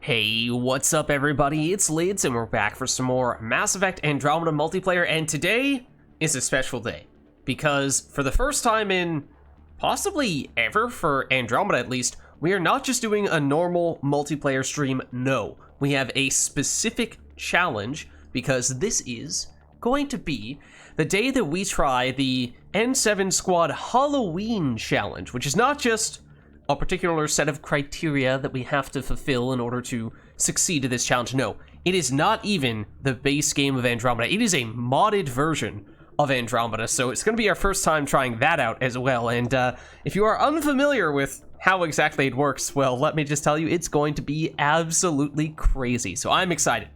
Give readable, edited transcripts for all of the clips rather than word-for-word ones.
Hey, what's up everybody? It's Lids and we're back for some more Mass Effect Andromeda multiplayer, and today is a special day because for the first time in possibly ever, for Andromeda at least, we are not just doing a normal multiplayer stream. No, we have a specific challenge because this is going to be the day that we try the N7 Squad Halloween challenge, which is not just a particular set of criteria that we have to fulfill in order to succeed at this challenge. No, it is not even the base game of Andromeda. It is a modded version of Andromeda, so it's going to be our first time trying that out as well. And if you are unfamiliar with how exactly it works, well, let me just tell you, it's going to be absolutely crazy. So I'm excited.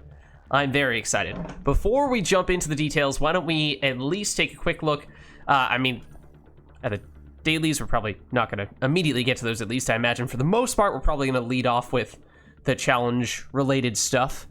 I'm very excited. Before we jump into the details, why don't we at least take a quick look, at the dailies. We're probably not going to immediately get to those, at least I imagine. For the most part, we're probably going to lead off with the challenge-related stuff.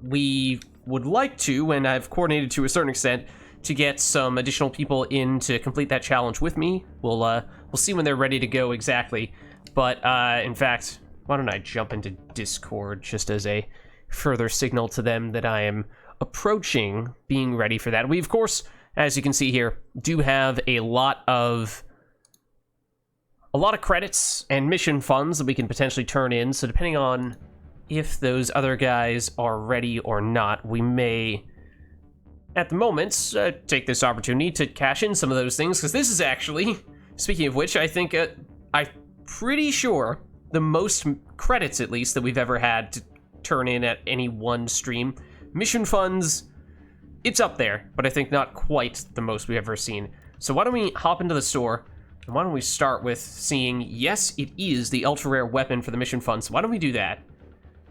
We would like to, and I've coordinated to a certain extent, to get some additional people in to complete that challenge with me. We'll see when they're ready to go exactly. But, in fact, why don't I jump into Discord just as a further signal to them that I am approaching being ready for that. We, of course, as you can see here, do have a lot of credits and mission funds that we can potentially turn in. So depending on if those other guys are ready or not, we may, at the moment, take this opportunity to cash in some of those things. Because this is actually, speaking of which, I think I'm pretty sure the most credits, at least, that we've ever had to turn in at any one stream. Mission funds, it's up there, but I think not quite the most we've ever seen. So why don't we hop into the store, and why don't we start with seeing, yes, it is the ultra-rare weapon for the mission fund, so why don't we do that?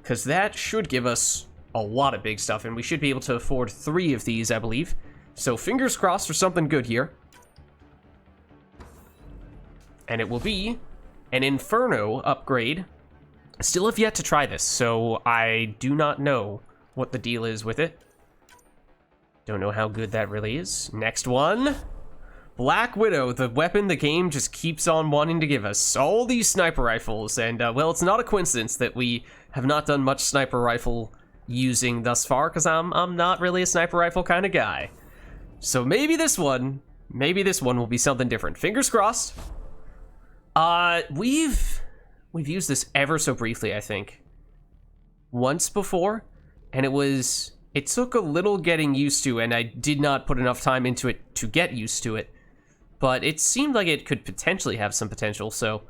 Because that should give us a lot of big stuff, and we should be able to afford 3 of these, I believe. So fingers crossed for something good here. And it will be an Inferno upgrade. I still have yet to try this, so I do not know what the deal is with it. Don't know how good that really is. Next one. Black Widow, the weapon the game just keeps on wanting to give us. All these sniper rifles, and, well, it's not a coincidence that we have not done much sniper rifle using thus far, because I'm not really a sniper rifle kind of guy. So maybe this one will be something different. Fingers crossed. We've used this ever so briefly, I think. Once before, and it took a little getting used to, and I did not put enough time into it to get used to it. But it seemed like it could potentially have some potential, so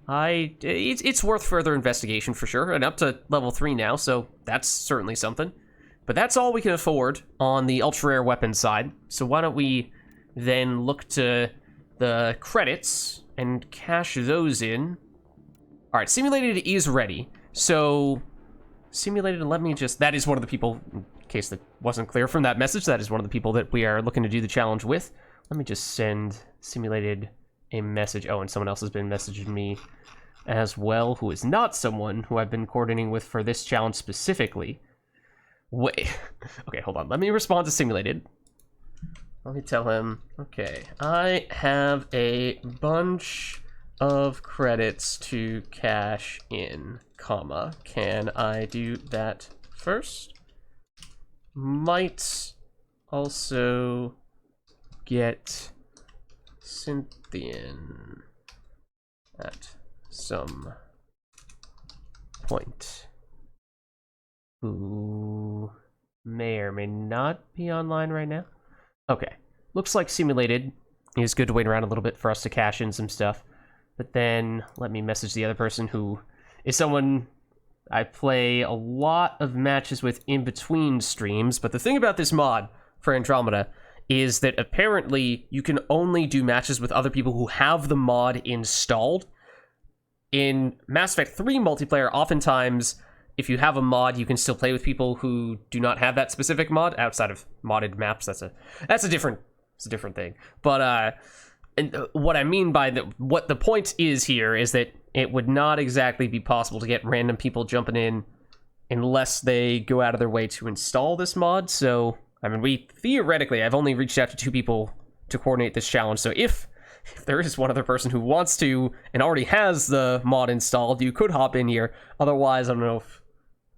it's worth further investigation for sure. And up to level 3 now, so that's certainly something. But that's all we can afford on the ultra-rare weapon side. So why don't we then look to the credits and cash those in. All right, simulated is ready. So simulated, let me just, that is one of the people, in case that wasn't clear from that message, that is one of the people that we are looking to do the challenge with. Let me just send simulated a message. Oh, and someone else has been messaging me as well, who is not someone who I've been coordinating with for this challenge specifically. Wait, okay, hold on. Let me respond to simulated. Let me tell him, okay, I have a bunch of credits to cash in, comma, can I do that first? Might also get Cynthian at some point, who may or may not be online right now. Okay, looks like simulated is good to wait around a little bit for us to cash in some stuff. But then let me message the other person, who is someone I play a lot of matches with in between streams. But the thing about this mod for Andromeda is that apparently you can only do matches with other people who have the mod installed. In Mass Effect 3 multiplayer, oftentimes, if you have a mod, you can still play with people who do not have that specific mod outside of modded maps. That's a different thing. But and what I mean by that, what the point is here is that it would not exactly be possible to get random people jumping in unless they go out of their way to install this mod. So, I mean, I've only reached out to 2 people to coordinate this challenge. So if if there is one other person who wants to and already has the mod installed, you could hop in here. Otherwise, I don't know if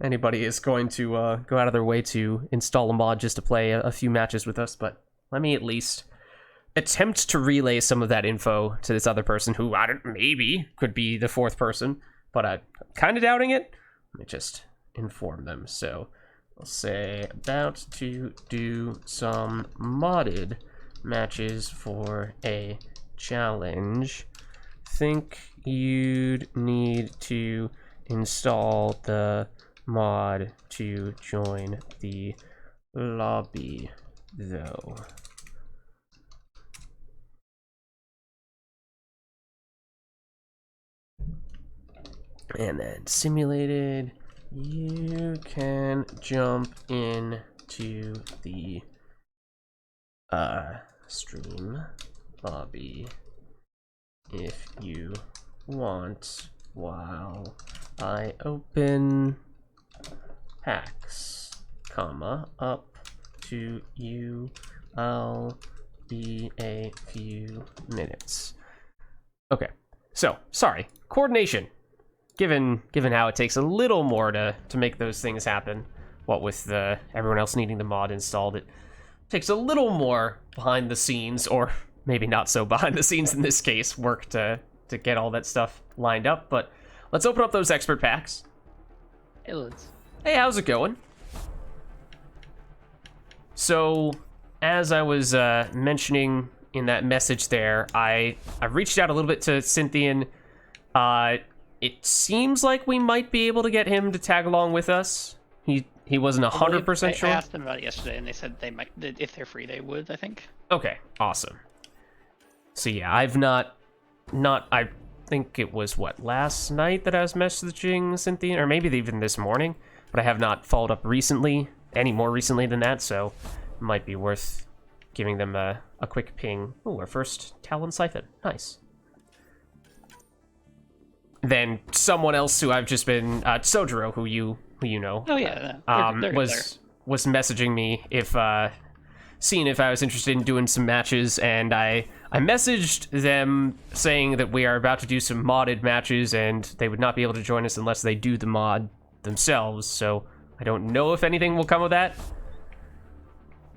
anybody is going to go out of their way to install a mod just to play a few matches with us, but let me at least attempt to relay some of that info to this other person who maybe could be the fourth person, but I'm kind of doubting it. Let me just inform them. So I'll say about to do some modded matches for a challenge. Think you'd need to install the mod to join the lobby though. And then simulated, you can jump into the stream lobby if you want while I open packs, comma, up to you. I'll be a few minutes. Okay, so, sorry, coordination. Given how it takes a little more to make those things happen, what with everyone else needing the mod installed, it takes a little more behind the scenes, or maybe not so behind the scenes in this case, work to get all that stuff lined up. But let's open up those expert packs. Hey, Lids. Hey, how's it going? So, as I was mentioning in that message there, I reached out a little bit to Cynthian. It seems like we might be able to get him to tag along with us. He wasn't 100% sure. I asked them about it yesterday, and they said they might, if they're free, they would, I think. Okay, awesome. So yeah, I've not, I think it was, last night that I was messaging Cynthian, or maybe even this morning, but I have not followed up recently, any more recently than that, so it might be worth giving them a quick ping. Ooh, our first Talon Siphon. Nice. Then someone else who I've just been Sojiro, who you know. Oh yeah, they're was messaging me if seeing if I was interested in doing some matches, and I messaged them saying that we are about to do some modded matches and they would not be able to join us unless they do the mod themselves. So I don't know if anything will come of that.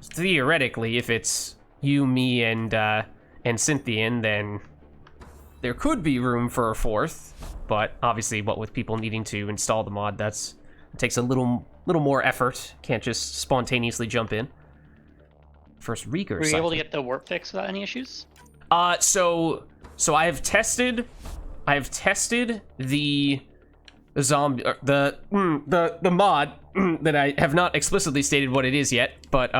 Theoretically, if it's you, me, and Cynthian, then there could be room for a fourth. But obviously, what with people needing to install the mod, it takes a little more effort. Can't just spontaneously jump in. First Rieger. Were you able to get the warp fix without any issues? So I have tested the zombie, the mod that I have not explicitly stated what it is yet. But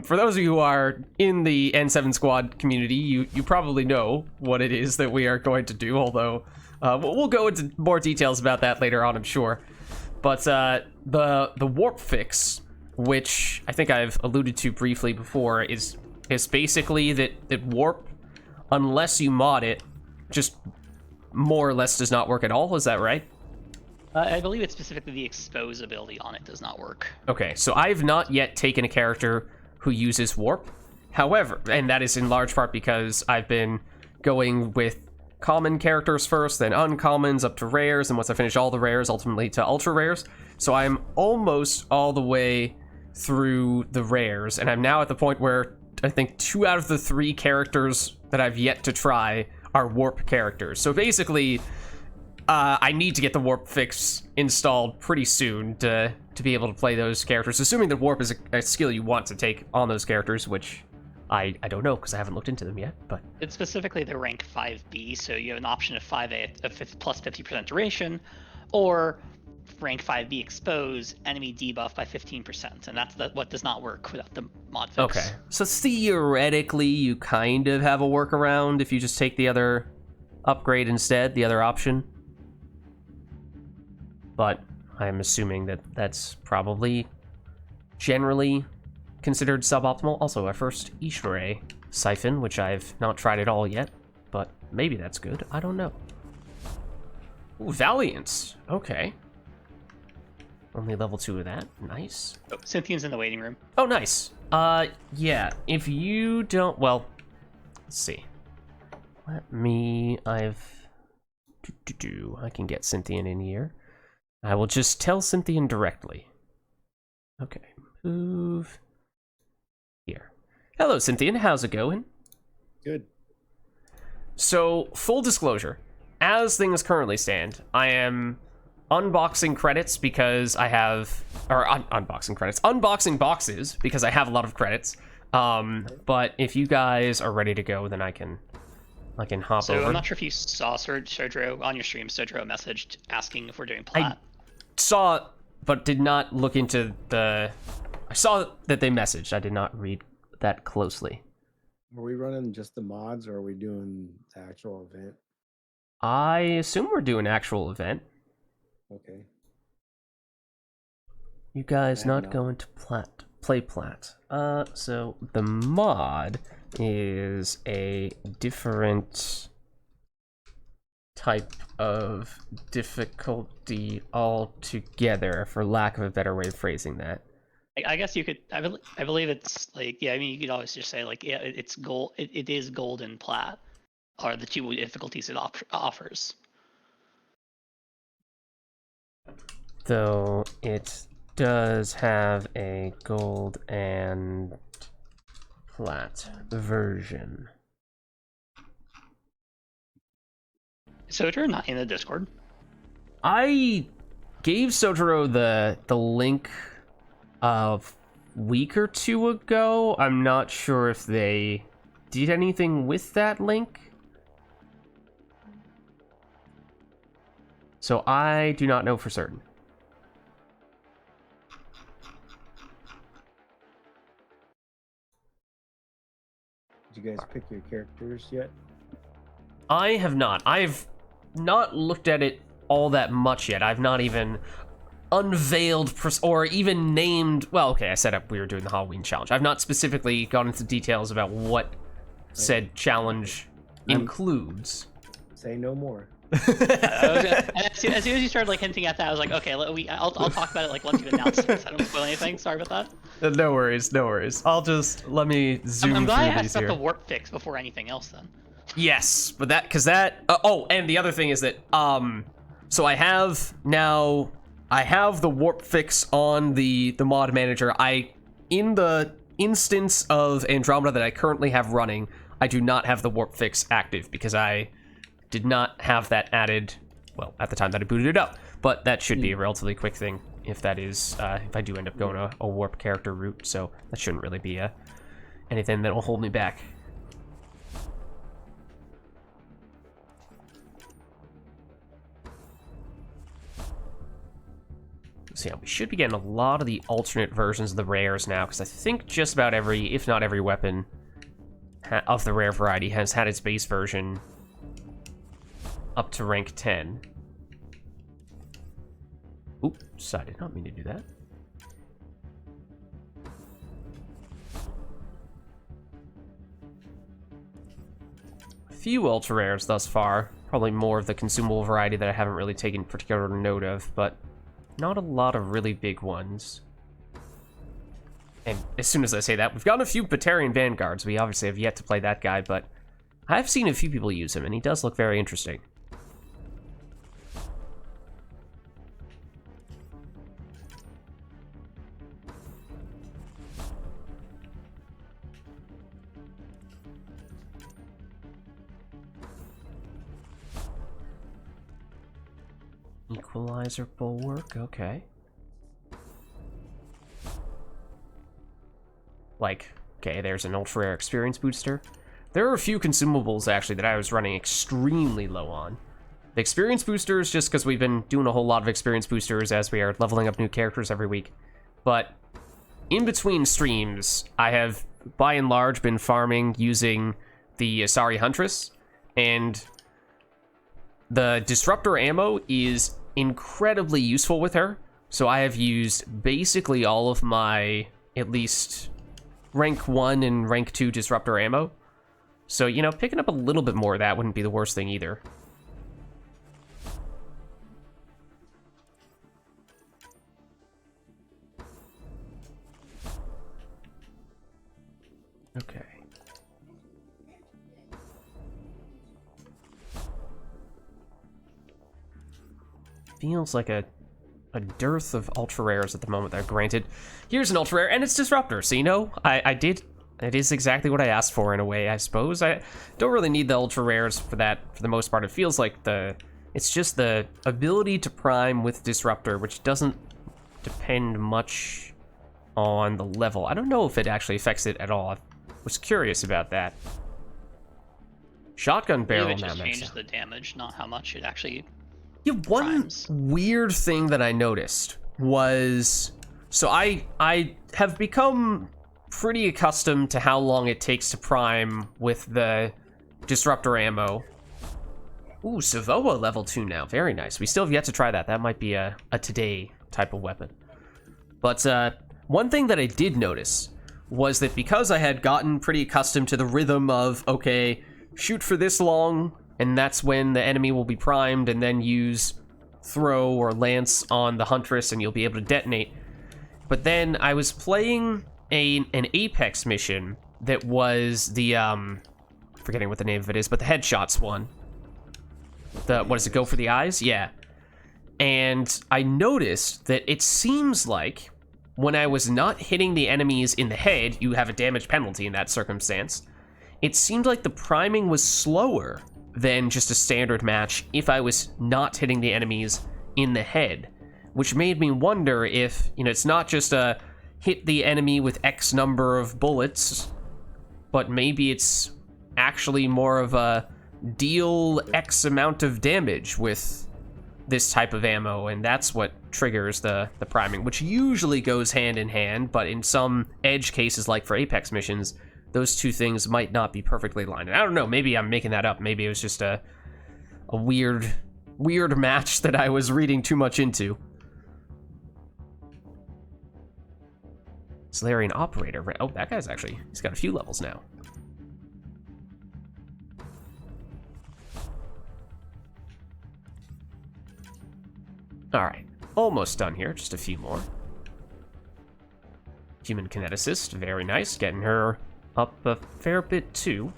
for those of you who are in the N7 Squad community, you probably know what it is that we are going to do. Although we'll go into more details about that later on, I'm sure. But the warp fix, which I think I've alluded to briefly before, is basically that warp, unless you mod it, just more or less does not work at all. Is that right? I believe it's specifically the expose ability on it does not work. Okay, so I've not yet taken a character who uses warp. However, and that is in large part because I've been going with common characters first, then uncommons up to rares, and once I finish all the rares, ultimately to ultra rares. So I'm almost all the way through the rares, and I'm now at the point where I think 2 out of the 3 characters that I've yet to try are warp characters. So basically, I need to get the warp fix installed pretty soon to be able to play those characters, assuming that warp is a skill you want to take on those characters, which I don't know because I haven't looked into them yet. But it's specifically the rank 5B, so you have an option of 5A plus 50% duration, or rank 5B expose, enemy debuff by 15%, and that's what does not work without the mod fix. Okay, so theoretically you kind of have a workaround if you just take the other upgrade instead, the other option. But I'm assuming that that's probably generally considered suboptimal. Also, our first Ishore Siphon, which I've not tried at all yet, but maybe that's good. I don't know. Ooh, Valiance. Okay. Only level 2 of that. Nice. Oh, Cynthian's in the waiting room. Oh, nice. Yeah. If you don't... Well, let's see. let me... I can get Cynthian in here. I will just tell Cynthian directly. Okay, move here. Hello, Cynthian. How's it going? Good. So, full disclosure, as things currently stand, I am unboxing credits because I have... Or, unboxing credits. Unboxing boxes because I have a lot of credits. But if you guys are ready to go, then I can hop over. So I'm not sure if you saw Sodro on your stream. Sodro messaged asking if we're doing plat. I saw, but did not look into the... I saw that they messaged. I did not read that closely. Are we running just the mods, or are we doing the actual event? I assume we're doing actual event. Okay. You guys not going to play plat. So the mod is a different type of difficulty altogether, for lack of a better way of phrasing that. I guess you could. I believe it's like, yeah. I mean, you could always just say like, yeah, it's gold. It is gold and plat are the two difficulties it offers. Though it does have a gold and plat version. Sodro not in the Discord. I gave Sotaro the link a week or two ago. I'm not sure if they did anything with that link. So I do not know for certain. Did you guys pick your characters yet? I have not. I've not looked at it all that much yet. I've not even unveiled or even named... Well, okay, I said we were doing the Halloween challenge. I've not specifically gone into details about what said challenge includes. Say no more. As soon as you started like hinting at that, I was like, okay, I'll talk about it like once you announce it. I don't spoil anything. Sorry about that. No worries, no worries. Let me zoom I'm glad I through these asked about here. the warp fix before anything else then. Yes, but oh, and the other thing is that, so I have the warp fix on the mod manager. In the instance of Andromeda that I currently have running, I do not have the warp fix active because I did not have that added, well, at the time that I booted it up. But that should be a relatively quick thing if that is, if I do end up going a warp character route, so that shouldn't really be anything that will hold me back. So yeah, we should be getting a lot of the alternate versions of the rares now, because I think just about every, if not every weapon of the rare variety has had its base version up to rank 10. Oops, I did not mean to do that. A few ultra rares thus far. Probably more of the consumable variety that I haven't really taken particular note of, but not a lot of really big ones. And as soon as I say that, we've gotten a few Batarian Vanguards. We obviously have yet to play that guy, but I've seen a few people use him, and he does look very interesting. Equalizer bulwark, okay. Like, okay, there's an ultra rare experience booster. There are a few consumables actually that I was running extremely low on. The experience boosters, just because we've been doing a whole lot of experience boosters as we are leveling up new characters every week. But in between streams, I have by and large been farming using the Asari Huntress, and the disruptor ammo is incredibly useful with her. So I have used basically all of my at least rank 1 and rank 2 disruptor ammo. So, you know, picking up a little bit more of that wouldn't be the worst thing either. Okay. feels like a dearth of ultra rares at the moment that are granted. Here's an ultra rare, and it's Disruptor. So, you know, I did. It is exactly what I asked for in a way, I suppose. I don't really need the ultra rares for that for the most part. It feels like it's just the ability to prime with Disruptor, which doesn't depend much on the level. I don't know if it actually affects it at all. I was curious about that. Shotgun barrel It now just makes changes the damage, not how much it actually. Yeah, one primes. weird thing that I noticed was, so I have become pretty accustomed to how long it takes to prime with the Disruptor ammo. Ooh, Savoa level 2 now. Very nice. We still have yet to try that. That might be a today type of weapon. But one thing that I did notice was that because I had gotten pretty accustomed to the rhythm of, okay, shoot for this long, and that's when the enemy will be primed, and then use throw or lance on the Huntress, and you'll be able to detonate. But then I was playing an Apex mission that was the, forgetting what the name of it is, but the headshots one. What does it go for the eyes? Yeah. And I noticed that it seems like when I was not hitting the enemies in the head, you have a damage penalty in that circumstance. It seemed like the priming was slower than just a standard match if I was not hitting the enemies in the head, which made me wonder if, you know, it's not just a hit the enemy with X number of bullets, but maybe it's actually more of a deal X amount of damage with this type of ammo, and that's what triggers the priming, which usually goes hand in hand, but in some edge cases, like for Apex missions, those two things might not be perfectly aligned. And I don't know, maybe I'm making that up. Maybe it was just a weird match that I was reading too much into. Solarian Operator. Oh, that guy's actually, he's got a few levels now. Alright, almost done here, just a few more. Human Kineticist, very nice, getting her up a fair bit too.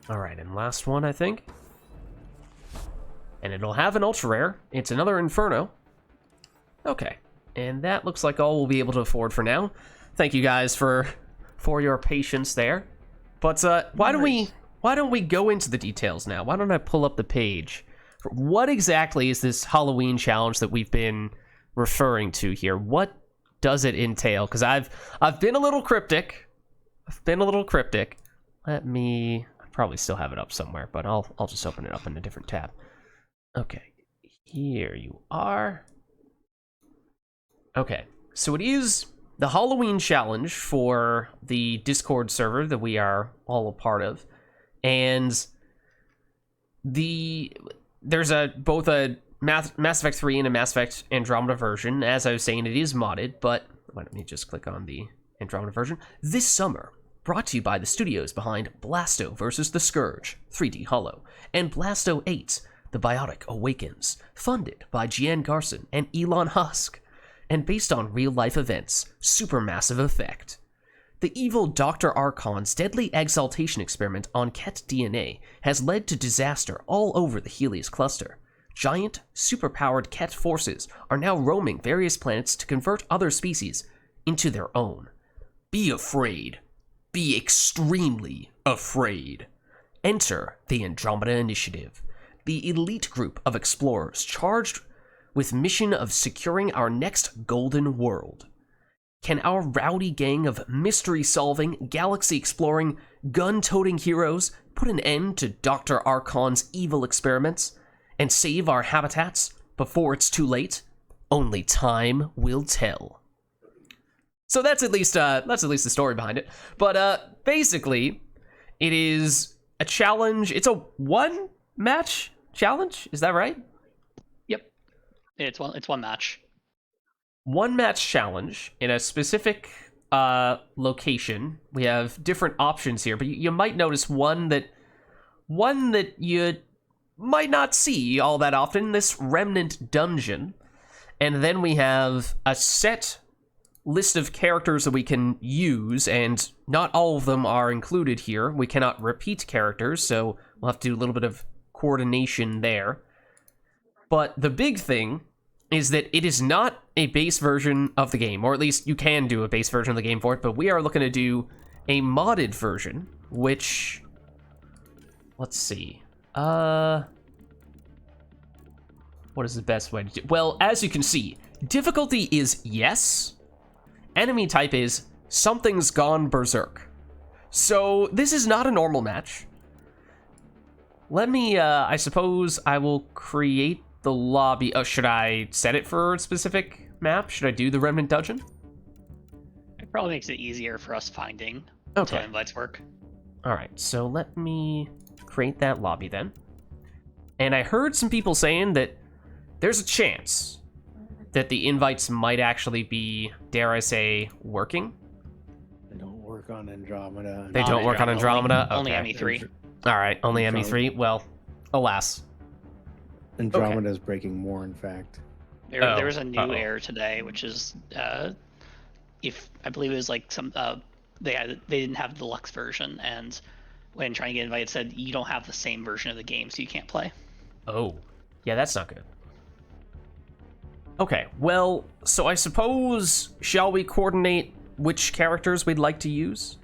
Alright, and last one, I think. And it'll have an ultra rare. It's another Inferno. Okay, and that looks like all we'll be able to afford for now. Thank you guys for your patience there. But why don't we go into the details now? Why don't I pull up the page? What exactly is this Halloween challenge that we've been referring to here? What does it entail? Because I've been a little cryptic. Let me, I probably still have it up somewhere, but I'll just open it up in a different tab. Okay, here you are. Okay, so it is the Halloween challenge for the Discord server that we are all a part of, and there's both a Mass Effect 3 and a Mass Effect Andromeda version. As I was saying, it is modded, but let me just click on the Andromeda version. This summer, brought to you by the studios behind Blasto vs. the Scourge, 3D Hollow, and Blasto 8, The Biotic Awakens, funded by Gian Garson and Elon Husk, and based on real-life events, Supermassive Effect. The evil Dr. Archon's deadly exaltation experiment on Ket DNA has led to disaster all over the Helios cluster. Giant, superpowered Ket forces are now roaming various planets to convert other species into their own. Be afraid. Be extremely afraid. Enter the Andromeda Initiative, the elite group of explorers charged with mission of securing our next golden world. Can our rowdy gang of mystery-solving, galaxy-exploring, gun-toting heroes put an end to Dr. Archon's evil experiments and save our habitats before it's too late? Only time will tell. So that's at least the story behind it. But basically, it is a challenge. It's a one-match challenge. Is that right? Yep, it's one match. One match challenge in a specific location. We have different options here, but you might notice one that you might not see all that often, this remnant dungeon. And then we have a set list of characters that we can use, and not all of them are included here. We cannot repeat characters, so we'll have to do a little bit of coordination there. But the big thing is that it is not a base version of the game, or at least you can do a base version of the game for it, but we are looking to do a modded version, which... let's see. What is the best way to do? Well, as you can see, difficulty is yes. Enemy type is something's gone berserk. So this is not a normal match. Let me, I suppose I will create the lobby. Oh, should I set it for a specific map? Should I do the Remnant Dungeon? It probably makes it easier for us finding Okay. how invites work. All right, so let me create that lobby then. And I heard some people saying that there's a chance that the invites might actually be, dare I say, working. They don't work on Andromeda. They don't work on Andromeda? Only Okay. ME3. All right, only ME3. Well, alas. Andromeda is breaking more, in fact. There was a new Uh-oh. error today, which is if I believe it was like some they didn't have the deluxe version, and when trying to get invited, it said you don't have the same version of the game, so you can't play. Oh, yeah, that's not good. Okay, well, so I suppose, shall we coordinate which characters we'd like to use?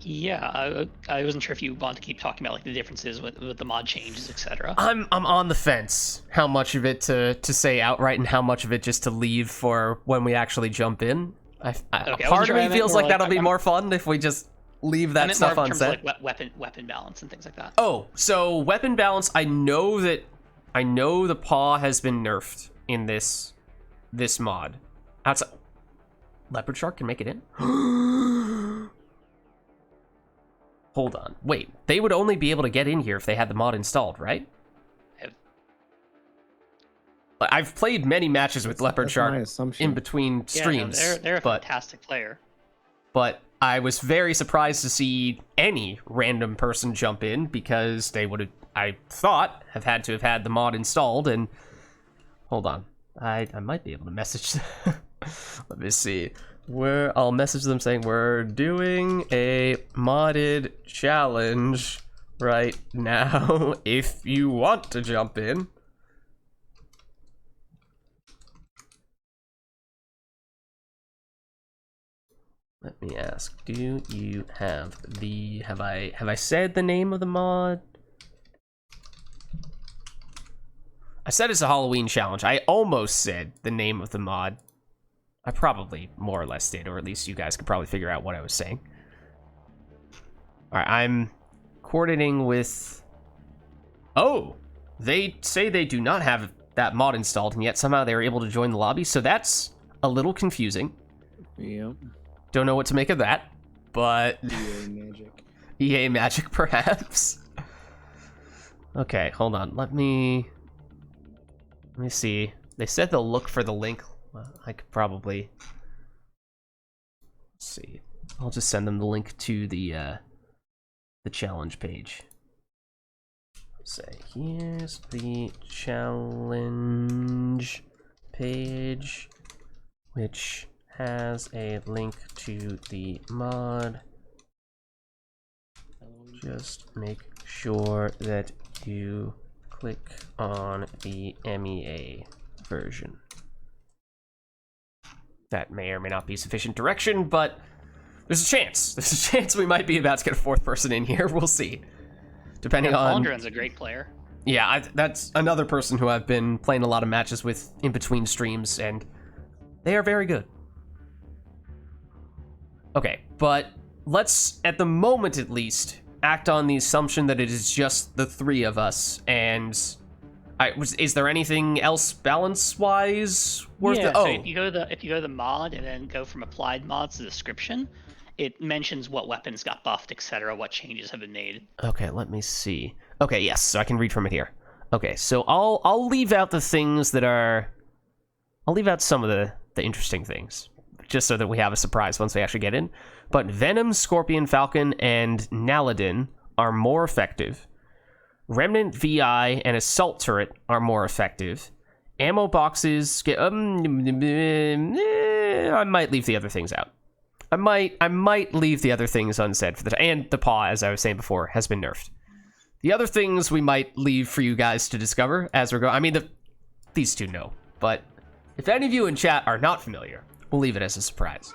Yeah, I wasn't sure if you want to keep talking about like the differences with the mod changes, etc. I'm on the fence. How much of it to say outright and how much of it just to leave for when we actually jump in. Part of me feels like that'll be more fun if we just leave that stuff unsaid. Like weapon balance and things like that. Oh, so weapon balance. I know the paw has been nerfed in this mod. Outside, leopard shark can make it in. Hold on. Wait, they would only be able to get in here if they had the mod installed, right? I've played many matches with Leopard That's my Shark assumption. in between streams. Yeah, no, they're a fantastic player. But I was very surprised to see any random person jump in because they would have, I thought, have had to have had the mod installed. And hold on, I might be able to message. Let me see. I'll message them saying we're doing a modded challenge right now. If you want to jump in. Let me ask, do you have I said the name of the mod? I said it's a Halloween challenge. I almost said the name of the mod. I probably more or less did, or at least you guys could probably figure out what I was saying. All right, I'm coordinating with... Oh, they say they do not have that mod installed, and yet somehow they were able to join the lobby, so that's a little confusing. Yep. Don't know what to make of that, but... EA magic. EA magic, perhaps? Okay, hold on. Let me see. They said they'll look for the link. Well, I could probably... Let's see. I'll just send them the link to the challenge page. Say, here's the challenge page, which has a link to the mod. Just make sure that you click on the MEA version. That may or may not be sufficient direction, but there's a chance. There's a chance we might be about to get a fourth person in here. We'll see. Depending on... Aldrin's a great player. Yeah, that's another person who I've been playing a lot of matches with in between streams, and they are very good. Okay, but let's, at the moment at least, act on the assumption that it is just the three of us, and... is there anything else balance-wise worth it? So Oh, if you go to the mod and then go from applied mods to description, it mentions what weapons got buffed, etc., what changes have been made. okay, let me see. Okay, yes, so I can read from it here. Okay, so I'll leave out the things that are... I'll leave out some of the interesting things, just so that we have a surprise once we actually get in. But Venom, Scorpion, Falcon, and Naladin are more effective. Remnant, VI, and Assault Turret are more effective. Ammo boxes get I might leave the other things out. I might leave the other things unsaid for the and the paw, as I was saying before, has been nerfed. The other things we might leave for you guys to discover as we're going. I mean, these two know, but if any of you in chat are not familiar, we'll leave it as a surprise.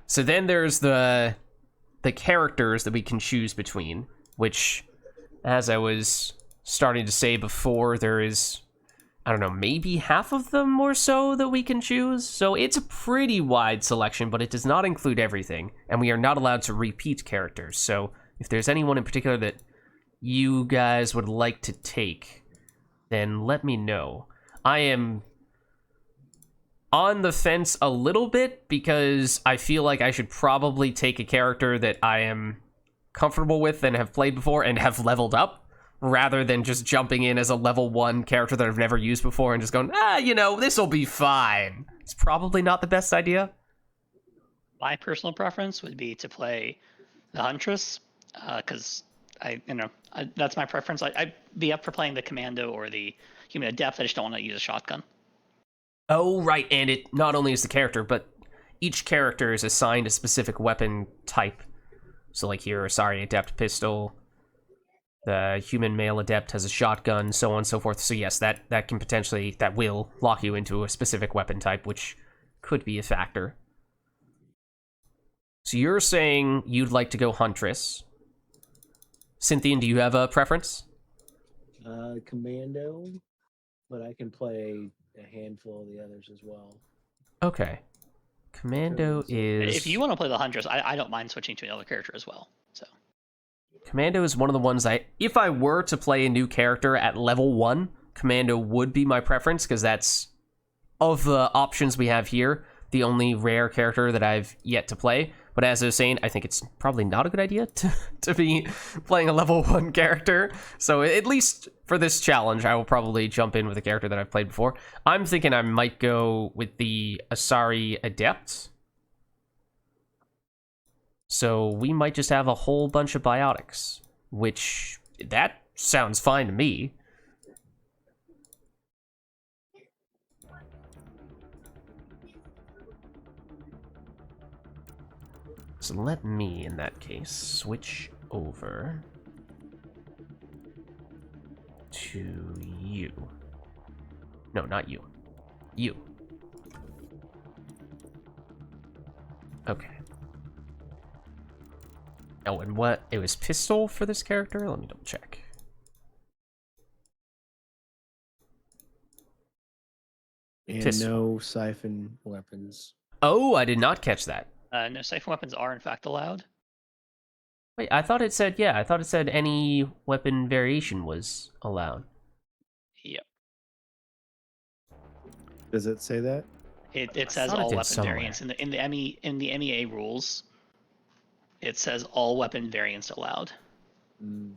So then there's the characters that we can choose between, which, as I was starting to say before, there is, I don't know, maybe half of them or so that we can choose. So it's a pretty wide selection, but it does not include everything, and we are not allowed to repeat characters. So if there's anyone in particular that you guys would like to take, then let me know. I am on the fence a little bit because I feel like I should probably take a character that I am comfortable with and have played before and have leveled up, rather than just jumping in as a level 1 character that I've never used before and just going, you know, this'll be fine. It's probably not the best idea. My personal preference would be to play the Huntress, because that's my preference. I'd be up for playing the Commando or the Human Adept. I just don't want to use a shotgun. Oh, right, and it not only is the character, but each character is assigned a specific weapon type. So, like here, Asari Adept pistol, the Human Male Adept has a shotgun, so on and so forth. So yes, that will lock you into a specific weapon type, which could be a factor. So you're saying you'd like to go Huntress. Cynthian, do you have a preference? Commando, but I can play a handful of the others as well. Okay. Commando is... If you want to play the Huntress, I don't mind switching to another character as well. So Commando is one of the ones if I were to play a new character at level 1, Commando would be my preference, because that's, of the options we have here, the only rare character that I've yet to play. But as I was saying, I think it's probably not a good idea to be playing a level 1 character. So at least for this challenge, I will probably jump in with a character that I've played before. I'm thinking I might go with the Asari Adept. So we might just have a whole bunch of biotics, which, that sounds fine to me. So let me, in that case, switch over to you. No, not you. You. Okay. Oh, and what? It was pistol for this character? Let me double check. And Pistol. no siphon weapons. Oh, I did not catch that. no, siphon weapons are in fact allowed. Wait, I thought it said, yeah, I thought it said any weapon variation was allowed. Yep. Does it say that? It says thought it all did weapon somewhere. variants in the MEA rules. It says all weapon variants allowed. Mm.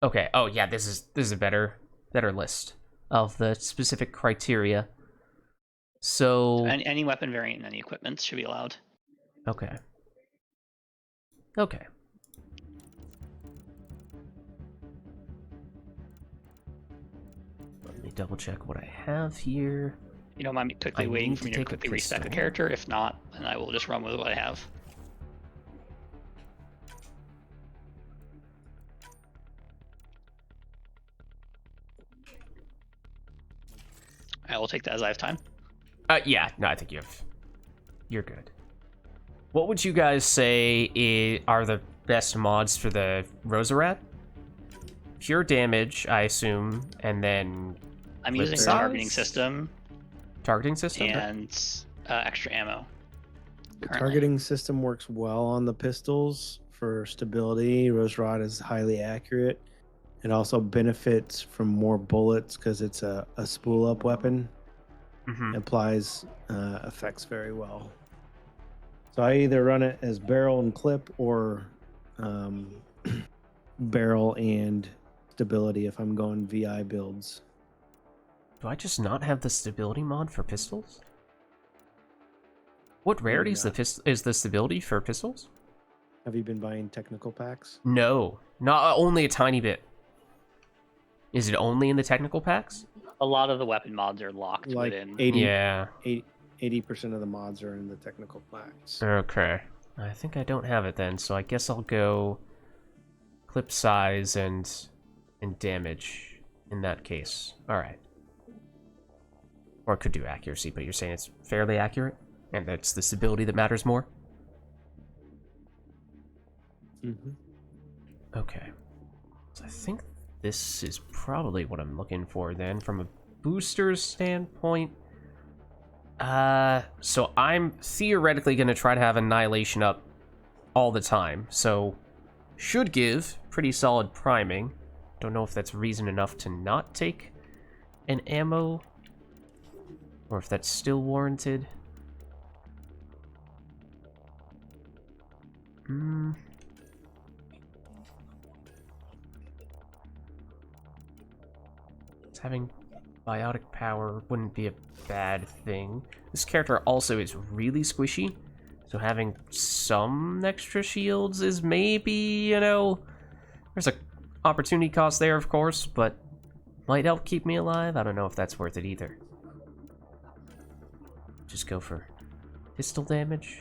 Okay, oh yeah, this is a better list of the specific criteria. So Any weapon variant and any equipment should be allowed. okay. Okay. Let me double check what I have here. You don't mind me quickly I waiting need for to me to take a quickly respec a pistol. character? If not, then I will just run with what I have. I will take that as I have time. Yeah, no, I think you're good. What would you guys say are the best mods for the Rosarat? Pure damage, I assume, and then I'm Clip using size? targeting system targeting system. and extra ammo. The currently. targeting system works well on the pistols for stability. Rose Rod is highly accurate. It also benefits from more bullets because it's a spool up weapon. Mhm. Applies effects very well. So I either run it as barrel and clip or barrel and stability if I'm going VI builds. Do I just not have the stability mod for pistols? What rarity is the stability for pistols? Have you been buying technical packs? No, not only a tiny bit. Is it only in the technical packs? A lot of the weapon mods are locked Like within. 80% of the mods are in the technical class. Okay. I think I don't have it then, so I guess I'll go clip size and damage in that case. Alright. Or I could do accuracy, but you're saying it's fairly accurate? And that's the stability that matters more? Mm-hmm. Okay. So I think this is probably what I'm looking for then, from a booster standpoint. So I'm theoretically going to try to have Annihilation up all the time, so should give pretty solid priming. Don't know if that's reason enough to not take an ammo, or if that's still warranted. Having biotic power wouldn't be a bad thing. This character also is really squishy, so having some extra shields is maybe, you know, there's a opportunity cost there, of course, but might help keep me alive. I don't know if that's worth it either. Just go for pistol damage.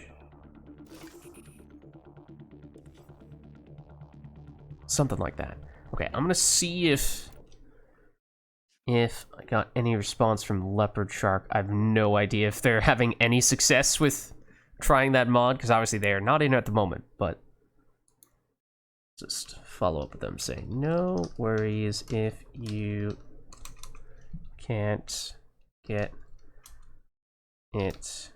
Something like that. Okay, I'm gonna see if I got any response from Leopard Shark. I have no idea if they're having any success with trying that mod, because obviously they are not in at the moment, but just follow up with them saying, no worries if you can't get it.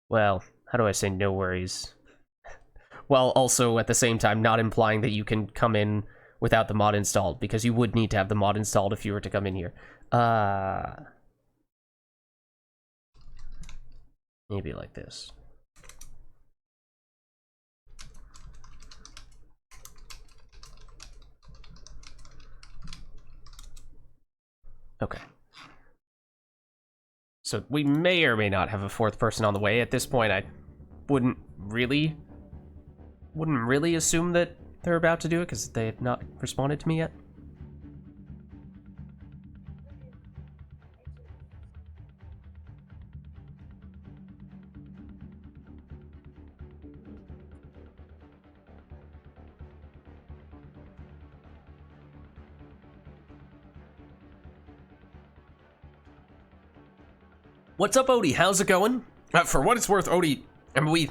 Well, how do I say no worries? While also at the same time not implying that you can come in without the mod installed, because you would need to have the mod installed if you were to come in here. Maybe like this. Okay. So we may or may not have a fourth person on the way. At this point, I wouldn't really assume that they're about to do it, because they have not responded to me yet. What's up, Odie? How's it going? For what it's worth, Odie, and we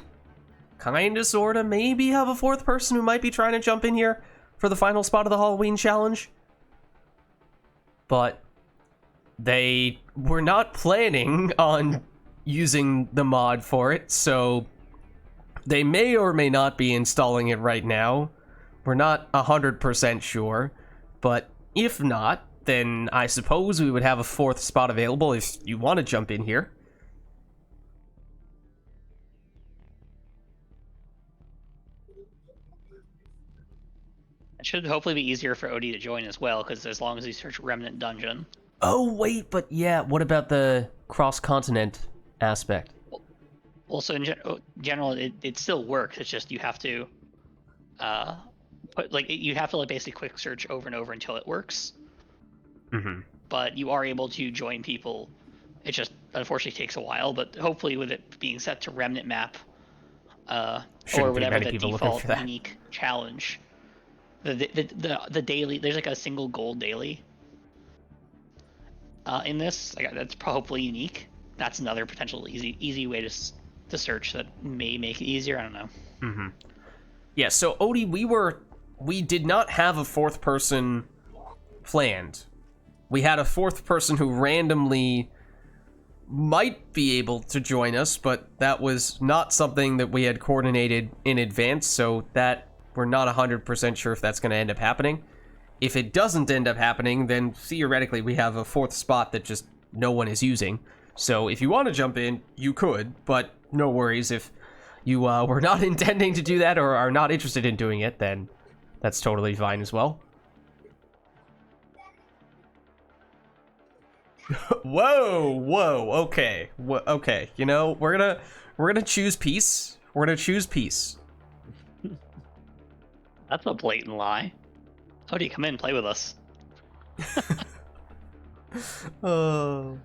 kinda, sorta, maybe have a fourth person who might be trying to jump in here for the final spot of the Halloween challenge. But they were not planning on using the mod for it, so they may or may not be installing it right now. We're not 100% sure, but if not, then I suppose we would have a fourth spot available if you want to jump in here. It should hopefully be easier for Odie to join as well, because as long as you search Remnant Dungeon. Oh, wait, but yeah, what about the cross-continent aspect? Also, in general, it still works. It's just you have to, you have to like basically quick search over and over until it works. Mm-hmm. But you are able to join people. It just unfortunately takes a while. But hopefully, with it being set to Remnant map, or whatever the default unique challenge, the daily, there's like a single gold daily. In this, like, that's probably unique. That's another potential easy way to search that may make it easier. I don't know. Mm-hmm. Yeah. So Odie, we did not have a fourth person planned. We had a fourth person who randomly might be able to join us, but that was not something that we had coordinated in advance, so that we're not 100% sure if that's going to end up happening. If it doesn't end up happening, then theoretically we have a fourth spot that just no one is using. So if you want to jump in, you could, but no worries. If you were not intending to do that or are not interested in doing it, then that's totally fine as well. Whoa, okay, okay. You know, we're gonna choose peace. We're gonna choose peace. That's a blatant lie. How do you come in and play with us? Oh.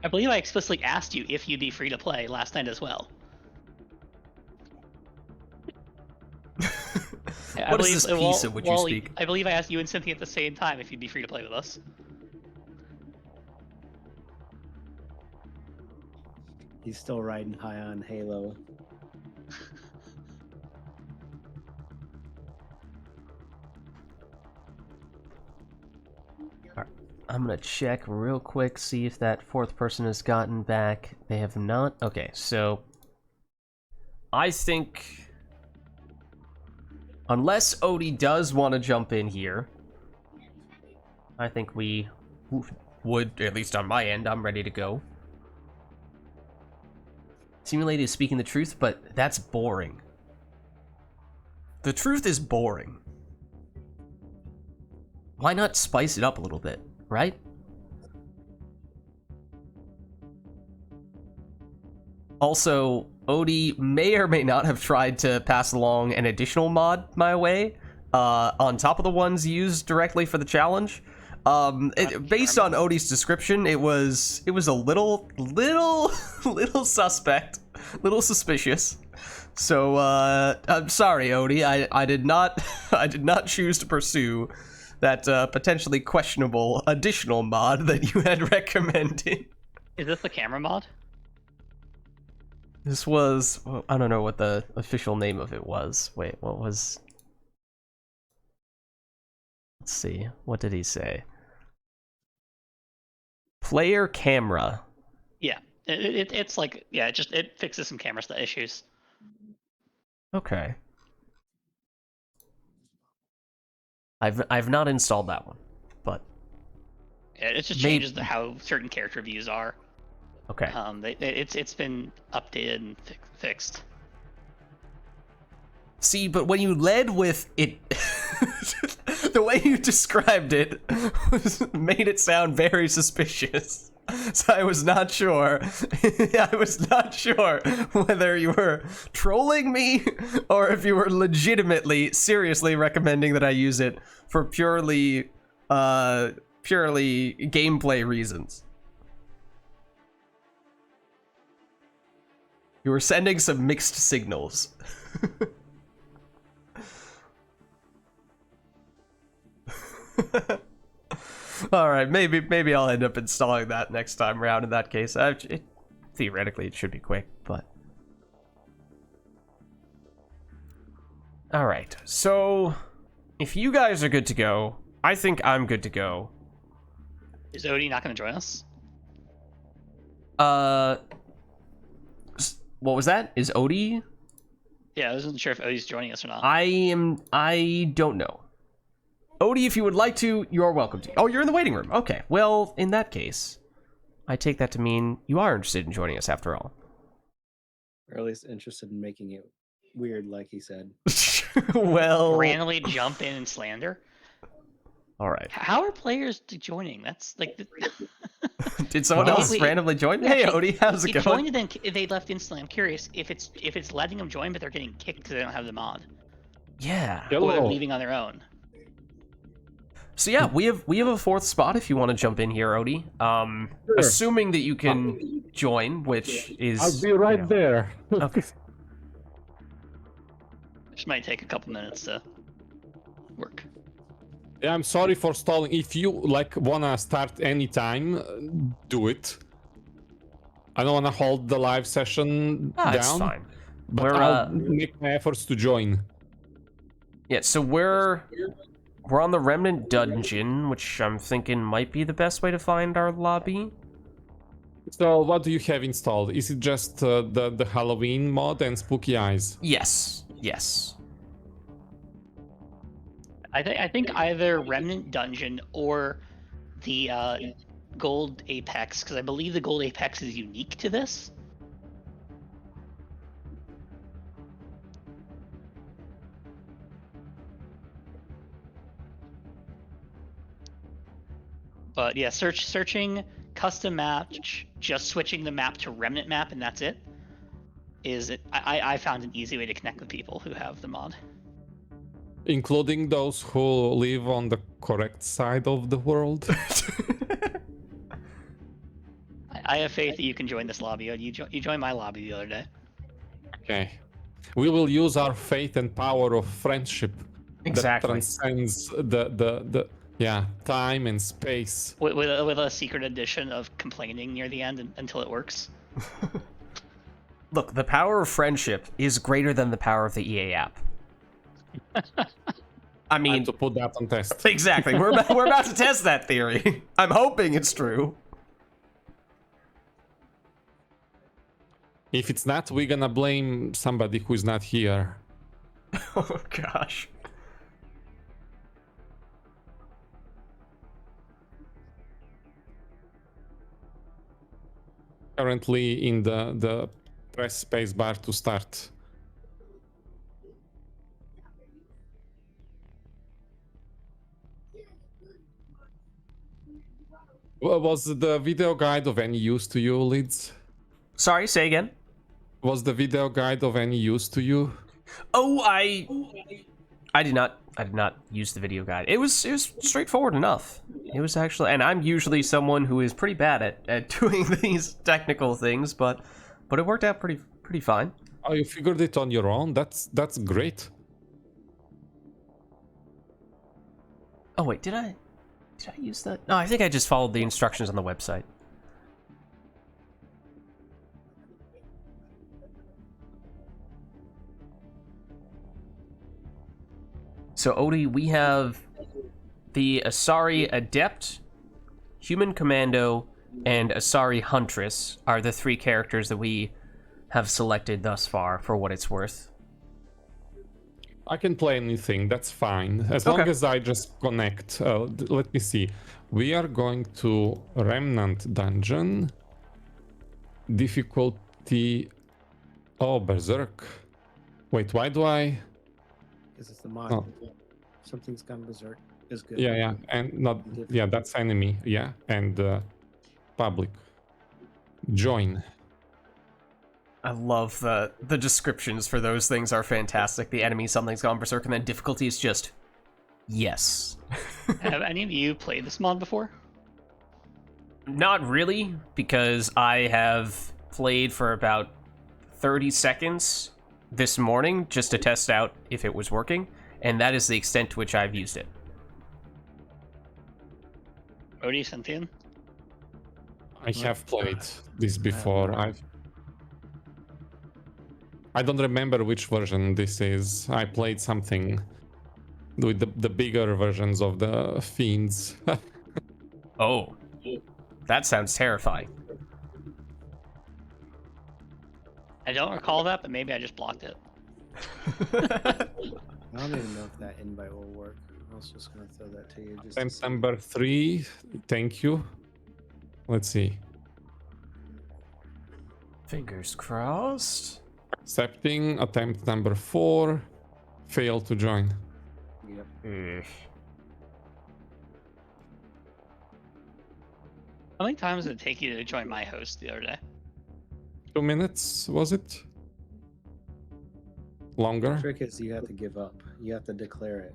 I believe I explicitly asked you if you'd be free to play last night as well. What is this piece of which you speak? I believe I asked you and Cynthia at the same time if you'd be free to play with us. He's still riding high on Halo. I'm gonna check real quick, see if that fourth person has gotten back. They have not. Okay, so I think unless Odie does want to jump in here, I think we would, at least on my end, I'm ready to go. Simulated is speaking the truth, but that's boring. The truth is boring. Why not spice it up a little bit, right? Also, Odie may or may not have tried to pass along an additional mod my way, on top of the ones used directly for the challenge. Based on Odie's description, it was a little suspect, little suspicious. So I'm sorry, Odie. I did not choose to pursue that potentially questionable additional mod that you had recommended. Is this the camera mod? This was, well, I don't know what the official name of it was. Wait, what was? Let's see. What did he say? Player camera. Yeah, it's like, yeah, it fixes some camera issues. Okay. I've not installed that one, but Yeah, it just changes how certain character views are. okay. It's been updated and fixed. See, but when you led with it, the way you described it made it sound very suspicious. So I was not sure. I was not sure whether you were trolling me or if you were legitimately, seriously recommending that I use it for purely gameplay reasons. You were sending some mixed signals. All right, maybe I'll end up installing that next time around. In that case, theoretically it should be quick, but all right. So if you guys are good to go, I think I'm good to go. Is Odie not going to join us? What was that? Is Odie? Yeah, I wasn't sure if Odie's joining us or not. I don't know. Odie, if you would like to, you're welcome to. Oh, you're in the waiting room. Okay. Well, in that case, I take that to mean you are interested in joining us after all. Or at least interested in making it weird, like he said. Well, randomly jump in and slander. All right. How are players joining? That's like. Did someone else randomly join? Hey, Odie, how's it going? Joined and then they left instantly. I'm curious if it's letting them join, but they're getting kicked because they don't have the mod. Yeah. Or they're leaving on their own. So yeah, we have a fourth spot if you want to jump in here, Odie. Sure. Assuming that you can join, which is I'll be right there. Okay. This might take a couple minutes to work. Yeah, I'm sorry for stalling. If you wanna start anytime, do it. I don't wanna hold the live session down. It's fine. But I'll make my efforts to join. Yeah, so we're on the Remnant Dungeon, which I'm thinking might be the best way to find our lobby. So what do you have installed? Is it just the Halloween mod and Spooky Eyes? Yes. I think either Remnant Dungeon or the Gold Apex, because I believe the Gold Apex is unique to this. But yeah, searching custom match, just switching the map to Remnant map, and that's it. I found an easy way to connect with people who have the mod. Including those who live on the correct side of the world. I have faith that you can join this lobby. You joined my lobby the other day. Okay. We will use our faith and power of friendship that Exactly. transcends the time and space. With a secret edition of complaining near the end until it works. Look, the power of friendship is greater than the power of the EA app. I mean, To put that on test. exactly. We're about to test that theory. I'm hoping it's true. If it's not, we're gonna blame somebody who is not here. Oh gosh. Currently in the press space bar to start. Was the video guide of any use to you, Lids? Sorry, say again. Was the video guide of any use to you? Oh, I did not use the video guide. It was straightforward enough. It was actually, and I'm usually someone who is pretty bad at doing these technical things, but it worked out pretty fine. Oh, you figured it on your own? That's great. Oh wait, did I use that? No, I think I just followed the instructions on the website. So Odie, we have the Asari Adept, Human Commando, and Asari Huntress are the three characters that we have selected thus far, for what it's worth. I can play anything, that's fine. As long as I just connect. Let me see. We are going to Remnant Dungeon. Difficulty... Oh, Berserk. Wait, why do I... Because it's the mod. Oh. Something's gone berserk is good. Yeah, and not... Yeah, that's enemy, yeah. And public. Join. I love the descriptions for those things are fantastic. The enemy, something's gone berserk, and then difficulty is just yes. Have any of you played this mod before? Not really, because I have played for about 30 seconds this morning just to test out if it was working, and that is the extent to which I've used it. Odie, Cynthian? I have played this before. I don't remember which version this is. I played something with the bigger versions of the Fiends. Oh, that sounds terrifying. I don't recall that, but maybe I just blocked it. I don't even know if that invite will work. I was just going to throw that to you. Just to see. Attempt number 3, thank you. Let's see. Fingers crossed. Accepting. Attempt number 4, fail to join. Yep. How many times did it take you to join my host the other day? 2 minutes, was it? Longer? The trick is you have to give up. You have to declare it.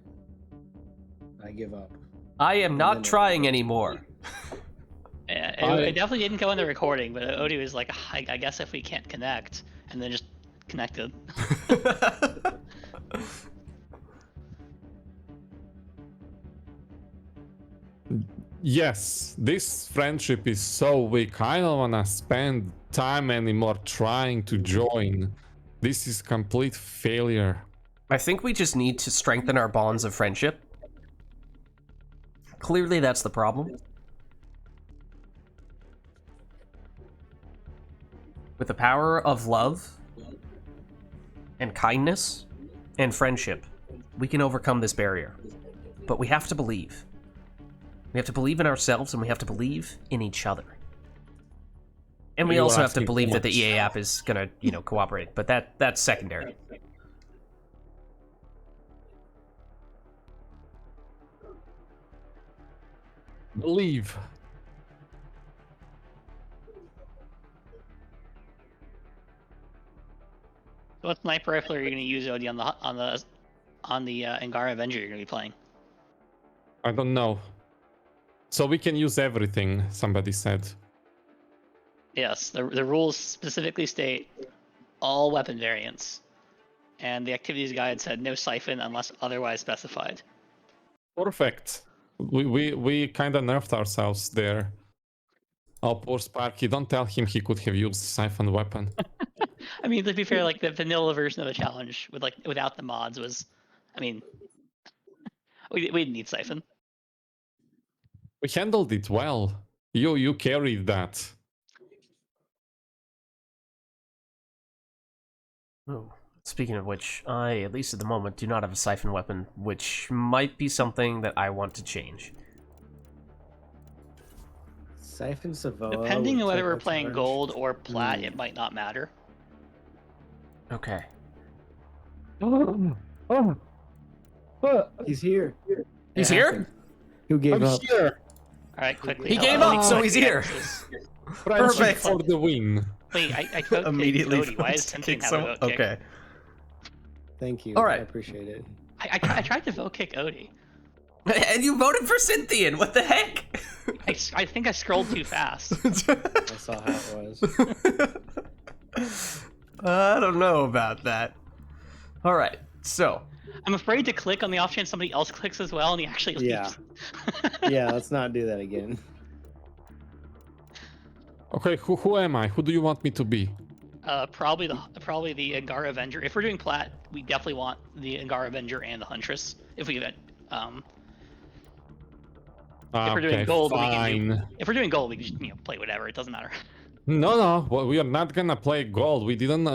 I give up. I am not trying anymore. Yeah, it definitely didn't go in the recording, but Odie was like, I guess if we can't connect, and then just connected. Yes, this friendship is so weak. I don't wanna spend time anymore trying to join. This is complete failure. I think we just need to strengthen our bonds of friendship. Clearly, that's the problem. With the power of love and kindness and friendship, we can overcome this barrier. But we have to believe. We have to believe in ourselves, and we have to believe in each other. And we You also are have to asking believe too that the much. EA app is gonna, cooperate. But that's secondary. Believe. So what sniper rifle are you going to use, Odie, on the Angara Avenger you're gonna be playing? I don't know. So we can use everything, somebody said. Yes, the rules specifically state all weapon variants, and the activities guide said no siphon unless otherwise specified. Perfect. We kind of nerfed ourselves there. Oh, poor Sparky. Don't tell him he could have used siphon weapon. I mean, to be fair, like the vanilla version of the challenge with without the mods was, I mean, we didn't need siphon. We handled it well. You carried that. Oh, speaking of which, I, at least at the moment, do not have a siphon weapon, which might be something that I want to change. Siphon Savoa. Depending on would whether take we're a playing charge. gold or plat, it might not matter. Okay. He's here. He's It here? happened. Who gave I'm up? here. All right, quickly. He I'll- gave I'll up, so make he's the here. axis. Friendship Perfect. for the win. Wait, I voted Immediately Cody. Why is votes to Cynthia kick have a some- vote kick? Okay. Thank you. All right. I appreciate it. I tried to vote kick Odie. And you voted for Cynthian, what the heck? I think I scrolled too fast. I saw how it was. I don't know about that. Alright, so. I'm afraid to click on the off chance somebody else clicks as well and he actually leaves. Yeah. Yeah, let's not do that again. Okay, who am I? Who do you want me to be? Probably the Angara Avenger. If we're doing plat, we definitely want the Angara Avenger and the Huntress. If we event, if we're doing gold, we can do, if we're doing gold, we can just play whatever. It doesn't matter. No. Well, we are not gonna play gold. We didn't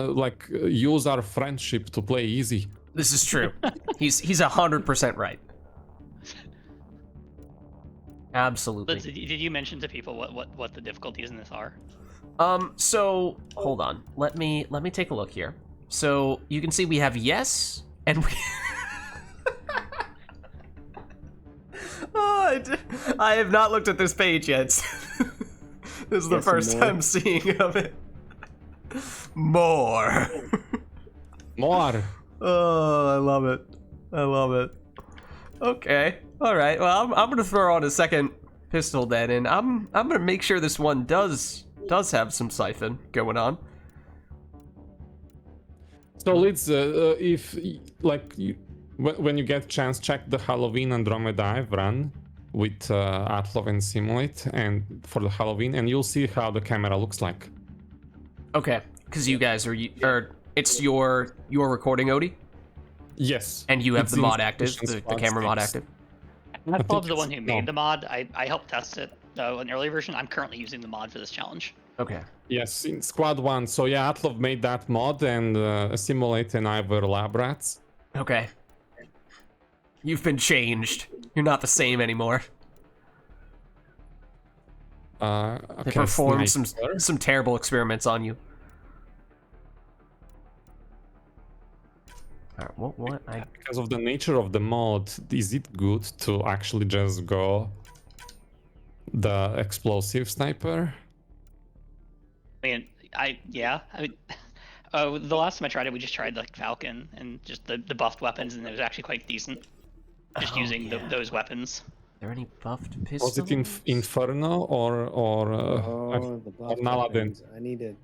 use our friendship to play easy. This is true. He's 100% right. Absolutely. But did you mention to people what the difficulties in this are? So hold on. Let me take a look here. So you can see we have yes and we I have not looked at this page yet. This is the Yes, first more. time seeing of it. More. More. Oh, I love it. I love it. Okay. All right. Well, I'm gonna throw on a second pistol then, and I'm gonna make sure this one does have some siphon going on. So Lids, if when you get chance, check the Halloween Andromeda I've run with Atlov and Simulate, and for the Halloween, and you'll see how the camera looks like. Okay, because you guys are it's your recording, Odie, Yes. and you have It's the in mod active, Solutions the Squad camera mod sticks. active. I love the it's- one who made no. the mod. I helped test it in an early version. I'm currently using the mod for this challenge. Okay. Yes, in Squad 1. So yeah, Atlov made that mod, and Simulate and I were lab rats. Okay. You've been changed. You're not the same anymore. They Okay, performed sniper. some terrible experiments on you. Alright, what? Because of the nature of the mod, is it good to actually just go the explosive sniper? I mean, the last time I tried it, we just tried like Falcon and just the buffed weapons, and it was actually quite decent. Just Oh, using yeah. those weapons. Are there any buffed pistols? Was it Inferno or The buff Naladin. weapons. I need to.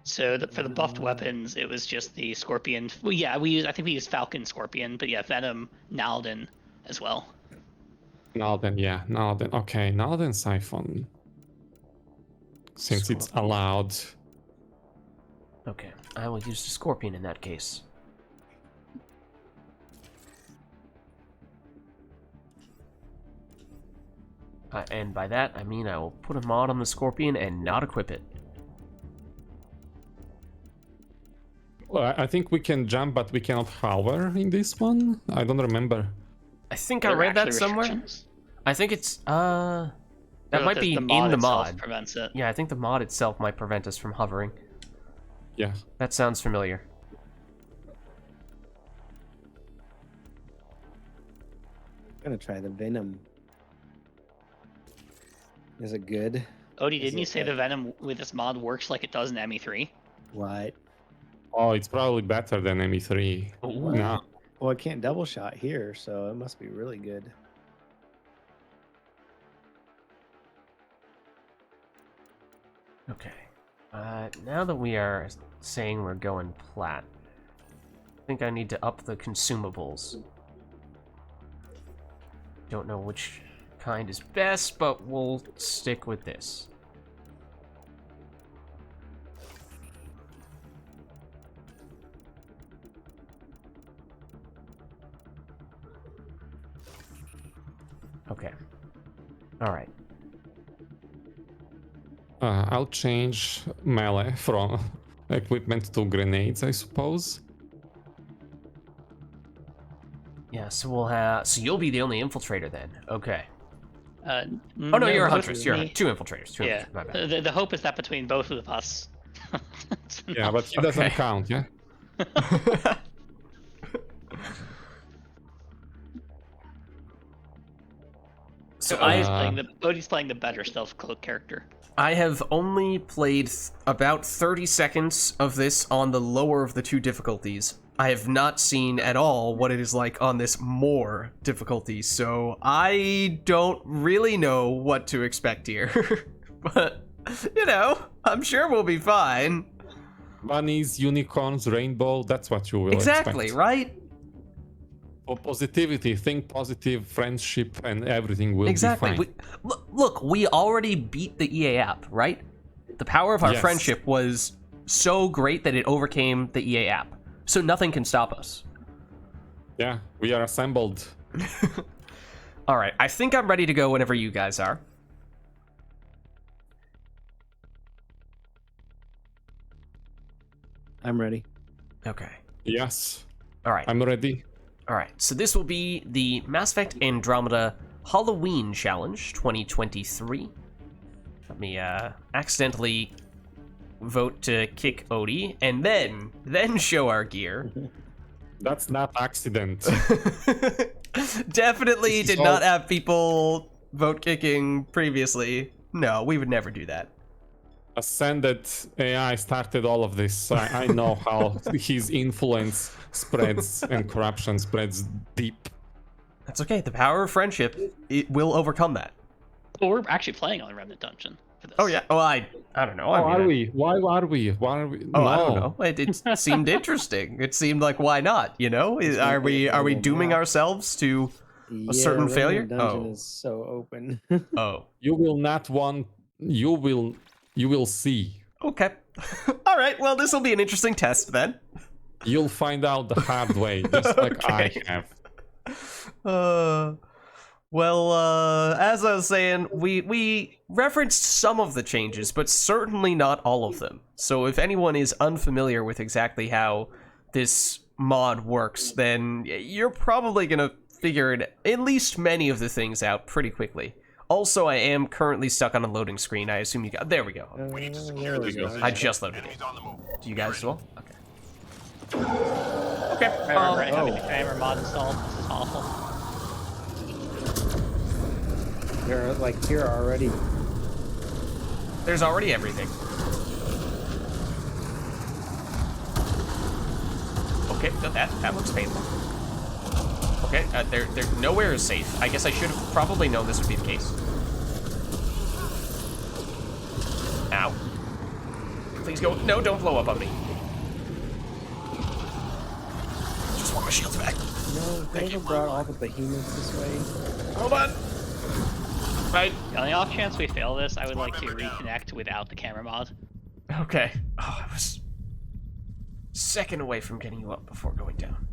So for the buffed weapons, it was just the Scorpion. Well, yeah, I think we used Falcon, Scorpion, but yeah, Venom, Naladin as well. Naladin? Yeah, Naladin. Okay, Naladin Siphon. Since it's Scorpion. allowed. Okay, I will use the Scorpion in that case. And by that, I mean I will put a mod on the Scorpion and not equip it. Well, I think we can jump, but we cannot hover in this one. I don't remember. I think I There are read that actually somewhere. restrictions. I think it's, that No, might be in the itself mod. prevents it. Yeah, I think the mod itself might prevent us from hovering. Yeah. That sounds familiar. I'm gonna try the Venom. Is it good? Odie, Is didn't you it say the Venom with this mod works like it does in ME3? What? Oh, it's probably better than ME3. Ooh. No. Well, I can't double shot here, so it must be really good. Okay. Now that we are saying we're going plat, I think I need to up the consumables. Don't know which kind is best, but we'll stick with this. Okay. All right. I'll change melee from equipment to grenades, I suppose. Yeah, so we'll have. So you'll be the only infiltrator then. Okay. Oh Oh no, you're a both huntress. of You're me. two infiltrators. Two Yeah. infiltrators. My bad. The hope is that between both of us. Yeah, but he doesn't Okay. count, yeah? So Bodhi's playing the better stealth cloak character. I have only played about 30 seconds of this on the lower of the two difficulties. I have not seen at all what it is like on this more difficulty, so I don't really know what to expect here. But, you know, I'm sure we'll be fine. Bunnies, unicorns, rainbow, that's what you will Exactly, expect. right? For positivity, think positive, friendship, and everything will Exactly. be fine. Look, we already beat the EA app, right? The power of our Yes. friendship was so great that it overcame the EA app. So nothing can stop us. Yeah, we are assembled. All right, I think I'm ready to go whenever you guys are. I'm ready. Okay. Yes, All right. I'm ready. All right. So this will be the Mass Effect Andromeda Halloween Challenge 2023. Let me accidentally vote to kick Odie and then show our gear. That's not accident. Definitely This is did not all- have people vote kicking previously. No, we would never do that. Ascended AI started all of this. I know how his influence spreads and corruption spreads deep. That's okay. The power of friendship, it will overcome that. Well, we're actually playing on the Remnant Dungeon for this. Oh yeah. Well, I don't know. I Oh, mean, are we? Why are we? Why are we? Oh, no. I don't know. It seemed interesting. It seemed like why not? You know? Are we dooming ourselves to? certain failure? Remnant Dungeon Oh. is so open. Oh. You will not want. You will see. Okay. All right. Well, this will be an interesting test then. You'll find out the hard way, just like Okay. I have. As I was saying, we referenced some of the changes, but certainly not all of them. So if anyone is unfamiliar with exactly how this mod works, then you're probably gonna figure at least many of the things out pretty quickly. Also, I am currently stuck on a loading screen. I assume you got. There we go. There we go. I just loaded it. Do you guys as well? Okay. Okay. I remember having the camera mod installed. This is awful. They're like here already. There's already everything. Okay, that looks painful. Okay, there nowhere is safe. I guess I should have probably known this would be the case. Ow. Please go. No, don't blow up on me. Just want my shields back. No, they ever brought all the behemoths this way. Hold on. Right. On the off chance we fail this, I would like to reconnect without the camera mod. Okay. Oh, I was a second away from getting you up before going down.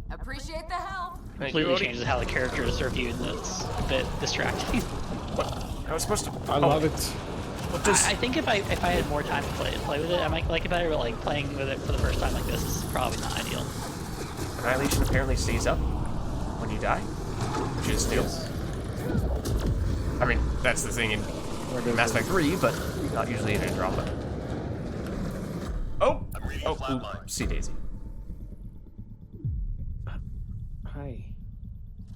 Appreciate the help. Thank you, Completely Odie. changes how the characters are viewed, and it's a bit distracting. I was supposed to. I love it. What does? I think if I had more time to play with it, I might like it better. But like playing with it for the first time like this is probably not ideal. Annihilation apparently stays up when you die, which is new. I mean, that's the thing in Mass Effect 3, but not usually in Andromeda. Oh! See Daisy. Hi.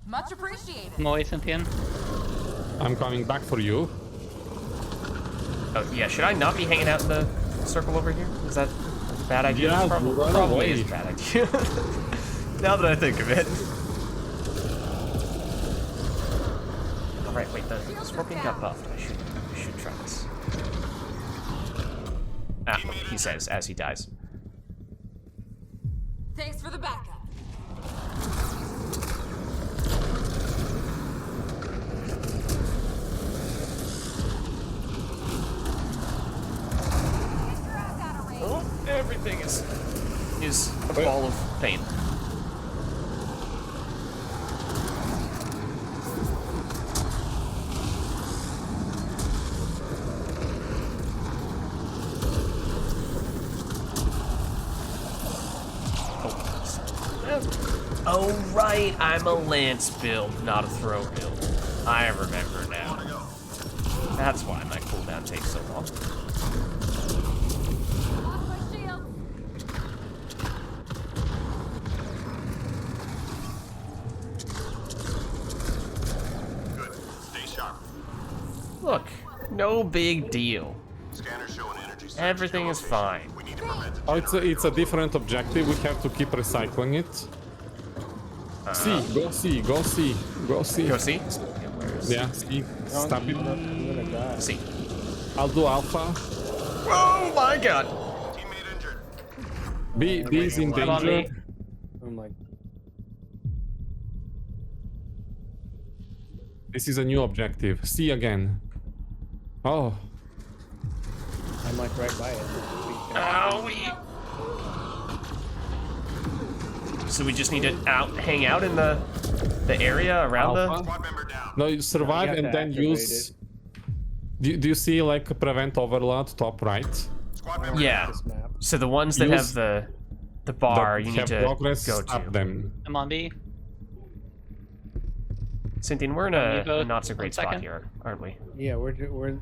Much appreciated. Moy, Cynthian. I'm coming back for you. Oh, yeah, should I not be hanging out in the circle over here? Is that a bad idea? Yeah, run Probably away. is a bad idea. Now that I think of it. Alright, wait, the scorpion got buffed. I should try this. Ah, he says as he dies. Thanks for the backup. Oh, everything is a ball of pain. Oh, right, I'm a lance build, not a throw build. I remember now. That's why my cooldown takes so long. Lost my shield. Good. Stay sharp. Look, no big deal. Scanner showing energy. Everything is fine. We need to prevent it. Oh, it's a different objective. We have to keep recycling it. C, go C, go C, go C. Go see? Yeah, C. Stop it. I'm gonna die. See. I'll do Alpha. Oh my god! Teammate injured. B is in Right on danger. me. I'm like, This is a new objective. C again. Oh, I'm like right by it. Owie! So we just need to hang out in the area around Alpha. Squad member down. No, you survive got and to then activate use. Do you see like prevent overload top right? Squad member the... Yeah. This map. So the ones that Use- have the bar, That you have need to progress, go stop to. them. I'm on B. Cynthia, we're in You a both, not so 1 great spot second. here, aren't we? Yeah, we're you know we're.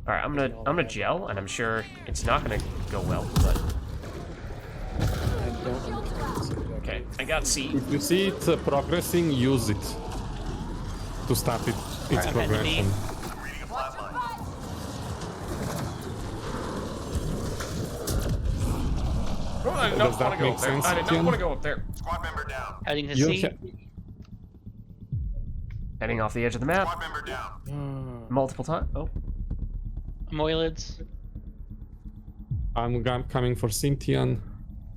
All right, I'm gonna gel, and I'm sure it's not gonna go well, but I don't understand this objective. okay. I got C. If you see it progressing, use it to stop it. Its I'm heading to B. progression. reading a flatline. Oh, I did Does not that want to go make up there. sense, I did not Etienne? want to go up there. Squad member down. Heading to You C. Heading off the edge of the map Squad member down. multiple times. Oh, Moilids. I'm coming for Cynthian.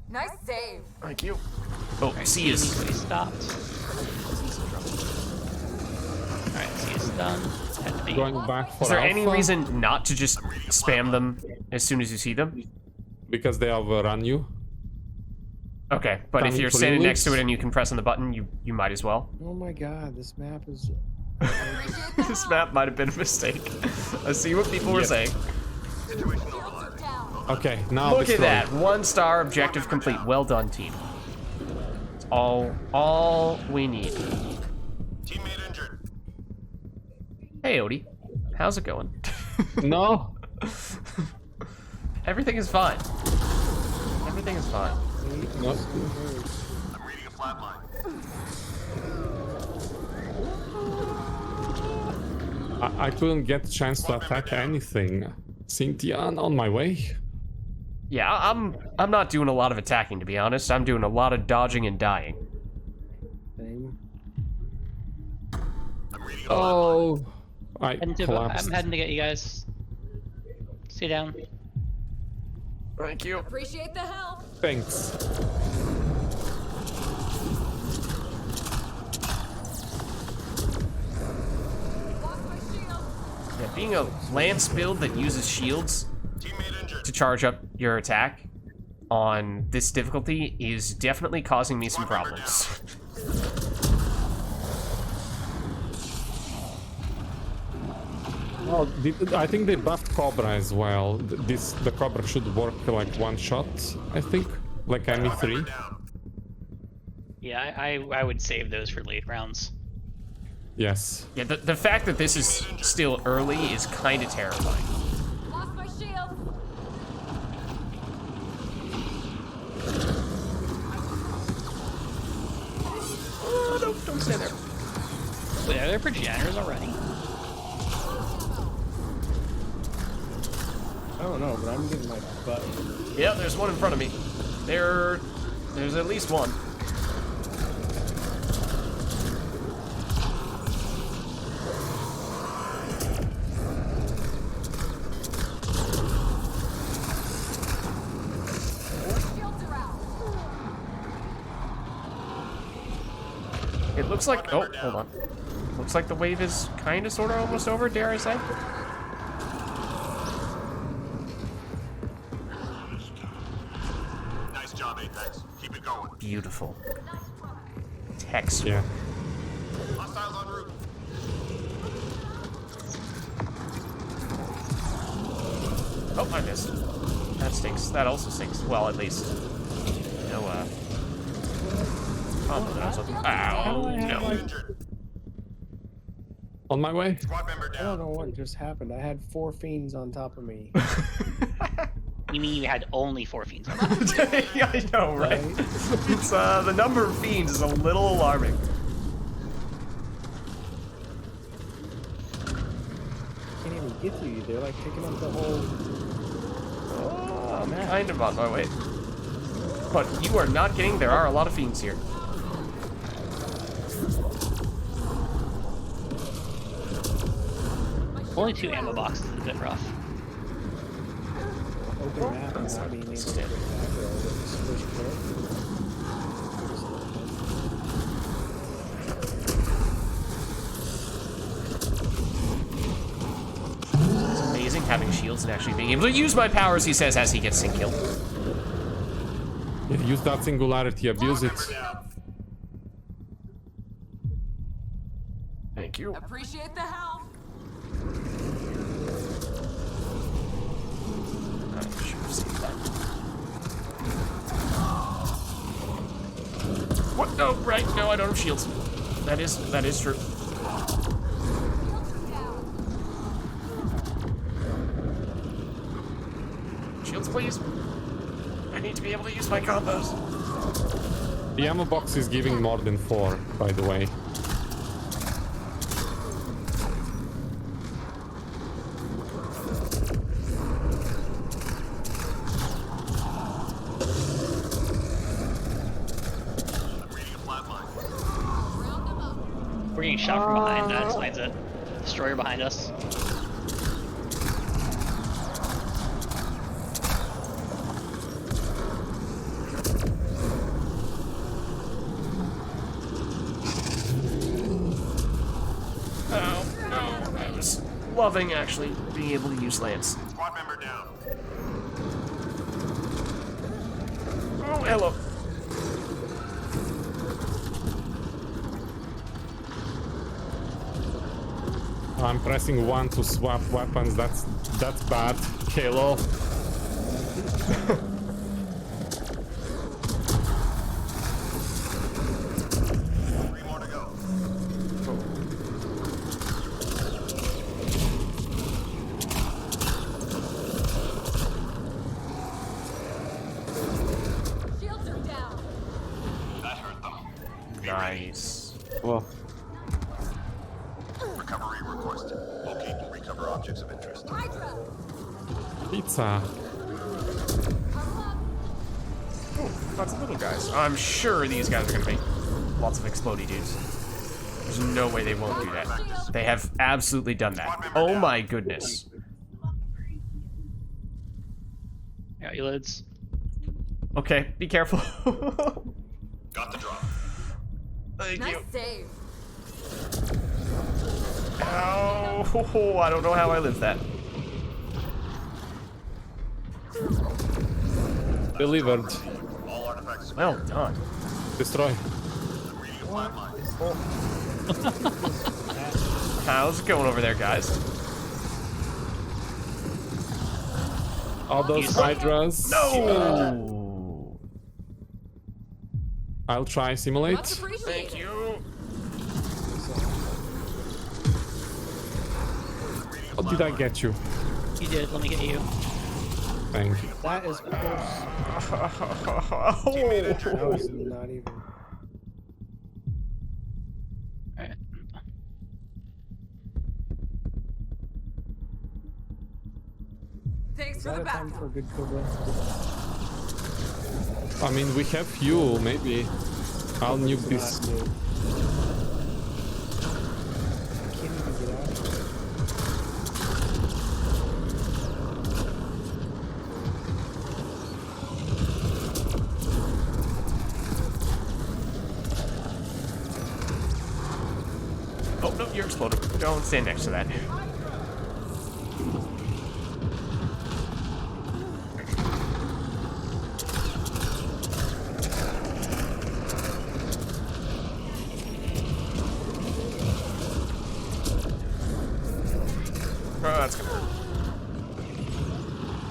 Nice save. thank you. Oh, C is. Immediately stopped. Alright, C is done. Head to B. Going back for Is there Alpha any reason not to just spam them as soon as you see them? because they overrun you. Okay, but if Coming you're for standing you, next to it Luke? and you can press on the button, you might as well. Oh my god, this map is. Appreciate the This help. map might have been a mistake. I see what people were Yep. saying. Situation Shields are overloaded. down. Okay, now Look at destroy. that, 1-star objective complete. Well done, team. It's all we need. Teammate injured. Hey, Odie, how's it going? No. Everything is fine. Everything is fine. No. I'm reading a flatline. I couldn't get a chance to attack anything. Cynthian, on my way. Yeah, I'm not doing a lot of attacking, to be honest. I'm doing a lot of dodging and dying. Thing. I'm reading a Oh, I Heading to, collapsed. I'm heading to get you guys. Stay down. Thank you. Appreciate the help. Thanks. Lost my shield. Yeah, being a lance build that uses shields teammate injured. to charge up your attack on this difficulty is definitely causing me some problems. Oh, I think they buffed Cobra as well. The Cobra should work like one shot, I think, like Member ME3. down. Yeah, I would save those for late rounds. Yes. Yeah, the fact that this is still early is kind of terrifying. Lost my shield. Oh, don't stay there. Wait, are there progenitors already? I don't know, but I'm getting my butt. Yeah, there's one in front of me. There's at least one. It looks like... Oh, hold on. Looks like the wave is kind of, sort of, almost over, dare I say? Nice job, Apex. Keep it going. Beautiful. Texture. Yeah. Hostiles en route. Oh, I missed. That stinks. That also stinks. Well, at least. No, combo that I was looking. Ow, no. Injured. On my way. Squad member I don't down. know what just happened. I had 4 fiends on top of me. You mean you had only 4 fiends on Yeah, I know, right? It's, the number of fiends is a little alarming. Can't even get to you. They're like picking up the whole. Oh, I'm kind of on my way. But you are not kidding, there are a lot of fiends here. Only 2 ammo boxes is a bit rough. Open map and not being able to get back or switch It's amazing having shields and actually being able to use my powers, he says, as he gets sync killed. Yeah, use that singularity, abuse it. Down. Thank you. Appreciate the help. I should have seen that. What? No, right. No, I don't have shields. That is true. Shields, please. I need to be able to use my combos. The ammo box is giving more than 4, by the way. I'm reading a flat line. Round them up. We're getting shot from behind, that explains it. Destroyer behind us. Oh, no. I was loving, actually, being able to use Lance. Squad member down. Oh, hello. I'm pressing 1 to swap weapons. That's bad. Halo. 3 more to go. Shields are down. That hurt them. Nice. Well, Recovery requested. Locate and recover objects of interest. Hydra. Pizza. Huddle up. Lots of little guys. I'm sure these guys are gonna make lots of explodey dudes. There's no way they won't do that. They have absolutely done that. Oh my goodness. Got your lids. Okay, be careful. Got the drop. Thank Nice you. save. Ow. I don't know how I lived that. Delivered. All artifacts. Well done. Destroy. I'm reading a flat line. How's it going over there, guys? All those hydras. No. I'll try Much simulate. appreciated. Thank you. How did I get you? You did, let me get you. Thank you. that is close. Teammate That injured. was not even. Alright. Thanks Is for that the a time backup. for a good cover? I mean, we have fuel. Maybe I'll nuke this. I can't even get out. no, you're exploding. Don't stand next to that. Oh, that's good.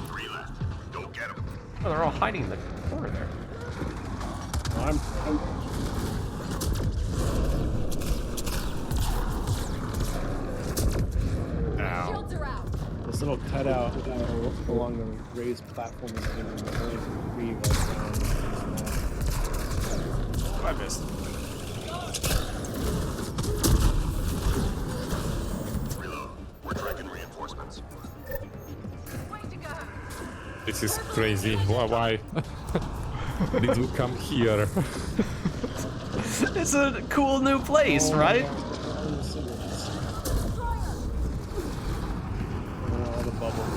3 left. Go get him. Oh, they're all hiding in the corner there. I'm Ow. Shields are out. this little cutout along the raised platform is giving me only 3 of us down. Oh, I missed. Reload. We're tracking reinforcements. Way to go. This is crazy. Why did you come here? It's a cool new place, right? All the bubbles.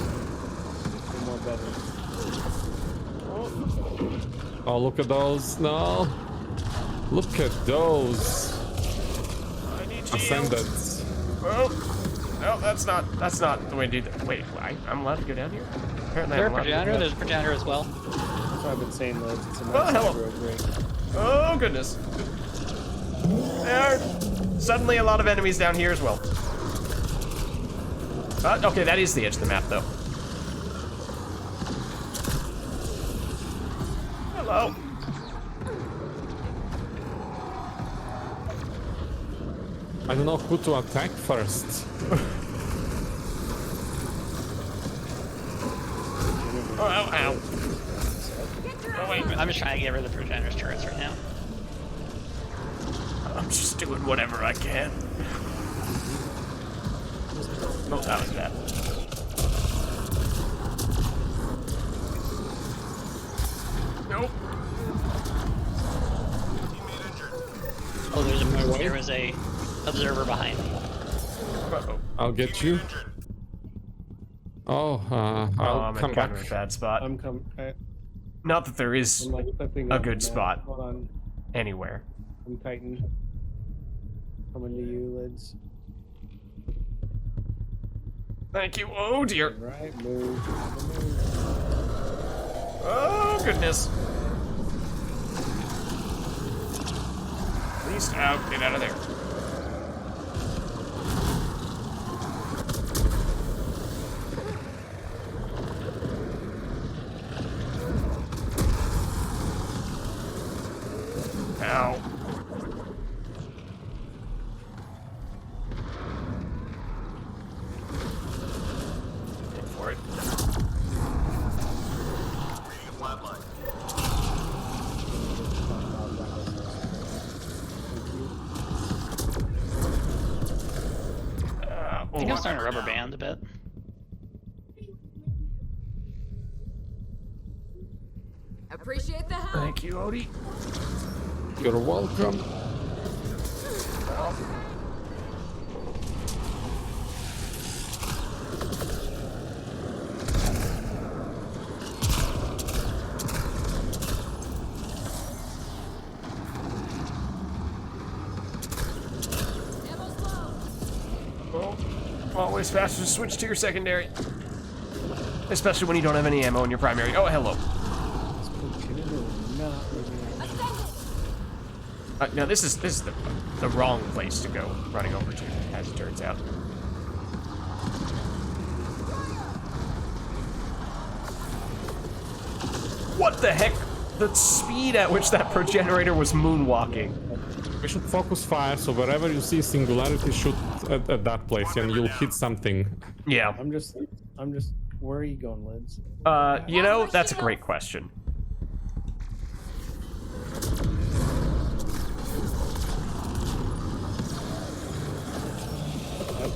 2 more bubbles. Oh, look at those. No. Look at those. I need shields. Ascendants. Oh, no, that's not the way to do that. Wait, I'm allowed to go down here? Apparently There's I'm a allowed to progenitor. go There's a progenitor as well. That's what I've been saying, though. It's a Oh, nice hello. aggro break. Oh, goodness. There are suddenly a lot of enemies down here as well. Okay, that is the edge of the map, though. Hello. I don't know who to attack first. Oh, ow, ow. Oh, wait. I'm just trying to get rid of the progenitor's turrets right now. I'm just doing whatever I can. Oh, that was bad. Nope. Oh, there was a observer behind me. Uh-oh. I'll get you. Oh, I'll I'm come in back. kind of a bad spot. I'm coming. Not that there is I'm like flipping a up good the map. spot Hold on. anywhere. I'm Titan. Coming to you, Lids. Thank you. Oh, dear. Right, move. Move. Oh, goodness. Least out. Get out of there. Ow. Wait for it. Reading a flatline. I think I'm starting to rubber band a bit. Appreciate the help. Thank you, Odie. You're welcome. Ammo's low. Well, always faster to switch to your secondary. Especially when you don't have any ammo in your primary. Oh, hello. No, this is the wrong place to go running over to, as it turns out. What the heck? The speed at which that progenitor was moonwalking. We should focus fire, so wherever you see singularity, shoot at that place, and you'll hit something. Yeah. I'm just. Where are you going, Lids? You know, that's a great question.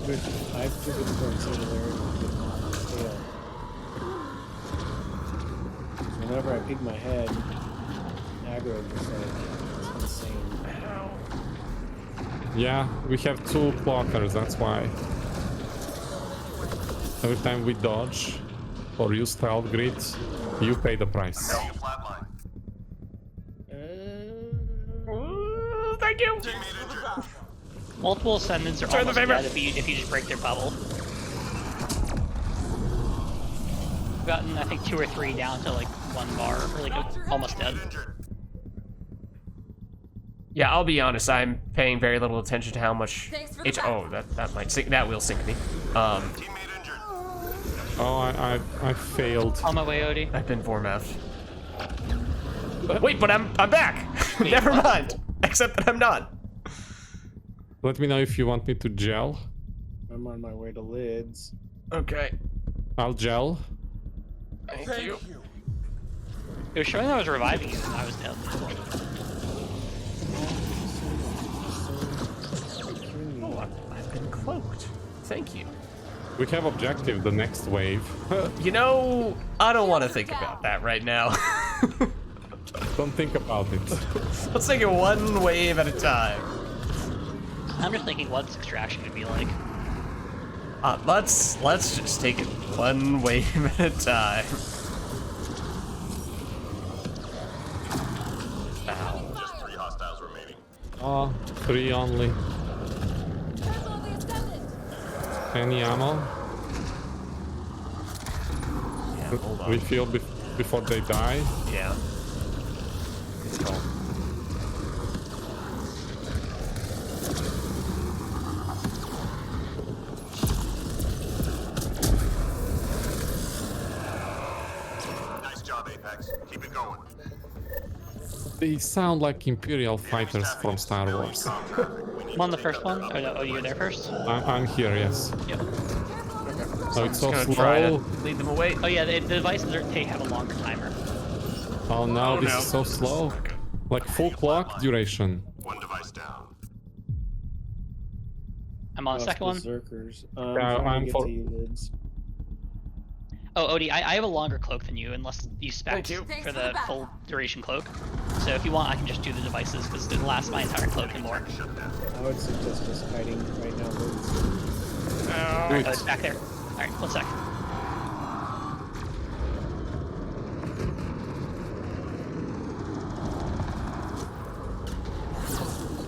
I figured the point singularity would not fail. Whenever I peek my head, aggro just like it's insane. Yeah, we have 2 clockers, that's why. Every time we dodge or use stealth grid, you pay the price. Reading a flatline. Thank you. Multiple ascendants are Return the almost favor. dead if you just break their bubble. I've gotten, I think, 2 or 3 down to like 1 bar, or like almost dead. Yeah, I'll be honest. I'm paying very little attention to how much. Thanks for the Oh, that might sink. That will sink me. Teammate injured. Oh, I failed. On my way, Odie. I've been foremouthed. Wait, but I'm back. Never mind. Except that I'm not. Let me know if you want me to gel. I'm on my way to lids. Okay. I'll gel. Thank you. It was showing that I was reviving you, and I was dead. Oh, I've been cloaked. Thank you. We have objective, the next wave. You know, I don't want to think about that right now. Don't think about it. Let's take it one wave at a time. I'm just thinking what this extraction could be like. Let's just take it one wave at a time. Ow. Just 3 hostiles remaining. Oh, 3 only. Careful of the ascendant. Any ammo? Yeah, hold on. Refill before they die. Yeah. It's called. Nice job, Apex. Keep it going. They sound like Imperial fighters from Star Wars. I'm on the first one. Oh, no, you're there first? I'm here, yes. Yep. Oh, it's so Gonna try to slow. lead them away. Oh, yeah, the devices have a longer timer. Oh no, Oh, this no. is so slow. Like full clock duration. 1 device down. I'm on the second one. Berserkers. Yeah, I'm I'm get for- to you, lids. Oh, Odie, I have a longer cloak than you, unless you spec Thank you. for the full duration cloak. So if you want, I can just do the devices, because it lasts my entire cloak and more. I would suggest just hiding right now, lids. Oh, it's back there. Alright, 1 sec.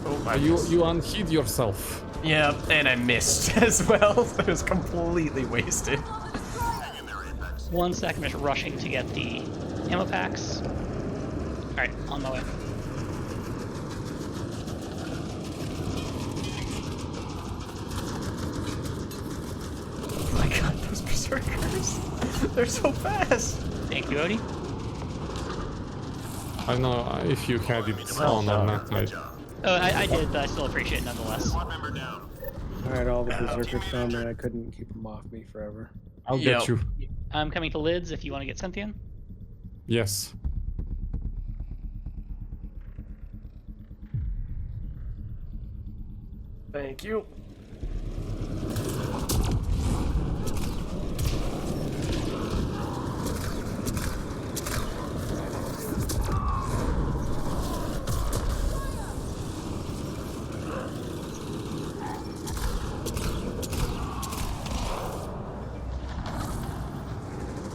Oh my You unhid yourself. Yeah, and I missed as well. It was completely wasted. Hang in there, Apex. 1 sec, I'm just rushing to get the ammo packs. Alright, on my way. Oh my god, those berserkers. They're so fast. Thank you, Odie. I don't know if you had it Well on or done. not. Good job. Oh, I did, but I still appreciate it nonetheless. Squad member down. I had all the berserkers found and I couldn't keep them off me forever. I'll Yep. get you. I'm coming to lids if you want to get Cynthian. Yes. Thank you.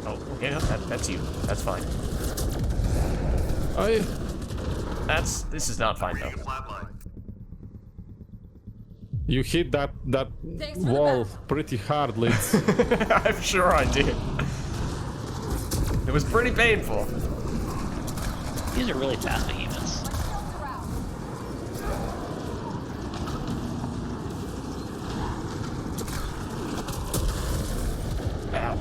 Oh, okay, no, that's you. That's fine. This is not fine though. Reading a flatline. You hit that Thanks for the wall map. pretty hard, Liz. I'm sure I did. It was pretty painful. These are really fast behemoths. Ow.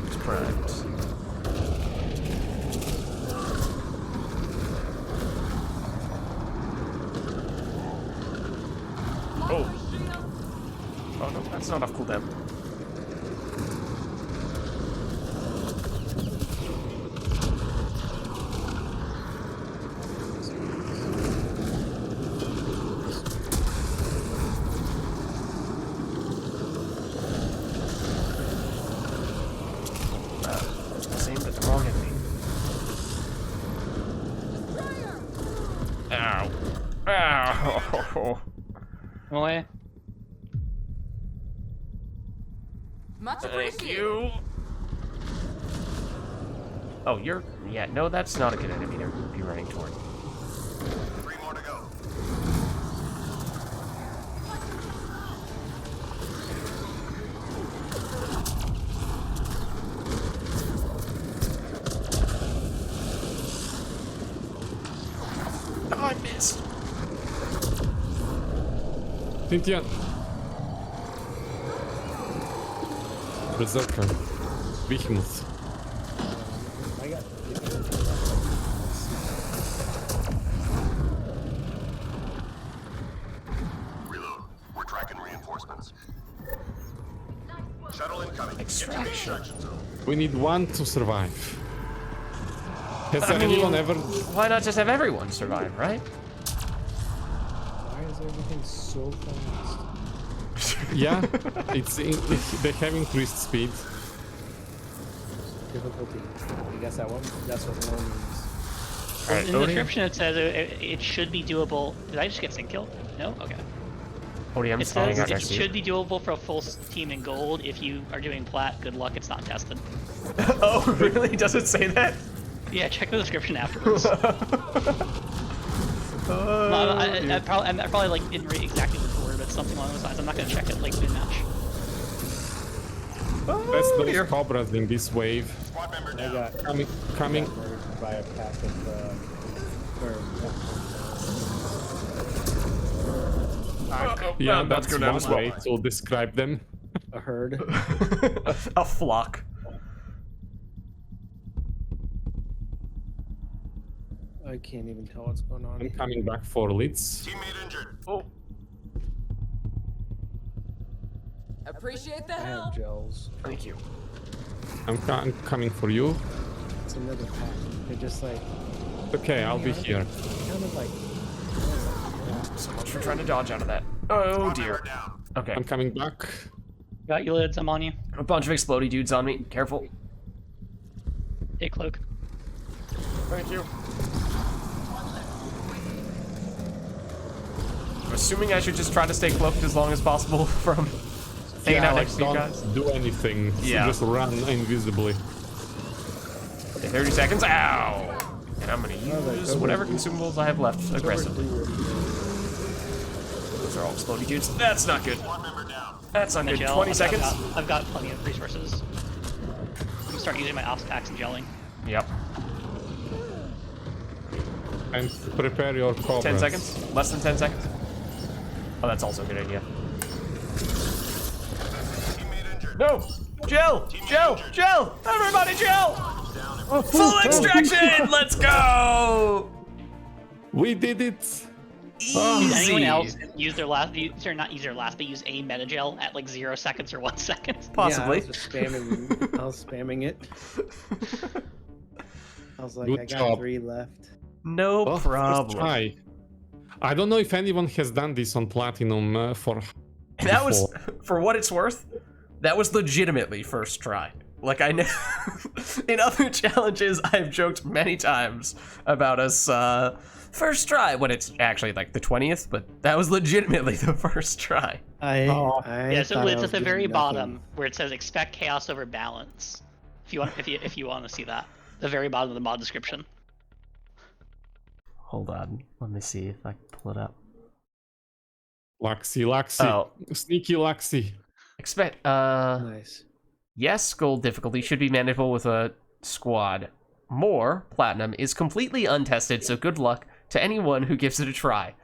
It's cracked. Oh. Oh no, that's not enough cooldown. Aimed at the wrong enemy. Ow. Ow. Come away. Much Thank appreciated. you. Oh, you're... Yeah, no, that's not a good enemy to be running toward. 3 more to go. Cynthia. Berserker. Behemoth. I got Reload. We're tracking reinforcements. Shuttle incoming. Extraction. Get to the extraction zone. We need one to survive. Has I mean, anyone ever... Why not just have everyone survive, right? Why is everything so fast? Yeah, they have increased speed. Difficulty. I guess that one. That's what one means. Alright, In the Odium. description it says it should be doable. Did I just get sync kill? No? Okay. Odium, It standing says out it next to you. should be doable for a full team in gold. If you are doing plat, good luck, it's not tested. Oh, really? Does it say that? Yeah, check the description afterwards. I probably like didn't read exactly the word, but something along those lines. I'm not gonna check it like mid-match. That's those dear. cobras in this wave. Squad member I down. got Coming. murdered by a pack of Yeah, that's that's good down one as well. way to describe them. a herd. A flock. I can't even tell what's going on. I'm coming back for Lids. Teammate injured. Oh, Appreciate the I have help. gels. thank you. I'm coming for you. It's another pack. They're just like Okay, I'll be here. kind of like. So much for trying to dodge out of that. Oh Squad dear. member down. Okay. I'm coming back. Got you, Lids, I'm on you. A bunch of explodey dudes on me. Careful. Hey, Cloak. Thank you. I'm assuming I should just try to stay cloaked as long as possible from hanging out next to you don't guys. do anything. Yeah. Just run invisibly. Okay, 30 seconds. Ow! And I'm gonna use whatever consumables I have left aggressively. Those are all explodey dudes. That's not good. Squad member down. That's not good. Gel, 20 seconds. I've got plenty of resources. I'm gonna start using my ops packs and gelling. Yep. And prepare your cobras. 10 seconds. Less than 10 seconds. Oh, that's also a good idea. Teammate injured. No! Gel! Gel! Gel! Everybody gel! Down. Full extraction! Let's go! We did it! Did Easy! anyone else use their last, or not use their last, but use a metagel at like 0 seconds or 1 second? Possibly. Yeah, I was just spamming. I was spamming it. I was like, Good I got job. 3 left. No Oh, first problem. try. I don't know if anyone has done this on Platinum for. That was, before. for what it's worth, that was legitimately first try. Like, I know, in other challenges, I've joked many times about us, first try, when it's actually like the 20th, but that was legitimately the first try. I Yeah, so thought I it's was at the doing very nothing. bottom where it says expect chaos over balance. If you want, if you want to see that, the very bottom of the mod description. Hold on, let me see if I can pull it up. Luxy. Oh. Sneaky Luxy. Expect, Nice. yes, gold difficulty should be manageable with a squad. More, platinum, is completely untested, so good luck to anyone who gives it a try.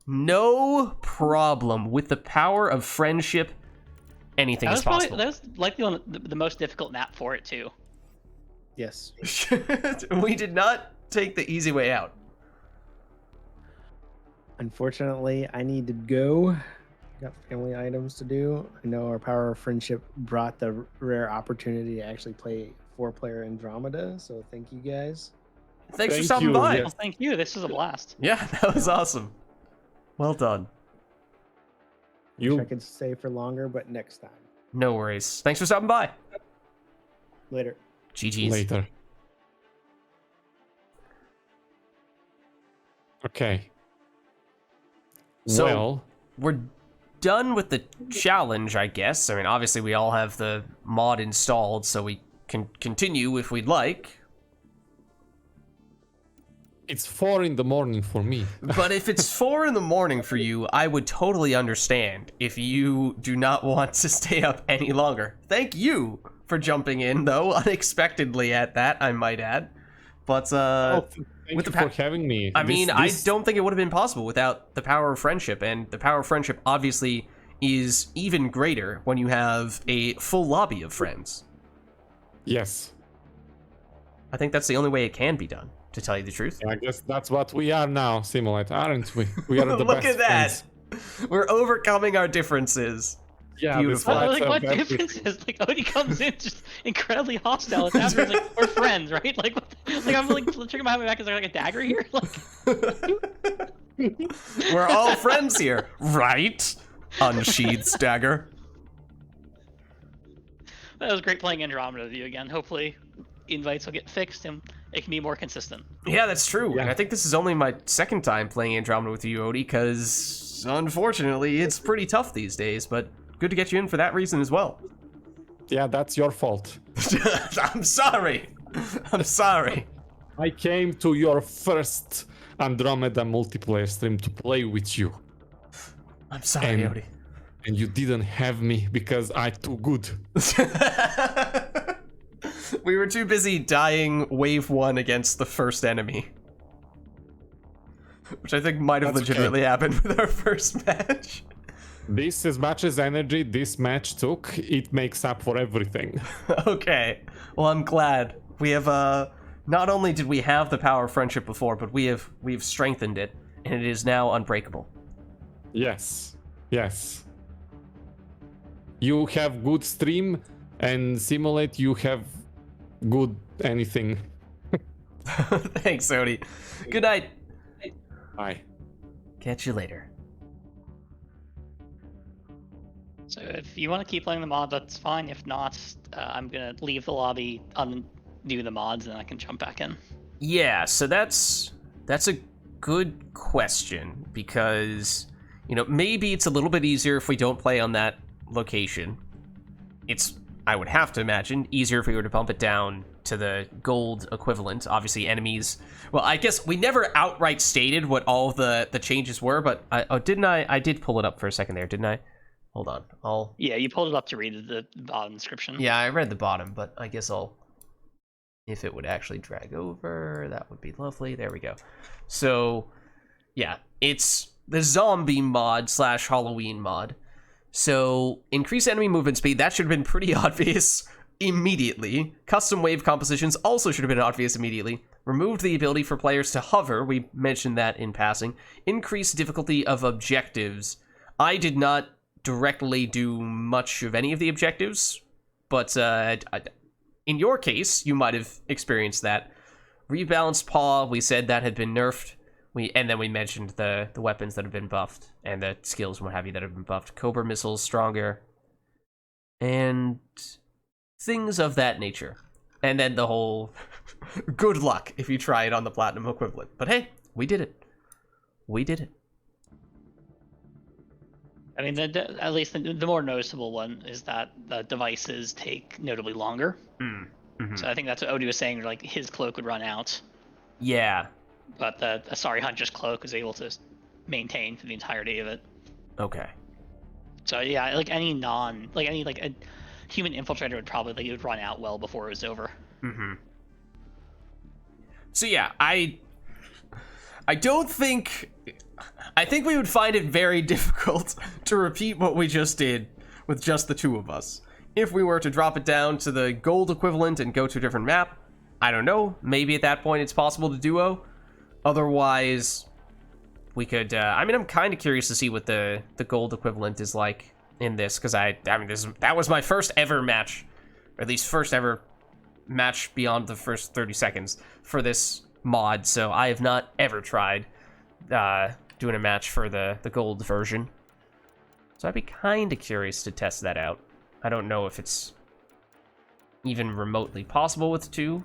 No problem. With the power of friendship, anything That is was probably possible. that was likely one of the most difficult map for it too. Yes. We did not take the easy way out. Unfortunately, I need to go. Got family items to do. I know our power of friendship brought the rare opportunity to actually play 4-player Andromeda, so thank you guys. Thanks for Thank stopping you, by. yeah. Well, thank you. This is a blast. Yeah, that was awesome. Well done. Wish I You could stay for longer, but next time. No worries. Thanks for stopping by. Later. GG's. later. Okay. So- well, We're done with the challenge, I guess. I mean, obviously we all have the mod installed, so we can continue if we'd like. it's 4 in the morning for me. But if it's 4 in the morning for you, I would totally understand if you do not want to stay up any longer. Thank you for jumping in, though, unexpectedly at that, I might add. But, Oh, Thank you for having me. I mean, I don't think it would have been possible without the power of friendship, and the power of friendship obviously is even greater when you have a full lobby of friends. Yes. I think that's the only way it can be done, to tell you the truth. I guess that's what we are now, Simulate, aren't we? We are the Look best at that! friends. We're overcoming our differences. Yeah, Beautiful. I was like, what everything. difference is like Odie comes in just incredibly hostile. It's after like we're friends, right? Like, like I'm like checking behind my back. Is there like a dagger here? Like, We're all friends here, right? Unsheathed dagger. that was great playing Andromeda with you again. Hopefully, invites will get fixed and it can be more consistent. Yeah, that's true. Yeah. And I think this is only my second time playing Andromeda with you, Odie, because unfortunately it's pretty tough these days, but good to get you in for that reason as well. Yeah, that's your fault. I'm sorry. I'm sorry. I came to your first Andromeda multiplayer stream to play with you. I'm sorry, And- Odie. And you didn't have me because I'm too good. We were too busy dying wave 1 against the first enemy. Which I think might have That's legitimately happened with our first match. This, as much as energy this match took, it makes up for everything. Okay. Well, I'm glad. We have, not only did we have the power of friendship before, but we've strengthened it, and it is now unbreakable. Yes. Yes. You have good stream, and Simulate, you have good anything. Thanks, Odie. Good night. Bye. Catch you later. So if you want to keep playing the mod, that's fine. If not, I'm gonna leave the lobby, undo the mods, and I can jump back in. Yeah, so that's a good question, because, you know, maybe it's a little bit easier if we don't play on that location. It's, I would have to imagine, easier if we were to bump it down to the gold equivalent. Obviously, enemies... Well, I guess we never outright stated what all of the changes were, but didn't I? I did pull it up for a second there, didn't I? Hold on, Yeah, you pulled it up to read the bottom description. Yeah, I read the bottom, but I guess if it would actually drag over, that would be lovely. There we go. So, yeah, it's the zombie mod / Halloween mod. So, increase enemy movement speed, that should have been pretty obvious immediately. Custom wave compositions also should have been obvious immediately. Removed the ability for players to hover, we mentioned that in passing. Increased difficulty of objectives. I did not directly do much of any of the objectives, but in your case, you might have experienced that. Rebalanced paw, we said that had been nerfed. And then we mentioned the weapons that have been buffed, and the skills and what have you that have been buffed. Cobra missiles stronger, and things of that nature. And then the whole good luck if you try it on the platinum equivalent. But hey, we did it. We did it. I mean, at least the more noticeable one is that the devices take notably longer. Mm-hmm. So I think that's what Odie was saying, like his cloak would run out. Yeah. But the Asari Hunter's cloak is able to maintain for the entirety of it. Okay. So yeah, like any a human infiltrator would probably it would run out well before it was over. Mm-hmm. So yeah, I don't think... I think we would find it very difficult to repeat what we just did with just the two of us. If we were to drop it down to the gold equivalent and go to a different map, I don't know. Maybe at that point it's possible to duo. Otherwise, we could... I mean, I'm kind of curious to see what the gold equivalent is like in this, because I mean, that was my first ever match, or at least first ever match beyond the first 30 seconds for this mod, so I have not ever tried doing a match for the gold version. So I'd be kind of curious to test that out. I don't know if it's even remotely possible with two.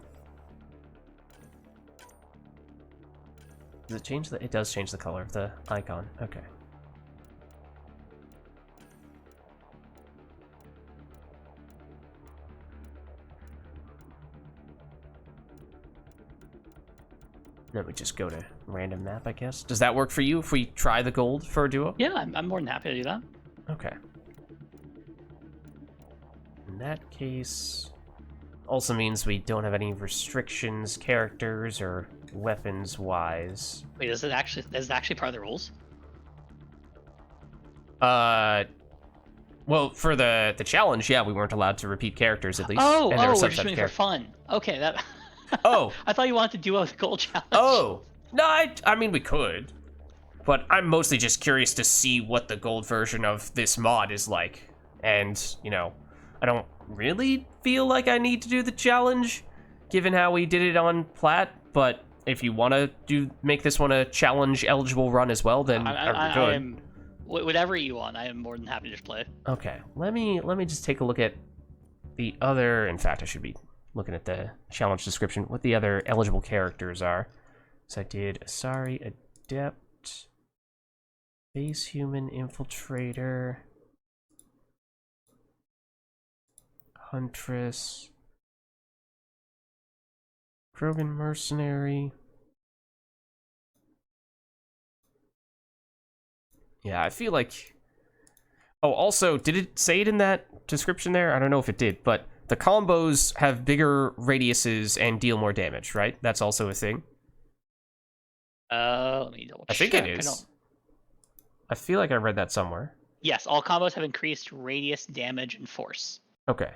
Does it change the... It does change the color of the icon. Okay. Then we just go to random map, I guess. Does that work for you if we try the gold for a duo? Yeah, I'm more than happy to do that. Okay. In that case, also means we don't have any restrictions, characters or weapons-wise. Wait, is it actually part of the rules? Well, for the challenge, yeah, we weren't allowed to repeat characters at least. Oh, and there were we're some just such doing it for characters. fun. Okay, that. Oh. I thought you wanted to do a gold challenge. Oh, no, I mean, we could. But I'm mostly just curious to see what the gold version of this mod is like. And, you know, I don't really feel like I need to do the challenge, given how we did it on Plat, but if you want to make this one a challenge-eligible run as well, then I good. am, whatever you want, I am more than happy to just play. Okay, let me just take a look at the other... In fact, I should be looking at the challenge description, what the other eligible characters are. So I did Asari Adept, Base Human Infiltrator, Huntress, Krogan Mercenary. Yeah, I feel like... Oh, also, did it say it in that description there? I don't know if it did, but the combos have bigger radiuses and deal more damage, right? That's also a thing. Let me double check. I think it is. I feel like I read that somewhere. Yes, all combos have increased radius, damage, and force. Okay.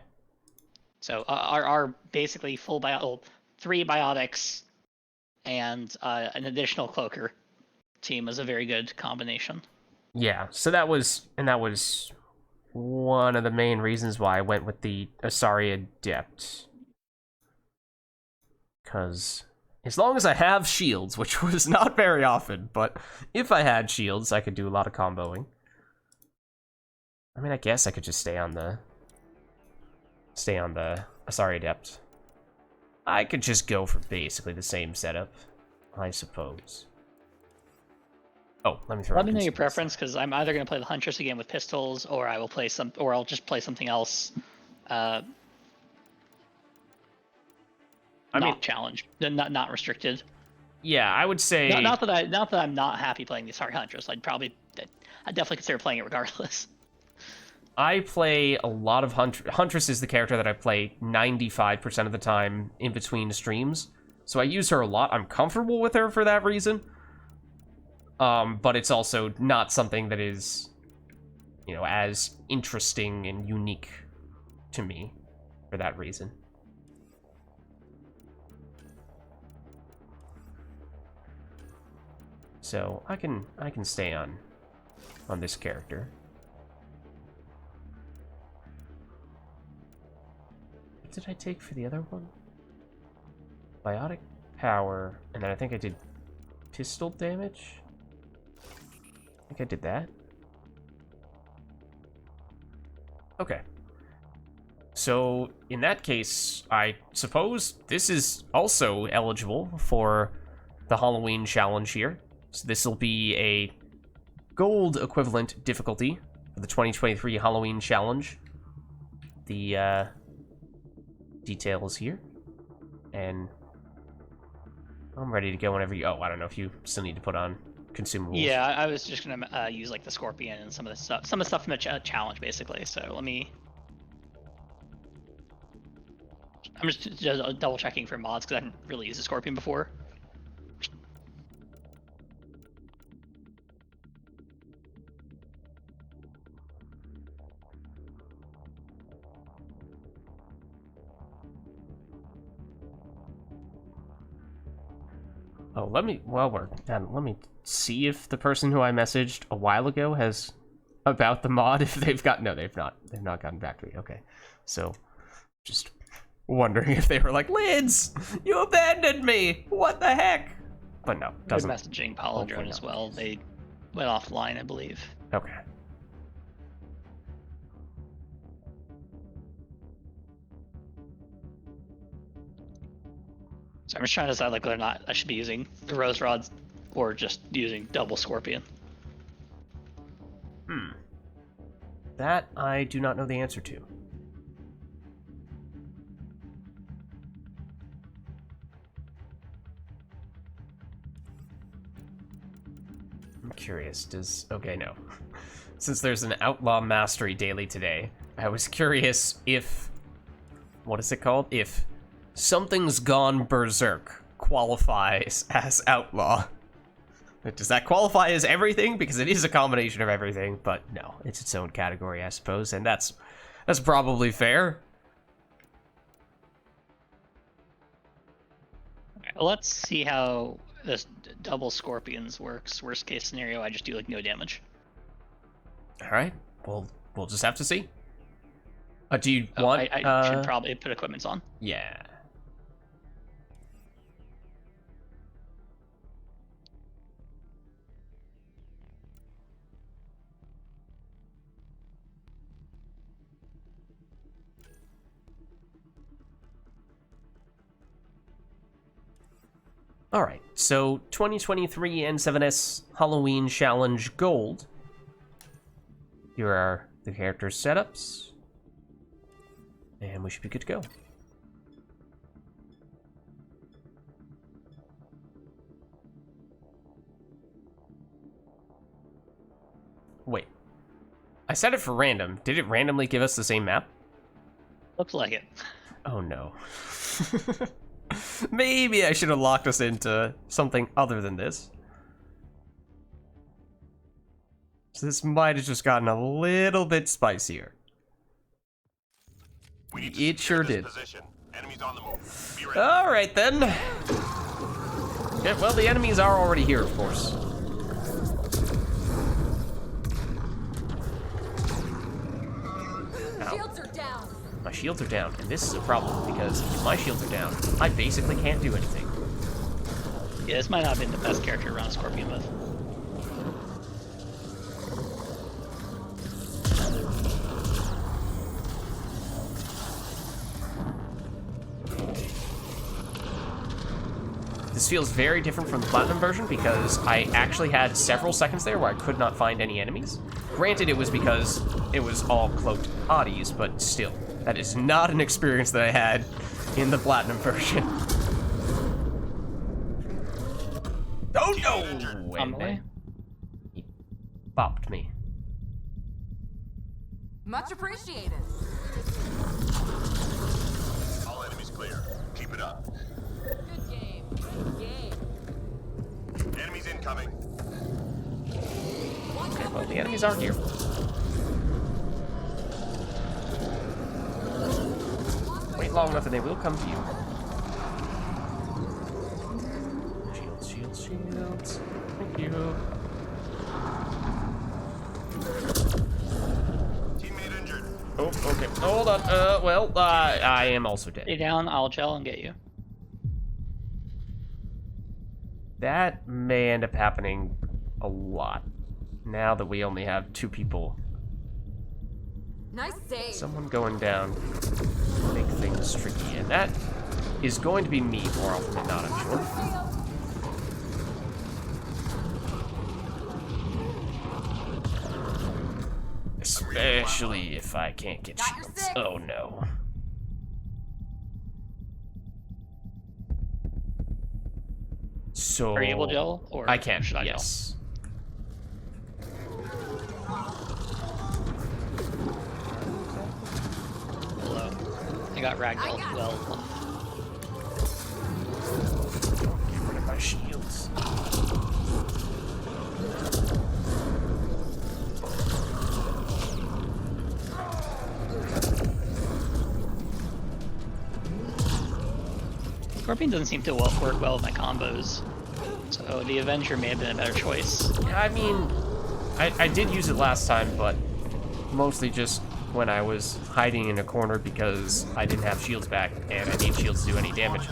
So our basically full 3 biotics and an additional cloaker team is a very good combination. Yeah, so that was one of the main reasons why I went with the Asari Adept. Because as long as I have shields, which was not very often, but if I had shields, I could do a lot of comboing. I mean, I guess I could just stay on the Asari Adept. I could just go for basically the same setup, I suppose. Oh, let me throw. Let me know your preference, because I'm either going to play the Huntress again with pistols, or I'll just play something else. Challenge, not restricted. Yeah, I would say. Not that I'm not happy playing the Asari Huntress. I'd definitely consider playing it regardless. I play a lot of Huntress is the character that I play 95% of the time in between streams. So I use her a lot. I'm comfortable with her for that reason. But it's also not something that is, you know, as interesting and unique to me for that reason. So I can stay on this character. What did I take for the other one? Biotic power, and then I think I did pistol damage. I think I did that. Okay. So, in that case, I suppose this is also eligible for the Halloween challenge here. So this will be a gold equivalent difficulty for the 2023 Halloween challenge. The details here. And I'm ready to go whenever you... Oh, I don't know if you still need to put on consumables. Yeah, I was just gonna use like the Scorpion and some of the stuff from the challenge basically. So I'm just double checking for mods because I haven't really used the Scorpion before. Oh, let me see if the person who I messaged a while ago has about the mod, if they've got... No, they've not gotten back to me. Okay. So, just wondering if they were like, Lids, you abandoned me! What the heck? But no, They're doesn't. messaging Palindrome as well. They went offline, I believe. Okay. So I'm just trying to decide like whether or not I should be using the Rose Rods or just using double Scorpion. That I do not know the answer to. I'm curious, okay, no. Since there's an Outlaw Mastery daily today, I was curious if what is it called? If something's gone berserk qualifies as outlaw. But does that qualify as everything? Because it is a combination of everything, but no, it's its own category, I suppose, and that's probably fair. Okay, well, let's see how this double scorpions works. Worst case scenario, I just do like no damage. All right, we'll just have to see. Do you Oh, want? I should probably put equipments on. Yeah. All right, so 2023 N7S Halloween Challenge Gold. Here are the character setups. And we should be good to go. Wait. I set it for random. Did it randomly give us the same map? Looks like it. Oh no. Maybe I should have locked us into something other than this. So this might have just gotten a little bit spicier. It sure did. Alright then. Yeah, well, the enemies are already here, of course. Shields are down. My shields are down, and this is a problem, because if my shields are down, I basically can't do anything. Yeah, this might not have been the best character to run a scorpion with. This feels very different from the Platinum version because I actually had several seconds there where I could not find any enemies. Granted, it was because it was all cloaked bodies, but still, that is not an experience that I had in the Platinum version. Oh no! On the way. He bopped me. Much appreciated. All enemies clear. Keep it up. Good game. Good game. Enemies incoming. Okay, well, the enemies aren't here. Wait long enough and they will come to you. Shields, shields, shields. Thank you. Teammate injured. Oh, okay. Hold on. Well, I am also Stay dead. down, I'll gel and get you. That may end up happening a lot. Now that we only have 2 people. Nice save. Someone going down will make things tricky, and that is going to be me more often than not, I'm sure. Especially if I can't get Got your shields. six. Oh no. So Are you able to gel? Or I can, should I yes. gel? Hello. I got ragdolled well. Get rid of my shields. Scorpion doesn't seem to work well with my combos. So the Avenger may have been a better choice. I mean, I did use it last time, but mostly just when I was hiding in a corner because I didn't have shields back, and I need shields to do any damage.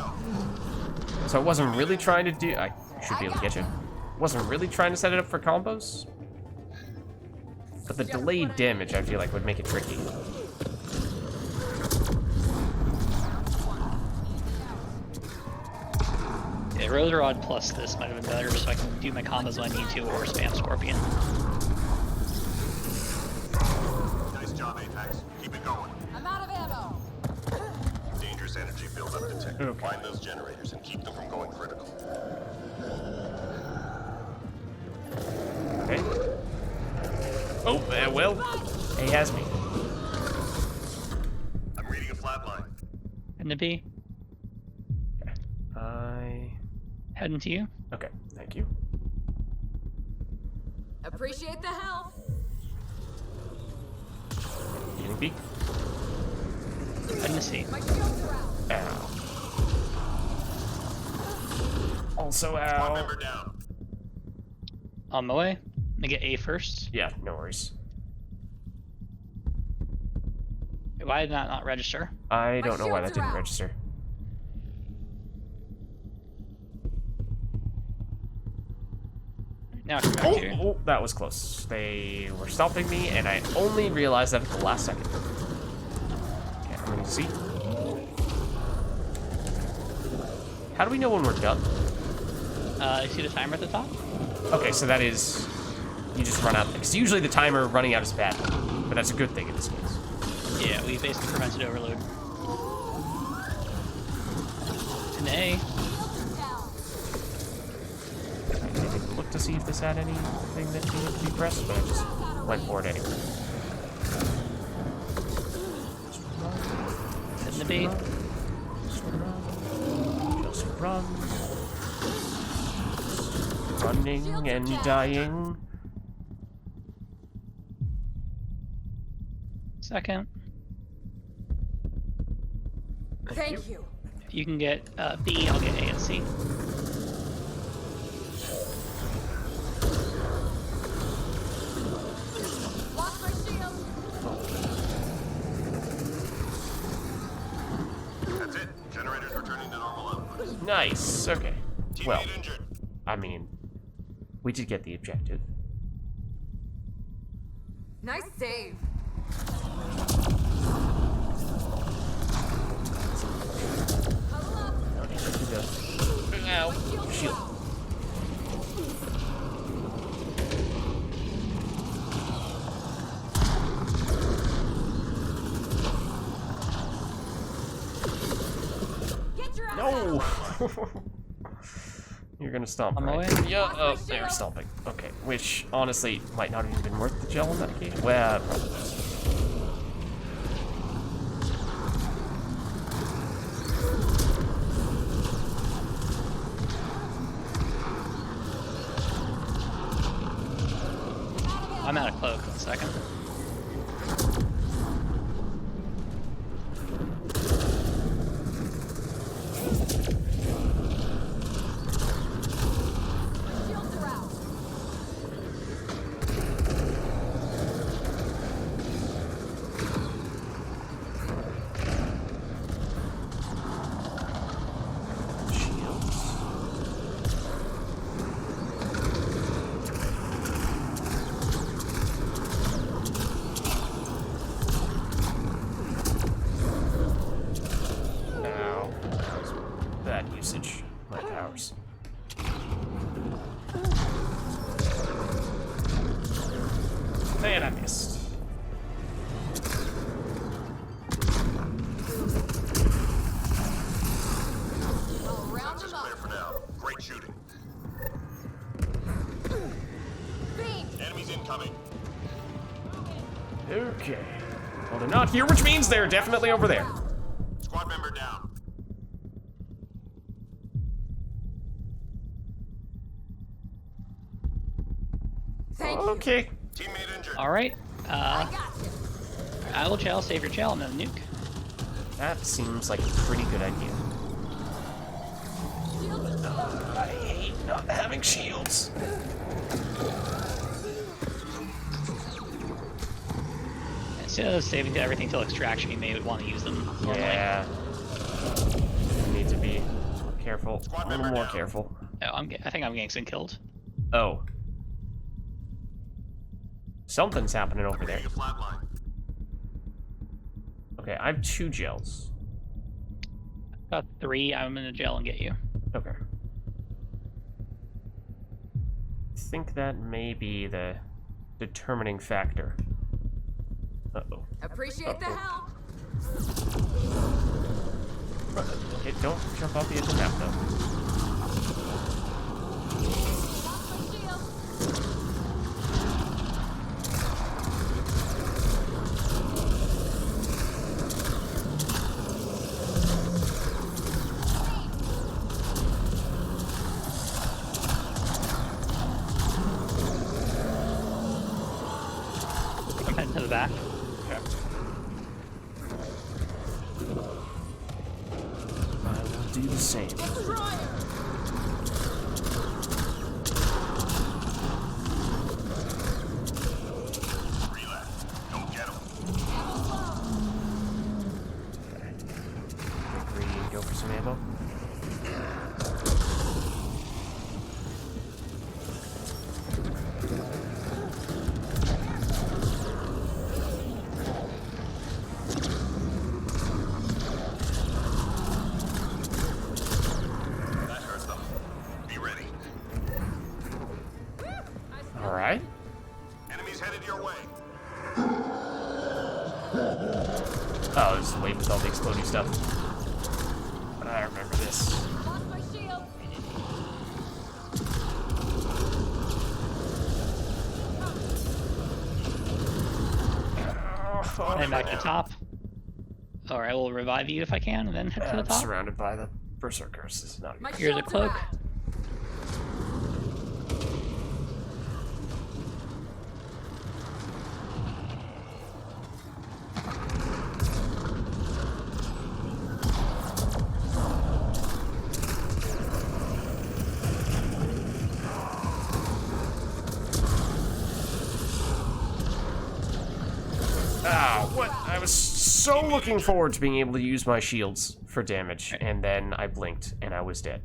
So I wasn't really trying to do... I should be able to get you. Wasn't really trying to set it up for combos. But the delayed damage, I feel like, would make it tricky. Yeah, Rose Rod plus this might have been better so I can do my combos when I need to or spam Scorpion. Nice job, Apex. Keep it going. I'm out of ammo. Dangerous energy builds up detected. Okay. Find those generators and keep them from going critical. Okay. Oh, well, he has me. I'm reading a flatline. Heading to B. Heading to you. Okay, thank you. Appreciate the help. Getting B. Heading to C. My shields are out. Ow. Also Squad ow. member down. On my way. I'm gonna get A first. Yeah, no worries. Why did that not register? I don't know why that shields are didn't out. register. Now it's back to you. Oh, that was close. They were stopping me, and I only realized that at the last second. Okay, I'm gonna see. How do we know when we're done? You see the timer at the top? Okay, so that is... You just run out. Because usually the timer running out is bad. But that's a good thing in this case. Yeah, we basically prevented overload. An A. Shields are down. I didn't look to see if this had anything that needed to be pressed, but I just went for it anyway. Heading to B. Just run. Running and dying. Second. Thank you. If you can get B, I'll get A and C. Lost my shield. That's it. Generators returning to normal output. Nice. Okay. Well, Teammate injured. I mean, we did get the objective. Nice save. Huddle up. No need to do the... Ow. Shield. Get your ass out. No! You're gonna stomp, On my right? way. Yeah, Lost my oh, they're shield. stomping. Okay, which honestly might not have even been worth the gel in that occasion. Well, probably. I'm out of cloak in a second. Shields are out. Shields. Ow. That was bad usage of my powers. And I missed. I'll round them Clear up. for now. Great shooting. Beam. Enemies incoming. Okay. Well, they're not here, which means they're definitely over there. Squad member down. Thank you. Okay. Teammate injured. Alright. I got you. I will gel, save your gel, and then nuke. That seems like a pretty good idea. Shields are down. I hate not having shields. Instead of saving everything till extraction, you may want to use them normally. Yeah. I need to be careful. Squad A little member more down. careful. Oh, I think I'm getting some killed. Oh. Something's happening over there. Need a flatline. Okay, I have 2 gels. Got 3. I'm in the gel and get you. Okay. I think that may be the determining factor. Uh-oh. Appreciate the help. Okay, don't jump off the edge of the map, though. Lost my shield. the back. Okay. I will do the same. Relax. Don't get him. Get greedy and go for some ammo. That hurt them. Be ready. All right. Enemies headed your way. Oh, there's the wave with all the exploding stuff. I remember this. Lost my shield. And back to the top. Alright, we'll revive you if I can, and then head to the I'm top. surrounded by the berserkers. This is not My good. Here's a shield's cloak. arrived. Ah, what? I was so looking forward to being able to use my shields for damage, and then I blinked and I was dead.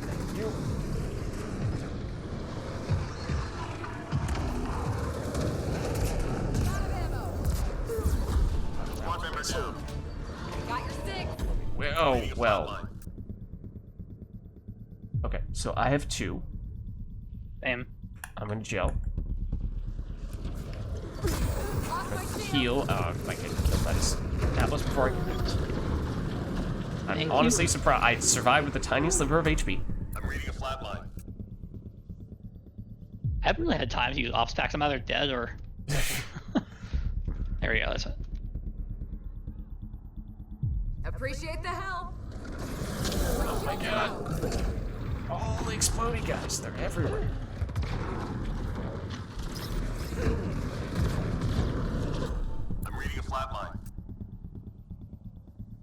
Thank you. Out of ammo. Squad member down. Got your six. Oh, well. Okay, so I have 2. Same. I'm gonna gel. Lost my shield. Heal. Oh, I can kill that is Atlas before I can. I'm Thank honestly you. surprised. I survived with the tiniest sliver of HP. I'm reading a flat line. I haven't really had time to use ops packs. I'm either dead or. There we go. That's it. Appreciate the help. Oh my god. All the exploding guys, they're everywhere. I'm reading a flat line.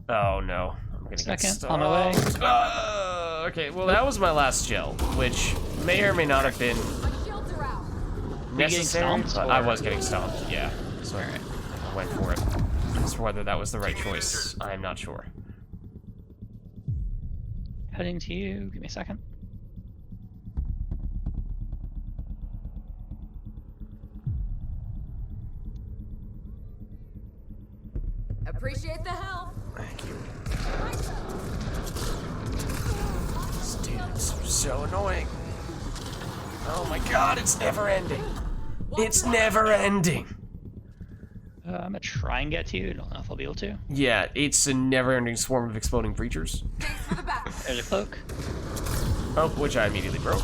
Oh no. I'm gonna get Second, stuck. on my way. Okay, well that was my last gel, which may or may not have been My shields are out. necessary, stomped, but I or- was getting stomped, yeah. So I went for it. As for whether that was the right choice, I am not sure. Heading to you. Give me a second. Appreciate the help. Thank you. My turn. This dude's so annoying. Oh my god, it's never ending. It's never ending. I'm gonna try and get to you. Don't know if I'll be able to. Yeah, it's a never-ending swarm of exploding creatures. Thanks for the back. There's a cloak. Oh, which I immediately broke.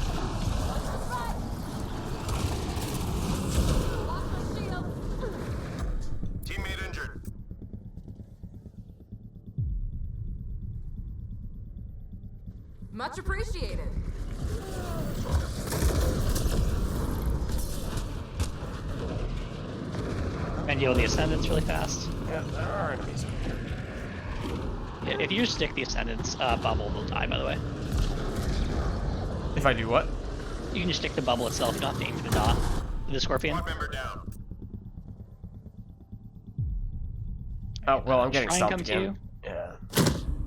Lost my shield. Teammate injured. Much appreciated. And deal with the ascendants really fast. Yeah, there are enemies over here. Yeah, if you stick the ascendants, bubble will die, by the way. If I do what? You can just stick the bubble itself. You don't have to aim for the dot. The scorpion. Squad member down. Oh, well, I'm getting Try and stomped come to again. Yeah.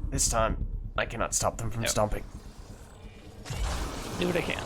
This time, I cannot stop them from Yep. stomping. Do what I can.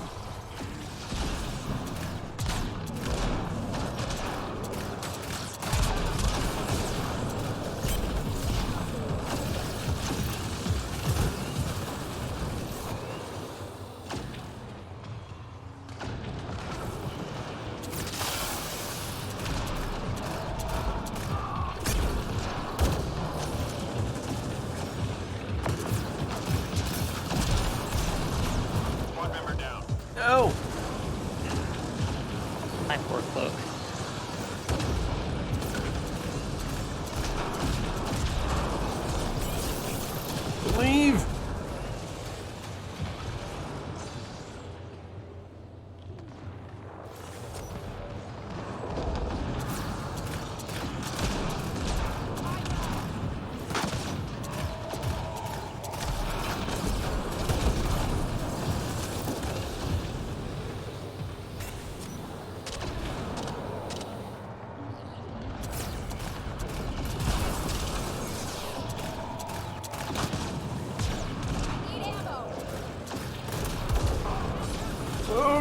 Squad member down.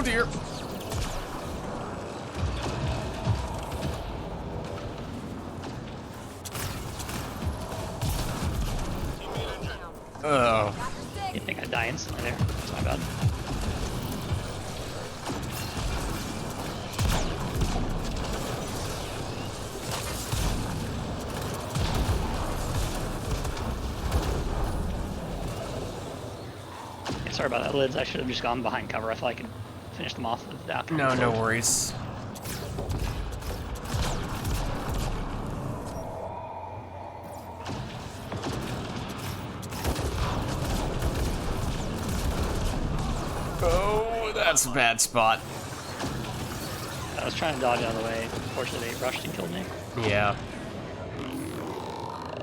Oh dear. Oh. You think I die instantly there? That's my bad. Yeah, sorry about that, Lids. I should have just gone behind cover. I thought I could finish them off with that. No, no worries. Oh, that's a bad spot. I was trying to dodge out of the way. Unfortunately, they rushed and killed me. Yeah.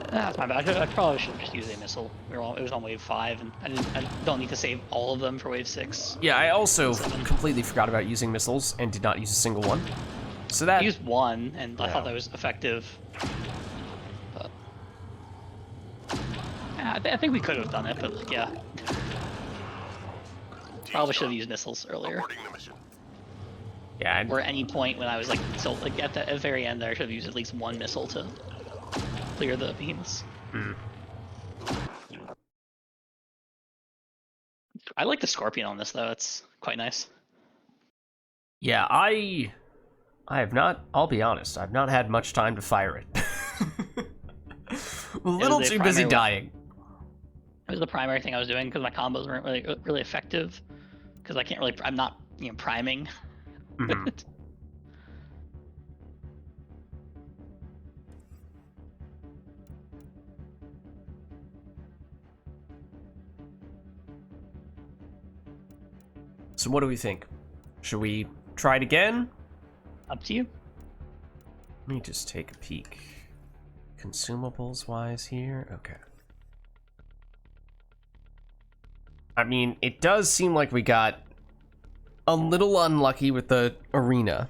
That's my bad. I probably should have just used a missile. It was on wave 5, and I don't need to save all of them for wave 6. Yeah, I also completely forgot about using missiles and did not use a single one. So that... I used one, and I Yeah. thought that was effective. But... Yeah, I think we could have done it, but like, yeah. Probably should have used missiles earlier. Reporting the mission. Yeah, Or at any point when I was like, so like at the very end there, I should have used at least one missile to clear the beams. I like the Scorpion on this though, it's quite nice. yeah, I have not, I'll be honest, I've not had much time to fire it. A little the too busy primary dying. It was the primary thing I was doing because my combos weren't really effective. Because I can't really, I'm not, priming. Mhm. So what do we think? Should we try it again? Up to you. Let me just take a peek. Consumables wise here, okay. I mean, it does seem like we got a little unlucky with the arena,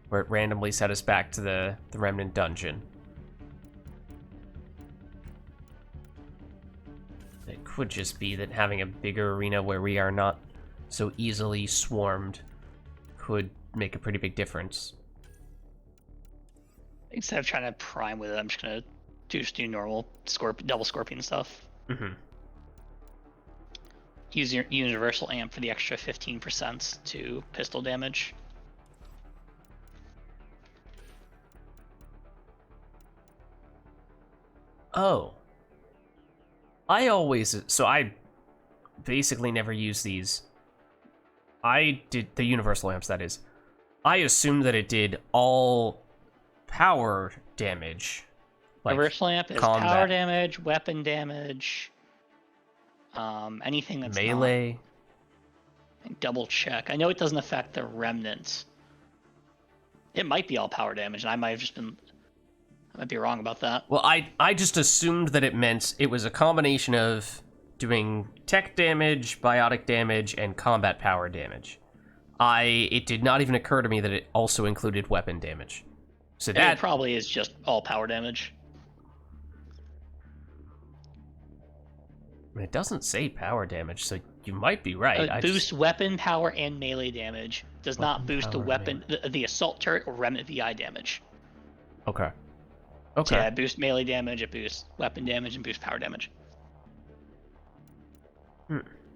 where it randomly set us back to the Remnant dungeon. It could just be that having a bigger arena where we are not so easily swarmed could make a pretty big difference. Instead of trying to prime with it, I'm just gonna do normal double Scorpion stuff. Mm-hmm. Use your universal amp for the extra 15% to pistol damage. Oh. So I basically never use these. I did the universal amps, that is. I assumed that it did all power damage. Like Universal amp is combat. power damage, weapon damage, anything that's melee. not. Double check. I know it doesn't affect the remnants. It might be all power damage, and I might be wrong about that. Well, I just assumed that it meant it was a combination of doing tech damage, biotic damage, and combat power damage. It did not even occur to me that it also included weapon damage. So It that probably is just all power damage. it doesn't say power damage, so you might be right. I Boost just- weapon power and melee damage. Does not Weapon boost the power, weapon, the assault turret or remnant VI damage. Okay. So Okay. yeah, it boosts melee damage, it boosts weapon damage, and boosts power damage.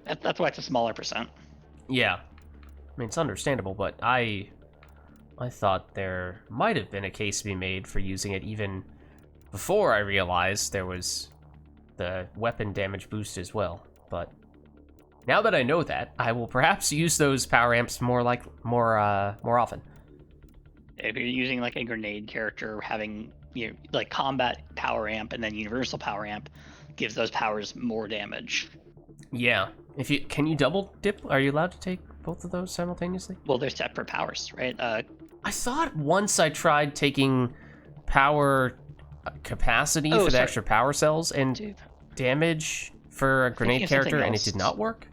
That's why it's a smaller percent. Yeah. I mean, it's understandable, but I thought there might have been a case to be made for using it even before I realized there was the weapon damage boost as well. But now that I know that, I will perhaps use those power amps more often. If you're using like a grenade character, having like combat power amp and then universal power amp gives those powers more damage. Yeah. Can you double dip? Are you allowed to take both of those simultaneously? Well, they're separate powers, right? I thought once I tried taking power capacity for the sorry. extra power cells and Dude. damage for a grenade of something character, and it else. did not work.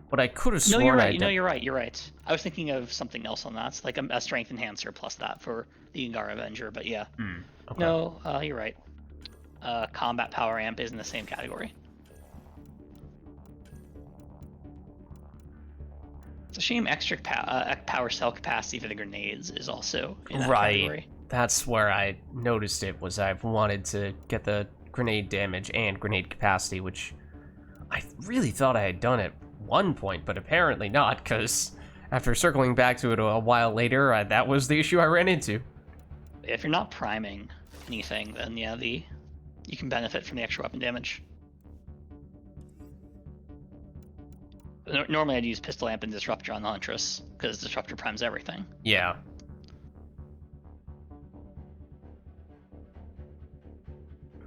But I could have No, sworn you're I right. did. No, you're right. You're right. I was thinking of something else on that. It's like a strength enhancer plus that for the Yungar Avenger, but yeah. Okay. No, you're right. Combat power amp is in the same category. It's a shame extra power cell capacity for the grenades is also in that Right. category. That's where I noticed it, was I wanted to get the grenade damage and grenade capacity, which I really thought I had done at one point, but apparently not, because after circling back to it a while later, that was the issue I ran into. If you're not priming anything, then yeah, you can benefit from the extra weapon damage. Normally I'd use Pistol Amp and Disruptor on the Huntress, because Disruptor primes everything. Yeah.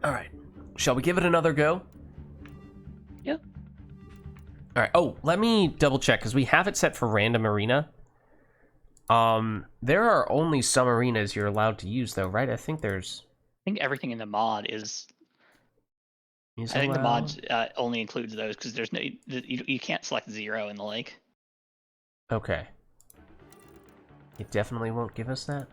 Alright. Shall we give it another go? Yeah. Alright. Oh, let me double check, because we have it set for random arena. There are only some arenas you're allowed to use, though, right? I think everything in the mod is. I think the mod only includes those because there's no you can't select 0 in the lake. Okay. It definitely won't give us that.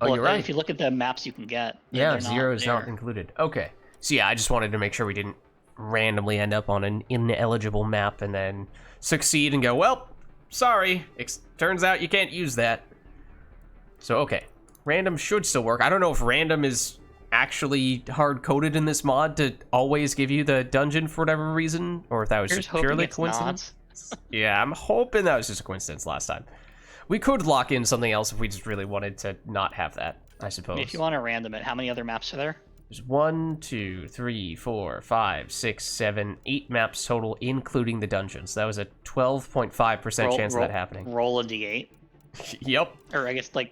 Oh, Well, you're right. If you look at the maps you can get, Yeah, they're 0 is not there. included. Okay. So yeah, I just wanted to make sure we didn't randomly end up on an ineligible map and then succeed and go, well, sorry, turns out you can't use that. So, okay. Random should still work. I don't know if random is actually hard-coded in this mod to always give you the dungeon for whatever reason, or if that was Here's just hoping purely it's coincidence. Yeah, I'm hoping that was just a coincidence last time. We could lock in something else if we just really wanted to not have that, I suppose. If you want to random it, how many other maps are there? There's 1, 2, 3, 4, 5, 6, 7, 8 maps total, including the dungeons. That was a 12.5% chance of that happening. Roll a d8. Yep, Or I guess, roll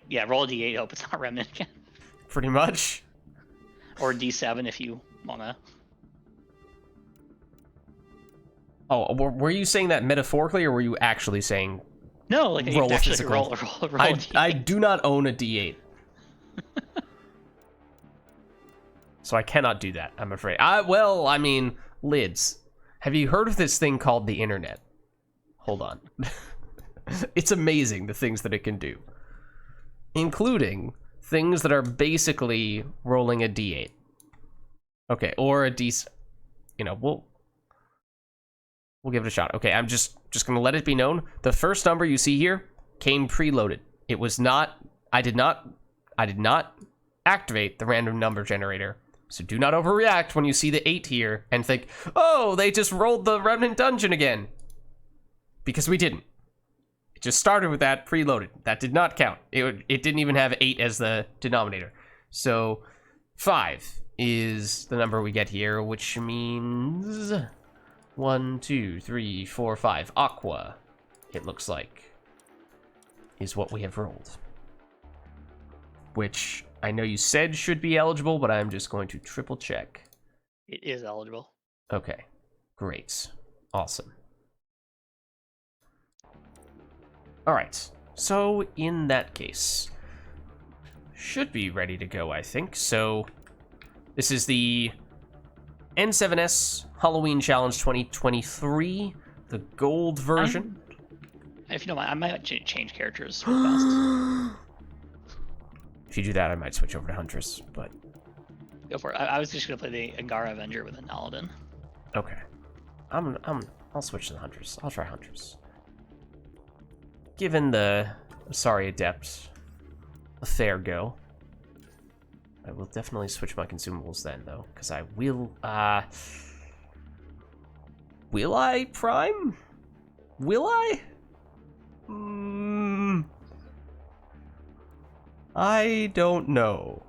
a d8, hope it's not remnant again. pretty much. Or a d7 if you want to. Oh, were you saying that metaphorically, or were you actually saying... No, like you Roll can a actually physical. roll a d8. I do not own a D8. So I cannot do that, I'm afraid. Well, I mean, Lids. Have you heard of this thing called the internet? Hold on. It's amazing the things that it can do. Including things that are basically rolling a D8. Okay, or a D... You know, we'll give it a shot. Okay, I'm just gonna let it be known. The first number you see here came preloaded. It was not... I did not activate the random number generator. So do not overreact when you see the 8 here and think, oh, they just rolled the remnant dungeon again. Because we didn't. It just started with that preloaded. That did not count. It didn't even have 8 as the denominator. So 5 is the number we get here, which means 1, 2, 3, 4, 5. Aqua, it looks like, is what we have rolled. Which I know you said should be eligible, but I'm just going to triple check. It is eligible. Okay, great. Awesome. All right, so in that case, should be ready to go, I think. So this is the N7S Halloween Challenge 2023, the gold version. If you don't mind, I might change characters real fast. If you do that, I might switch over to Huntress, but... Go for it. I was just gonna play the Angara Avenger with an Aladdin. Okay. I'll switch to the Huntress. I'll try Huntress. Given the Sorry Adept a fair go, I will definitely switch my consumables then, though, because I will I prime? Will I? I don't know.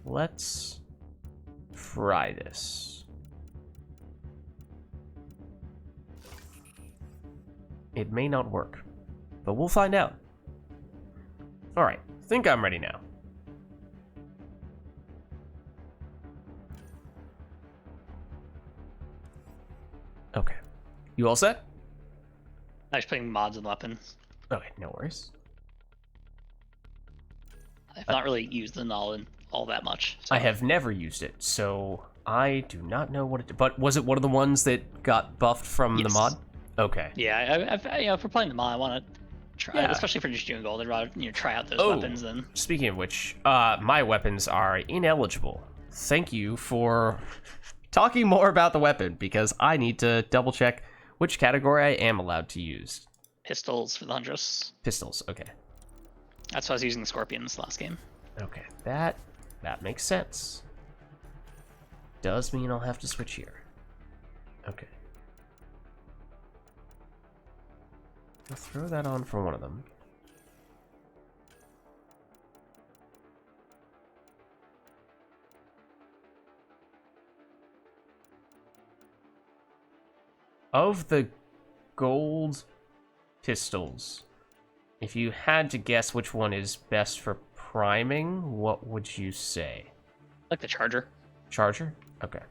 Let's try this. It may not work, but we'll find out. Alright, think I'm ready now. Okay. You all set? I was putting mods and weapons. Okay, no worries. I've not really used the Nolin all that much. So. I have never used it, so I do not know what it... But was it one of the ones that got buffed from the Yes. mod? Okay. Yeah, if we're playing them all, I want to try, Yeah. especially for just doing gold. I'd rather try out those Oh, weapons than. speaking of which, my weapons are ineligible. Thank you for talking more about the weapon, because I need to double check which category I am allowed to use. Pistols for the Huntress. Pistols, okay. That's why I was using the Scorpions last game. Okay, that makes sense. Does mean I'll have to switch here. Okay. I'll throw that on for one of them. Of the gold pistols, if you had to guess which one is best for priming, what would you say? Like the Charger. Charger? Okay.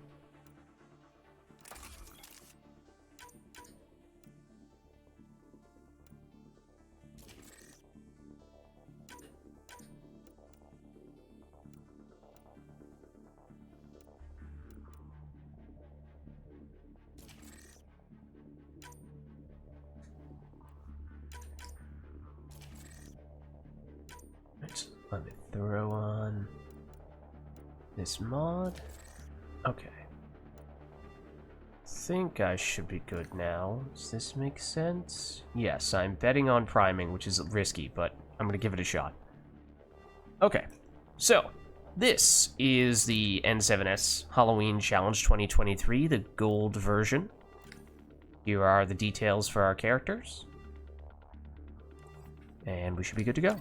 Right, let me throw on this mod. Okay. Think I should be good now. Does this make sense? Yes, I'm betting on priming, which is risky, but I'm gonna give it a shot. Okay, so this is the N7S Halloween Challenge 2023, the gold version. Here are the details for our characters. And we should be good to go.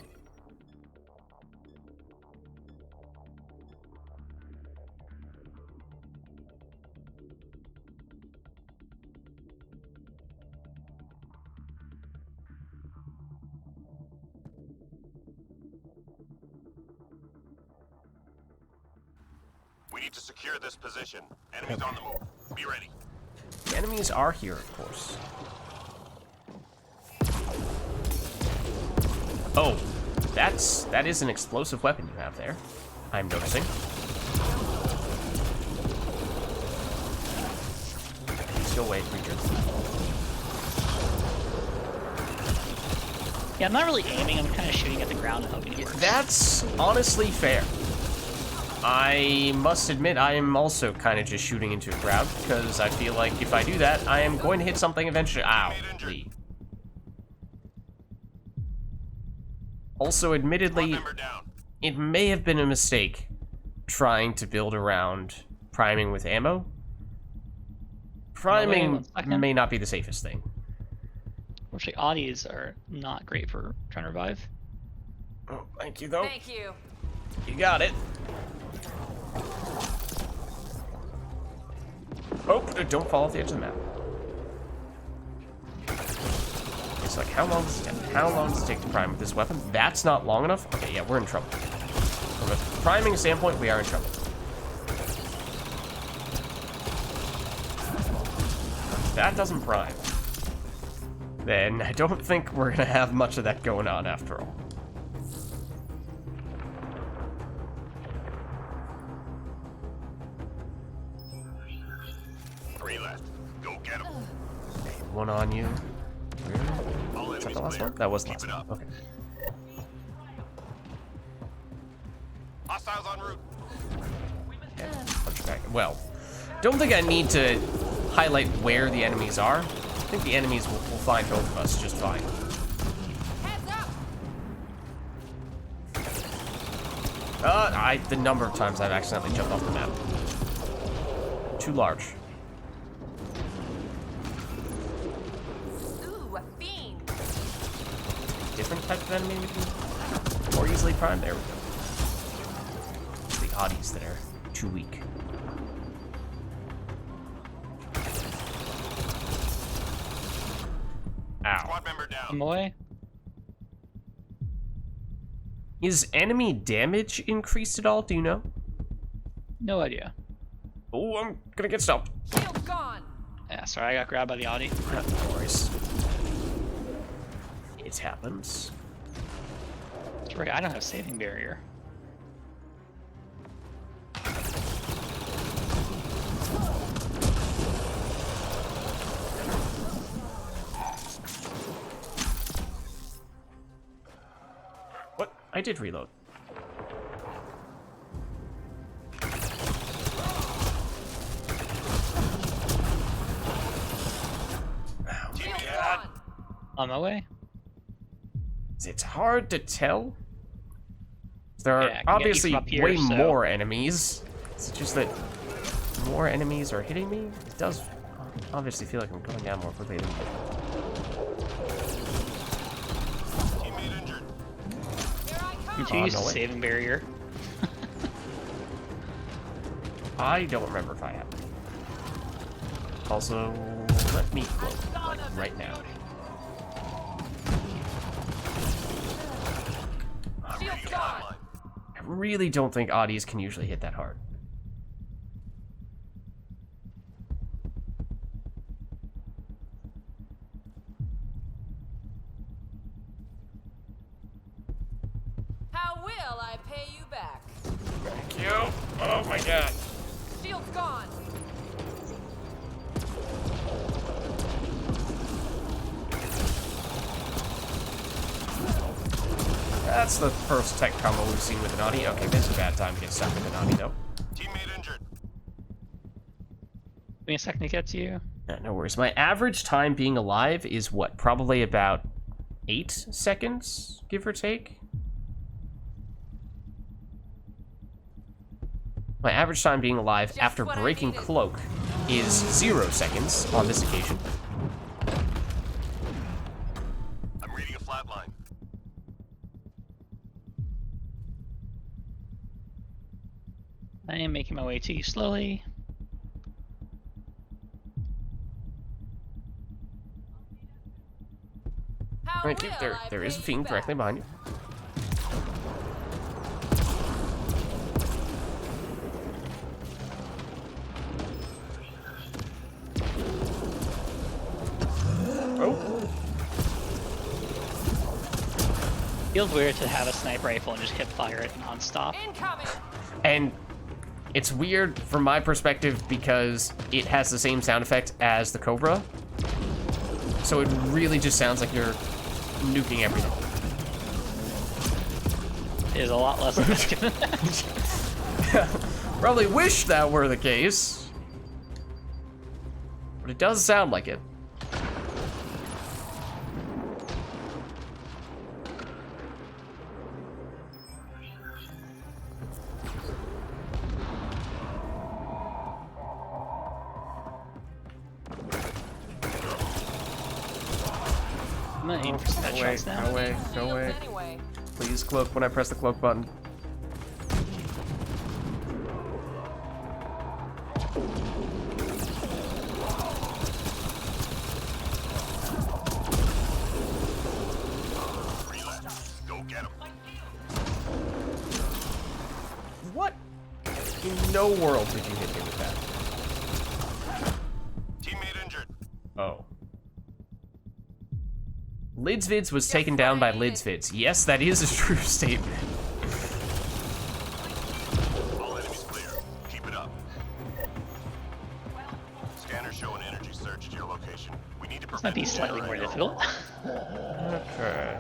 We need to secure this position. Enemies on the move. Be ready. The enemies are here, of course. Oh, that is an explosive weapon you have there. I'm noticing. Please go away, creature. Yeah, I'm not really aiming. I'm kind of shooting at the ground and hoping it works. That's honestly fair. I must admit, I am also kind of just shooting into a crowd, because I feel like if I do that, I am going to hit something eventually. Ow. Lee. Also, admittedly, Member down. it may have been a mistake trying to build around priming with ammo. Priming may not be the safest thing. Unfortunately, Audis are not great for trying to revive. Oh, thank you, though. Thank you. You got it. Oh, don't fall off the edge of the map. It's like, how long does it take to prime with this weapon? That's not long enough? Okay, yeah, we're in trouble. From a priming standpoint, we are in trouble. If that doesn't prime, then I don't think we're gonna have much of that going on after all. Three left. Go get them. Okay, one on you. All Is that enemies the last clear. one? That was the Keep last it one. up. Okay. Hostiles en route. Yeah, punch back. Well, don't think I need to highlight where the enemies are. I think the enemies will find both of us just fine. Heads up. The number of times I've accidentally jumped off the map. Too large. Ooh, a fiend. Different type of enemy we can more easily prime. There we go. It's the oddies that are too weak. Ow. Squad member down. I'm away. Is enemy damage increased at all? Do you know? No idea. Oh, I'm gonna get stopped. Shield gone. Yeah, sorry, I got grabbed by the Audi. No worries. It happens. That's right, I don't have saving barrier. did reload. Shield gone. On my way. It's hard to tell. There are Yeah, I can get you obviously from up here, way so- more enemies. It's just that more enemies are hitting me. It does obviously feel like I'm going down more quickly than Teammate injured. Here I I'm come. too used no to way. saving barrier. I don't remember if I have. Also, let me cloak, like, right now. Shield's gone. I really don't think Audis can usually hit that hard. How will I pay you back? Thank you. Oh my god. Shield's gone. That's the first tech combo we've seen with an Audi. Okay, this is a bad time to get stuck with an Audi, though. Teammate injured. Give me a second to get to you. Yeah, no worries. My average time being alive is what? Probably about 8 seconds, give or take? My average time being alive Just after what I breaking needed. cloak is 0 seconds on this occasion. I'm reading a flat line. I am making my way to you slowly. How Right, will there I is a pay fiend you directly back? behind you. Oh, Feels weird to have a sniper rifle and just hip fire it non-stop. Incoming. and it's weird from my perspective because it has the same sound effect as the Cobra. So it really just sounds like you're nuking everything. It is a lot less effective than that. Probably wish that were the case. But it does sound like it. I'm gonna aim for some headshots now. Go away, go Shields away. anyway. Please cloak when I press the cloak button. Relapse. Go get him. What? In no world did you hit me with that. Teammate injured. Oh. Vids was taken down by Vids. Yes, that is a true statement. All enemies clear. Keep it up. Scanners show an energy surge to your location. We need to This might be slightly more difficult. Okay.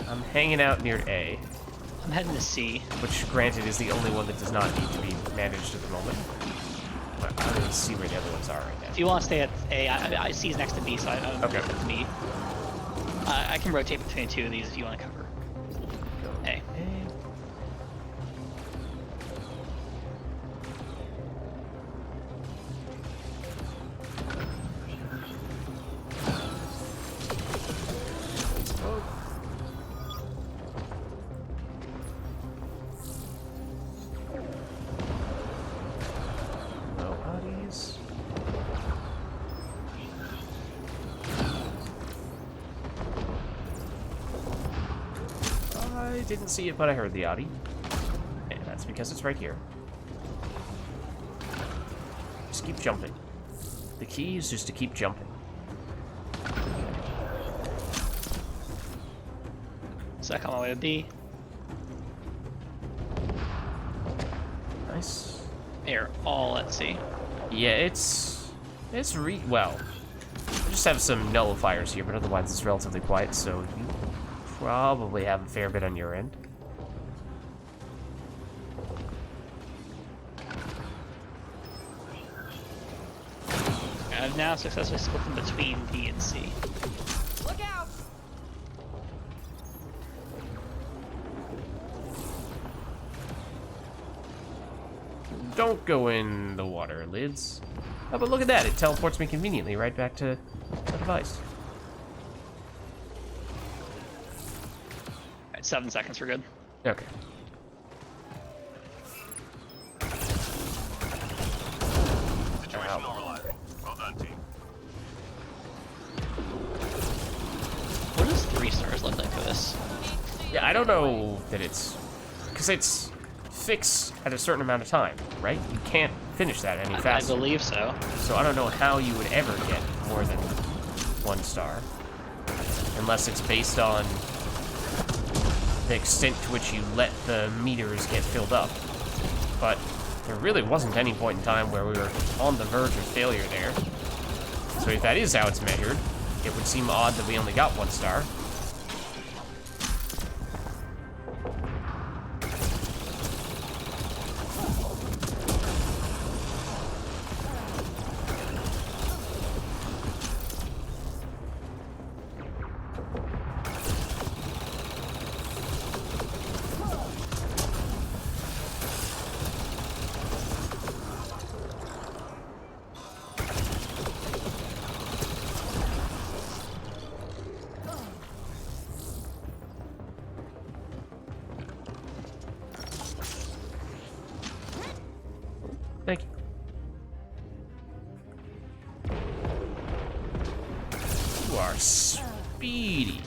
I'm hanging out near A, I'm heading to C. which granted is the only one that does not need to be managed at the moment. But I don't even see where the other ones are right now. If you want to stay at A, I C is next to B, so I don't Okay. it's B. I can rotate between the two of these if you want to cover A. No Audis. I didn't see it, but I heard the Audi. And that's because it's right here. Just keep jumping. The key is just to keep jumping. So I come on my way to B. Nice. They're all at C. Yeah, it's well. I just have some nullifiers here, but otherwise it's relatively quiet, so you probably have a fair bit on your end. I've now successfully split them between B and C. Look out! Don't go in the water, Lids. Oh, but look at that. It teleports me conveniently right back to the device. Alright, 7 seconds, we're good. Okay. Situation normalizing. Well done, team. What does 3 stars look like for this? Yeah, I don't know that it's... Because it's fixed at a certain amount of time, right? You can't finish that any I faster. believe so. So I don't know how you would ever get more than 1 star. Unless it's based on the extent to which you let the meters get filled up. But there really wasn't any point in time where we were on the verge of failure there. So if that is how it's measured, it would seem odd that we only got 1 star. Thank you. You are speedy.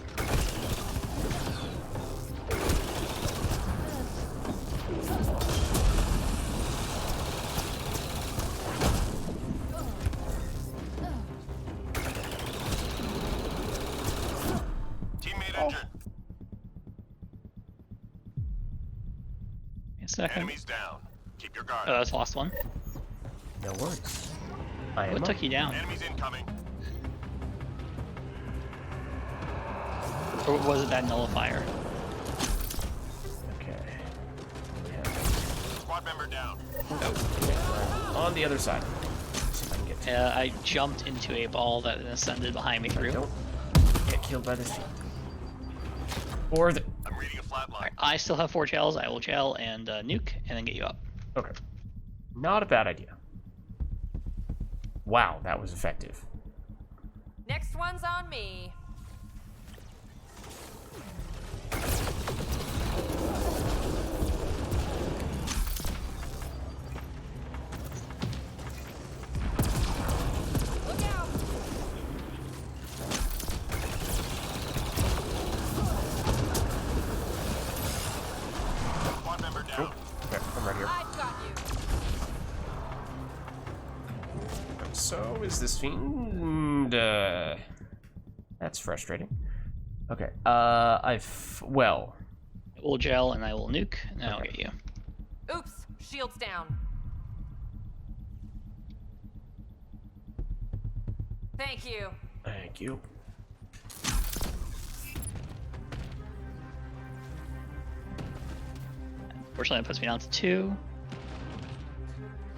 Teammate injured. A second. Enemies down. Keep your guard. Oh, that's lost one. No worries. I am What up. took you down? Enemies incoming. Or was it that nullifier? Okay. Yeah. Squad member down. On the other side. Let's see if I can get to I jumped into a ball that ascended behind me through. Don't get killed by this field. Or the... I'm reading a flat line. Alright, I still have 4 gels. I will gel and nuke, and then get you up. Okay. Not a bad idea. Wow, that was effective. Next one's on me. Look out! Squad member down. Okay, I'm right here. I've got you. So is this fiend? That's frustrating. Okay. Well. We'll gel and I will nuke, and I'll Okay. get you. Oops, shields down. Thank you. Thank you. Fortunately, that puts me down to 2.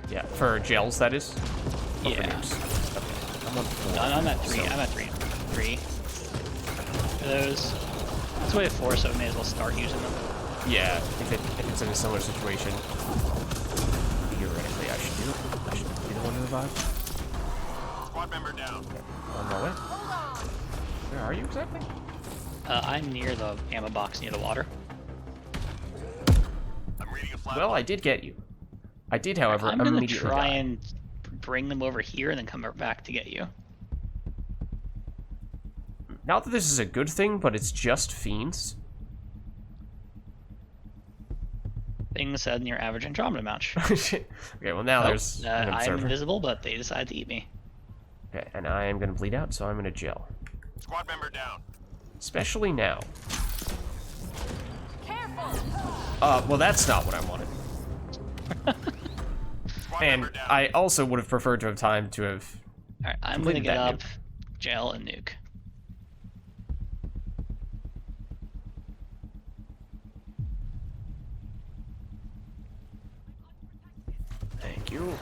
Yeah, for gels, that is. Or for Yeah. nukes? Okay. I'm on 4. No, I'm at 3. So- I'm at 3. 3. For those. It's way to 4, so I may as well start using them. Yeah, if it's in a similar situation, theoretically I should do it. I should be the one to revive. Squad member down. On my way. Hold on. Where are you exactly? I'm near the ammo box near the water. I'm reading a flat Well, line. I did get you. I did, however, I'm gonna immediately try die. and bring them over here and then come back to get you. Not that this is a good thing, but it's just fiends. Thing said in your average Andromeda match. Okay, well now there's an I'm observer. invisible, but they decided to eat me. Okay, and I am gonna bleed out, so I'm gonna gel. Squad member down. Especially now. Careful! Well that's not what I wanted. Squad And member down. I also would have preferred to have time to have... Alright, I'm gonna Completed get that up, gel, and nuke. you.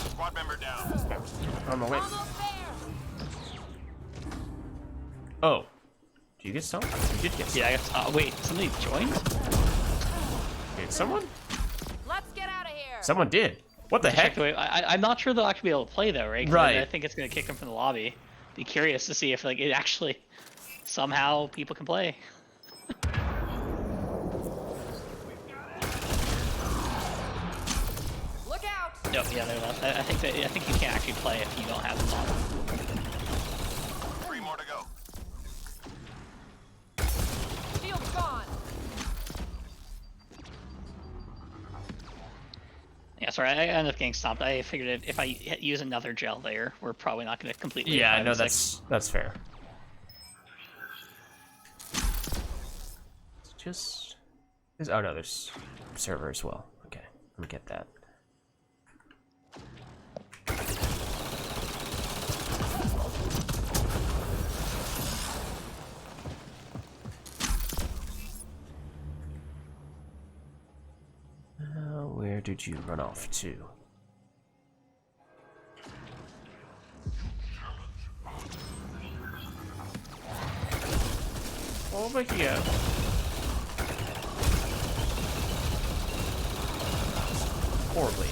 Squad member down. On my way. Almost there. Oh. Did you get some? You did get some. Yeah, I guess. Wait, somebody joined? Did someone? Let's get out of here. Someone did. What the heck? I'm not sure they'll actually be able to play though, right? 'Cause Right. I think it's gonna kick them from the lobby. Be curious to see if like it actually somehow people can play. Look out. No, yeah, they're left. I think you can't actually play if you don't have them on. 3 more to go. Shield's gone. Yeah, sorry, I ended up getting stopped. I figured if I use another gel there, we're probably not going to complete it. Yeah, I know that's fair. It's just oh no, there's server as well. Okay, let me get that. Where did you run off to? Over here. Horribly.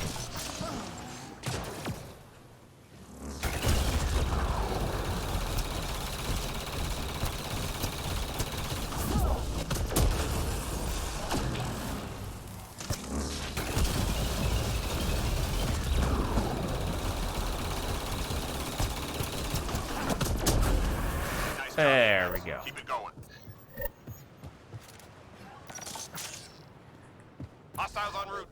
Nice job. There we go. Keep it going. Hostiles en route.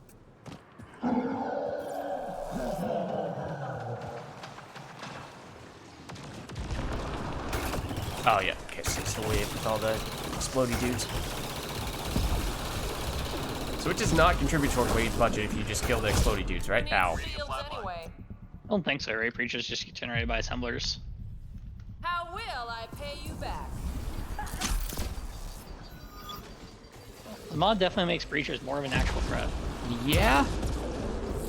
Oh yeah, okay, so it's the wave with all the explodey dudes. So it does not contribute toward wave budget if you just kill the explodey dudes, right? Need Ow. shields anyway. I don't think so, right? Breaches just get generated by assemblers. How will I pay you back? The mod definitely makes breachers more of an actual threat. Yeah.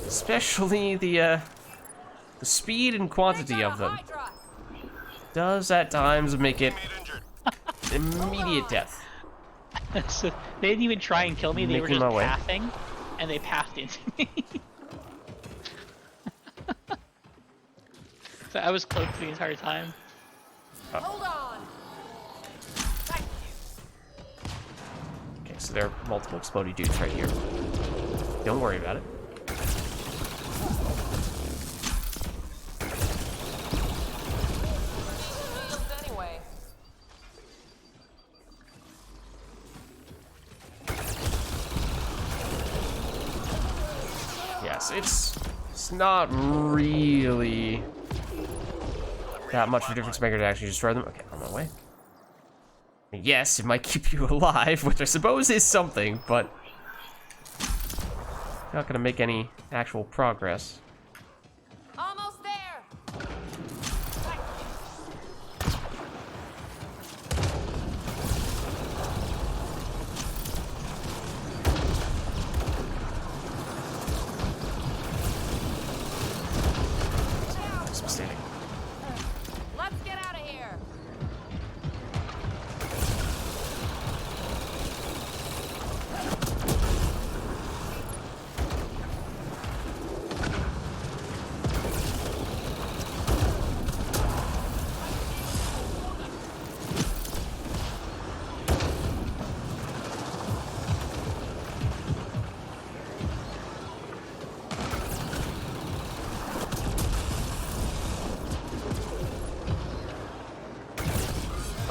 Especially the speed and quantity of them Hydra. does at times make it Teammate injured. immediate death. So they didn't even try and kill me, they were Making just my way. pathing, and they pathed into me. So I was cloaked the entire time. Hold on. Okay, so there are multiple explodey dudes right here. Don't worry about it. Shields anyway. Yes, it's not really that much of a difference maker to actually destroy them. Okay, on my way. Yes, it might keep you alive, which I suppose is something, but not gonna make any actual progress. Almost there. It's a mistake. Let's get out of here.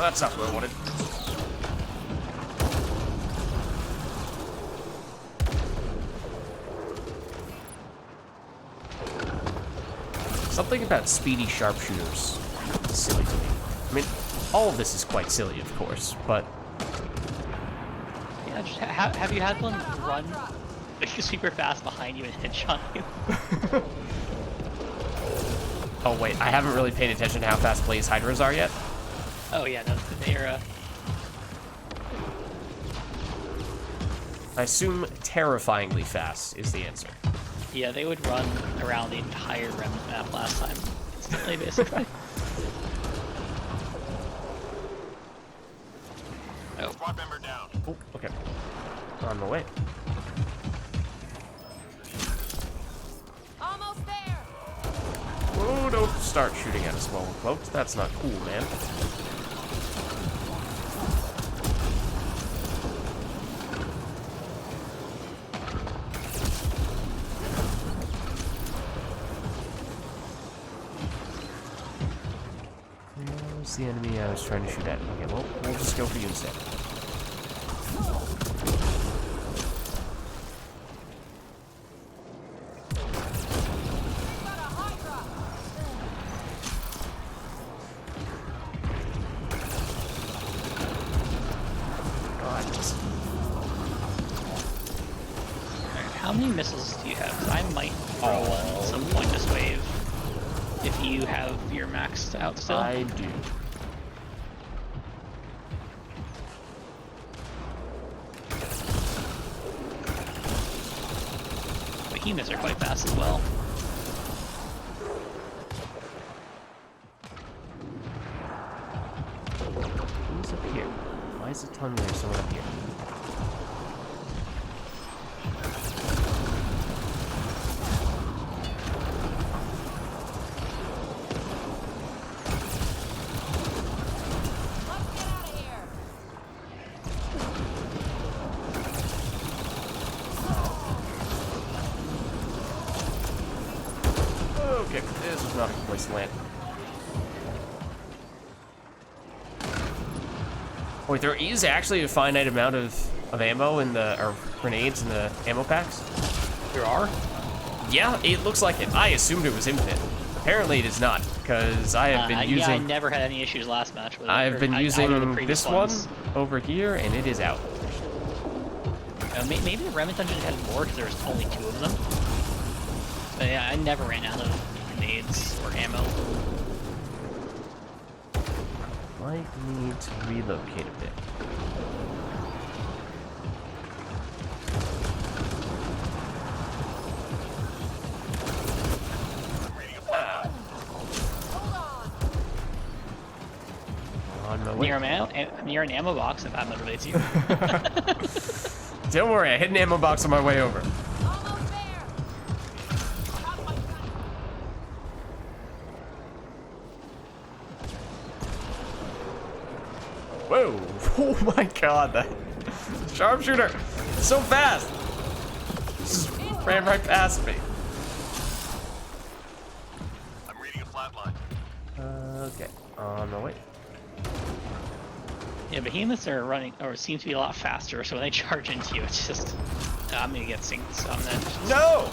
That's not what I wanted. Something about speedy sharpshooters is silly to me. I mean, all of this is quite silly, of course, but... Yeah, just have you had one run like super fast behind you and headshot you? Oh wait, I haven't really paid attention to how fast Blaze Hydras are yet. Oh yeah, no, they're I assume terrifyingly fast is the answer. yeah, they would run around the entire Remnant map last time. Instantly, basically. Oh, Squad member down. Oh, okay. On my way. Almost there. Oh, don't start shooting at us while we're cloaked. That's not cool, man. Where's the enemy I was trying to shoot at? Okay, well, we'll just go for you instead. Got a Hydra. God, alright, how many missiles do you have? 'Cause I might throw one at some point this wave. If you have your maxed out still. I do. Behemoths are quite fast as well. Who's up here? Why is it telling me there's someone up here? Let's get out of here. Okay, this is not a good place to land. Wait, there is actually a finite amount of ammo in the, or grenades in the ammo packs? There are? Yeah, it looks like it. I assumed it was infinite. Apparently it is not, because I have been Yeah, I using... never had any issues last match with it. I've or been either of the using previous this ones. one over here, and it is out. Maybe the Remnant Dungeon had more because there was only 2 of them. But yeah, I never ran out of grenades or ammo. Might need to relocate a bit. On my way. Near an ammo box if that motivates you. Don't worry, I hit an ammo box on my way over. Almost there. Drop my gun. Whoa! Oh my god, that sharpshooter! So fast! Just ran right past me. I'm reading a flatline. Okay, on my way. Yeah, behemoths are running, or seem to be a lot faster, so when they charge into you, it's just... I'm gonna get synced, so I'm gonna just... No!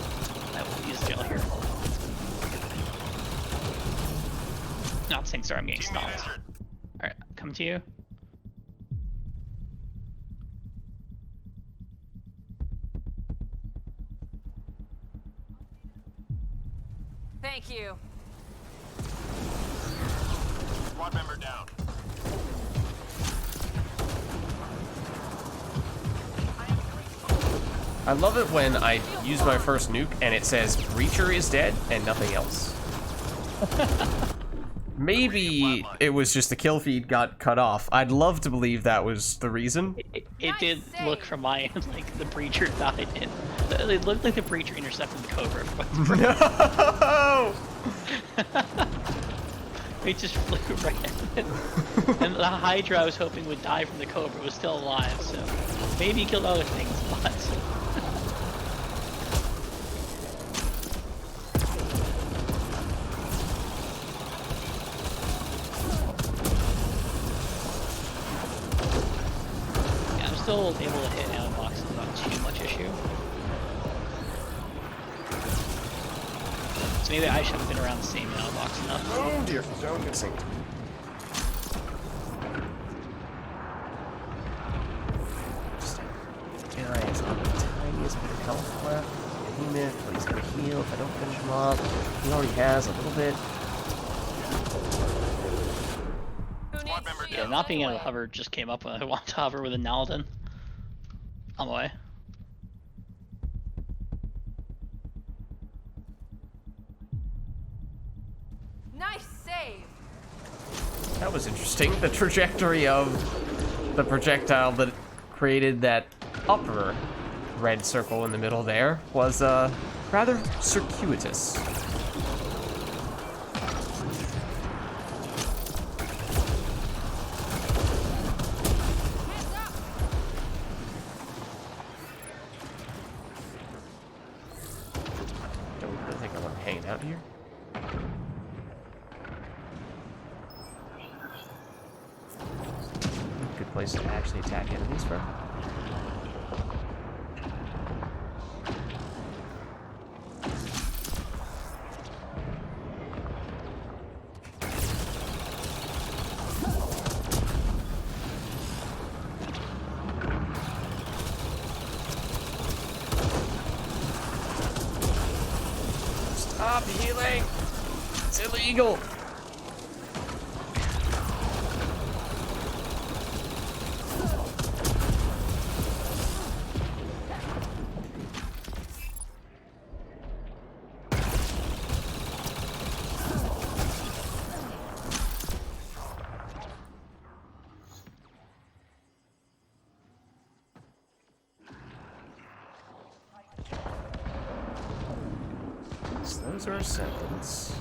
I will use jail here. Not synced, sorry, I'm getting Teammate stopped. injured. Alright, come to you. Thank you. Squad member down. I love it when I use my first nuke and it says Breacher is dead and nothing else. Maybe it was just the kill feed got cut off. I'd love to believe that was the reason. It did look from my end like the Breacher died. It looked like the Breacher intercepted the Cobra. No! It just flew right at it. And the Hydra I was hoping would die from the Cobra was still alive, so maybe he killed other things, but... still able to hit ammo boxes without too much issue. So maybe I should have been around the same ammo box enough. Oh dear, don't get synced. Guy has got the tiniest bit of health left. Behemoth, but he's gonna heal if I don't finish him off. He already has a little bit. Yeah, not being able to hover just came up when I wanted to hover with a Naladin. On my way. Nice save. That was interesting. The trajectory of the projectile that created that upper red circle in the middle there was rather circuitous. I think I'm hanging out here. Good place to actually attack enemies from. Stop healing! It's illegal! Those are our seconds.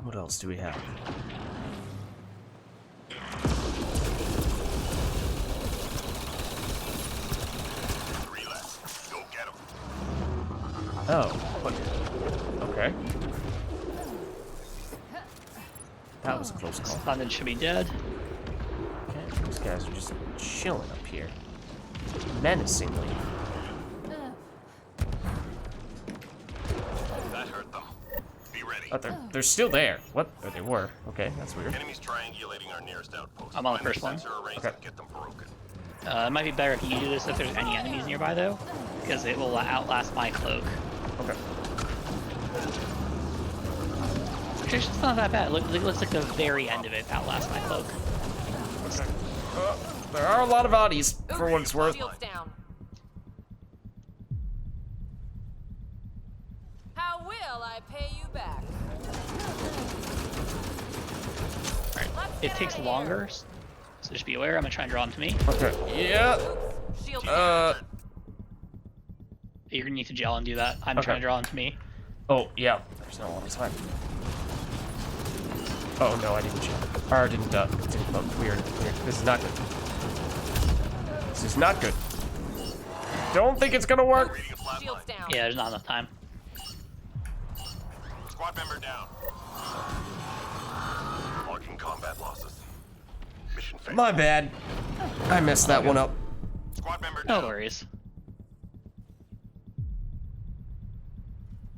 What else do we have? Relax. Go get him. Oh, what? Okay. That was a close call. London should be dead. Okay, these guys are just chilling up here. Menacingly. That hurt them. Be ready. But they're still there. What? Oh, they were. Okay, that's weird. Enemies triangulating our nearest outpost. I'm on the Find first one. sensor arrays Okay. and get them broken. It might be better if you do this if there's any enemies nearby though, because it will outlast my cloak. Okay. Which is not that bad. It looks like the very end of it outlasts my cloak. Okay. There are a lot of oddies, for what it's worth. Shields down. How will I pay you back? It takes longer, so just be aware. I'm gonna try and draw them to me. Okay. Yeah. Shields down. You're gonna need to gel and do that. I'm Okay. trying to draw them to me. Oh, yeah. There's not a lot of time. Oh, no, I didn't check. Or didn't look. Weird. This is not good. This is not good. Don't think it's gonna work. Reading a flat line. Shields down. Yeah, there's not enough time. Squad member down. Logging combat losses. Mission failed. My bad. I messed that one up. Squad member No down. worries.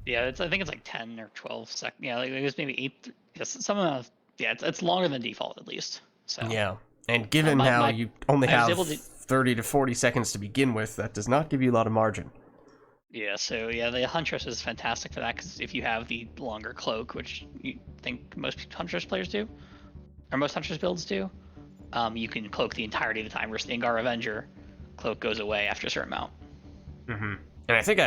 Yeah, I think it's like 10 or 12 seconds. Yeah, like it was maybe 8. Yes, some amount of, yeah, it's longer than default at least. So Yeah. And given My- how my- you only I was have able to- 30 to 40 seconds to begin with, that does not give you a lot of margin. yeah, so yeah, the Huntress is fantastic for that because if you have the longer cloak, which you think most Huntress players do, or most Huntress builds do, you can cloak the entirety of the time. Versus Ingar Avenger, cloak goes away after a certain amount. Mm-hmm. And I think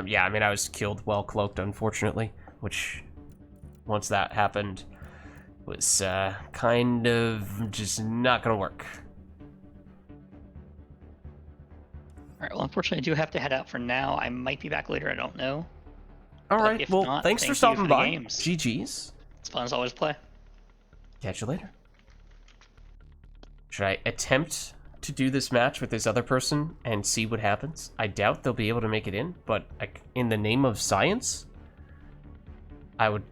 yeah, I mean, I was killed well cloaked, unfortunately, which, once that happened, was kind of just not gonna work. All right, well, unfortunately, I do have to head out for now. I might be back later. I don't know. All But right, if well, not, thanks thank for you stopping for the by. games. GG's. It's fun as always to play. Catch you later. Should I attempt to do this match with this other person and see what happens? I doubt they'll be able to make it in, but in the name of science, I would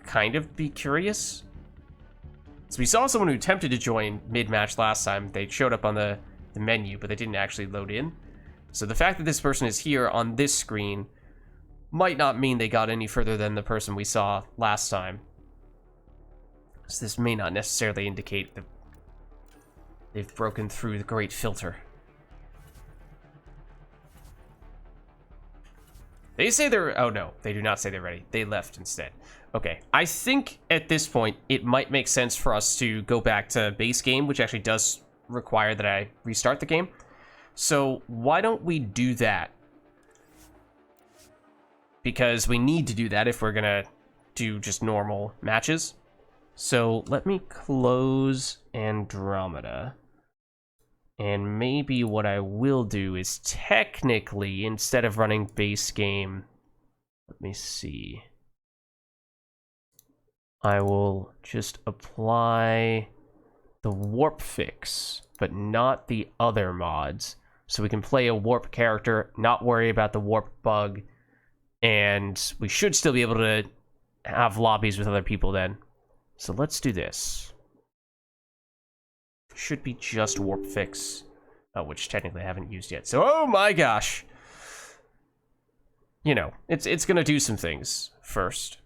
kind of be curious. So we saw someone who attempted to join mid-match last time. They showed up on the menu, but they didn't actually load in. So the fact that this person is here on this screen might not mean they got any further than the person we saw last time. So this may not necessarily indicate that they've broken through the great filter. They say they're... Oh, no. They do not say they're ready. They left instead. Okay. I think at this point, it might make sense for us to go back to base game, which actually does require that I restart the game. So why don't we do that? Because we need to do that if we're going to do just normal matches. So let me close Andromeda. And maybe what I will do is technically, instead of running base game, let me see. I will just apply the warp fix, but not the other mods. So we can play a warp character, not worry about the warp bug, and we should still be able to have lobbies with other people then. So let's do this. Should be just warp fix, which technically I haven't used yet. So, oh my gosh! You know, it's gonna do some things first.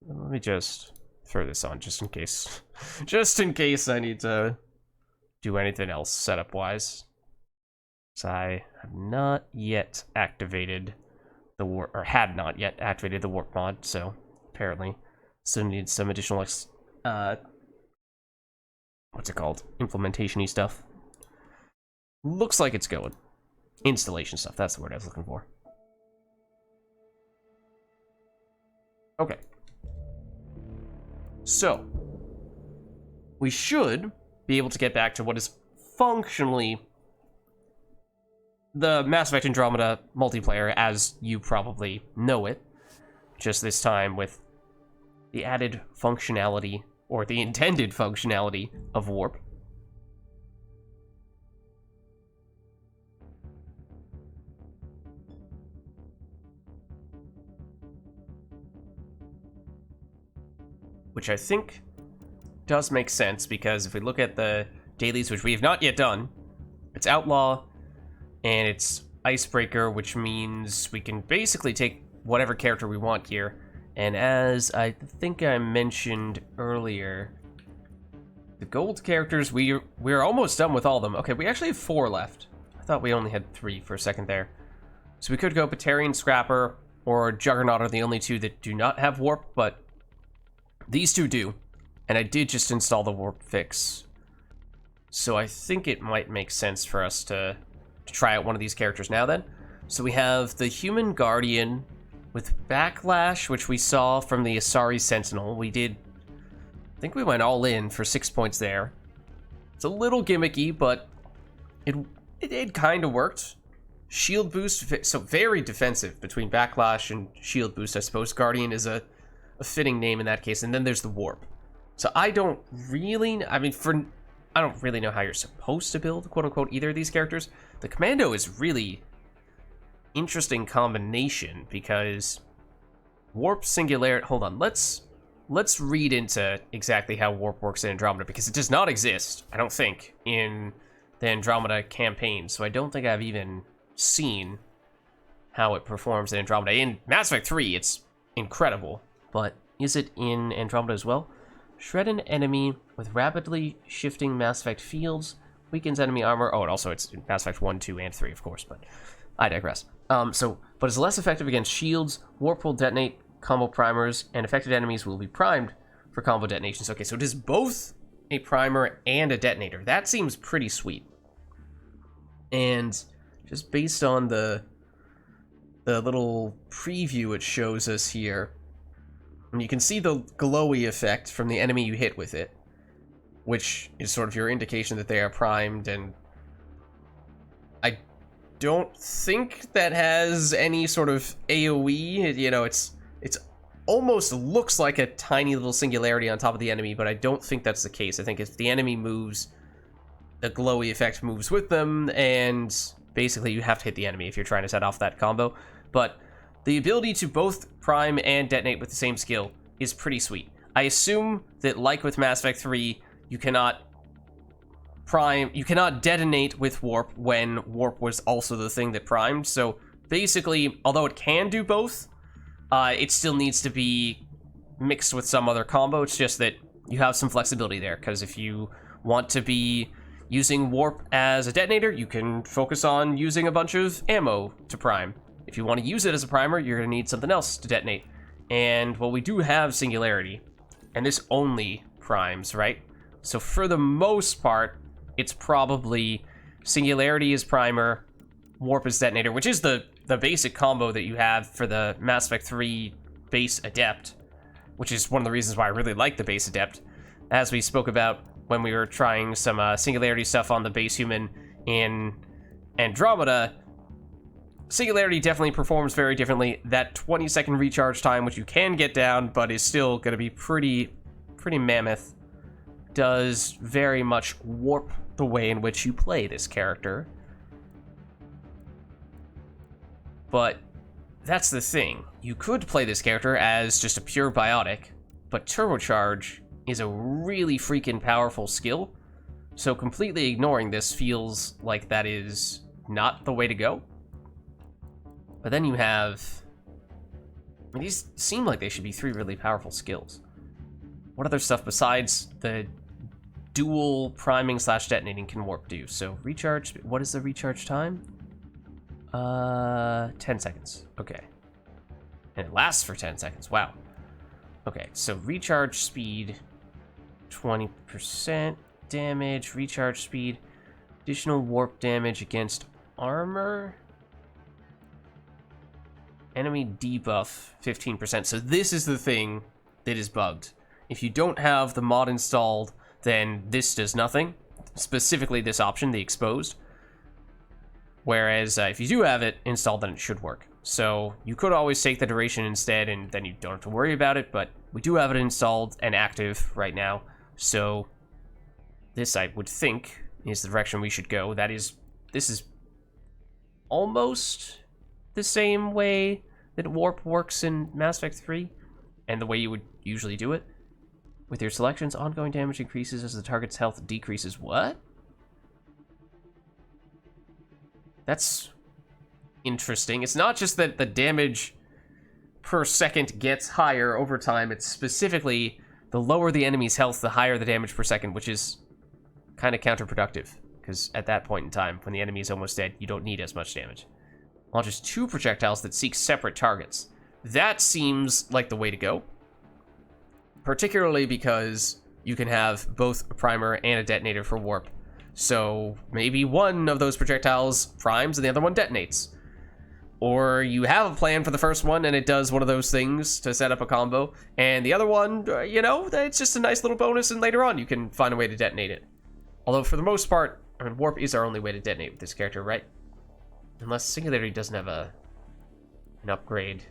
Let me just throw this on just in case. Just in case I need to do anything else setup-wise. So I have not yet activated the warp, or had not yet activated the warp mod, so apparently still need some additional what's it called? Implementation-y stuff. Looks like it's going. Installation stuff, that's the word I was looking for. Okay. So, we should be able to get back to what is functionally the Mass Effect Andromeda multiplayer as you probably know it. Just this time with the added functionality, or the intended functionality, of warp. Which I think does make sense, because if we look at the dailies, which we have not yet done, it's Outlaw, and it's Icebreaker, which means we can basically take whatever character we want here. And as I think I mentioned earlier, the gold characters, we're almost done with all of them. Okay, we actually have 4 left. I thought we only had 3 for a second there. So we could go Batarian, Scrapper, or Juggernaut are the only 2 that do not have warp, but these 2 do. And I did just install the warp fix. So I think it might make sense for us to try out one of these characters now then. So we have the Human Guardian with Backlash, which we saw from the Asari Sentinel. I think we went all in for 6 points there. It's a little gimmicky, but it kind of worked. Shield boost, so very defensive between Backlash and Shield boost, I suppose. Guardian is a fitting name in that case, and then there's the Warp. So I don't really know how you're supposed to build, quote-unquote, either of these characters. The Commando is really interesting combination, because Warp Singularity... Hold on, let's read into exactly how Warp works in Andromeda, because it does not exist, I don't think, in the Andromeda campaign, so I don't think I've even seen how it performs in Andromeda. In Mass Effect 3, it's incredible, but is it in Andromeda as well? Shred an enemy with rapidly shifting Mass Effect fields, weakens enemy armor. Oh, and also it's in Mass Effect 1, 2, and 3, of course, but I digress. But is less effective against shields. Warp will detonate combo primers, and affected enemies will be primed for combo detonations. Okay, so it is both a primer and a detonator. That seems pretty sweet. And just based on the little preview it shows us here, and you can see the glowy effect from the enemy you hit with it, which is sort of your indication that they are primed, and I don't think that has any sort of AoE. You know, it's almost looks like a tiny little singularity on top of the enemy, but I don't think that's the case. I think if the enemy moves, the glowy effect moves with them, and basically you have to hit the enemy if you're trying to set off that combo. But the ability to both prime and detonate with the same skill is pretty sweet. I assume that, like with Mass Effect 3, you cannot detonate with warp when warp was also the thing that primed. So basically, although it can do both, it still needs to be mixed with some other combo. It's just that you have some flexibility there, because if you want to be using warp as a detonator, you can focus on using a bunch of ammo to prime. If you want to use it as a primer, you're going to need something else to detonate. And, well, we do have singularity, and this only primes, right? So for the most part, it's probably singularity is primer, warp is detonator, which is the basic combo that you have for the Mass Effect 3 base adept, which is one of the reasons why I really like the base adept. As we spoke about when we were trying some singularity stuff on the base human in Andromeda, singularity definitely performs very differently. That 20-second recharge time, which you can get down, but is still going to be pretty mammoth, does very much warp the way in which you play this character. But that's the thing. You could play this character as just a pure biotic, but turbocharge is a really freaking powerful skill, so completely ignoring this feels like that is not the way to go. But then you have... I mean, these seem like they should be 3 really powerful skills. What other stuff besides the dual priming / detonating can warp do? So recharge, what is the recharge time? 10 seconds. Okay. And it lasts for 10 seconds. Wow. Okay, so recharge speed, 20% damage, recharge speed, additional warp damage against armor, enemy debuff, 15%. So this is the thing that is bugged. If you don't have the mod installed, then this does nothing. Specifically this option, the exposed. Whereas if you do have it installed, then it should work. So you could always take the duration instead, and then you don't have to worry about it, but we do have it installed and active right now. So this, I would think, is the direction we should go. This is almost the same way that warp works in Mass Effect 3, and the way you would usually do it. With your selections, ongoing damage increases as the target's health decreases. What? That's interesting. It's not just that the damage per second gets higher over time, it's specifically the lower the enemy's health, the higher the damage per second, which is kind of counterproductive, because at that point in time, when the enemy is almost dead, you don't need as much damage. Launches 2 projectiles that seek separate targets. That seems like the way to go. Particularly because you can have both a primer and a detonator for warp. So maybe one of those projectiles primes and the other one detonates. Or you have a plan for the first one and it does one of those things to set up a combo. And the other one, it's just a nice little bonus, and later on you can find a way to detonate it. Although for the most part, I mean, warp is our only way to detonate with this character, right? Unless Singularity doesn't have an upgrade.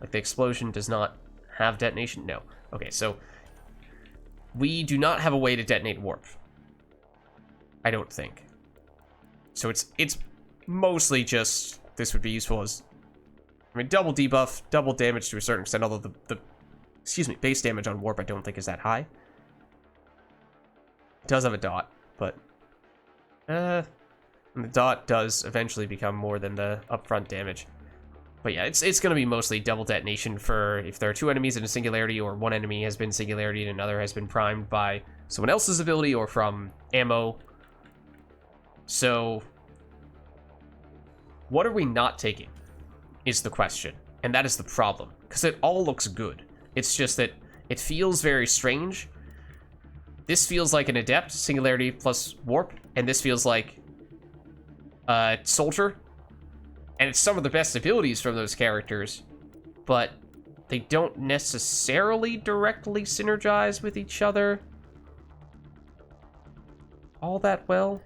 Like the explosion does not have detonation? No. Okay, so we do not have a way to detonate warp. I don't think. So it's mostly just, this would be useful as, I mean, double debuff, double damage to a certain extent, although the base damage on warp I don't think is that high. It does have a dot, but the dot does eventually become more than the upfront damage. But yeah, it's going to be mostly double detonation for if there are 2 enemies in a singularity, or one enemy has been singularity and another has been primed by someone else's ability or from ammo. So what are we not taking is the question, and that is the problem, because it all looks good. It's just that it feels very strange. This feels like an adept, singularity plus warp, and this feels like soldier. And it's some of the best abilities from those characters, but they don't necessarily directly synergize with each other all that well.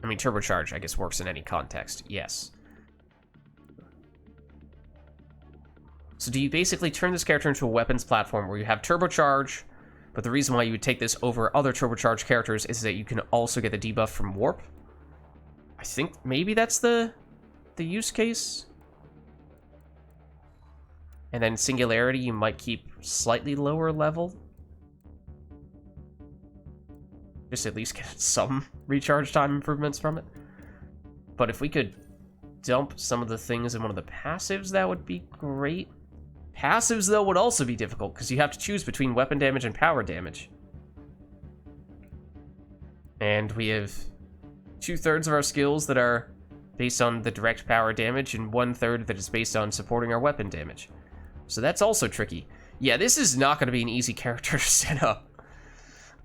I mean, turbocharge, I guess, works in any context, yes. So do you basically turn this character into a weapons platform where you have turbocharge, but the reason why you would take this over other turbocharged characters is that you can also get the debuff from warp? I think maybe that's the use case. And then Singularity, you might keep slightly lower level. Just at least get some recharge time improvements from it. But if we could dump some of the things in one of the passives, that would be great. Passives, though, would also be difficult, because you have to choose between weapon damage and power damage. And we have 2/3 of our skills that are based on the direct power damage, and 1/3 that is based on supporting our weapon damage. So that's also tricky. Yeah, this is not going to be an easy character to set up.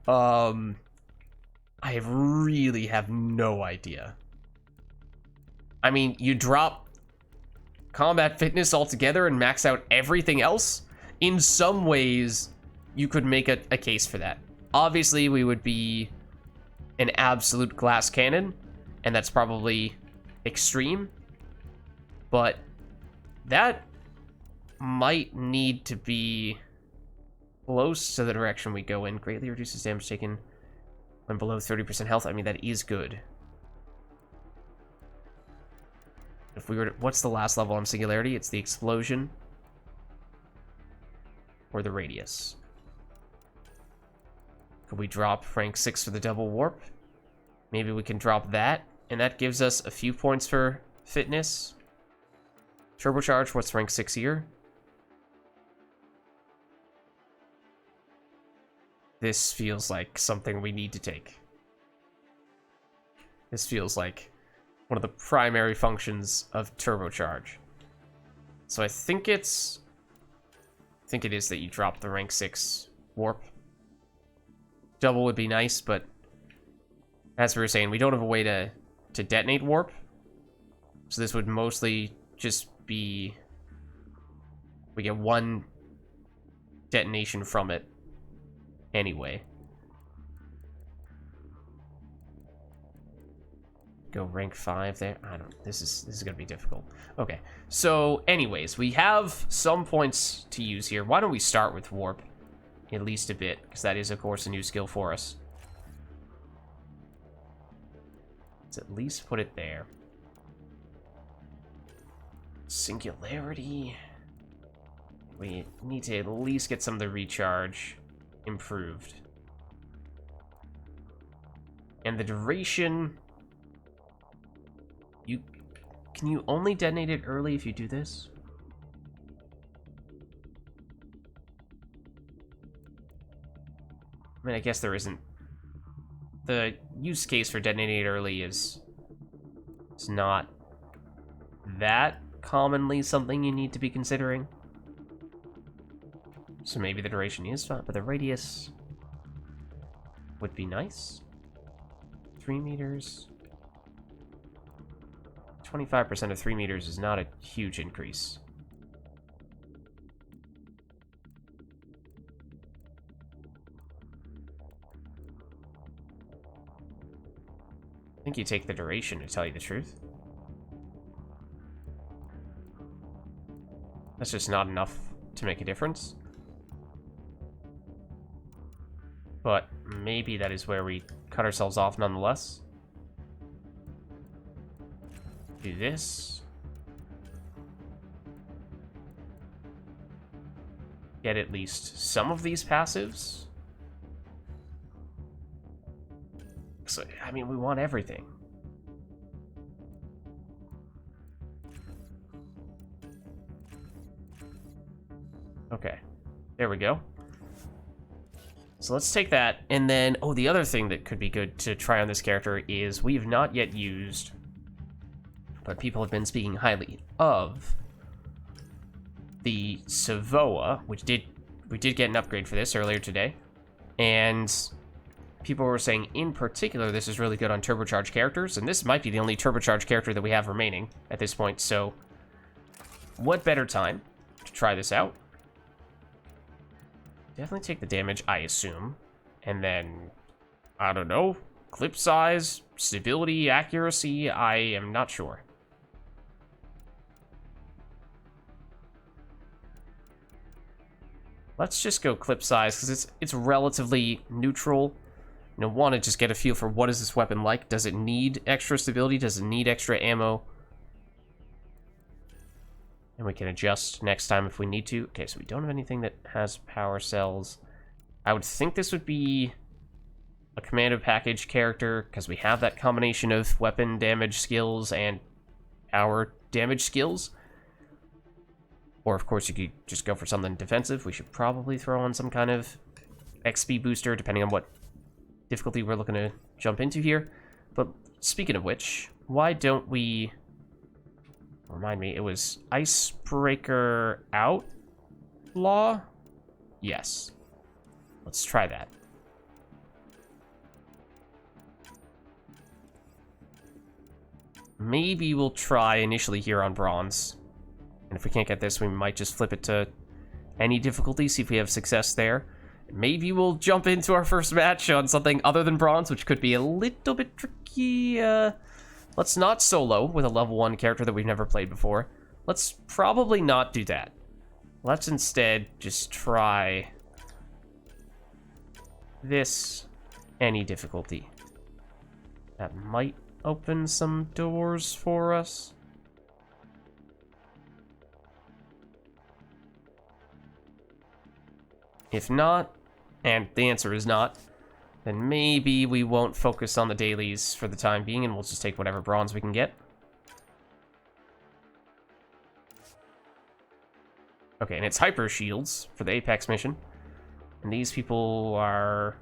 I really have no idea. I mean, you drop combat fitness altogether and max out everything else? In some ways, you could make a case for that. Obviously, we would be an absolute glass cannon, and that's probably extreme. But that might need to be close to the direction we go in. Greatly reduces damage taken when below 30% health. I mean, that is good. If we were to, what's the last level on Singularity? It's the explosion or the radius. Could we drop rank 6 for the double warp? Maybe we can drop that, and that gives us a few points for fitness. Turbocharge, what's rank 6 here? This feels like something we need to take. This feels like one of the primary functions of turbocharge. So I think it is that you drop the rank 6 warp. Double would be nice, but as we were saying, we don't have a way to detonate warp. So this would mostly just be, we get one detonation from it anyway. Go rank 5 there. I don't. This is gonna be difficult. Okay. So, anyways, we have some points to use here. Why don't we start with warp, at least a bit, because that is, of course, a new skill for us. Let's at least put it there. Singularity. We need to at least get some of the recharge improved, and the duration. Can you only detonate it early if you do this? I mean, I guess there isn't. The use case for detonating it early is not that commonly something you need to be considering. So maybe the duration is fine, but the radius would be nice. 3 meters. 25% of 3 meters is not a huge increase. I think you take the duration, to tell you the truth. That's just not enough to make a difference. But maybe that is where we cut ourselves off nonetheless. Do this. Get at least some of these passives. So, I mean, we want everything. Okay, there we go. So let's take that, and then, oh, the other thing that could be good to try on this character is we've not yet used, but people have been speaking highly of, the Savoa, which we did get an upgrade for this earlier today, and people were saying in particular this is really good on turbocharged characters, and this might be the only turbocharged character that we have remaining at this point, so what better time to try this out? Definitely take the damage, I assume, and then, I don't know, clip size, stability, accuracy, I am not sure. Let's just go clip size, because it's relatively neutral. You know, want to just get a feel for what is this weapon like. Does it need extra stability? Does it need extra ammo? And we can adjust next time if we need to. Okay, so we don't have anything that has power cells. I would think this would be a commando package character, because we have that combination of weapon damage skills and power damage skills. Or, of course, you could just go for something defensive. We should probably throw on some kind of XP booster, depending on what difficulty we're looking to jump into here. But speaking of which, why don't we... Remind me, it was Icebreaker Outlaw? Yes. Let's try that. Maybe we'll try initially here on Bronze. And if we can't get this, we might just flip it to any difficulty, see if we have success there. Maybe we'll jump into our first match on something other than Bronze, which could be a little bit tricky. Let's not solo with a level 1 character that we've never played before. Let's probably not do that. Let's instead just try this, any difficulty. That might open some doors for us. If not, and the answer is not, then maybe we won't focus on the dailies for the time being, and we'll just take whatever bronze we can get. Okay, and it's hyper shields for the Apex mission. And these people are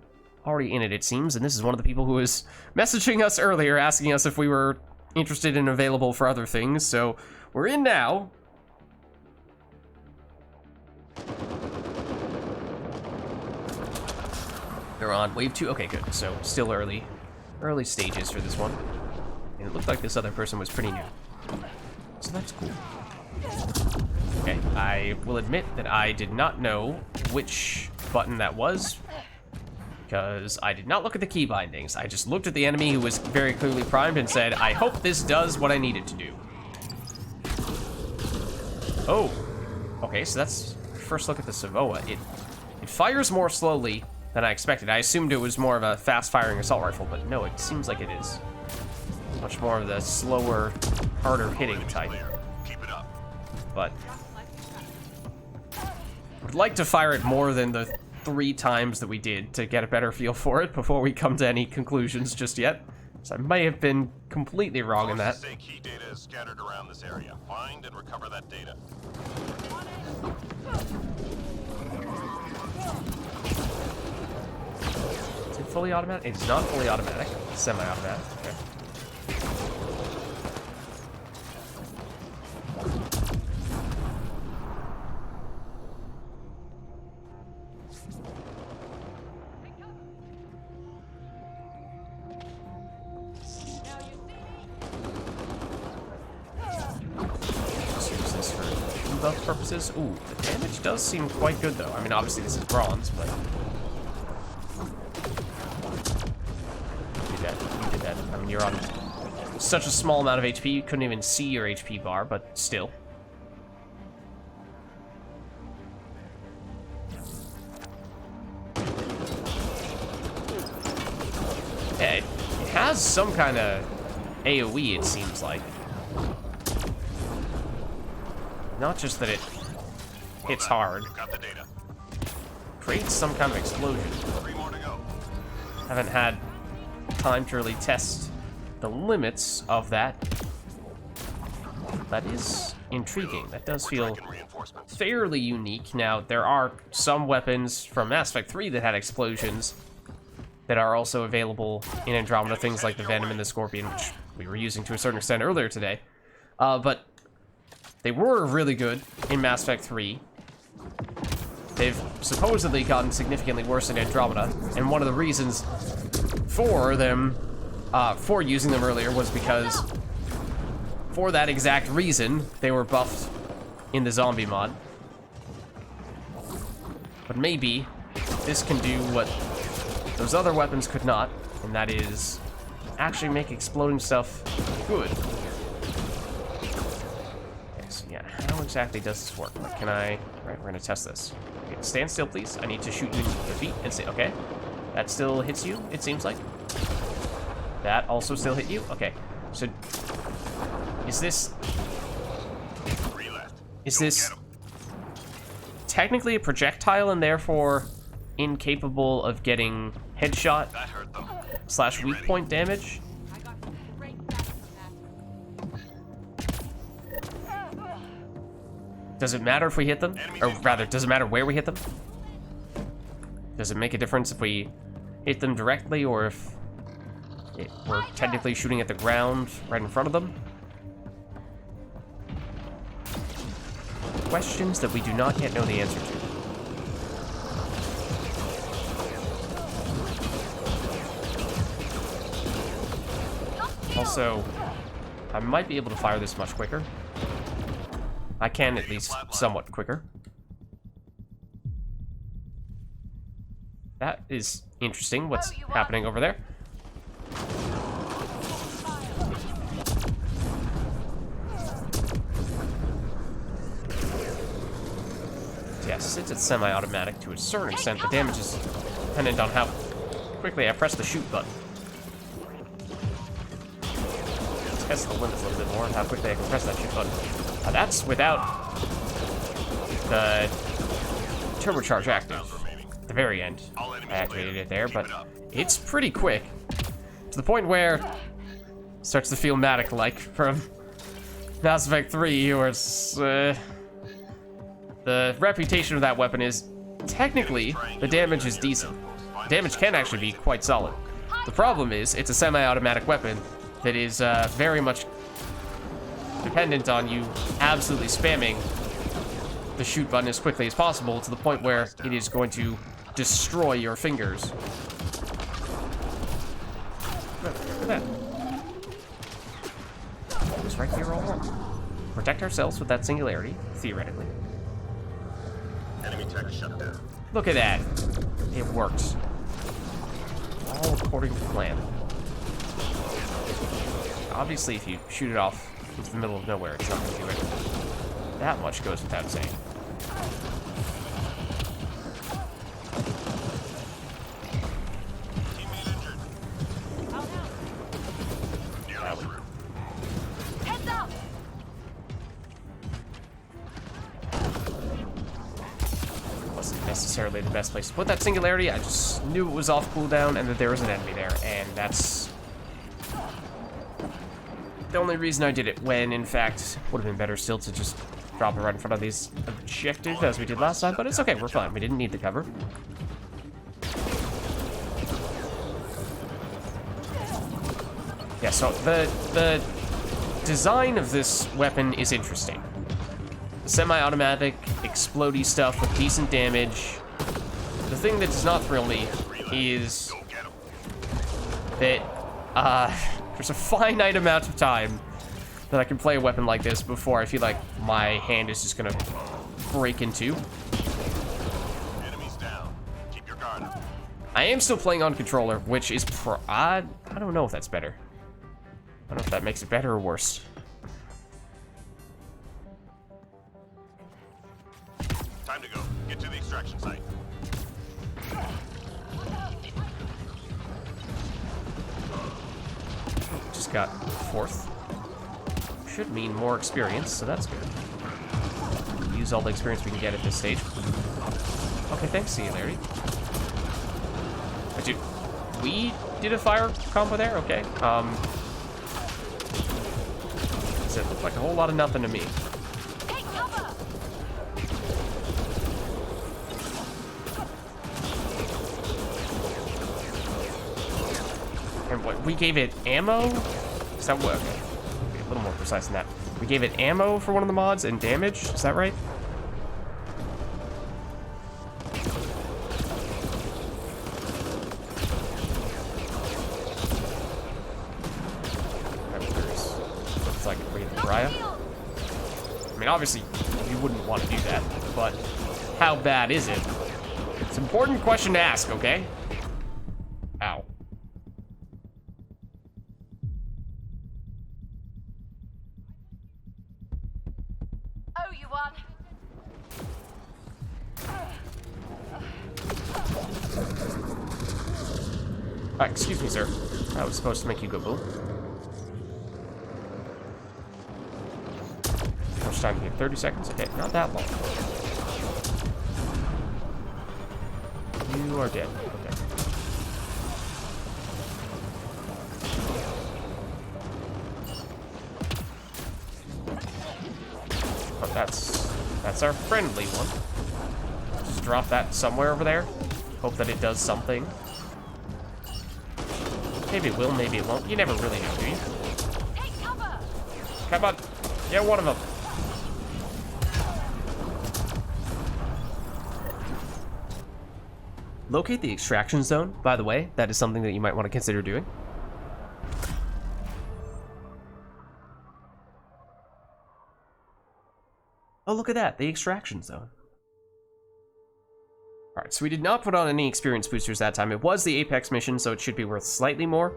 already in it, it seems, and this is one of the people who was messaging us earlier, asking us if we were interested and available for other things, so we're in now. They're on wave 2. Okay, good. So still early stages for this one. And it looked like this other person was pretty new. So that's cool. Okay, I will admit that I did not know which button that was, because I did not look at the key bindings. I just looked at the enemy who was very clearly primed and said, I hope this does what I need it to do. Oh. Okay, so that's first look at the Savoa. It fires more slowly than I expected. I assumed it was more of a fast-firing assault rifle, but no, it seems like it is. Much more of the slower, harder-hitting type. Keep it up. But I would like to fire it more than the 3 times that we did to get a better feel for it before we come to any conclusions just yet. So I may have been completely wrong in that. Say key data is scattered around this area. Find and recover that data. Is it fully automatic? It's not fully automatic. It's semi-automatic. Okay. Just use this for debuff purposes. Ooh, the damage does seem quite good though. I mean, obviously this is bronze, but you did that. I mean, you're on such a small amount of HP, you couldn't even see your HP bar, but still. Yeah, it has some kind of AoE, it seems like. Not just that it hits hard. You've got the data. Creates some kind of explosion. 3 more to go. Haven't had time to really test the limits of that. That is intriguing. That does feel Tracking reinforcements. fairly unique. Now, there are some weapons from Mass Effect 3 that had explosions that are also available in Andromeda, things like the Venom and the Scorpion, which we were using to a certain extent earlier today. But they were really good in Mass Effect 3. They've supposedly gotten significantly worse in Andromeda, and one of the reasons for them, for using them earlier was because, for that exact reason, they were buffed in the zombie mod. But maybe this can do what those other weapons could not, and that is actually make exploding stuff good. Okay, so yeah, how exactly does this work? Like, can I... Right, we're gonna test this. Okay, stand still, please. I need to shoot you in the feet and say, okay. That still hits you, it seems like. That also still hit you? Okay, so... Is Is this technically a projectile and therefore incapable of getting headshot That hurt them. / weak point damage? I got great backing from that. Does it matter if we hit them? Or rather, does it matter where we hit them? Does it make a difference if we hit them directly or if we're technically shooting at the ground right in front of them? Questions that we do not yet know the answer to. Also, I might be able to fire this much quicker. I can at least somewhat quicker. That is interesting, what's happening over there. Yes, since it's semi-automatic to a certain extent, the damage is dependent on how quickly I press the shoot button. Let's test the limits a little bit more and how quickly I can press that shoot button. Now that's without the turbocharge active. At the very end, I activated it there, but it's pretty quick. To the point where it starts to feel Matic-like from Mass Effect 3, where it's, the reputation of that weapon is, technically, the damage is decent. The damage can actually be quite solid. The problem is, it's a semi-automatic weapon that is very much dependent on you absolutely spamming the shoot button as quickly as possible to the point where it is going to destroy your fingers. Look at that. It was right here all along. Protect ourselves with that singularity, theoretically. Enemy tech shut down. Look at that. It works. All according to plan. Obviously, if you shoot it off into the middle of nowhere, it's not going to do it. That much goes without saying. Teammate injured. Nearly through. Heads up! Wasn't necessarily the best place to put that singularity. I just knew it was off cooldown and that there was an enemy there, and that's the only reason I did it, when in fact would have been better still to just drop it right in front of these objectives as we did last time, but it's okay, we're fine. We didn't need the cover. Yeah, so the design of this weapon is interesting. Semi-automatic, explodey stuff with decent damage. The thing that does not thrill me is that there's a finite amount of time that I can play a weapon like this before I feel like my hand is just gonna break in two. Enemies down. Keep your guard up. I am still playing on controller, which is I don't know if that's better. I don't know if that makes it better or worse. Time to go. Get to the extraction site. Just got fourth. Should mean more experience, so that's good. Use all the experience we can get at this stage. Okay, thanks, Singularity. Dude, we did a fire combo there? Okay. Does it look like a whole lot of nothing to me? Take cover! And what, we gave it ammo? Does that work? Okay, a little more precise than that. We gave it ammo for one of the mods and damage? Is that right? I'm curious. It's like Wraith Raya. I mean, obviously, you wouldn't want to do that, but how bad is it? It's an important question to ask, okay? Ow. Oh, you won. Excuse me, sir. I was supposed to make you go boom. Oh much time here? 30 seconds? Okay, not that long. You are dead. Okay. Oh, that's our friendly one. Just drop that somewhere over there. Hope that it does something. Maybe it will, maybe it won't. You never really know, do you? Come on. Get one of them. Locate the extraction zone, by the way. That is something that you might want to consider doing. Oh, look at that. The extraction zone. Alright, so we did not put on any experience boosters that time. It was the Apex mission, so it should be worth slightly more.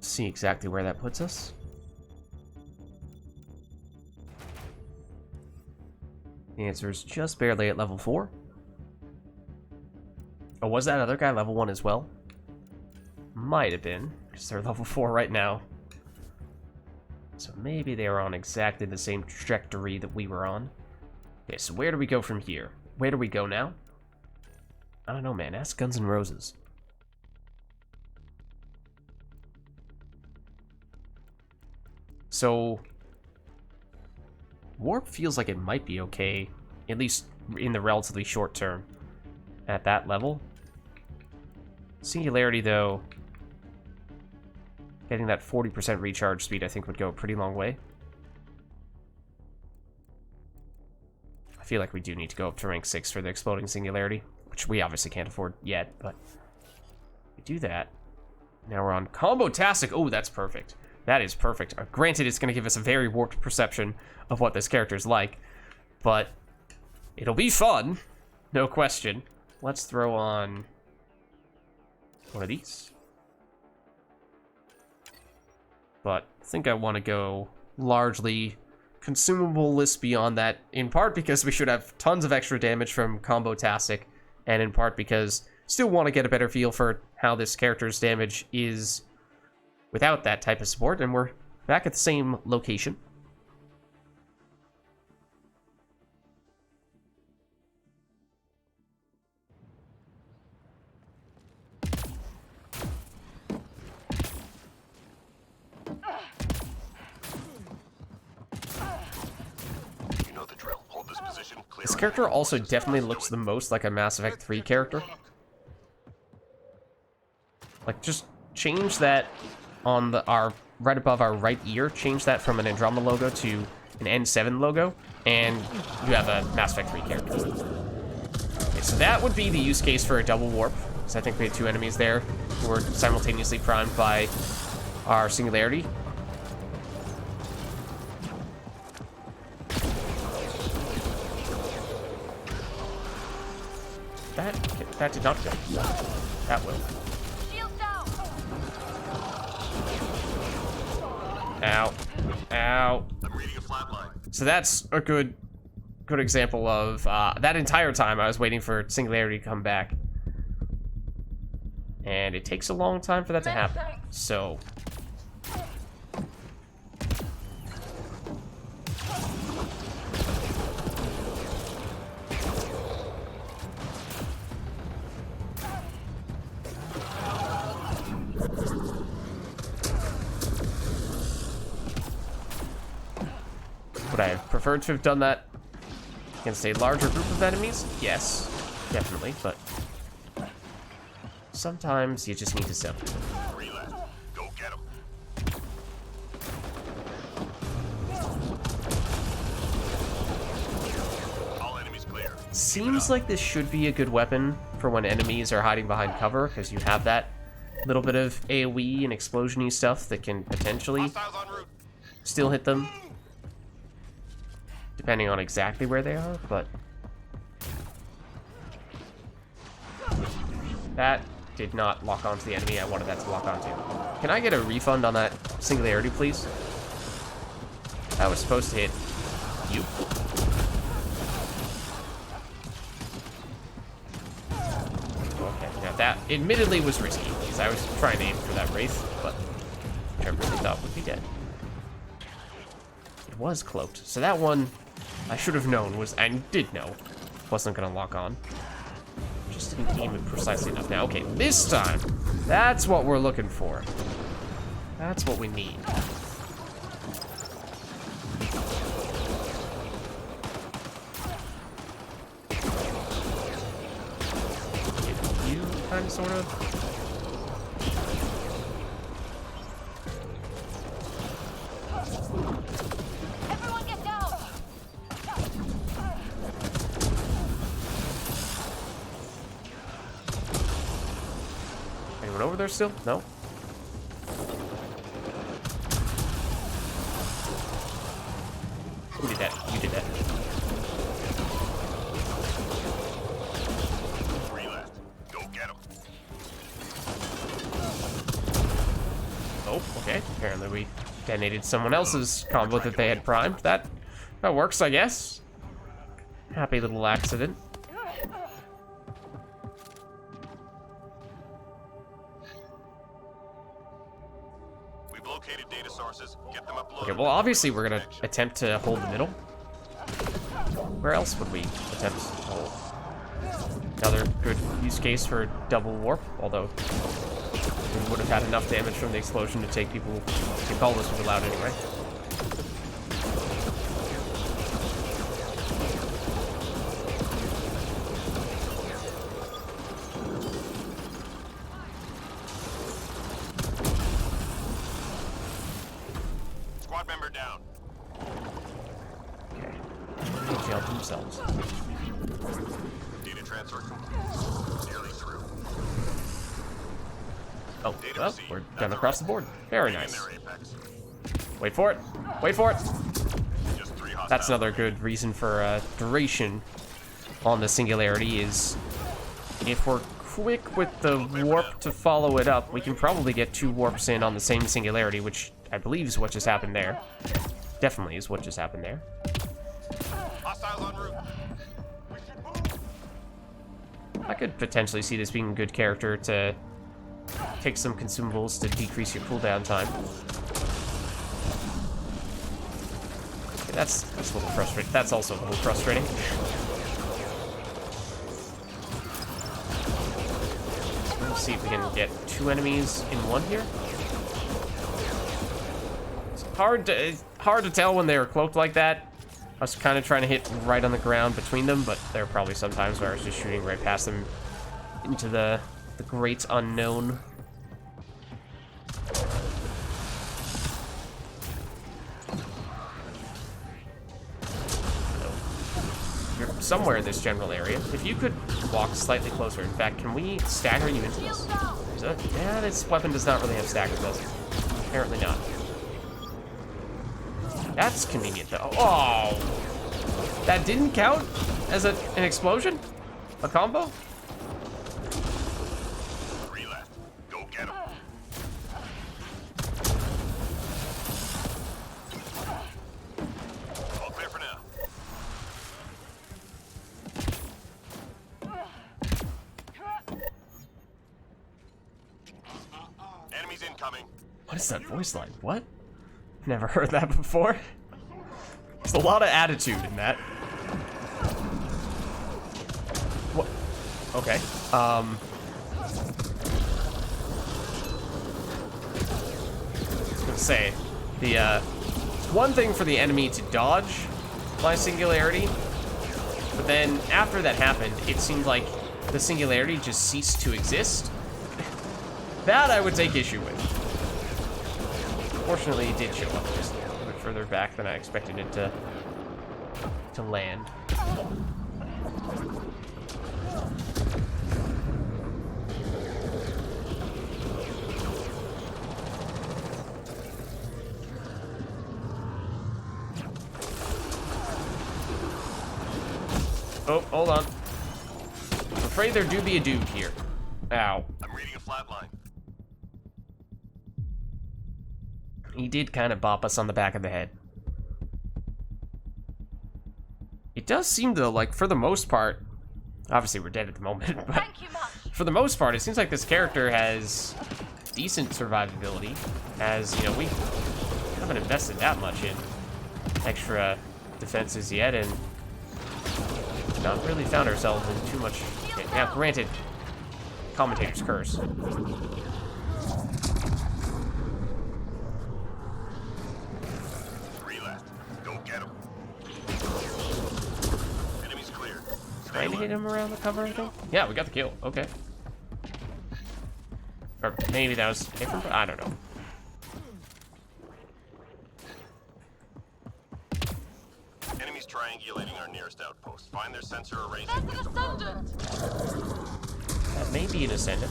See exactly where that puts us. The answer is just barely at level 4. Oh, was that other guy level 1 as well? Might have been, because they're level 4 right now. So maybe they were on exactly the same trajectory that we were on. Okay, so where do we go from here? Where do we go now? I don't know, man. Ask Guns N' Roses. So, warp feels like it might be okay, at least in the relatively short term, at that level. Singularity, though, getting that 40% recharge speed, I think, would go a pretty long way. I feel like we do need to go up to rank 6 for the exploding singularity, which we obviously can't afford yet, but we do that. Now we're on combo-tastic. Oh, that's perfect. That is perfect. Granted, it's going to give us a very warped perception of what this character is like, but it'll be fun, no question. Let's throw on one of these. But I think I want to go largely consumable list beyond that, in part because we should have tons of extra damage from combo-tastic, and in part because still want to get a better feel for how this character's damage is without that type of support, and we're back at the same location. You know the drill. Hold this position. Clear. This character also definitely looks the most like a Mass Effect 3 character. Like, just change that on the right above our right ear, change that from an Andromeda logo to an N7 logo, and you have a Mass Effect 3 character. Okay, so that would be the use case for a double warp, because I think we had 2 enemies there who were simultaneously primed by our singularity. That did not go. That will. Ow. Ow. I'm reading a flat line. So that's a good example of that entire time I was waiting for singularity to come back. And it takes a long time for that to happen. So would I have preferred to have done that against a larger group of enemies? Yes, definitely, but sometimes you just need to settle. 3 left. Go get him. All enemies clear. Seems like this should be a good weapon for when enemies are hiding behind cover, because you have that little bit of AoE and explosion-y stuff that can potentially Hostiles en route. still hit them, depending on exactly where they are, but that did not lock onto the enemy I wanted that to lock onto. Can I get a refund on that singularity, please? I was supposed to hit you. Okay. that admittedly was risky, because I was trying to aim for that Wraith, but which I really thought would be dead. It was cloaked, so that one I should have known was, and did know, wasn't gonna lock on. Just didn't aim it precisely enough. Now, okay, this time, that's what we're looking for. That's what we need. You kind of, sort of. Everyone get down! Anyone over there still? No? Who did that? You did that. 3 left. Go get them. Oh, okay. Apparently we detonated someone else's combo that they had primed. That works, I guess. Happy little accident. We've located data sources. Get them uploaded. Okay, well, obviously we're gonna attempt to hold the middle. Where else would we attempt to hold? Another good use case for double warp, although we would have had enough damage from the explosion to take people. I think all this would be allowed anyway. Squad member down. Okay. They jailed themselves. Data transfer complete. Nearly through. Oh, well, we're done across the board. Very Hang in nice. there, Apex. Wait for it. Wait for it. Just 3 hostiles. That's another good reason for duration on the singularity is if we're quick with the warp to follow it up, we can probably get 2 warps in on the same singularity, which I believe is what just happened there. Definitely is what just happened there. Hostiles en route. I could potentially see this being a good character to take some consumables to decrease your cooldown time. Okay, that's a little frustrating. That's also a little frustrating. Let's see if we can get 2 enemies in one here. It's hard to tell when they're cloaked like that. I was kind of trying to hit right on the ground between them, but there are probably some times where I was just shooting right past them into the great unknown. You're somewhere in this general area. If you could walk slightly closer. In fact, can we stagger you into this? Yeah, this weapon does not really have stagger, does it? Apparently not. That's convenient, though. Oh! That didn't count as an explosion? A combo? 3 left. Go get them. All clear for now. Enemies incoming. What is that voice line? What? Never heard that before. There's a lot of attitude in that. What? Okay. I was gonna say, the, one thing for the enemy to dodge my singularity, but then after that happened, it seemed like the singularity just ceased to exist. That I would take issue with. Fortunately, it did show up just a little bit further back than I expected it to land. Oh, hold on. I'm afraid there do be a dude here. Ow. I'm reading a flat line. He did kind of bop us on the back of the head. It does seem though, like for the most part, Obviously, we're dead at the moment, but Thank you much. for the most part, it seems like this character has decent survivability, as, you know, we haven't invested that much in extra defenses yet, and not really found ourselves in too much. Now, granted, commentator's curse. 3 left. Go get him. Enemies clear. Trying to hit him around the cover, I think? Yeah, we got the kill. Okay. Or maybe that was different, but I don't know. Enemies triangulating our nearest outpost. Find their sensor arrays There's and an get them out. ascendant. That may be an ascendant.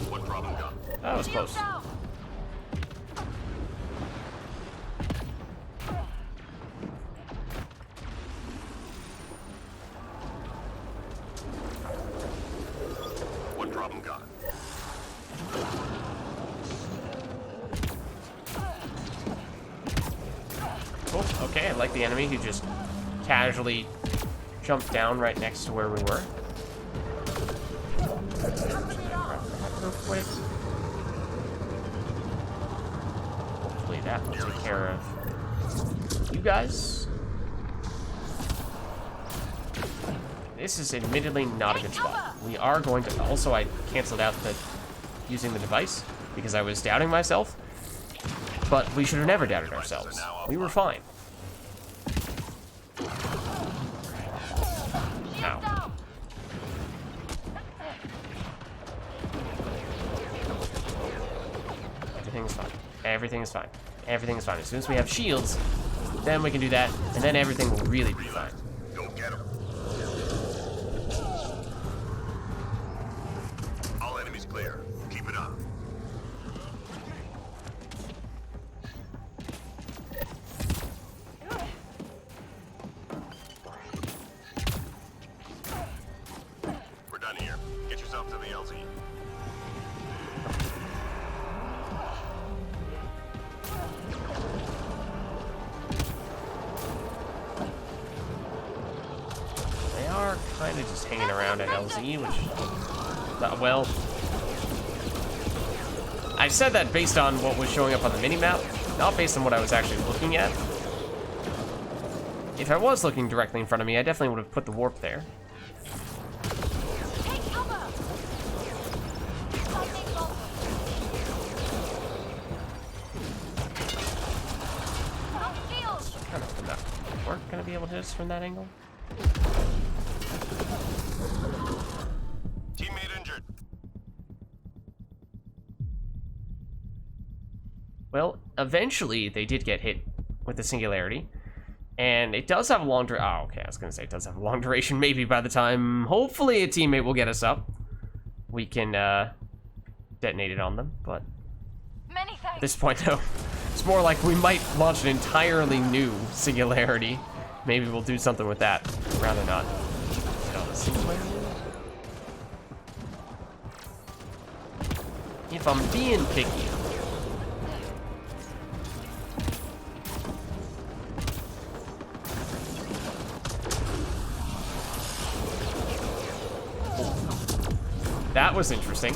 What problem gun? That was Shield close. down. What problem gun? Oh, okay, I like the enemy who just casually jumped down right next to where we were. Real quick. Hopefully that will take care of you guys. This is admittedly not a good spot. We are going to... Also, I canceled out the using the device because I was doubting myself. But we should have never doubted ourselves. We were fine. Ow. Everything's fine. Everything is fine. Everything is fine. As soon as we have shields, then we can do that, and then everything will really be fine. Go get him. All enemies clear. Keep it up. We're done here. Get yourself to the LZ. They are kind of just hanging around at LZ, which, well, I said that based on what was showing up on the minimap, not based on what I was actually looking at. If I was looking directly in front of me, I definitely would have put the warp there. Take cover. Lightning bolt. No shield. Kind of that. Weren't gonna be able to hit us from that angle. Teammate injured. Well, eventually they did get hit with the singularity. And it does have a long duration. Oh, okay, I was gonna say it does have a long duration. Maybe by the time, hopefully, a teammate will get us up, we can detonate it on them. But Many at thanks. this point, though, it's more like we might launch an entirely new singularity. Maybe we'll do something with that. I'd rather not. No, singularity? If I'm being picky. That was interesting.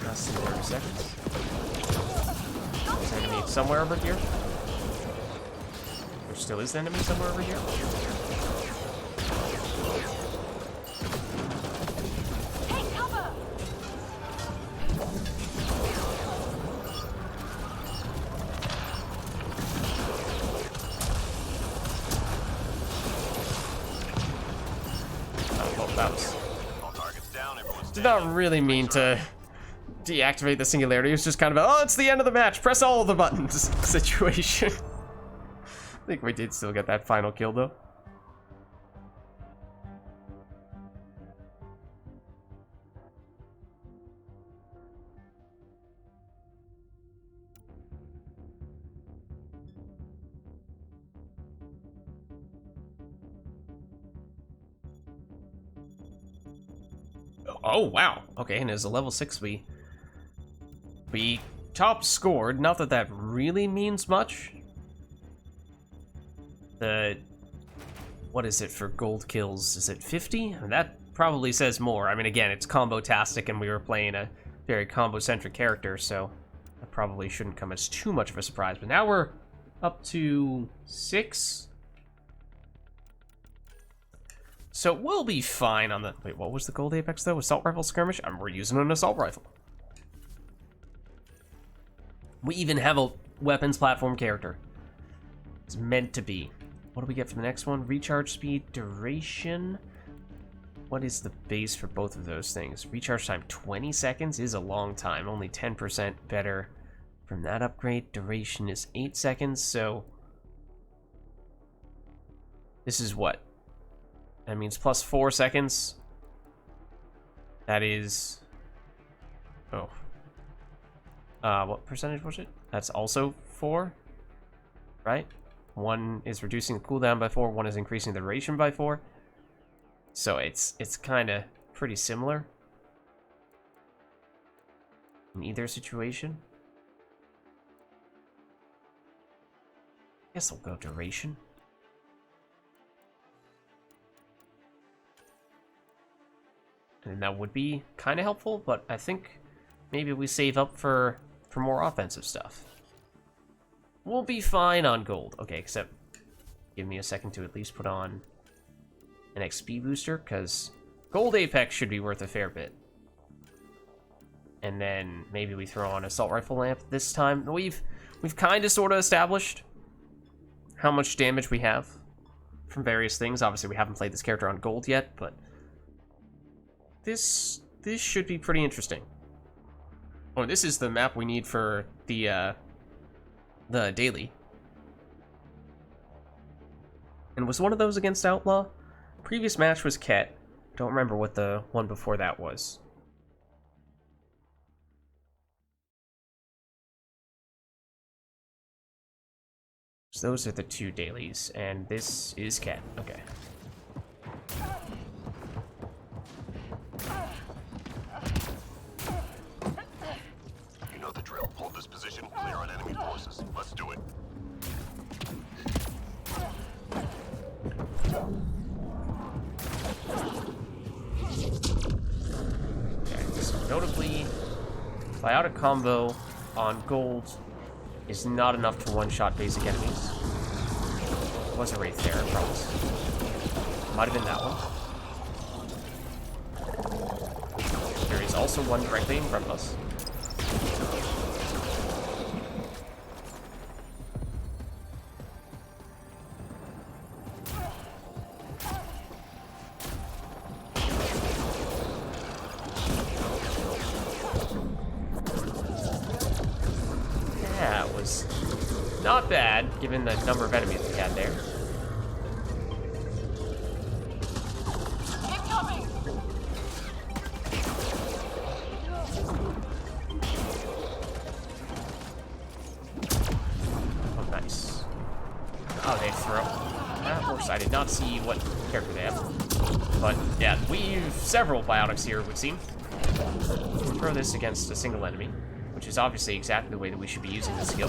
Less than 30 seconds. There's an enemy somewhere over here. There still is an enemy somewhere over here. Take cover. Oh, that was... All targets down. Everyone's Did not really mean to deactivate the singularity. It was just kind of a, oh, it's the end of the match, press all the buttons situation. I think we did still get that final kill, though. Oh, wow. Okay, and as a level 6, we top scored. Not that that really means much. What is it for gold kills? Is it 50? And that probably says more. I mean, again, it's combo-tastic, and we were playing a very combo-centric character, so that probably shouldn't come as too much of a surprise. But now we're up to 6. So we'll be fine on the... Wait, what was the gold apex, though? Assault rifle skirmish? We're using an assault rifle. We even have a weapons platform character. It's meant to be. What do we get for the next one? Recharge speed, duration. What is the base for both of those things? Recharge time 20 seconds is a long time. Only 10% better from that upgrade. Duration is 8 seconds, so... This is what? That means plus 4 seconds. That is... Oh. What percentage was it? That's also 4, right? 1 is reducing the cooldown by 4, 1 is increasing the duration by 4. So it's kind of pretty similar in either situation. I guess I'll go duration. And that would be kind of helpful, but I think maybe we save up for more offensive stuff. We'll be fine on gold. Okay, except give me a second to at least put on an XP booster, because gold apex should be worth a fair bit. And then maybe we throw on assault rifle lamp this time. We've kind of sort of established how much damage we have from various things. Obviously, we haven't played this character on gold yet, but this should be pretty interesting. Oh, this is the map we need for the daily. And was one of those against Outlaw? Previous match was Ket. Don't remember what the one before that was. So those are the 2 dailies, and this is Ket. Okay. You know the drill. Hold this position, clear on enemy forces. Let's do it. Okay, so notably, biotic combo on gold is not enough to one-shot basic enemies. There was a Wraith there, I promise. Might have been that one. There is also one directly in front of us. That was not bad, given the number of enemies we had there. Incoming! Oh, nice. Oh, they throw. Of course, I did not see what character they have. But, yeah, we've several biotics here, it would seem. Throw this against a single enemy, which is obviously exactly the way that we should be using this skill.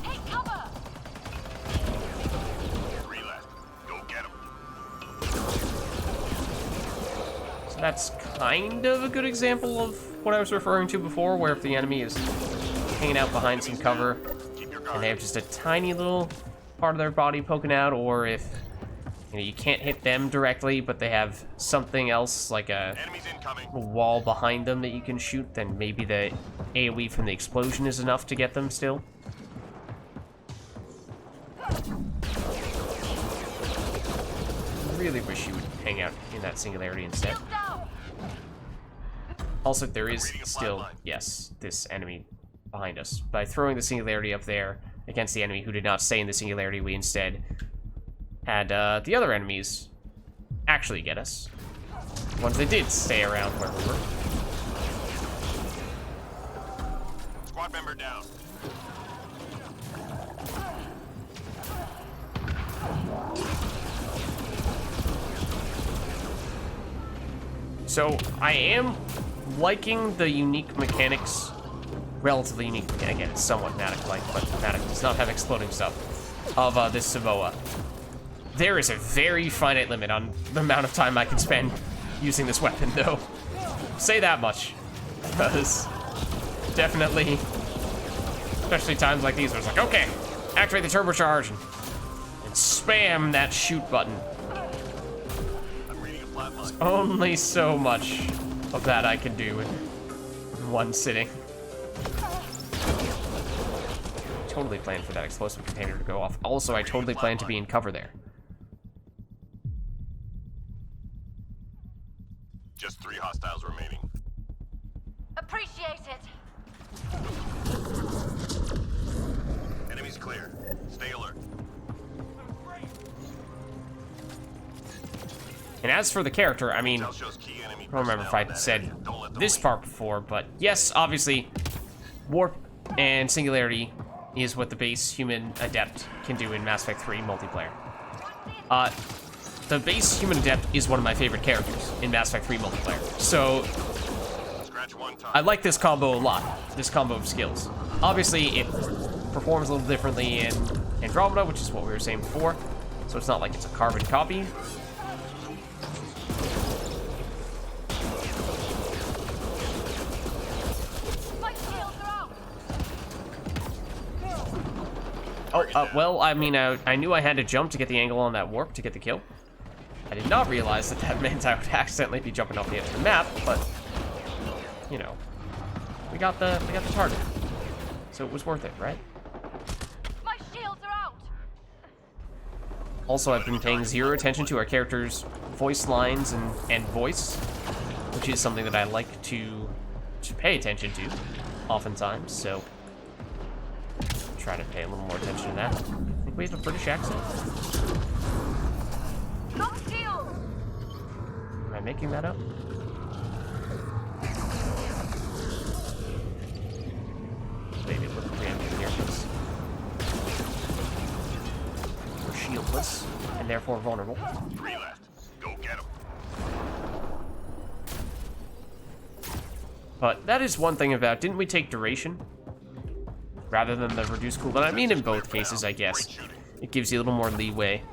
Take cover! 3 left. Go get 'em. So that's kind of a good example of what I was referring to before, where if the enemy is hanging out behind some cover, Keep your and guard. they have just a tiny little part of their body poking out, or if you can't hit them directly, but they have something else, like a Enemies incoming. wall behind them that you can shoot, then maybe the AoE from the explosion is enough to get them still. Really wish you would hang out in that singularity instead. Down! Also, there is Reading a still, flatline. yes, this enemy behind us. By throwing the singularity up there against the enemy who did not stay in the singularity, we instead had the other enemies actually get us. Ones that did stay around where we were. Squad member down. So I am liking the unique mechanics, relatively unique. Again, it's somewhat Matic-like, but Matic does not have exploding stuff of this Savoa. There is a very finite limit on the amount of time I can spend using this weapon, though. Say that much, because definitely, especially times like these where it's like, okay, activate the turbocharge and spam that shoot button. There's only so much of that I can do in one sitting. Totally planned for that explosive container to go off. Also, I totally plan to be in cover there. Just 3 hostiles remaining. Appreciate it. Enemies clear. Stay alert. And as for the character, I mean, Intel shows key enemy I don't remember if I personnel in that said area. Don't let them this leave. part before, but yes, obviously, warp and singularity is what the base human adept can do in Mass Effect 3 multiplayer. The base human adept is one of my favorite characters in Mass Effect 3 multiplayer. So Scratch one time. I like this combo a lot, this combo of skills. Obviously, it performs a little differently in Andromeda, which is what we were saying before. So it's not like it's a carbon copy. My shields are out. Oh, well, I mean, I knew I had to jump to get the angle on that warp to get the kill. I did not realize that that meant I would accidentally be jumping off the edge of the map, but, you know, we got the target. So it was worth it, right? My shields are out. Also, I've been paying zero attention to our characters' voice lines and voice, which is something that I like to pay attention to, oftentimes, so try to pay a little more attention to that. I think we have a British accent. Got shield. Am I making that up? Maybe it would preempt here, because we're shieldless and therefore vulnerable. 3 left. Go get them. But that is one thing about, didn't we take duration rather than the reduced cooldown? I mean, in both cases, I guess, it gives you a little more leeway.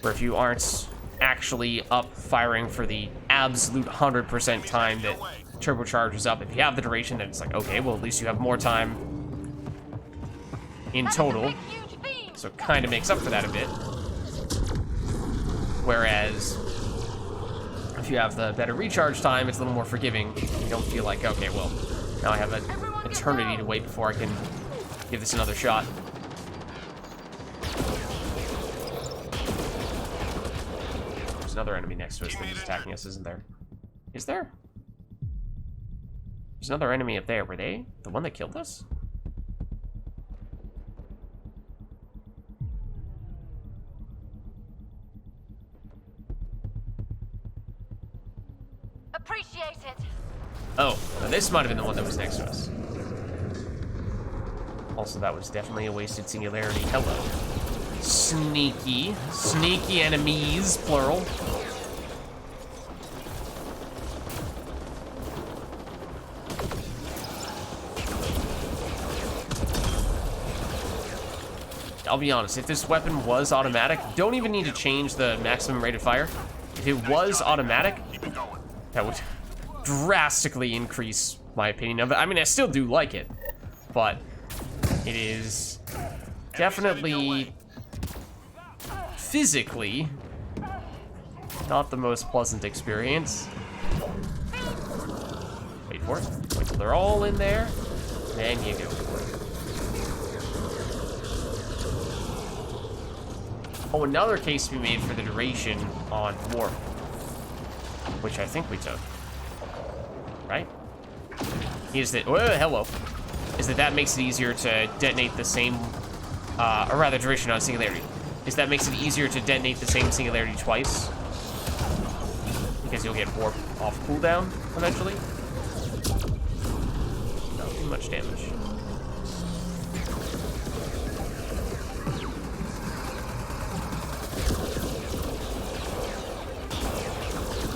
Where if you aren't actually up firing for the absolute 100% time that turbocharge is up, if you have the duration, then it's like, okay, well, at least you have more time in total. Huge beam. So it kind of makes up for that a bit. Whereas if you have the better recharge time, it's a little more forgiving. You don't feel like, okay, well, now I have an eternity to wait before I can give this another shot. There's another enemy next to us that is attacking us, isn't there? Is there? There's another enemy up there. Were they the one that killed us? Appreciate it. Oh, now this might have been the one that was next to us. Also, that was definitely a wasted singularity. Hello. Sneaky. Sneaky enemies, plural. I'll be honest, if this weapon was automatic, don't even need to change the maximum rate of fire. If it was automatic, Keep it going. that would drastically increase my opinion of it. I mean, I still do like it, but it is definitely physically not the most pleasant experience. Wait for it. Wait till they're all in there. Then you go for it. Oh, another case to be made for the duration on warp, which I think we took. Right? Is that, oh, hello. Is that makes it easier to detonate the same, or rather duration on singularity. Is that makes it easier to detonate the same singularity twice. Because you'll get warp off cooldown eventually. Not too much damage.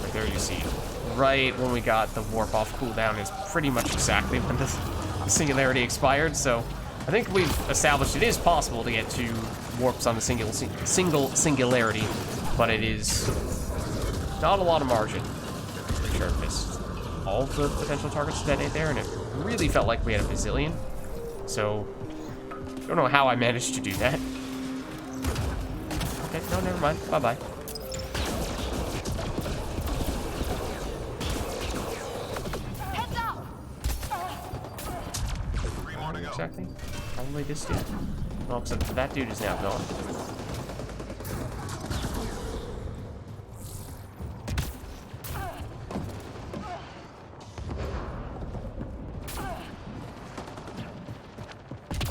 Right there you right when we got the warp off cooldown is pretty much exactly when the singularity expired, so I think we've established it is possible to get 2 warps on a single singularity, but it is not a lot of margin. Pretty sure I missed all of the potential targets to detonate there, and it really felt like we had a bazillion, so don't know how I managed to do that. Okay, no, never mind. Bye-bye. Exactly. Probably this dude. Well, except for that dude is now gone.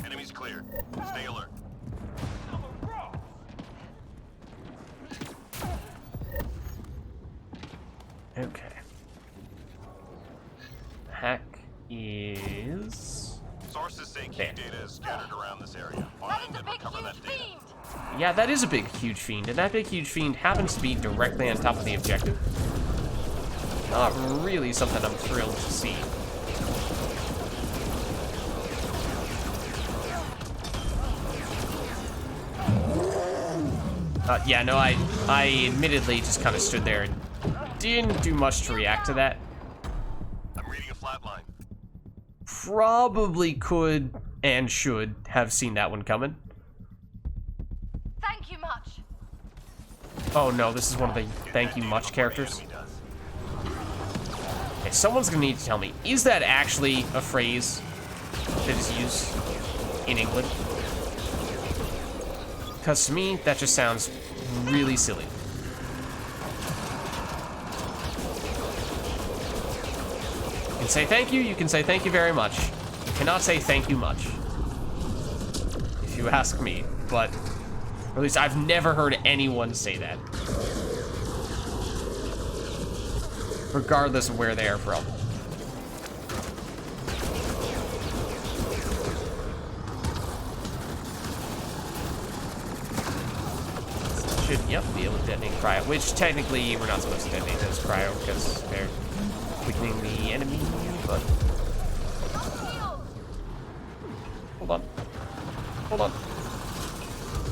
Enemies clear. Stay alert. Okay. Hack is... Sources say key there. data is scattered around this area. That Find is a and big, recover huge that data. fiend! Yeah, that is a big, huge fiend, and that big, huge fiend happens to be directly on top of the objective. Not really something I'm thrilled to see. Yeah, no, I admittedly just kind of stood there and didn't do much to react to that. I'm reading a flat line. Probably could and should have seen that one coming. Thank you much. Oh no, this is one of the thank you much characters. Okay, someone's gonna need to tell me, is that actually a phrase that is used in England? Because to me, that just sounds really silly. You can say thank you can say thank you very much. You cannot say thank you much, if you ask me, but or at least I've never heard anyone say that. Regardless of where they are from. Should, yep, be able to detonate cryo, which technically we're not supposed to detonate those cryo because they're weakening the enemy, but... Hold on. Hold on.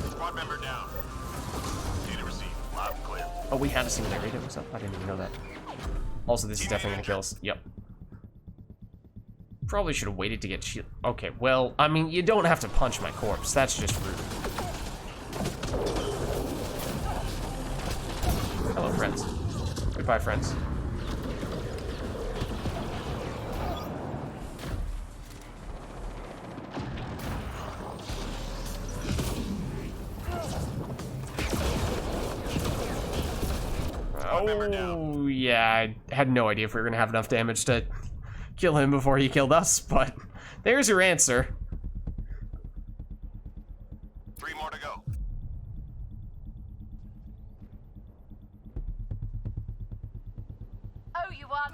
Squad member down. Data received. Loud and clear. Oh, we had a singularity that was up. I didn't even know that. Also, this is definitely gonna kill us. Yep. Probably should have waited to get shield. Okay, well, I mean, you don't have to punch my corpse. That's just rude. Hello, friends. Goodbye, friends. Oh, yeah, I had no idea if we were gonna have enough damage to kill him before he killed us, but there's your answer. 3 more to go. Oh, you won.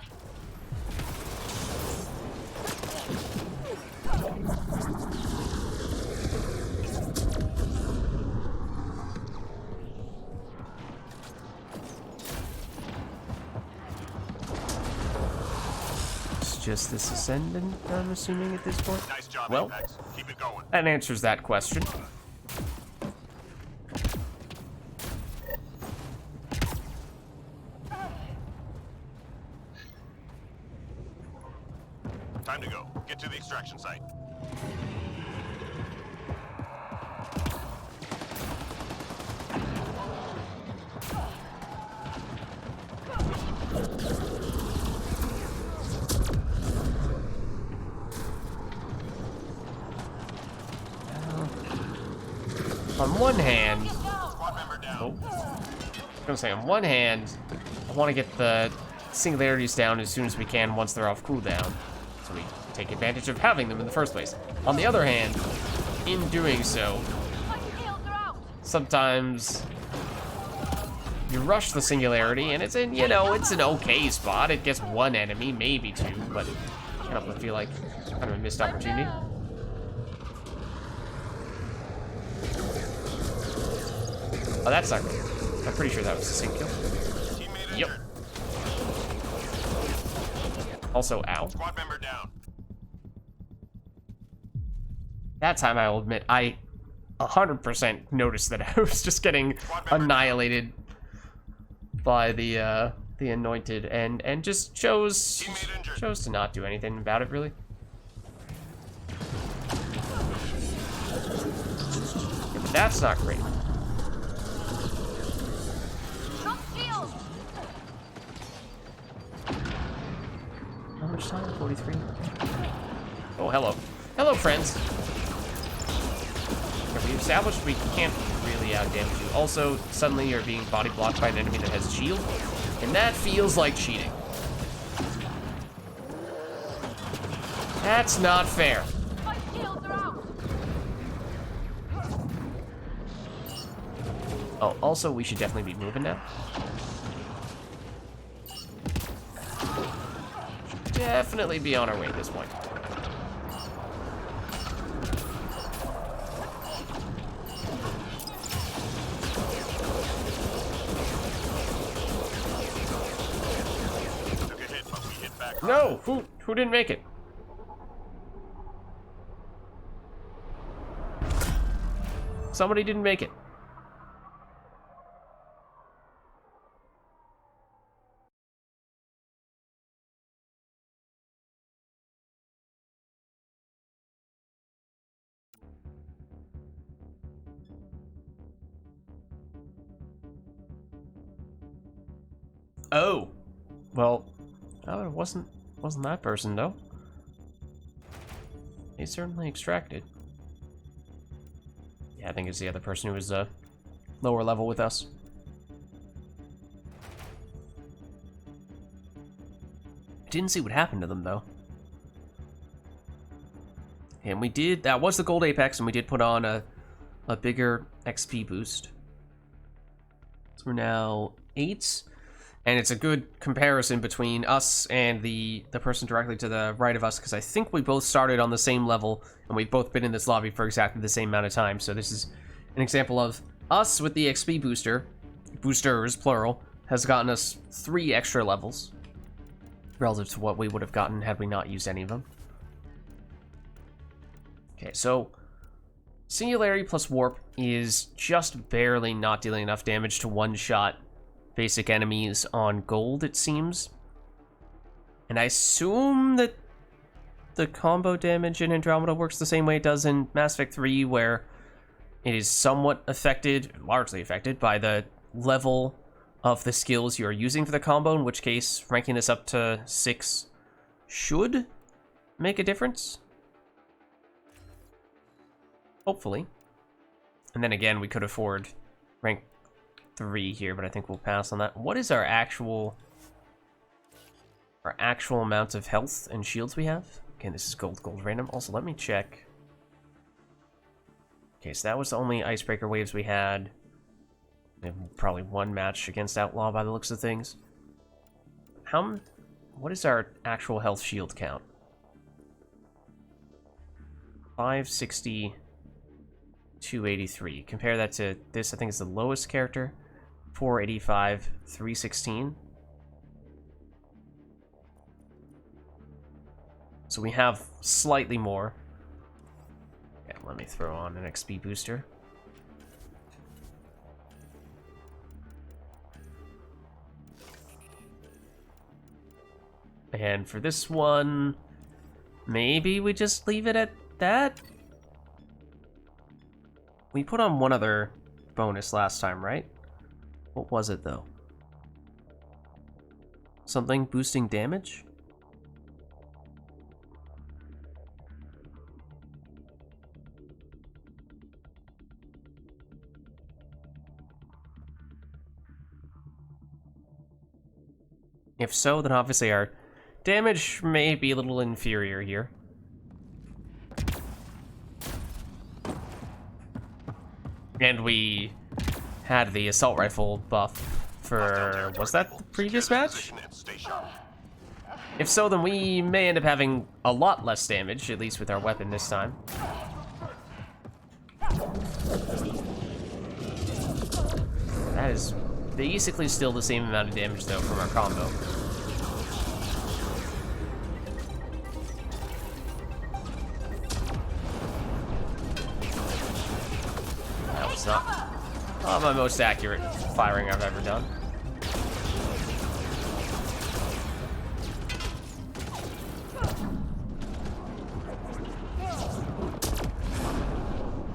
It's just this ascendant, I'm assuming, at this point. Nice job, Well, Apex. Keep it going. that answers that question. Time to go. Get to the extraction site. On one hand, Squad member down. I was gonna say, on one hand, I want to get the singularities down as soon as we can once they're off cooldown, so we take advantage of having them in the first place. On the other hand, in doing so, My shields are out. sometimes you rush the singularity, and it's in, you know, it's an okay spot. It gets one enemy, maybe two, but I kind of feel like kind of a missed opportunity. Oh, that's not good. I'm pretty sure that was a single kill. Teammate Yep. injured. Also, ow. Squad member down. That time, I will admit, I 100% noticed that I was just getting annihilated by the anointed, and just chose to not do anything about it, really. Yeah, but that's not great. How much time? 43? Oh, hello. Hello, friends. Yeah, we established we can't really outdamage you. Also, suddenly you're being body blocked by an enemy that has shield, and that feels like cheating. That's not fair. Oh, also, we should definitely be moving now. Definitely be on our way at this point. Took a hit, but we hit back. No! Who didn't make it? Somebody didn't make it. Oh, well, it wasn't that person, though. He certainly extracted. Yeah, I think it's the other person who was lower level with us. Didn't see what happened to them, though. And we did, that was the gold apex, and we did put on a bigger XP boost. So we're now 8. And it's a good comparison between us and the person directly to the right of us, because I think we both started on the same level, and we've both been in this lobby for exactly the same amount of time. So this is an example of us with the XP booster, boosters, plural, has gotten us 3 extra levels, relative to what we would have gotten had we not used any of them. Okay, so Singularity plus Warp is just barely not dealing enough damage to one-shot basic enemies on gold, it seems. And I assume that the combo damage in Andromeda works the same way it does in Mass Effect 3, where it is somewhat affected, largely affected, by the level of the skills you're using for the combo, in which case ranking this up to 6 should make a difference. Hopefully. And then again, we could afford rank 3 here, but I think we'll pass on that. What is our actual amount of health and shields we have? Again, this is gold random. Also, let me check. Okay, so that was the only icebreaker waves we had. We have probably 1 match against Outlaw by the looks of things. What is our actual health shield count? 560, 283. Compare that to this, I think is the lowest character. 485, 316. So we have slightly more. Yeah, let me throw on an XP booster. And for this one, maybe we just leave it at that? We put on one other bonus last time, right? What was it, though? Something boosting damage? If so, then obviously our damage may be a little inferior here. And we had the assault rifle buff for, was that the previous match? If so, then we may end up having a lot less damage, at least with our weapon this time. That is basically still the same amount of damage, though, from our combo. It's not my most accurate firing I've ever done.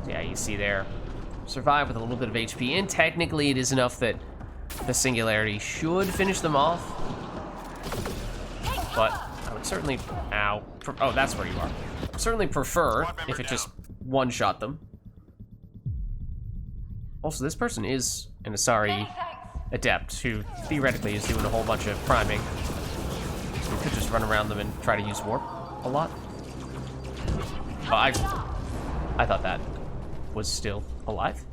Yeah, you see there, survive with a little bit of HP, and technically it is enough that the singularity should finish them off. But I would certainly, oh, that's where you are. Certainly prefer if it just one-shot them. Also, this person is an Asari adept who theoretically is doing a whole bunch of priming. So we could just run around them and try to use warp a lot. Oh, I thought that was still alive.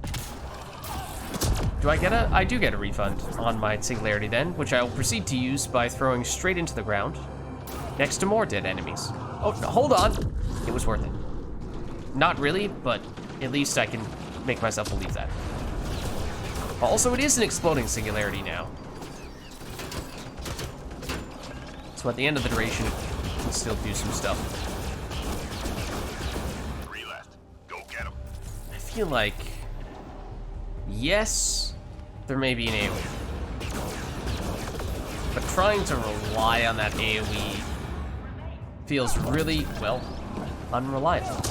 Do I get a? I do get a refund on my singularity then, which I will proceed to use by throwing straight into the ground next to more dead enemies. Oh, no, hold on. It was worth it. Not really, but at least I can make myself believe that. Also, it is an exploding singularity now. So at the end of the duration, it can still do some stuff. 3 left. Go get them. I feel like, yes, there may be an AoE. But trying to rely on that AoE feels really, well, unreliable.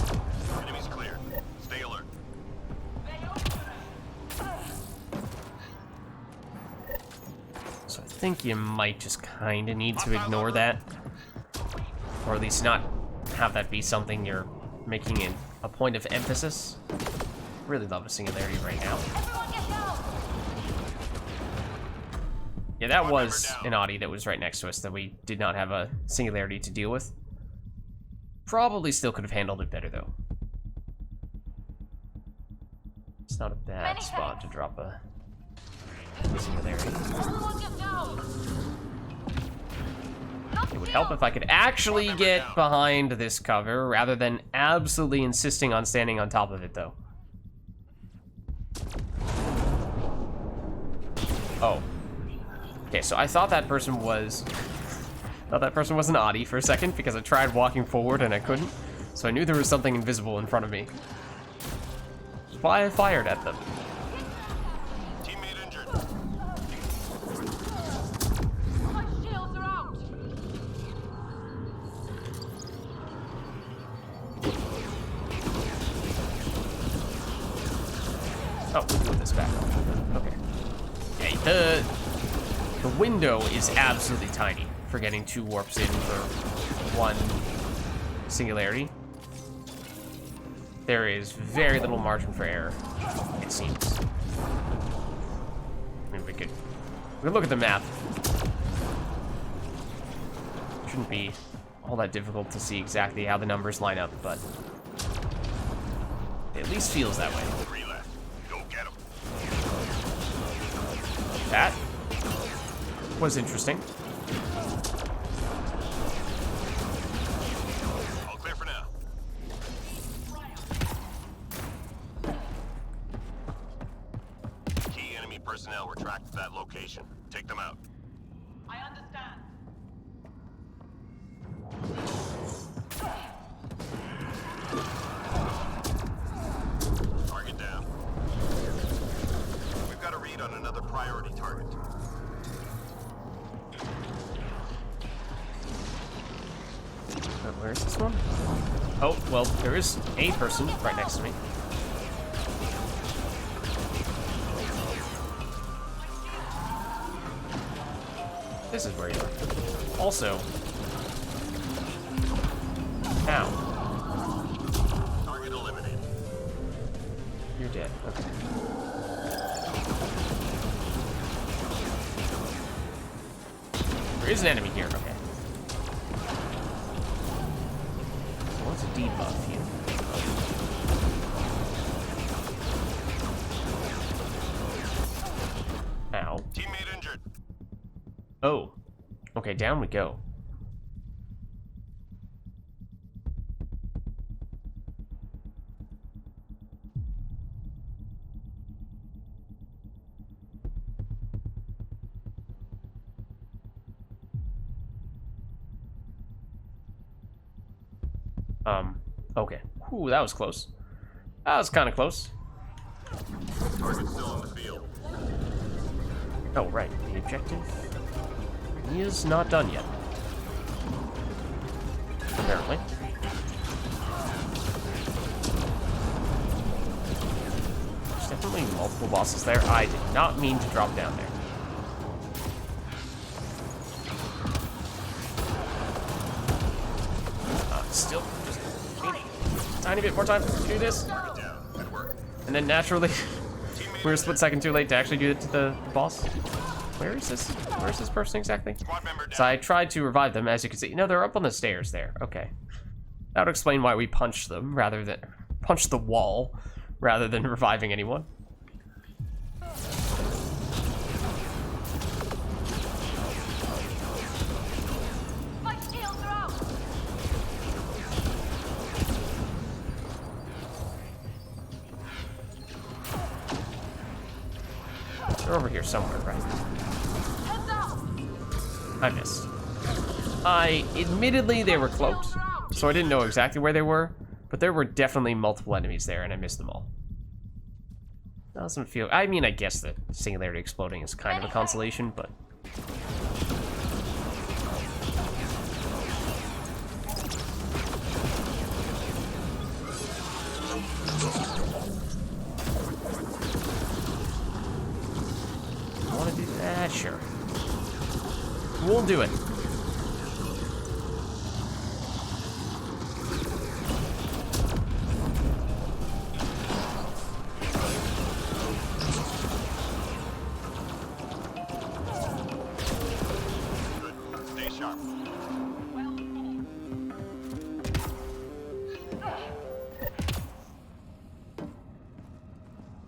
Enemies clear. Stay alert. So I think you might just kind of need to ignore that. Or at least not have that be something you're making a point of emphasis. Really love a singularity right now. Yeah, that was an Audi that was right next to us that we did not have a singularity to deal with. Probably still could have handled it better, though. It's not a bad spot to drop a singularity. It would help if I could actually get behind this cover rather than absolutely insisting on standing on top of it, though. Oh. Okay, so I thought that person was an Audi for a second because I tried walking forward and I couldn't. So I knew there was something invisible in front of me. That's why I fired at them. Teammate injured. My shields are out. Oh, we'll do this back. Okay. Yeah, the window is absolutely tiny for getting 2 warps in for 1 singularity. There is very little margin for error, it seems. I mean, we could look at the map. Shouldn't be all that difficult to see exactly how the numbers line up, but it at least feels that way. 3 left. Go get them. That was interesting. All clear for now. Key enemy personnel were tracked to that location. Take them out. I understand. Target down. We've got a read on another priority target. Where's this one? Oh, well, there is a person right next to me. This is where you are. Also, ow. Target eliminated. You're dead. Okay. There is an enemy here. Okay. What's a debuff here? Ow. Teammate injured. Oh. Okay, down we go. Okay. Ooh, that was close. That was kind of close. Target's still in the field. Oh, right. The objective is not done yet. Apparently. There's definitely multiple bosses there. I did not mean to drop down there. Still, just need a tiny bit more time to do this. And then naturally, we're a split second too late to actually do it to the boss. Where is this? Where is this person exactly? So I tried to revive them, as you can see. No, they're up on the stairs there. Okay. That would explain why we punched them rather than punched the wall rather than reviving anyone. My shields are out. They're over here somewhere, right? Heads up. I missed. Admittedly, they were cloaked, so I didn't know exactly where they were, but there were definitely multiple enemies there, and I missed them all. Doesn't feel... I mean, I guess the singularity exploding is kind of a consolation, but... I want to do that? Sure. We'll do it. Stay sharp.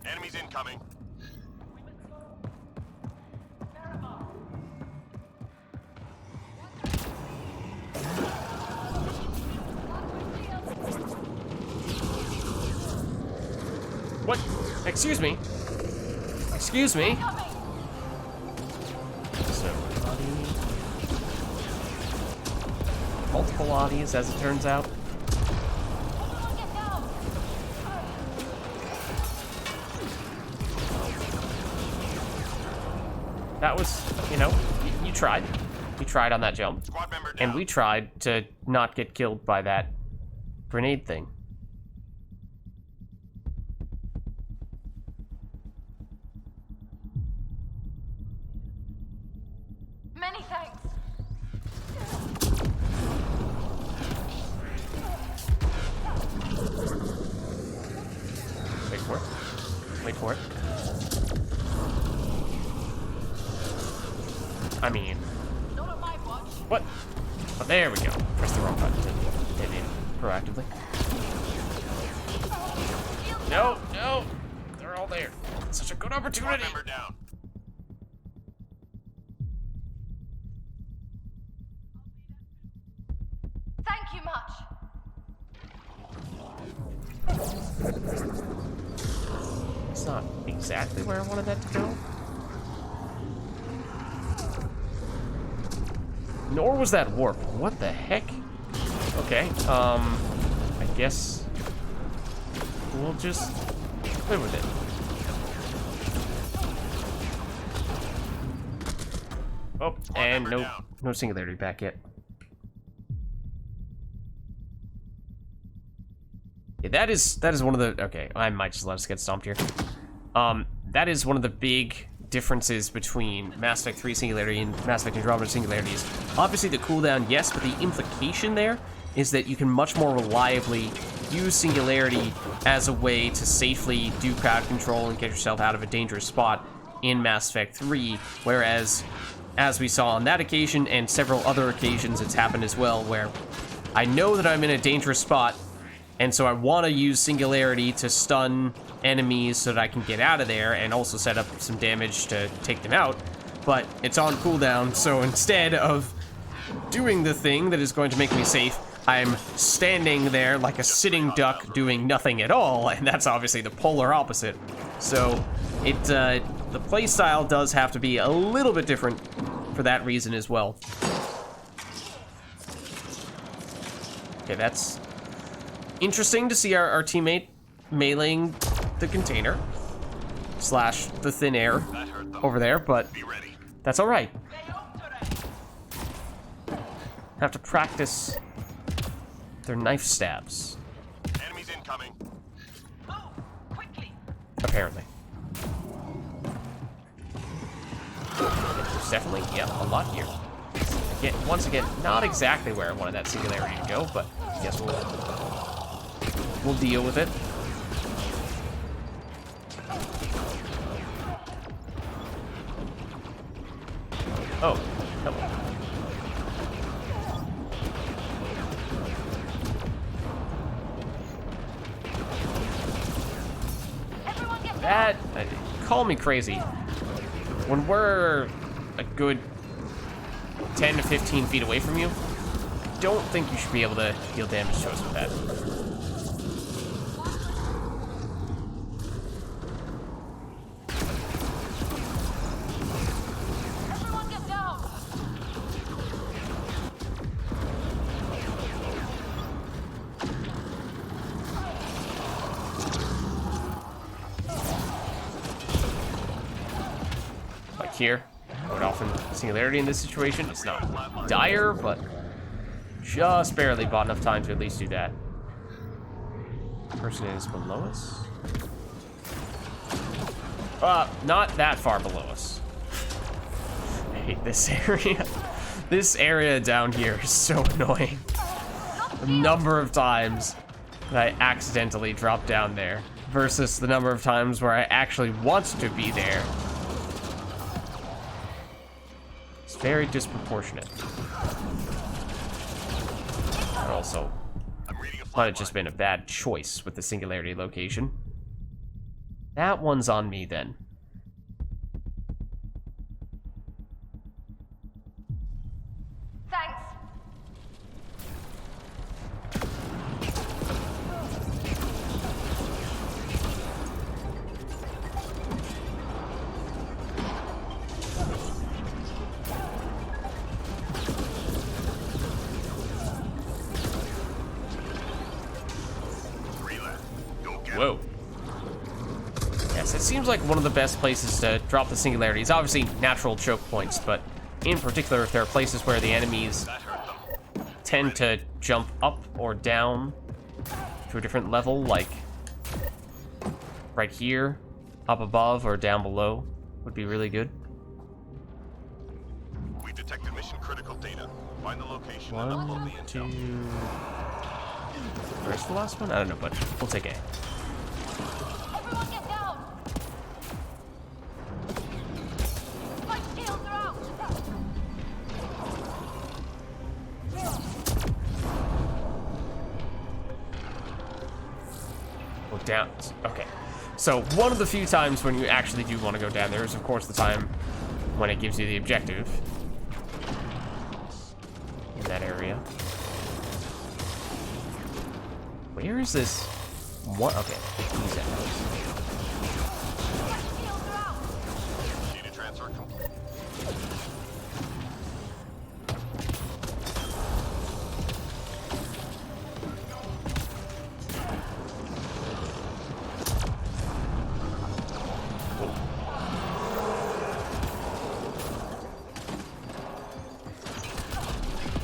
Enemies incoming. What? Excuse me? Excuse me? So, multiple bodies, as it turns out. That was, you know, you tried. You tried on that jump. Squad member down. And we tried to not get killed by that grenade thing. Many thanks. Wait for it. Wait for it. I mean, Not on my watch. what? Oh, there we go. Press the wrong button to hit it proactively. No, no. They're all there. Such a good Squad opportunity. member down. Thank you much. It's not exactly where I wanted that to go. Nor was that warp. What the heck? Okay, I guess we'll just live with it. Oh, and member no, down. no singularity back yet. Yeah, that is one of the, okay, I might just let us get stomped here. That is one of the big differences between Mass Effect 3 Singularity and Mass Effect Andromeda Singularity is obviously the cooldown, yes, but the implication there is that you can much more reliably use Singularity as a way to safely do crowd control and get yourself out of a dangerous spot in Mass Effect 3, whereas, as we saw on that occasion and several other occasions, it's happened as well, where I know that I'm in a dangerous spot, and so I want to use Singularity to stun enemies so that I can get out of there and also set up some damage to take them out, but it's on cooldown, so instead of doing the thing that is going to make me safe, I'm standing there like a sitting duck doing nothing at all, and that's obviously the polar opposite. So the playstyle does have to be a little bit different for that reason as well. Okay, that's interesting to see our teammate meleeing the container. slash the thin air That hurt them. over there, but Be ready. that's all right. Have to practice their knife stabs, Enemies incoming. apparently. There's definitely, yeah, a lot here. Again, once again, not exactly where I wanted that singularity to go, but I guess we'll deal with it. Oh, hello. That, call me crazy. When we're a good 10 to 15 feet away from you, don't think you should be able to deal damage to us with that. Everyone get down! Like here, quite often singularity in this situation. It's not dire, but just barely bought enough time to at least do that. Person is below us. Not that far below us. I hate this area. This area down here is so annoying. The number of times that I accidentally drop down there versus the number of times where I actually want to be there. It's very disproportionate. And also, I'm reading a might flight have line. just been a bad choice with the singularity location. That one's on me then. Thanks. Relay. Go get 'em. Whoa. Yes, it seems like one of the best places to drop the singularity is obviously natural choke points, but in particular, if there are places where the enemies That hurt them. tend to jump up or down to a different level, like right here, up above or down below, would be really good. We detected mission critical data. Find the location and upload One, the two. intel. Where's the last one? I don't know, but we'll take A. Everyone get down! My shields are out! Go down. Okay. So one of the few times when you actually do want to go down there is, of course, the time when it gives you the objective in that area. Where is this one? Okay. Use that. My shields are out! Data transfer complete.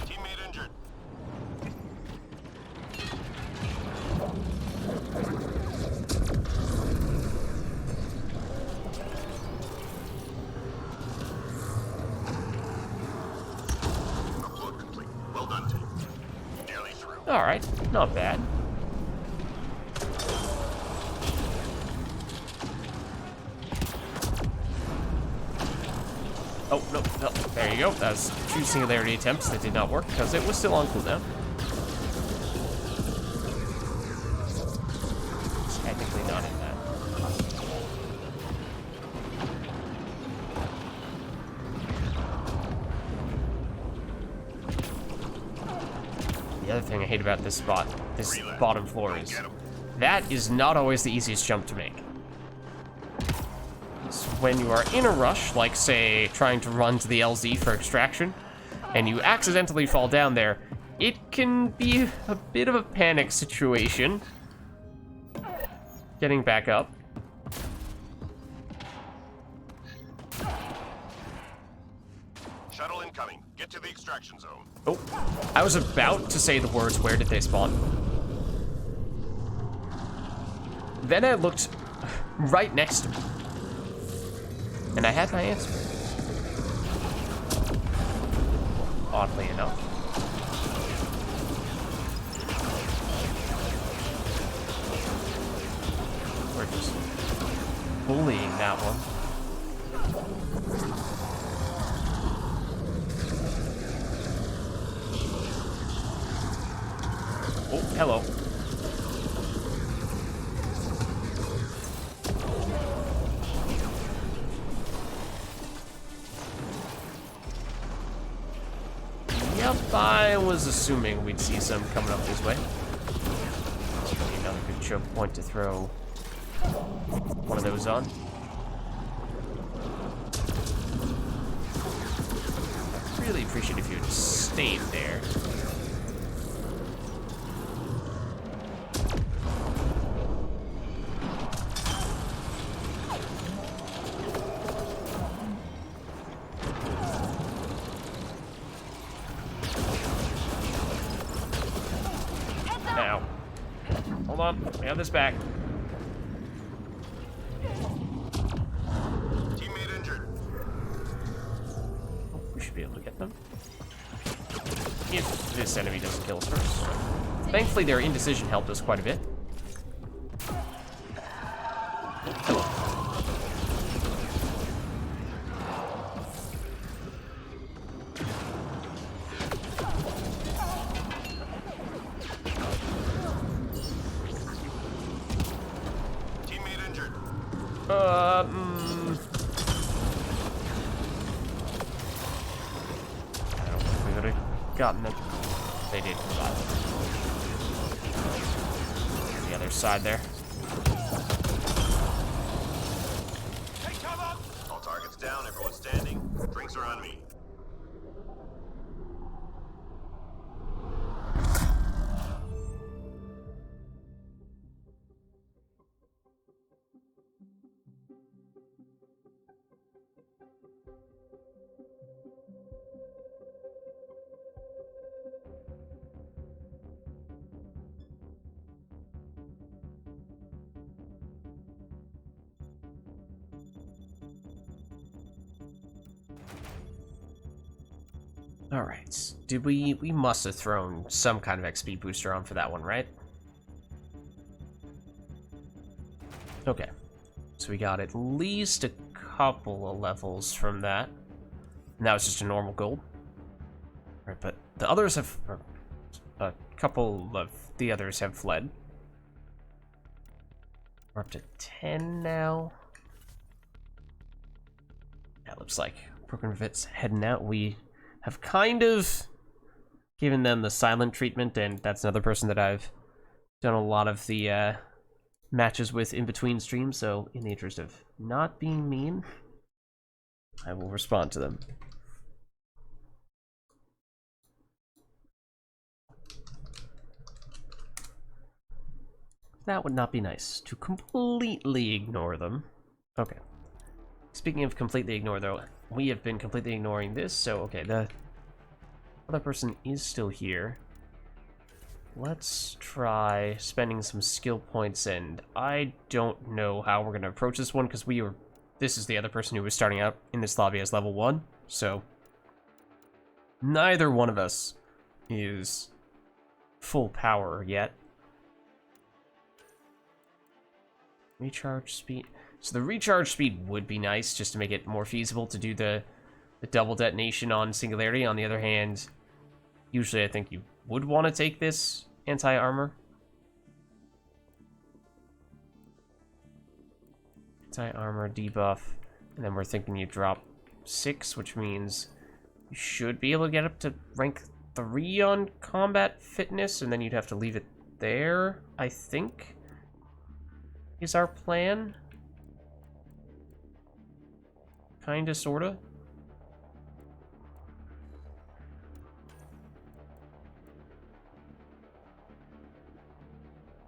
Teammate injured. Upload complete. Well done, team. Nearly through. All right. Not bad. Oh, no, no. There you go. That was 2 singularity attempts that did not work because it was still on cooldown. It's technically not in that. The other thing I hate about this spot, this Relay. bottom floor is Get 'em. that is not always the easiest jump to make. So when you are in a rush, like say trying to run to the LZ for extraction, and you accidentally fall down there, it can be a bit of a panic situation getting back up. extraction zone. Oh, I was about to say the words, where did they spawn? Then I looked right next to me. And I had my answer. Oddly enough. We're just bullying that one. Oh, hello. Yep, I was assuming we'd see some coming up this way. Another good choke point to throw one of those on. I'd really appreciate if you had stayed there. Now, hold on, we have this back. Teammate injured. Oh, we should be able to get them. If this enemy doesn't kill us first. Thankfully, their indecision helped us quite a bit. Hello. Teammate injured. I don't think we would have gotten them. They did survive. The other side there. Take cover! All targets down, everyone standing. Drinks are on me. All right. Did we must have thrown some kind of XP booster on for that one, right? Okay. So we got at least a couple of levels from that. And that was just a normal gold. Right, but the others have... or a couple of the others have fled. We're up to 10 now. That looks like Broken Vids heading out. We have kind of given them the silent treatment, and that's another person that I've done a lot of the matches with in between streams, so in the interest of not being mean, I will respond to them. That would not be nice, to completely ignore them. Okay. Speaking of completely ignore, though, we have been completely ignoring this, so okay, the other person is still here. Let's try spending some skill points, and I don't know how we're going to approach this one, because this is the other person who was starting out in this lobby as level 1, so neither one of us is full power yet. Recharge speed. So the recharge speed would be nice, just to make it more feasible to do the double detonation on Singularity. On the other hand, usually I think you would want to take this anti-armor. Anti-armor debuff, and then we're thinking you drop 6, which means you should be able to get up to rank 3 on combat fitness, and then you'd have to leave it there, I think, is our plan. Kinda, sorta.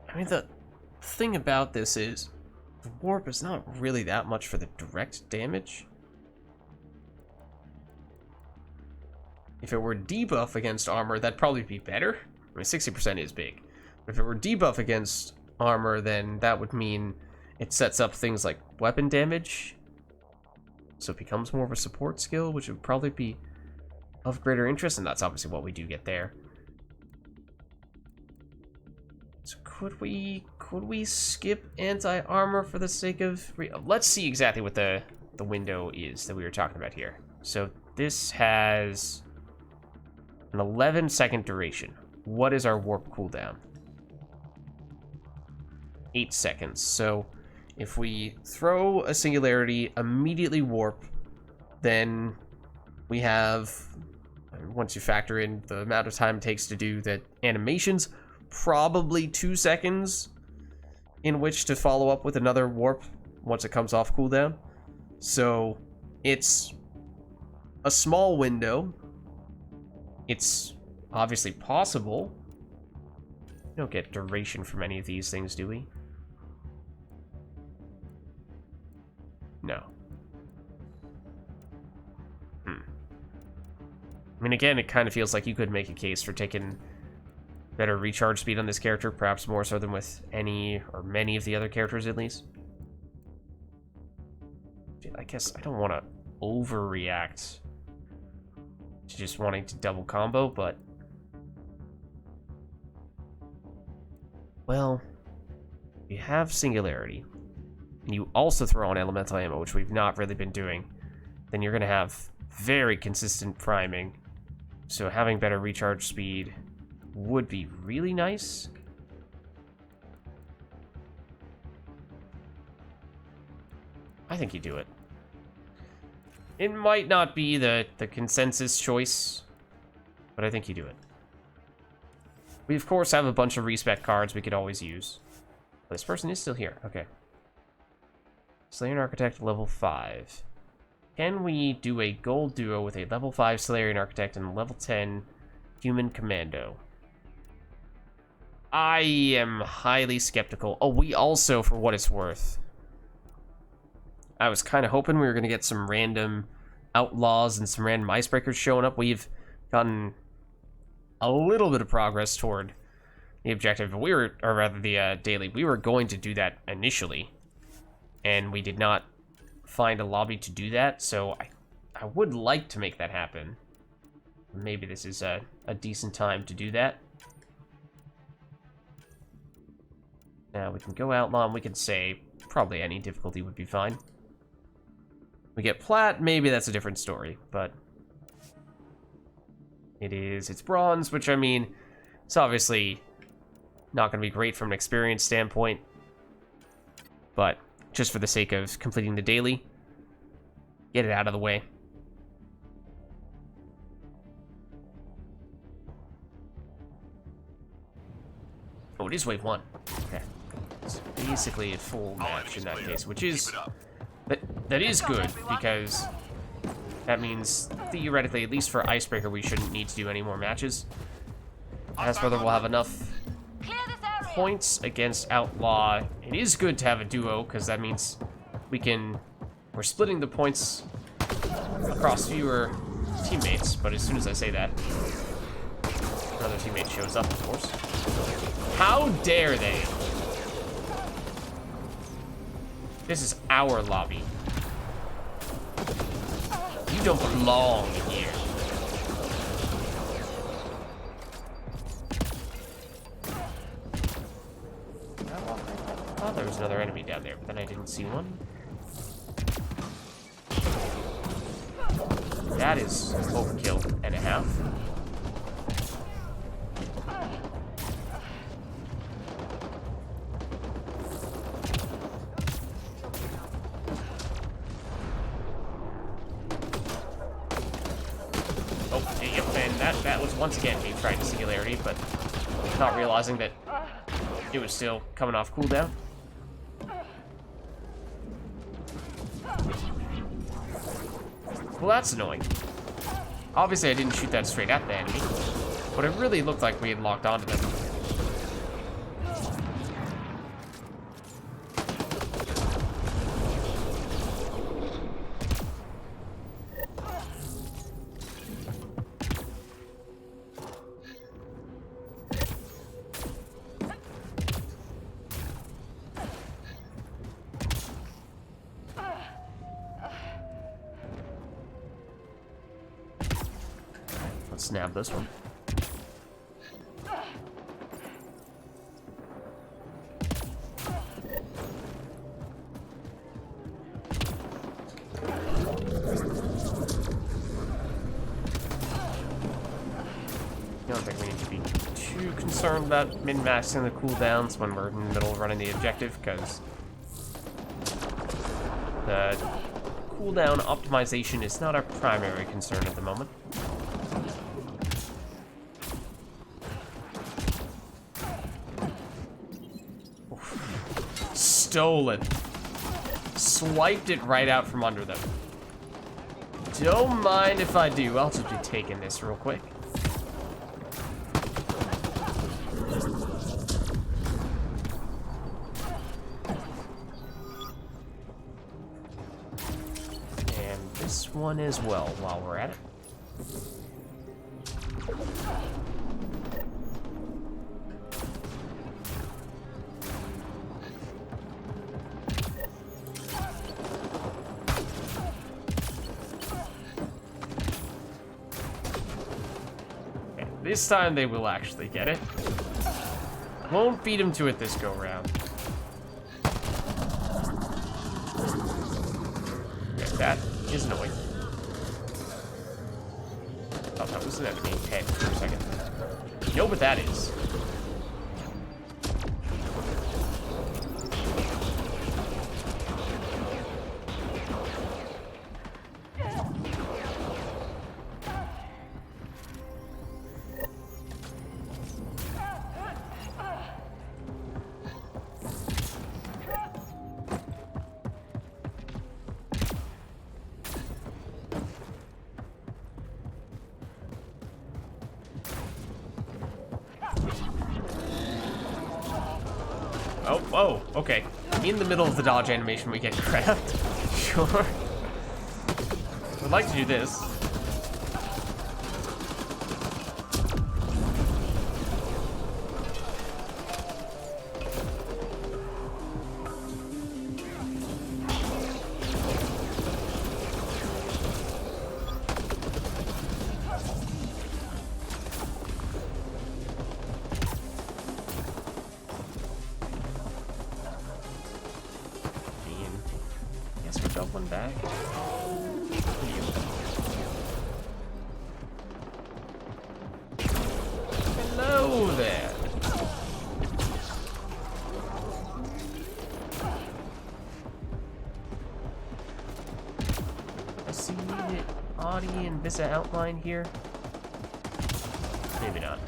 I mean, the thing about this is, the warp is not really that much for the direct damage. if it were debuff against armor, that'd probably be better. I mean, 60% is big. But if it were debuff against armor, then that would mean it sets up things like weapon damage. So it becomes more of a support skill, which would probably be of greater interest, and that's obviously what we do get there. So could we skip anti-armor for the sake of... Let's see exactly what the window is that we were talking about here. So this has an 11-second duration. What is our warp cooldown? 8 seconds. So if we throw a singularity, immediately warp, then we have, once you factor in the amount of time it takes to do the animations, probably 2 seconds in which to follow up with another warp once it comes off cooldown. So it's a small window. It's obviously possible. We don't get duration from any of these things, do we? No. I mean, again, it kind of feels like you could make a case for taking better recharge speed on this character, perhaps more so than with any or many of the other characters, at least. I guess I don't want to overreact to just wanting to double combo, but... Well, you have Singularity, and you also throw on Elemental Ammo, which we've not really been doing, then you're going to have very consistent priming. So having better recharge speed would be really nice. I think you do it. It might not be the consensus choice, but I think you do it. We, of course, have a bunch of respec cards we could always use. This person is still here. Okay. Slaying Architect, level 5. Can we do a gold duo with a level 5 Solarian Architect and a level 10 Human Commando? I am highly skeptical. Oh, we also, for what it's worth, I was kind of hoping we were going to get some random outlaws and some random icebreakers showing up. We've gotten a little bit of progress toward the objective. We were, or rather the daily, we were going to do that initially, and we did not find a lobby to do that, so I would like to make that happen. Maybe this is a decent time to do that. Now we can go outlaw and we can say probably any difficulty would be fine. We get plat, maybe that's a different story, but it's bronze, which, I mean, it's obviously not going to be great from an experience standpoint, but just for the sake of completing the daily, get it out of the way. Oh, it is wave 1. Okay. It's basically a full match in that case, which is... That is good, because that means, theoretically, at least for Icebreaker, we shouldn't need to do any more matches. As for whether we'll have enough points against Outlaw, it is good to have a duo, because that means we're splitting the points across fewer teammates, but as soon as I say that, another teammate shows up, of course. How dare they? This is our lobby. You don't belong here. I thought there was another enemy down there, but then I didn't see one. That is overkill and a half. That was once again me trying to Singularity, but not realizing that it was still coming off cooldown. Well, that's annoying. Obviously, I didn't shoot that straight at the enemy, but it really looked like we had locked onto them. Let's nab this one. I don't think we need to be too concerned about min-maxing the cooldowns when we're in the middle of running the objective, because the cooldown optimization is not our primary concern at the moment. Oof. Stolen. Swiped it right out from under them. Don't mind if I do. I'll just be taking this real quick. One as well while we're at it. Okay, this time they will actually get it. Won't beat him to it this go round. Okay, that is annoying. Oh, that was an enemy head for a second. You know what that is? Oh, okay. In the middle of the dodge animation, we get grabbed. Sure. Would like to do this. One back. Hello there. I see the Audi and Visa outline here. Maybe not.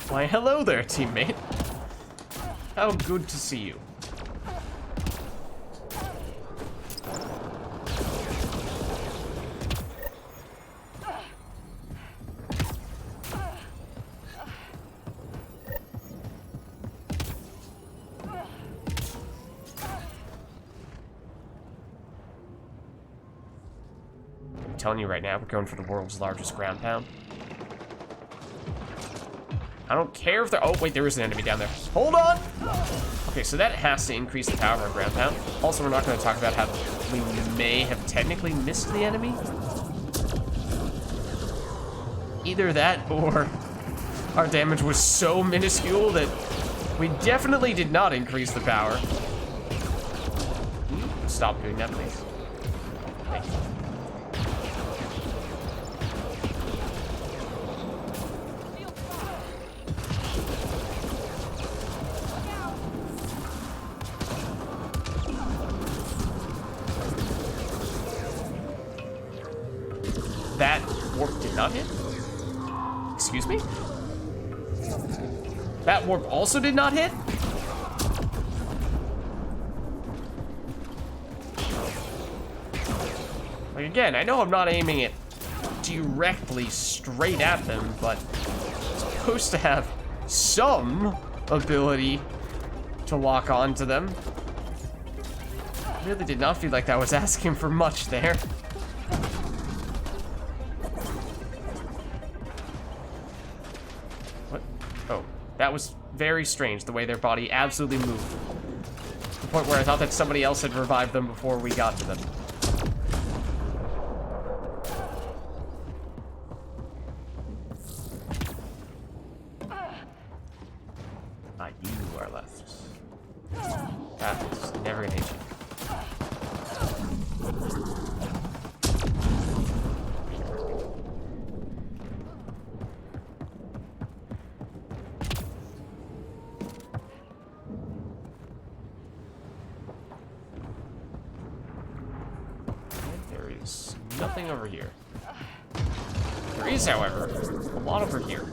Why, hello there, teammate. How good to see you. I'm telling you right now, we're going for the world's largest ground pound. I don't care if they're... Oh, wait, there is an enemy down there. Hold on! Okay, so that has to increase the power of our ground pound. Also, we're not going to talk about how we may have technically missed the enemy. Either that, or our damage was so minuscule that we definitely did not increase the power. Can you stop doing that, please? Thank you. That warp did not hit? Excuse me? That warp also did not hit? Like, again, I know I'm not aiming it directly straight at them, but it's supposed to have some ability to lock onto them. Really did not feel like that was asking for much there. What? Oh, that was very strange the way their body absolutely moved. To the point where I thought that somebody else had revived them before we got to them. Ah, you are left. That is never gonna hit you. There is nothing over here. There is, however, a lot over here.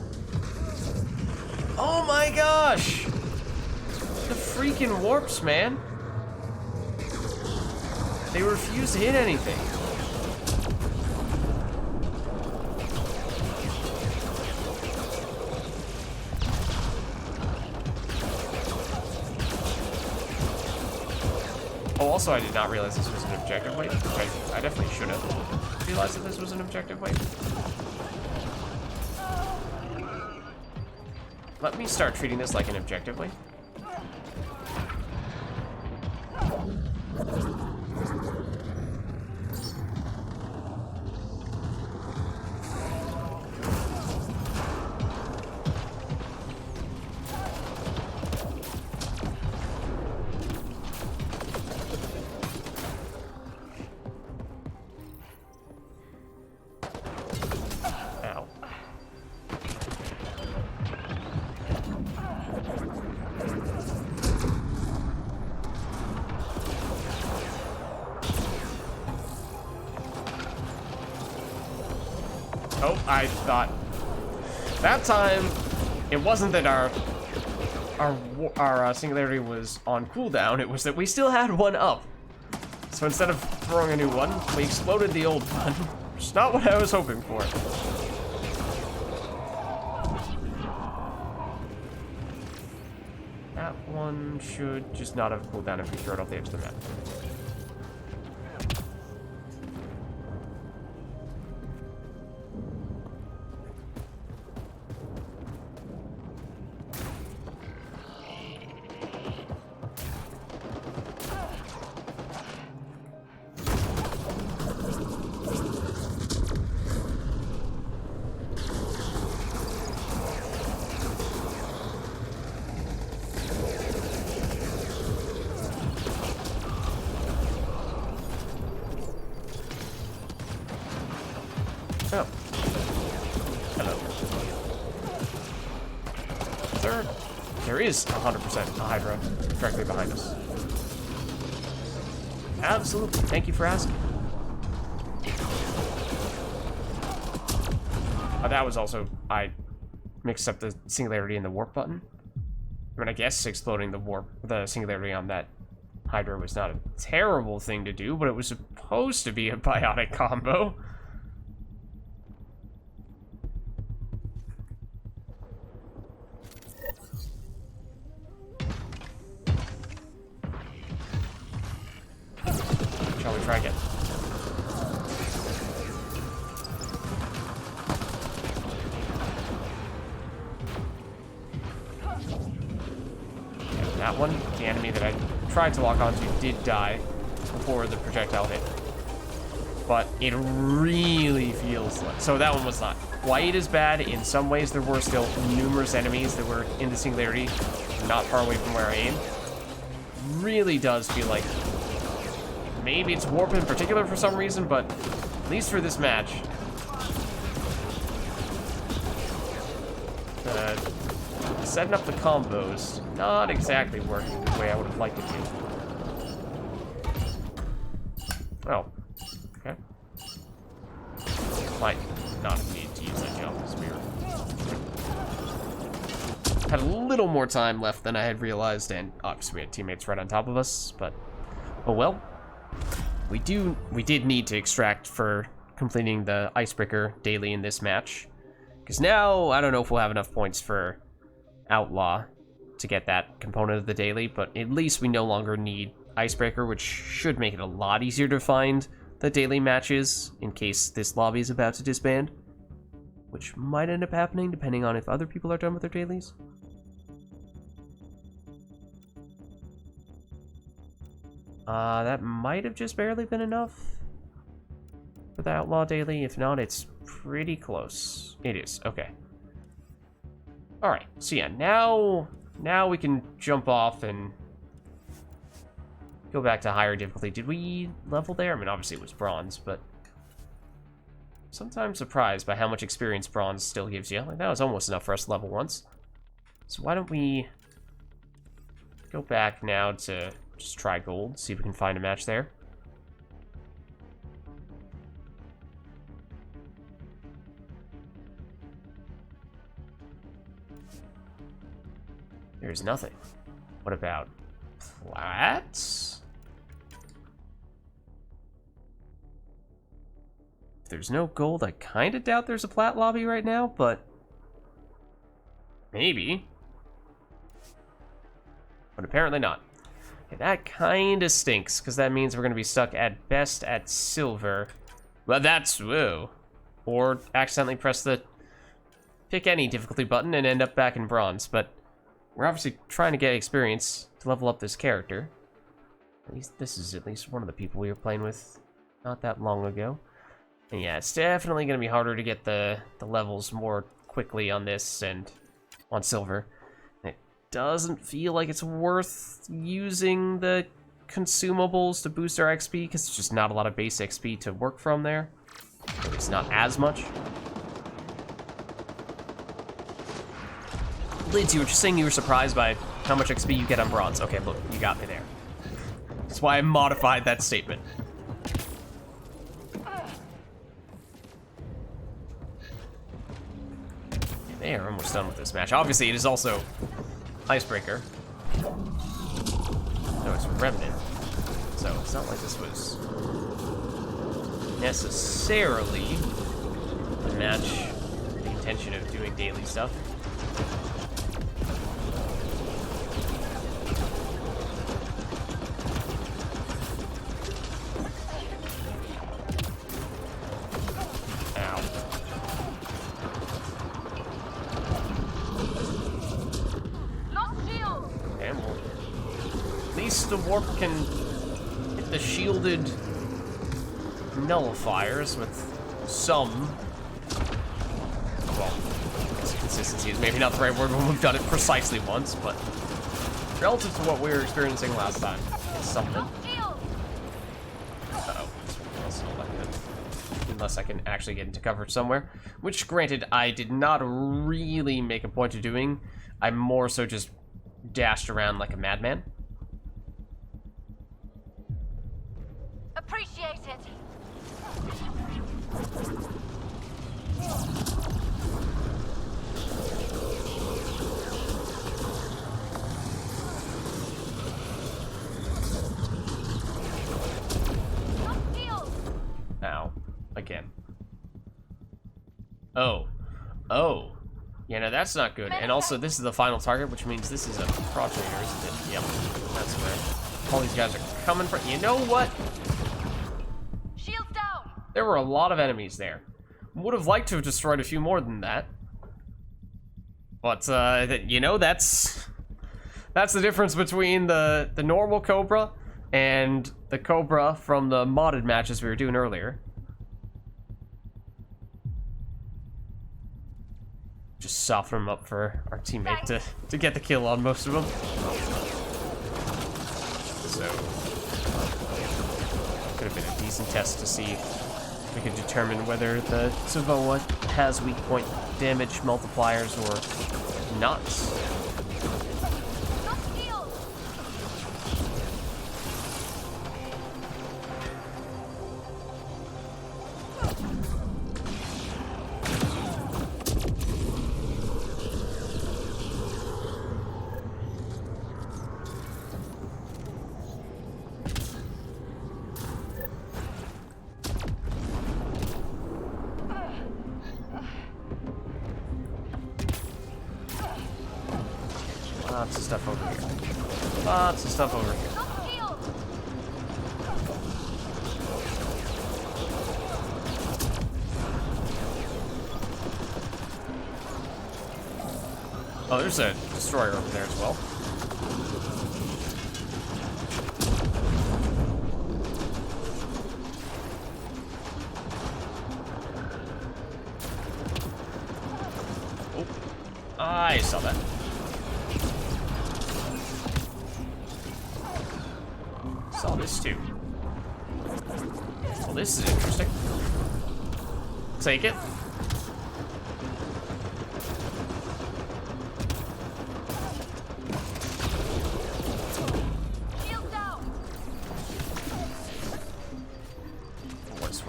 Oh my gosh! The freaking warps, man. They refuse to hit anything. Oh, also, I did not realize this was an objective wave. I definitely should have realized that this was an objective wave. Let me start treating this like an objective wave. Oh, I thought that time it wasn't that our singularity was on cooldown, it was that we still had one up. So instead of throwing a new one, we exploded the old one. Which is not what I was hoping for. That one should just not have cooldown if we throw it off the edge of the map. Oh. Hello. There is 100% a Hydra directly behind us. Absolutely. Thank you for asking. That was also... I mixed up the singularity and the warp button. I mean, I guess exploding the singularity on that Hydra was not a terrible thing to do, but it was supposed to be a biotic combo. Shall we try again? Yeah, that one, the enemy that I tried to lock onto, did die before the projectile hit. But it really feels like... So that one was not quite as bad. In some ways, there were still numerous enemies that were in the singularity, not far away from where I aimed. Really does feel like... Maybe it's warp in particular for some reason, but at least for this match, setting up the combos not exactly working the way I would have liked it to. Oh, okay. Might not have needed to use that jump spear. Had a little more time left than I had realized, and obviously we had teammates right on top of us, but oh well. We did need to extract for completing the icebreaker daily in this match. Because now, I don't know if we'll have enough points for Outlaw to get that component of the daily, but at least we no longer need icebreaker, which should make it a lot easier to find the daily matches in case this lobby is about to disband. Which might end up happening depending on if other people are done with their dailies. That might have just barely been enough for the Outlaw Daily. If not, it's pretty close. It is, okay. Alright, so yeah, now we can jump off and go back to higher difficulty. Did we level there? I mean, obviously it was bronze, but sometimes surprised by how much experience bronze still gives you. Like, that was almost enough for us to level once. So why don't we go back now to just try gold, see if we can find a match there. There's nothing. What about plats? If there's no gold, I kind of doubt there's a plat lobby right now, but maybe. But apparently not. Okay, that kind of stinks, because that means we're going to be stuck at best at silver. Well, that's... whoa. Or accidentally press the pick any difficulty button and end up back in bronze, but we're obviously trying to get experience to level up this character. At least this is at least one of the people we were playing with not that long ago. And yeah, it's definitely going to be harder to get the levels more quickly on this and on silver. And it doesn't feel like it's worth using the consumables to boost our XP, because there's just not a lot of base XP to work from there. It's not as much. Lids, you were just saying you were surprised by how much XP you get on bronze. Okay, look, you got me there. That's why I modified that statement. They are almost done with this match. Obviously, it is also Icebreaker. No, it's Remnant. So it's not like this was necessarily a match with the intention of doing daily stuff. The warp can hit the shielded nullifiers with some, well, consistency is maybe not the right word when we've done it precisely once, but relative to what we were experiencing last time, it's something. Uh-oh, unless I can actually get into cover somewhere, which, granted, I did not really make a point of doing. I more so just dashed around like a madman. Appreciate it. Ow. Again. Oh. Yeah, no, that's not good. And also, this is the final target, which means this is a progenitor, isn't it? Yep, that's right. All these guys are coming for... You know what? Shields down. There were a lot of enemies there. Would have liked to have destroyed a few more than that. But, you know, that's the difference between the normal Cobra and the Cobra from the modded matches we were doing earlier. Just soften them up for our teammate to get the kill on most of them. So, could have been a decent test to see if we could determine whether the Savoa has weak point damage multipliers or not. Lots of stuff over here. Lots of stuff over here. Oh, there's a destroyer over there as well. I saw that. Saw this too. Well, this is interesting. Take it.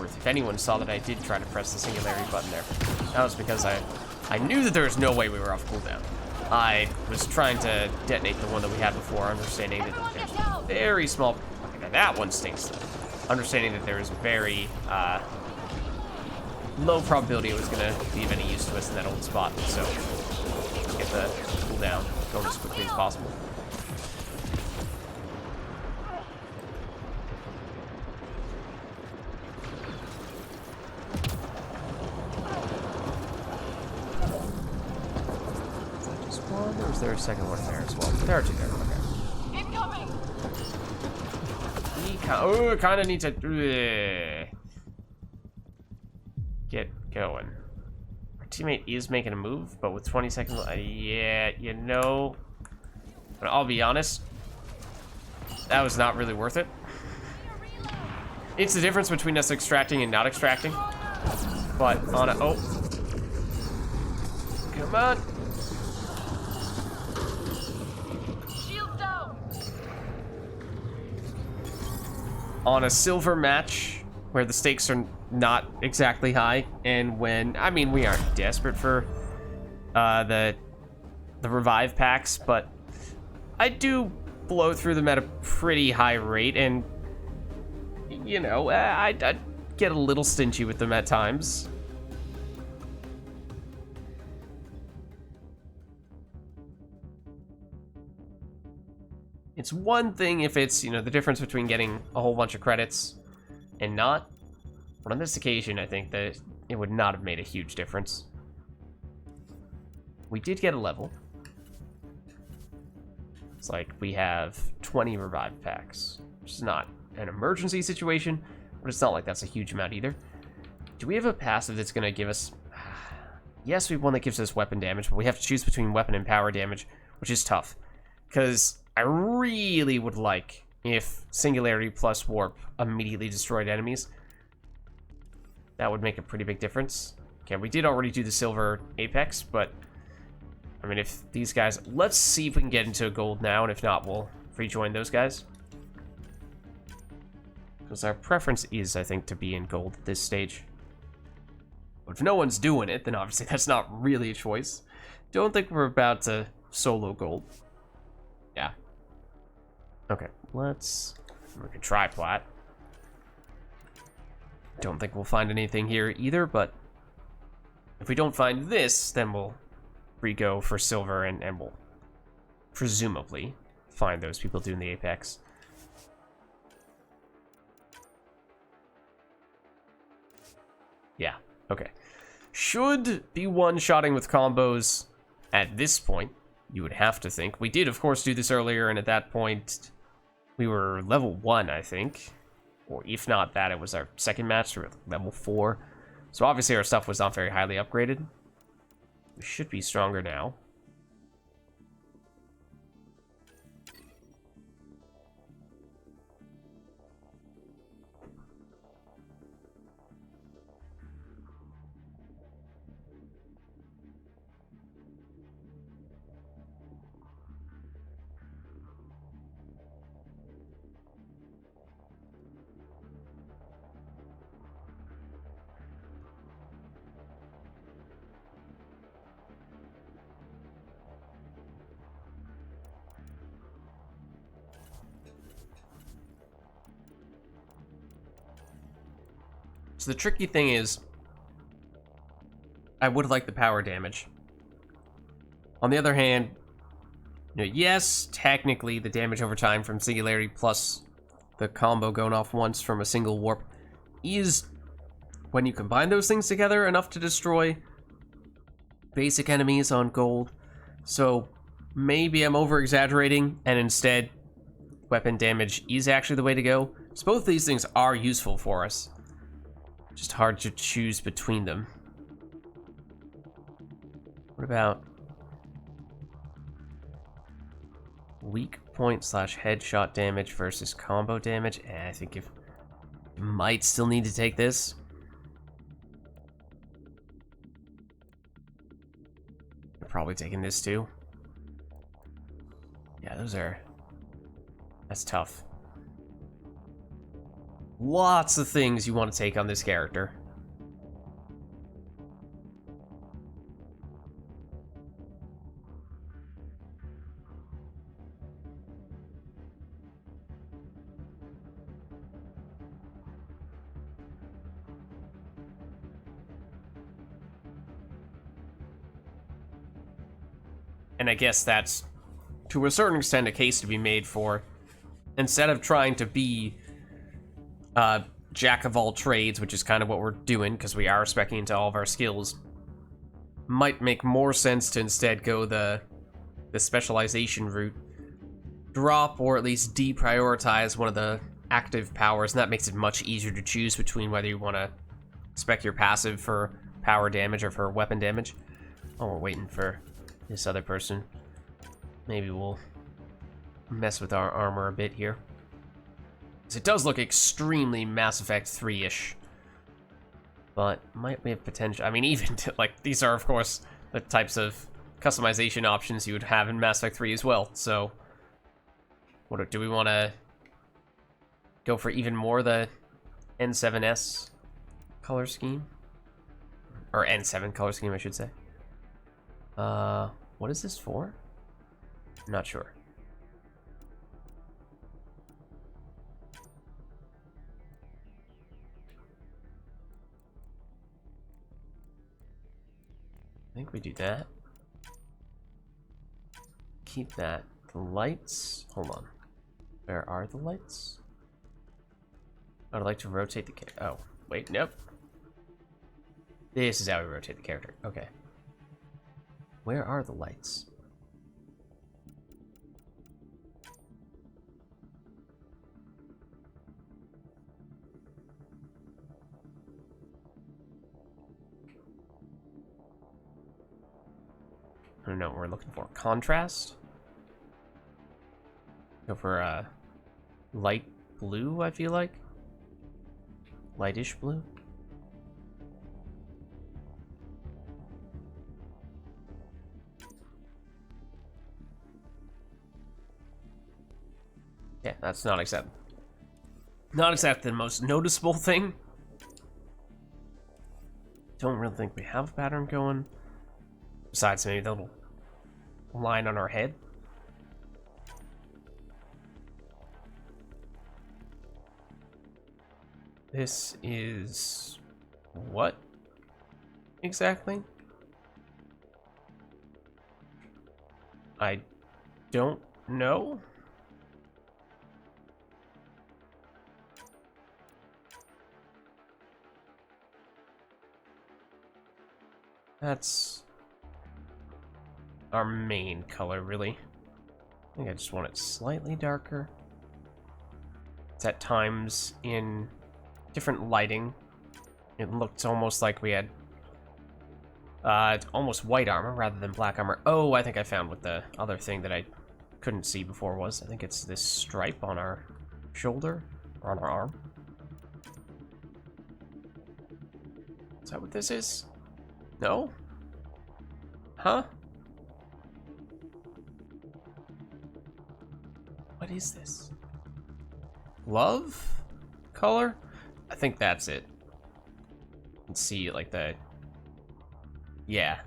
If anyone saw that I did try to press the singularity button there, that was because I knew that there was no way we were off cooldown. I was trying to detonate the one that we had before, understanding that there's a very small... Okay, now that one stinks though. Understanding that there is very low probability it was going to be of any use to us in that old spot, so get the cooldown going as quickly as possible. Or is there a second one there as well? There are two there. Okay. Incoming. We kind of need to get going. Our teammate is making a move, but with 20 seconds, yeah, you know. But I'll be honest, that was not really worth it. It's the difference between us extracting and not extracting. But on a come on. On a silver match where the stakes are not exactly high, and when I mean we aren't desperate for the revive packs, but I do blow through them at a pretty high rate, and you know I get a little stingy with them at times. It's one thing if it's, you know, the difference between getting a whole bunch of credits and not. But on this occasion, I think that it would not have made a huge difference. We did get a level. It's like we have 20 revive packs, which is not an emergency situation, but it's not like that's a huge amount either. Do we have a passive that's going to give us... Yes, we have one that gives us weapon damage, but we have to choose between weapon and power damage, which is tough. Because I really would like if Singularity plus Warp immediately destroyed enemies. That would make a pretty big difference. Okay, we did already do the Silver Apex, but... I mean, if these guys... Let's see if we can get into a gold now, and if not, we'll rejoin those guys. Because our preference is, I think, to be in gold at this stage. But if no one's doing it, then obviously that's not really a choice. Don't think we're about to solo gold. Yeah. Okay, let's... We can try plat. Don't think we'll find anything here either, but... If we don't find this, then we'll re-go for silver, and we'll presumably find those people doing the Apex. Yeah, okay. Should be one-shotting with combos at this point, you would have to think. We did, of course, do this earlier, and at that point, we were level 1, I think. Or if not that, it was our second match, we were level 4. So obviously our stuff was not very highly upgraded. We should be stronger now. So the tricky thing is, I would like the power damage. On the other hand, you know, yes, technically the damage over time from Singularity plus the combo going off once from a single warp is, when you combine those things together, enough to destroy basic enemies on gold. So maybe I'm over-exaggerating, and instead weapon damage is actually the way to go. So both of these things are useful for us. Just hard to choose between them. What about weak point slash headshot damage versus combo damage. I think if might still need to take this. We're probably taking this too. Yeah, that's tough. Lots of things you want to take on this character. And I guess that's, to a certain extent, a case to be made for, instead of trying to be jack of all trades, which is kind of what we're doing, because we are speccing into all of our skills, might make more sense to instead go the specialization route. Drop, or at least deprioritize one of the active powers, and that makes it much easier to choose between whether you want to spec your passive for power damage or for weapon damage. Oh, we're waiting for this other person. Maybe we'll mess with our armor a bit here. Because it does look extremely Mass Effect 3-ish. But might we have potential... I mean, even, like, these are, of course, the types of customization options you would have in Mass Effect 3 as well. So, what do we want to go for even more the N7S color scheme? Or N7 color scheme, I should say. What is this for? I'm not sure. I think we do that. Keep that. The lights. Hold on. Where are the lights? I'd like to rotate the character. Oh, wait, nope. This is how we rotate the character. Okay. Where are the lights? I don't know what we're looking for. Contrast? Go for light blue, I feel like. Lightish blue. Yeah, that's not exactly the most noticeable thing. Don't really think we have a pattern going. Besides maybe the little line on our head. This is what exactly? I don't know. That's our main color, really. I think I just want it slightly darker. It's at times in different lighting. It looked almost like we had almost white armor rather than black armor. Oh, I think I found what the other thing that I couldn't see before was. I think it's this stripe on our shoulder, or on our arm. Is that what this is? No? Huh? What is this? Love color? I think that's it. You can see like the, yeah,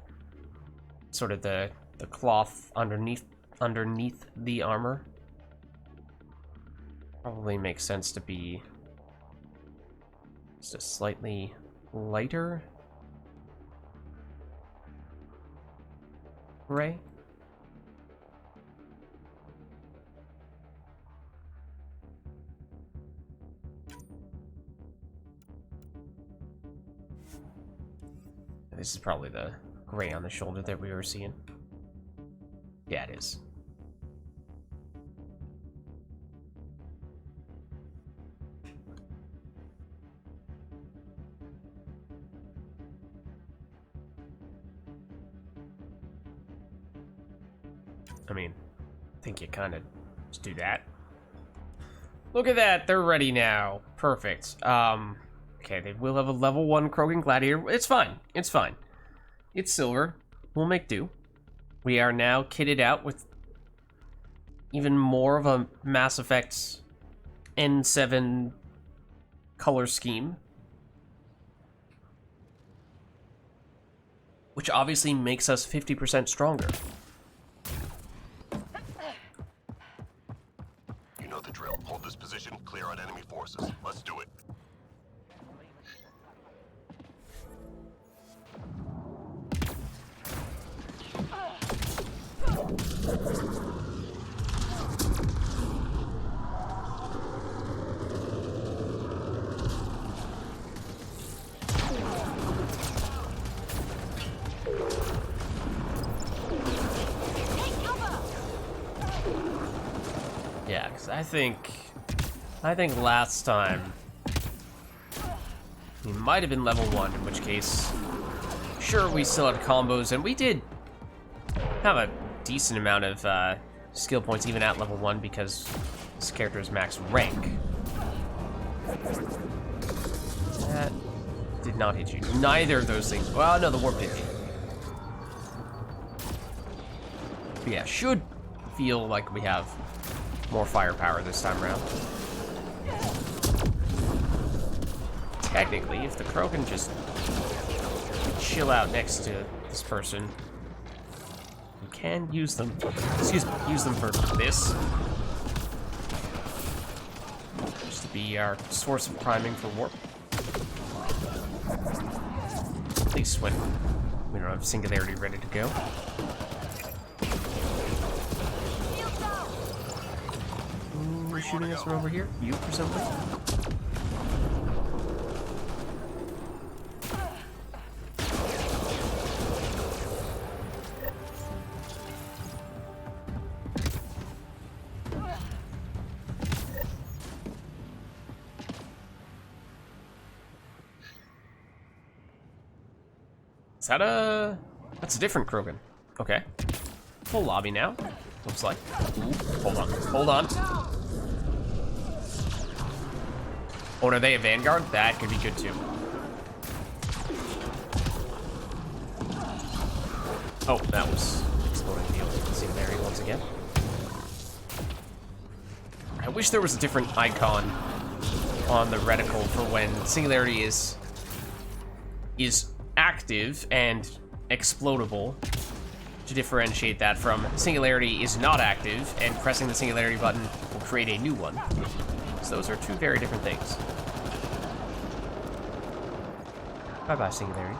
sort of the cloth underneath the armor. Probably makes sense to be just a slightly lighter gray. This is probably the gray on the shoulder that we were seeing. Yeah, it is. I mean, think you kind of just do that. Look at that, they're ready now. Perfect. Okay, they will have a level 1 Krogan Gladiator. It's fine. It's fine. It's silver. We'll make do. We are now kitted out with even more of a Mass Effect N7 color scheme. Which obviously makes us 50% stronger. You know the drill. Hold this position, clear out enemy forces. Let's do it. Yeah, because I think last time we might have been level 1, in which case, sure, we still had combos, and we did have a decent amount of skill points even at level 1 because this character is max rank. That did not hit you. Neither of those things. Well, no, the warp hit you. But yeah, should feel like we have more firepower this time around. Technically, if the Krogan just chill out next to this person, we can use them. Excuse me, use them for this. Just to be our source of priming for warp. At least when we don't have Singularity ready to go. Ooh, shooting us from over here? You, presumably? Is that a... That's a different Krogan. Okay. Full lobby now. Looks like. Ooh, hold on. Hold on. Oh, and are they a Vanguard? That could be good too. Oh, that was exploding the Singularity once again. I wish there was a different icon on the reticle for when Singularity is active and explodable, to differentiate that from Singularity is not active and pressing the Singularity button will create a new one. So those are two very different things. Bye-bye, Singularity.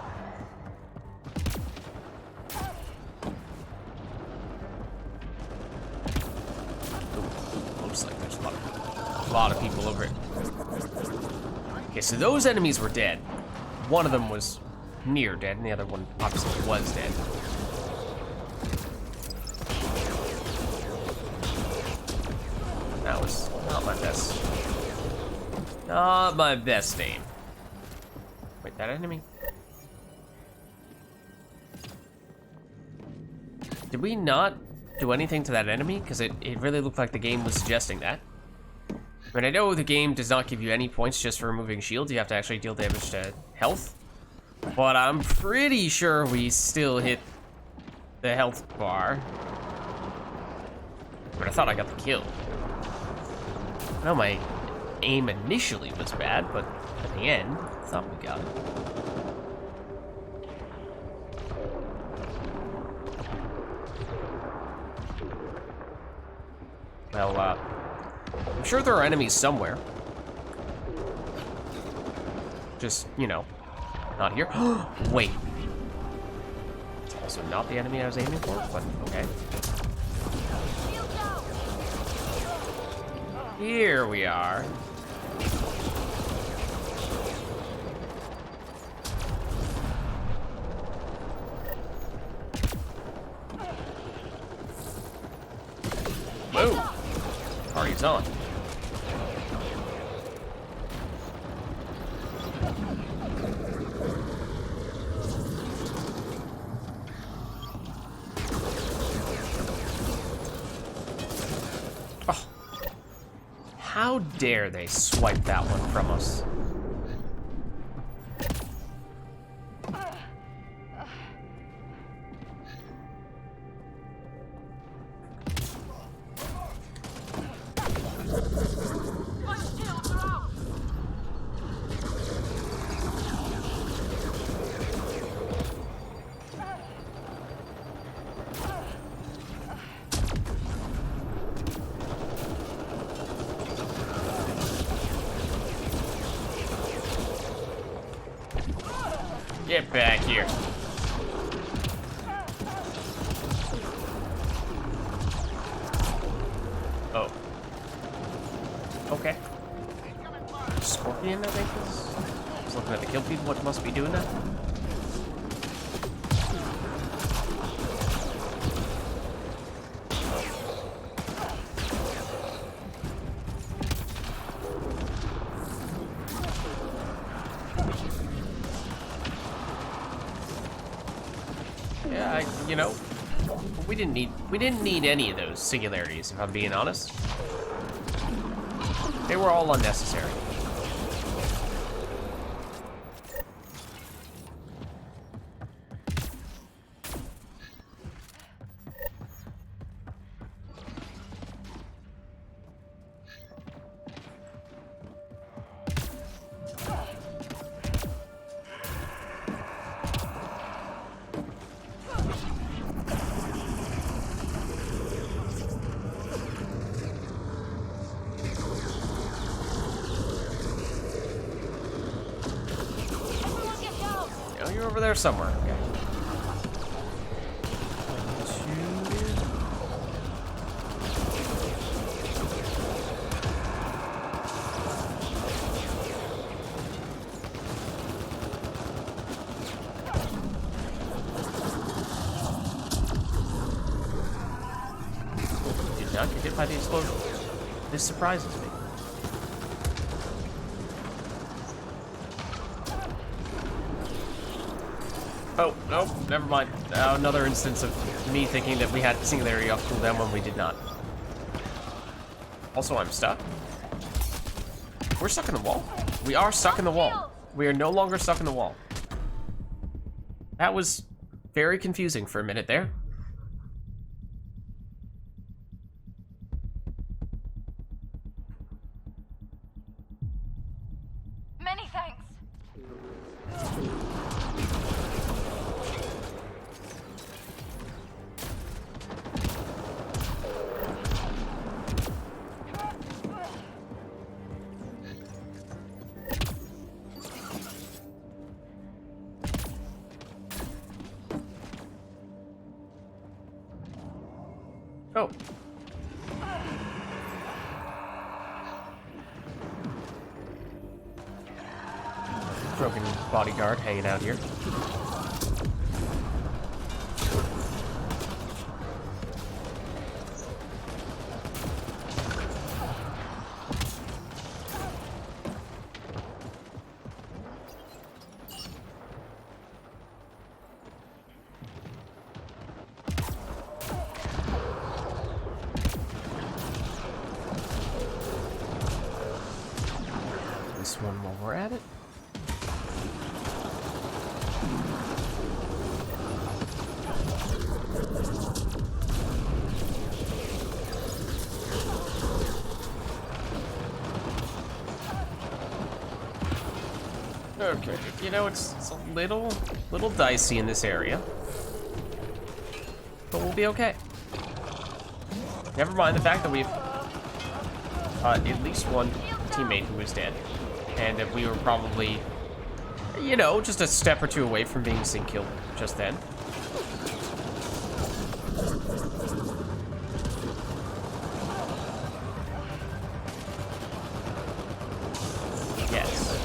Ooh, looks like there's a lot of people over it. Okay, so those enemies were dead. One of them was near dead, and the other one obviously was dead. That was not my best. Not my best aim. Wait, that enemy? Did we not do anything to that enemy? Because it really looked like the game was suggesting that. I mean, I know the game does not give you any points just for removing shields. You have to actually deal damage to health. But I'm pretty sure we still hit the health bar. But I thought I got the kill. I know my aim initially was bad, but at the end, I thought we got it. Well, I'm sure there are enemies somewhere. Just, you know, not here. Wait. It's also not the enemy I was aiming for, but okay. Here we are. Boom. Party's on. How dare they swipe that one from us? Get back here. Oh. Okay. Scorpion, I think is. I was looking at the kill feed, what must be doing that? Yeah, you know, we didn't need any of those singularities, if I'm being honest. They were all unnecessary. You're over there somewhere. Okay. Did not get hit by the explosion. This surprises me. Oh, nope, never mind. Another instance of me thinking that we had singularity off cooldown when we did not. Also, I'm stuck. We're stuck in the wall. We are stuck in the wall. We are no longer stuck in the wall. That was very confusing for a minute there. Many thanks. Oh. Broken bodyguard hanging out here. This one while we're at it. Okay, you know, it's a little dicey in this area, but we'll be okay. Never mind the fact that we've at least one teammate who is dead, and that we were probably, you know, just a step or two away from being sync killed just then. Yes.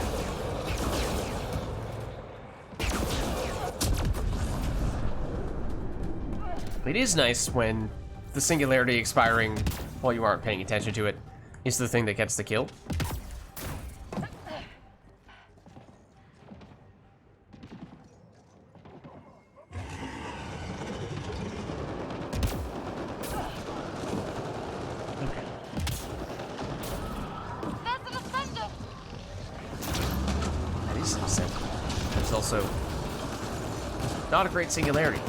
It is nice when the singularity expiring while you aren't paying attention to it is the thing that gets the kill. decent descent. There's also not a great singularity.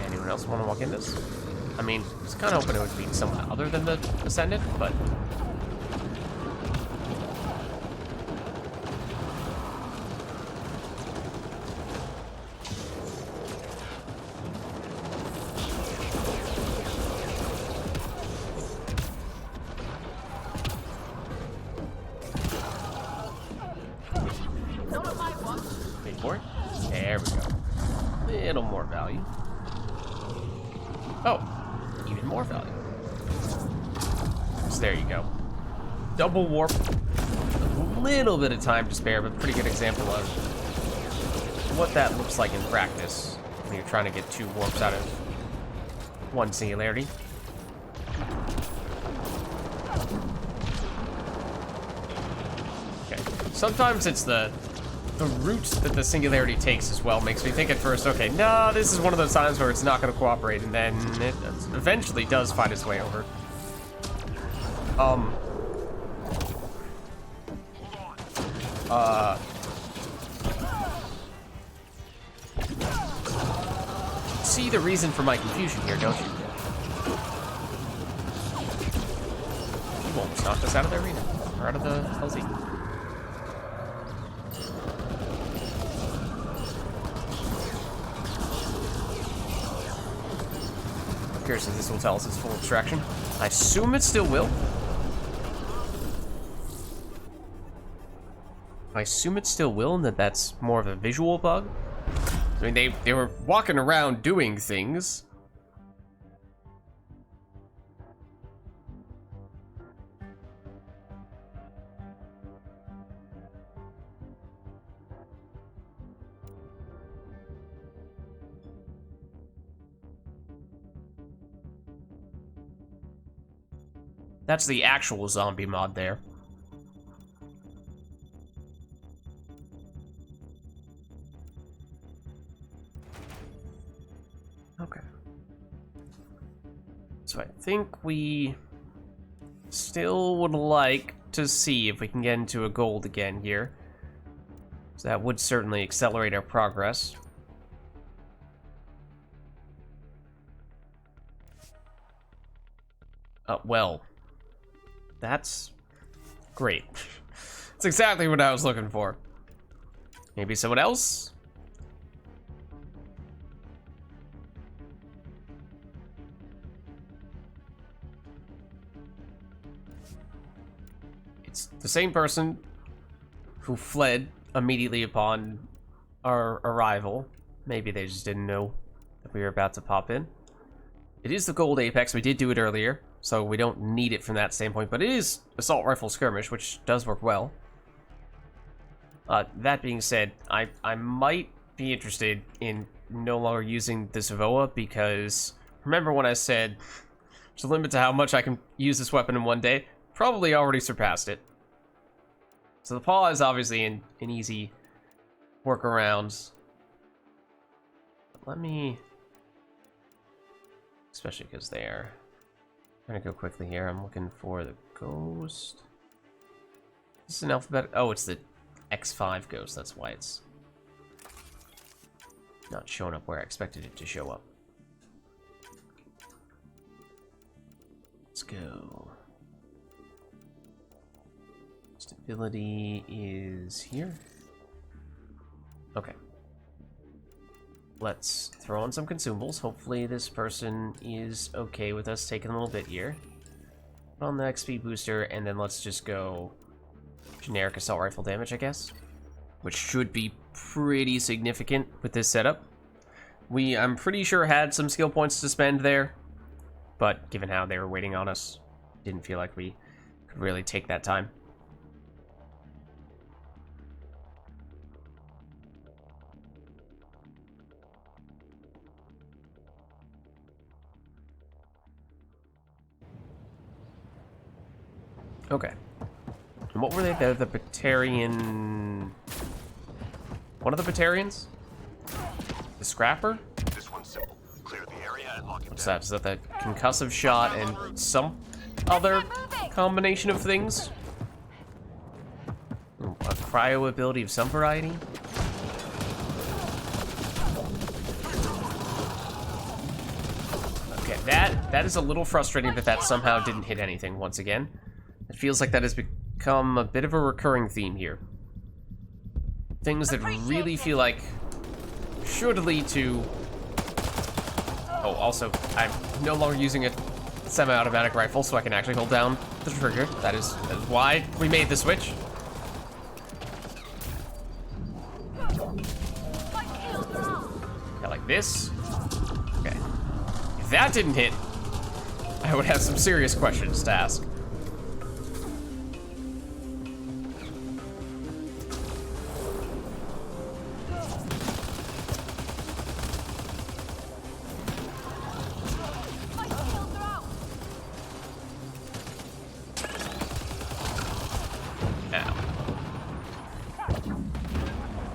Anyone else want to walk in this? I mean, I was kind of hoping it would be someone other than the Ascendant, but... Wait for it. There we go. Little more value. Oh, even more value. So there you go. Double warp. A little bit of time to spare, but pretty good example of what that looks like in practice when you're trying to get 2 warps out of 1 singularity. Okay. Sometimes it's the route that the singularity takes as well makes me think at first, okay, no, this is one of those times where it's not going to cooperate, and then it eventually does find its way over. See the reason for my confusion here, don't you? You won't knock us out of the arena, or out of the LZ. Curious if this will tell us it's full extraction. I assume it still will. I assume it still will, and that's more of a visual bug. I mean, they were walking around doing things. That's the actual zombie mod there. Okay. So I think we still would like to see if we can get into a gold again here. So that would certainly accelerate our progress. Well, that's great. That's exactly what I was looking for. Maybe someone else? It's the same person who fled immediately upon our arrival. Maybe they just didn't know that we were about to pop in. It is the gold apex. We did do it earlier, so we don't need it from that standpoint, but it is assault rifle skirmish, which does work well. That being said, I might be interested in no longer using this Voa, because remember when I said there's a limit to how much I can use this weapon in one day? Probably already surpassed it. So the paw is obviously an easy workaround. Let me... Especially because they're... I'm gonna go quickly here. I'm looking for the ghost. This is an alphabet. Oh, it's the X5 ghost. That's why it's not showing up where I expected it to show up. Let's go. Stability is here. Okay. Let's throw on some consumables. Hopefully this person is okay with us taking a little bit here. Put on the XP booster, and then let's just go generic assault rifle damage, I guess. Which should be pretty significant with this setup. I'm pretty sure, had some skill points to spend there. But given how they were waiting on us, didn't feel like we could really take that time. Okay. And what were they? They're the Batarian... One of the Batarians? scrapper. This one's simple. Clear the area and lock it What's down. that? Is that the concussive shot and some other combination of things? Ooh, a cryo ability of some variety. Okay, that is a little frustrating that somehow didn't hit anything once again. It feels like that has become a bit of a recurring theme here. Things that really feel like should lead to... Oh, also, I'm no longer using a semi-automatic rifle, so I can actually hold down the trigger. That is why we made the switch. Yeah, like this. Okay. If that didn't hit, I would have some serious questions to ask.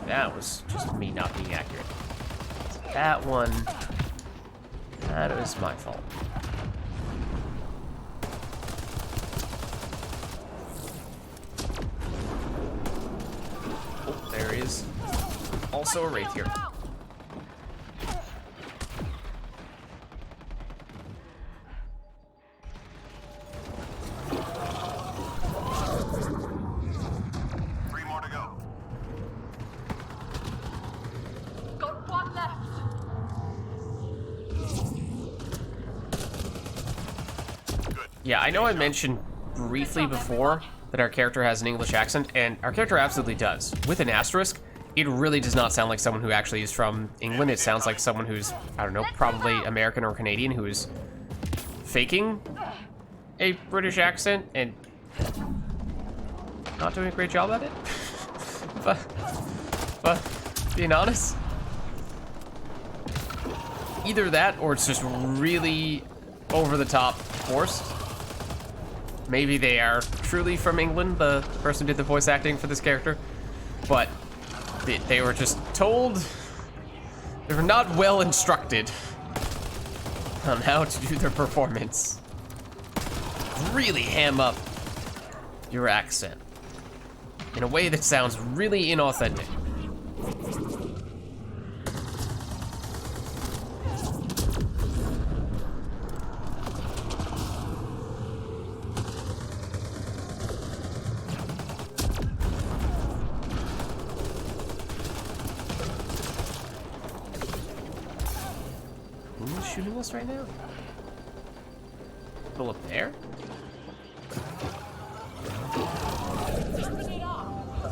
That was just me not being accurate. That one, that was my fault. Oh, there is also a wraith here. Three more to go. Got one left. Yeah, I know I mentioned briefly before that our character has an English accent, and our character absolutely does. With an asterisk, it really does not sound like someone who actually is from England. It sounds like someone who's, I don't know, probably American or Canadian who is faking a British accent and not doing a great job at it. but being honest, either that or it's just really over the top forced. Maybe they are truly from England, the person who did the voice acting for this character, but they were just told, they were not well instructed on how to do their performance. Really ham up your accent in a way that sounds really inauthentic. Who's shooting us right now? People up there?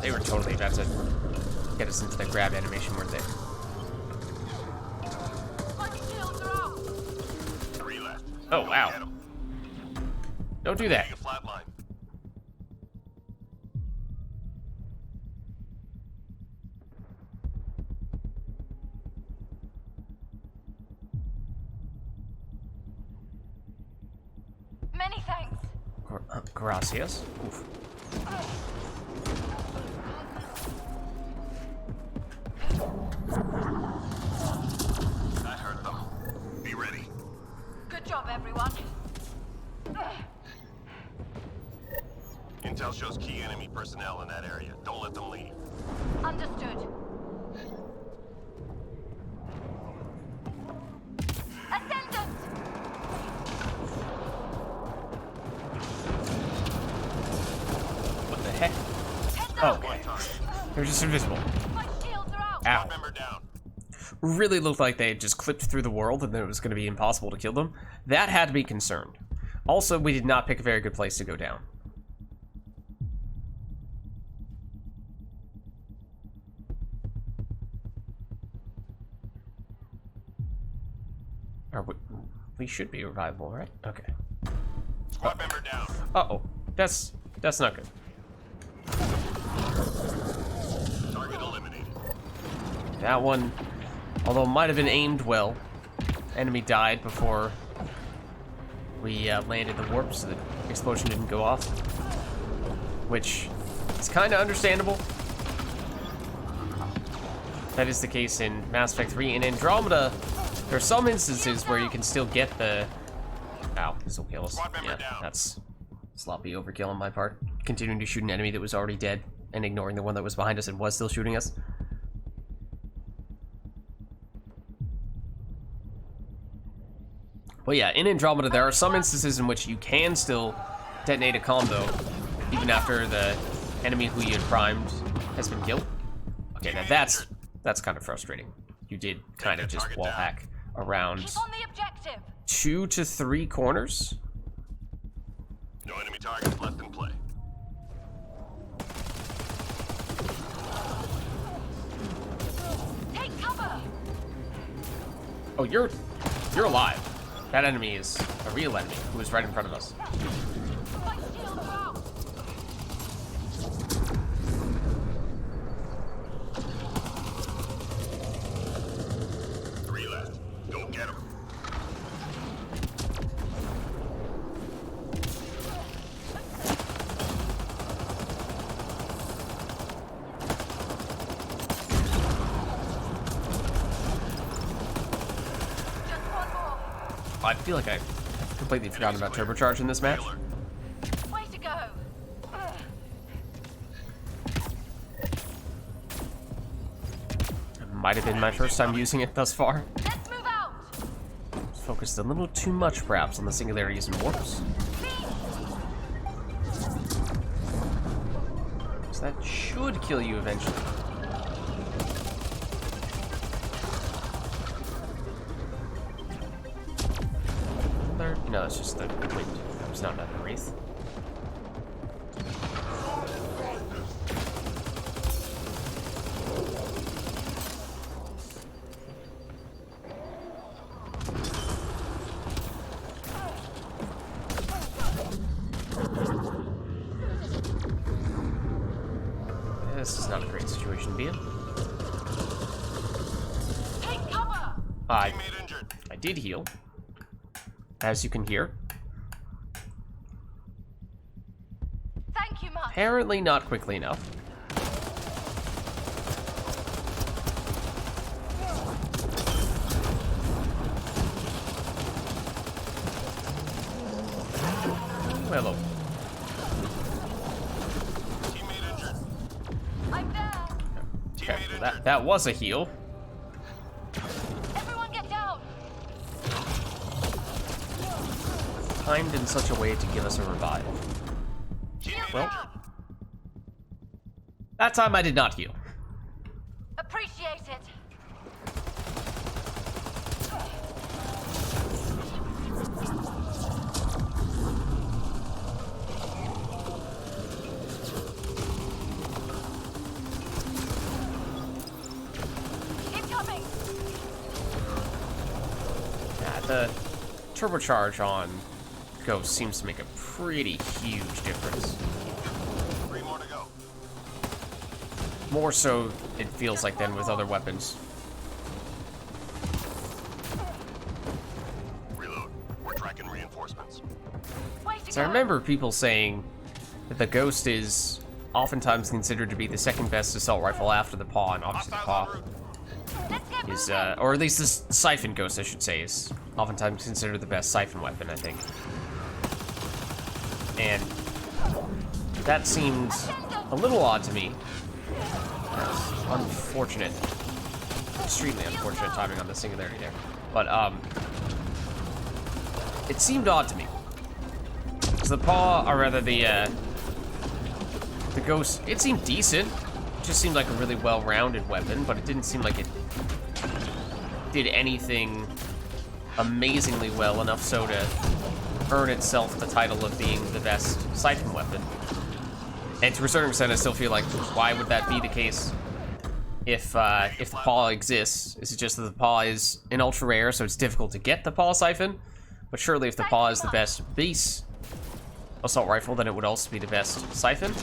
They were totally about to get us into the grab animation, weren't they? Three left. Oh, wow. Get 'em. Don't do that. Take a flat line. Many thanks. Gracias. Oof. That hurt them. Be ready. Good job, everyone. Intel shows key enemy personnel in that area. Don't let them leave. Understood. Attendant! What the heck? Heads Oh, up! okay. They're just invisible. My shields are out! Ow. Member down. Really looked like they had just clipped through the world and then it was going to be impossible to kill them. That had to be concerned. Also, we did not pick a very good place to go down. We should be revivable, right? Okay. Squad member down. Uh-oh. That's not good. Target eliminated. That one, although it might have been aimed well, enemy died before we landed the warp, so the explosion didn't go off. Which is kind of understandable. that is the case in Mass Effect 3. In Andromeda, there are some instances where you can still get the... Ow, this will kill us. Yeah, that's sloppy overkill on my part. Continuing to shoot an enemy that was already dead and ignoring the one that was behind us and was still shooting us. But yeah, in Andromeda, there are some instances in which you can still detonate a combo even after the enemy who you had primed has been killed. Okay, now that's kind of frustrating. You did kind of just wall hack around Keep on the objective. 2 to 3 corners. No enemy targets left in play. Take cover. Oh, you're alive. That enemy is a real enemy who is right in front of us. My shields are out. Three left. Go get him. Just one more. I feel like I completely forgot about turbocharge in this match. Way to go. It might have been my first time using it thus far. Let's move out. Focused a little too much, perhaps, on the singularities and warps. So that should kill you eventually. No, it's just the wind. It's not another wraith. This is not a great situation to be in. Take cover. Teammate injured. I did heal, as you can hear. Thank you much. Apparently not quickly enough. Hello. Teammate injured. I'm there. Okay, Teammate well, injured. that was a heal. Everyone get down. Timed in such a way to give us a revive. Teammate Well. injured. That time I did not heal. Appreciate it. Keep coming. Yeah, the turbocharge on Ghost seems to make a pretty huge difference. 3 more to go. More so, it feels like, than with other weapons. Reload. We're tracking reinforcements. Way to So I go. remember people saying that the Ghost is oftentimes considered to be the second best assault rifle after the Paw, and obviously the Hostiles Paw en route. Let's get is, moving. or at least this Siphon Ghost, I should say, is oftentimes considered the best Siphon weapon, I think. And that seems a little odd to me. That's unfortunate. Extremely unfortunate timing on the singularity there. But, it seemed odd to me. Because the Paw, or rather the Ghost, it seemed decent. It just seemed like a really well-rounded weapon, but it didn't seem like it did anything amazingly well enough so to earn itself the title of being the best Siphon weapon. And to a certain extent, I still feel like, why would that be the case if the Paw exists? Is it just that the Paw is an ultra rare, so it's difficult to get the Paw Siphon? But surely if the Paw is the best base assault rifle, then it would also be the best Siphon.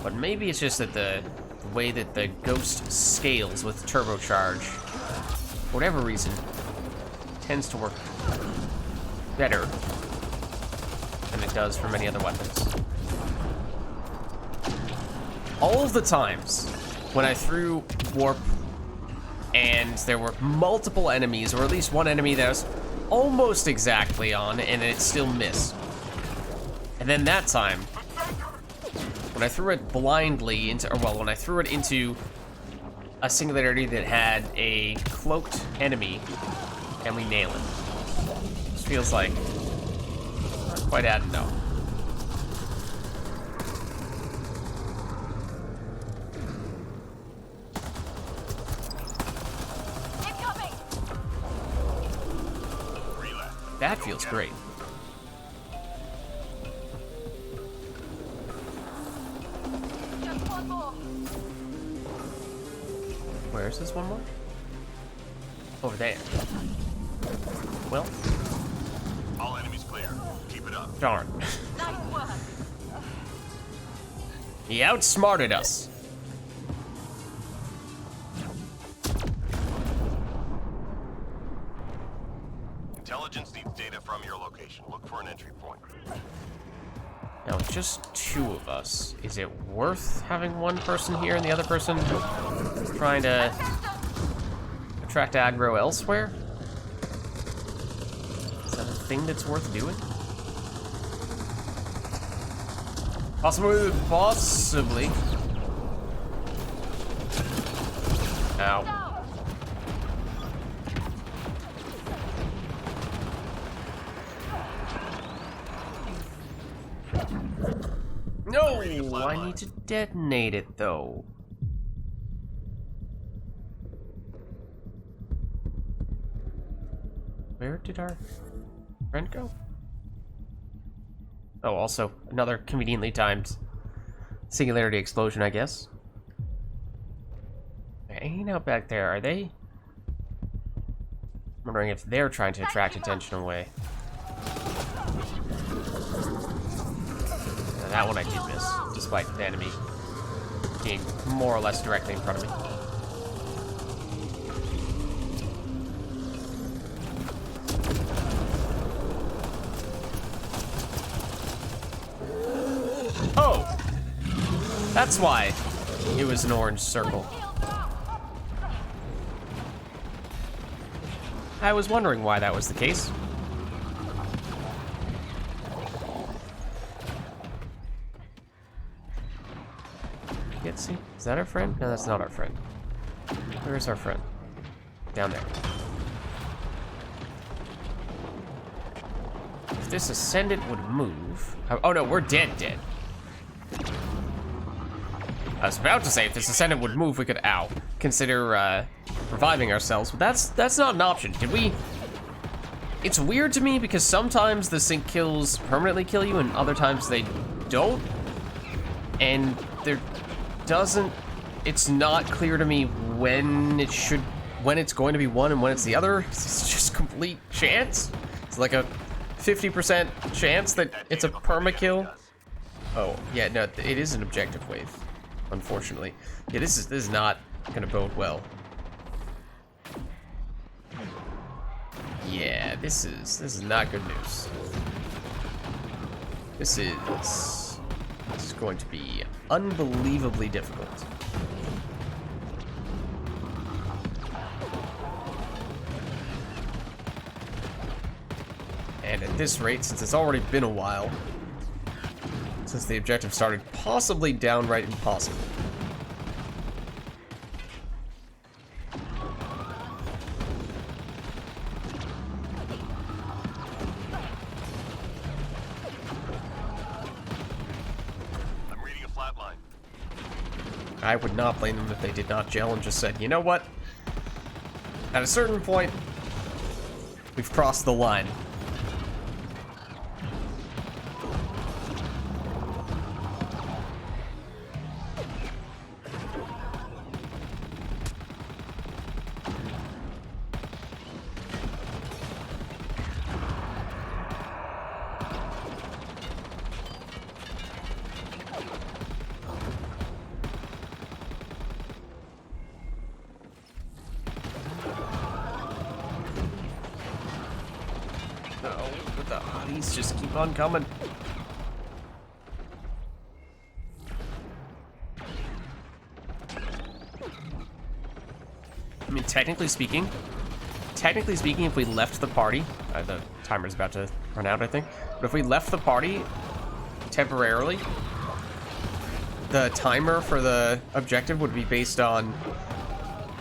But maybe it's just that the way that the Ghost scales with turbocharge, for whatever reason, tends to work better than it does for many other weapons. all of the times when I threw warp and there were multiple enemies, or at least one enemy that was almost exactly on, and it still missed. And then that time, when I threw it blindly into, or well, when I threw it into a singularity that had a cloaked enemy, and we nail it. This feels like not quite adding up. That feels great. Just one more. Where is this one more? Over there. Well, All enemies clear. Keep it up. darn. Nice work. He outsmarted us. Intelligence needs data from your location. Look for an entry point. Now, with just two of us, is it worth having one person here and the other person trying to attract aggro elsewhere? Is that a thing that's worth doing? Possibly. Possibly. Ow. No, I need to detonate it though. Where did our friend go? Oh, also another conveniently timed singularity explosion, I guess. Hanging out back there, are they? I'm wondering if they're trying to attract attention away. That one I did miss, despite the enemy being more or less directly in front of me. Oh! That's why it was an orange circle. I was wondering why that was the case. See? Is that our friend? No, that's not our friend. Where is our friend? Down there. If this ascendant would move... Oh no, we're dead. I was about to say, if this ascendant would move, we could, consider reviving ourselves, but that's not an option. Did we... It's weird to me because sometimes the sync kills permanently kill you and other times they don't. And there... it's not clear to me when it's going to be one and when it's the other. It's just complete chance. It's like a 50% chance that it's a perma-kill. Oh, yeah, no, it is an objective wave, unfortunately. Yeah, this is not gonna bode well. Yeah, this is not good news. This is going to be unbelievably difficult. And at this rate, since it's already been a while since the objective started, possibly downright impossible. I would not blame them if they did not gel and just said, you know what? At a certain point, we've crossed the line. These just keep on coming. mean, technically speaking, if we left the party, the timer's about to run out, I think. But if we left the party temporarily, the timer for the objective would be based on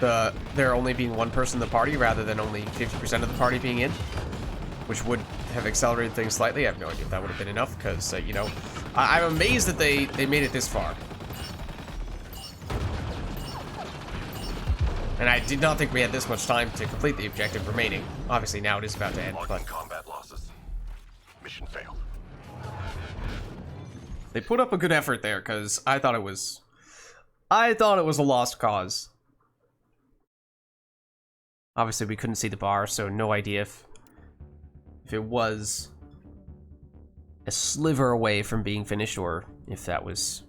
there only being one person in the party rather than only 50% of the party being in, which would have accelerated things slightly. I have no idea if that would have been enough, because, you know, I'm amazed that they made it this far. And I did not think we had this much time to complete the objective remaining. Obviously, now it is about to end, but... Marking combat losses. Mission failed. They put up a good effort there, because I thought it was a lost cause. Obviously, we couldn't see the bar, so no idea if it was a sliver away from being finished, or if that was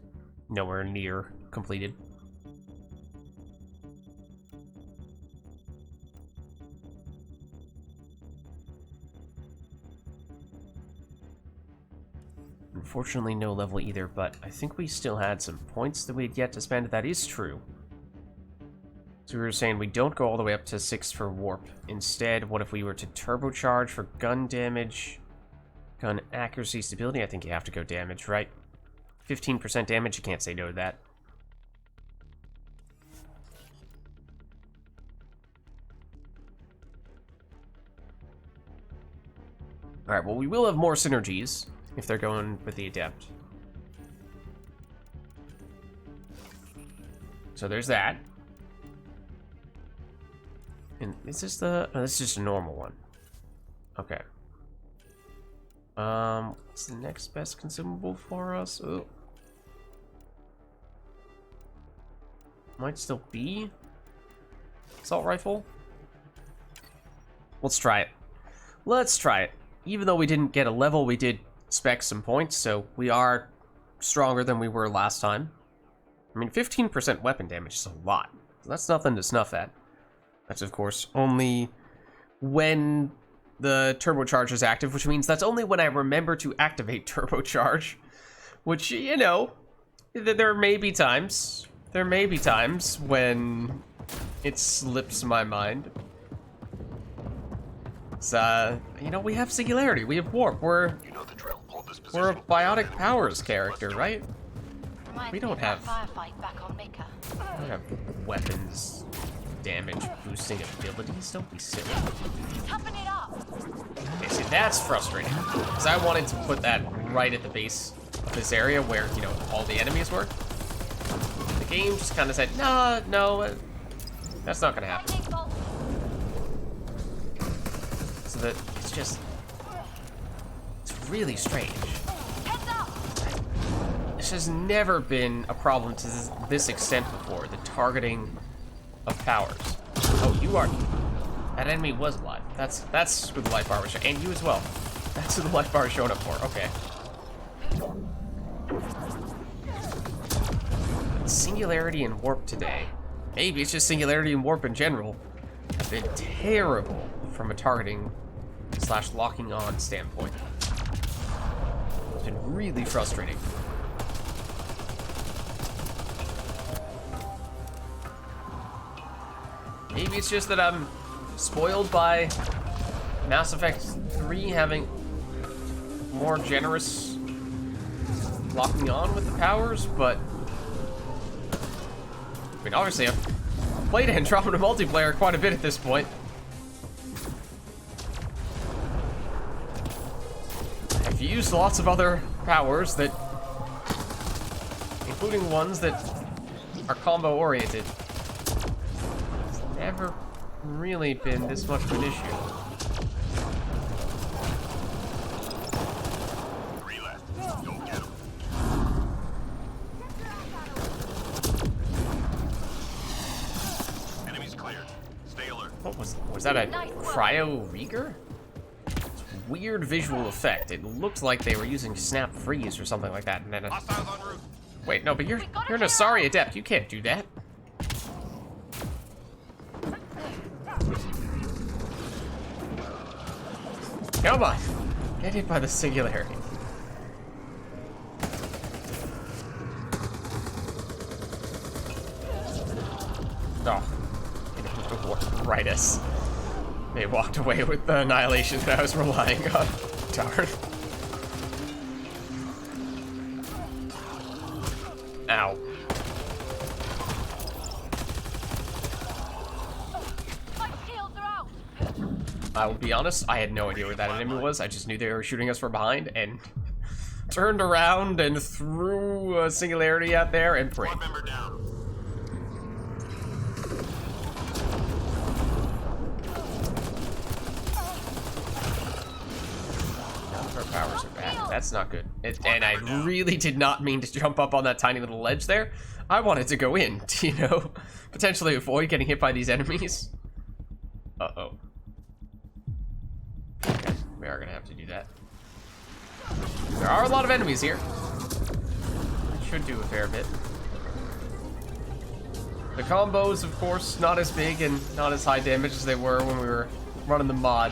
nowhere near completed. Unfortunately, no level either, but I think we still had some points that we had yet to spend. That is true. So we were saying we don't go all the way up to 6 for warp. Instead, what if we were to turbocharge for gun damage, gun accuracy, stability? I think you have to go damage, right? 15% damage, you can't say no to that. Alright, well, we will have more synergies if they're going with the Adept. So there's that. And is this the... Oh, this is just a normal one. Okay. What's the next best consumable for us? Oh. Might still be assault rifle. Let's try it. Let's try it. Even though we didn't get a level, we did spec some points, so we are stronger than we were last time. I mean, 15% weapon damage is a lot. So that's nothing to snuff at. That's, of course, only when the turbocharge is active, which means that's only when I remember to activate turbocharge. Which, you know, there may be times. There may be times when it slips my mind. It's, you know, we have Singularity, we have Warp, we're a biotic powers character, right? We don't have weapons damage boosting abilities, don't be silly. Okay, see, that's frustrating, because I wanted to put that right at the base of this area where, you know, all the enemies were. The game just kind of said, no, that's not gonna happen. So that it's just, it's really strange. This has never been a problem to this extent before, the targeting of powers. Oh, you are, that enemy was alive. That's who the life bar was showing, and you as well. That's who the life bar is showing up for, okay. Singularity and Warp today. Maybe it's just Singularity and Warp in general have been terrible from a targeting / locking on standpoint. It's been really frustrating. Maybe it's just that I'm spoiled by Mass Effect 3 having more generous locking on with the powers, but I mean, obviously I've played Andromeda multiplayer quite a bit at this point. I've used lots of other powers that, including ones that are combo oriented. It's never really been this much of an issue. What was that, a cryo rigger? It's a weird visual effect. It looked like they were using snap freeze or something like that, and then wait, no, but you're an Asari adept. You can't do that. Come on, get hit by the Singularity. Oh, getting hooked right as they walked away with the annihilation that I was relying on. Darn. Ow. My shields are out. I will be honest, I had no idea where that enemy was. I just knew they were shooting us from behind and turned around and threw a singularity out there and prayed. Squad member down. Our powers are back. That's not good. And I really did not mean to jump up on that tiny little ledge there. I wanted to go in, to, you know, potentially avoid getting hit by these enemies. Uh-oh. Okay, we are gonna have to do that. There are a lot of enemies here. Should do a fair bit. The combos, of course, not as big and not as high damage as they were when we were running the mod.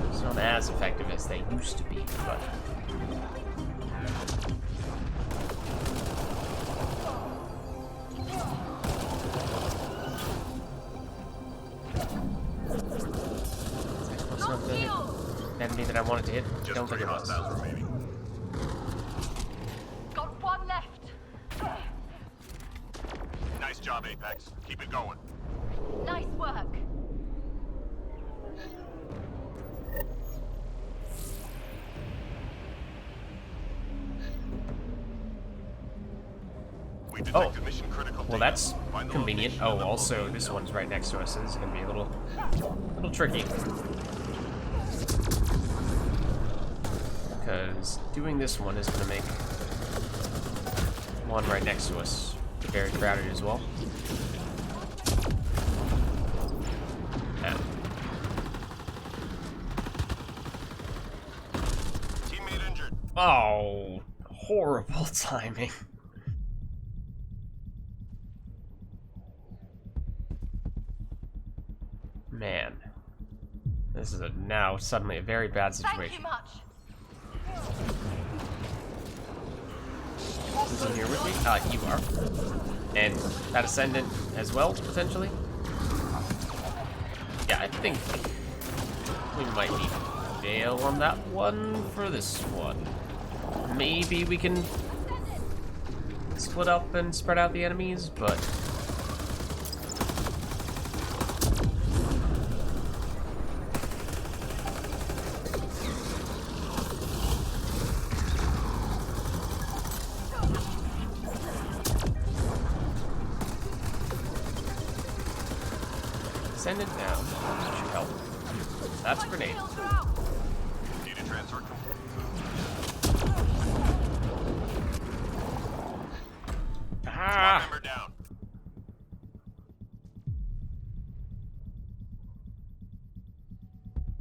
It's not as effective as they used to be, but... It's not the enemy that I wanted to hit. I don't think it was. Got one left. Nice job, Apex. Keep it going. Nice work. We detected mission critical Well, data. that's Find the convenient. location Oh, of the also, location this now. one's right next to us, so this is gonna be a little tricky. Because doing this one is gonna make one right next to us very crowded as well. Yeah. Teammate injured. Oh, horrible timing. Man, this is now suddenly a very bad Thank situation. you much. Who's in here with me? You are. And that Ascendant as well, potentially. Yeah, I think we might need to bail on that one for this one. Maybe we can split up and spread out the enemies, but... Send it down. That should help. That's a grenade. Shields are out. Data transfer complete. Squad Ah! member down.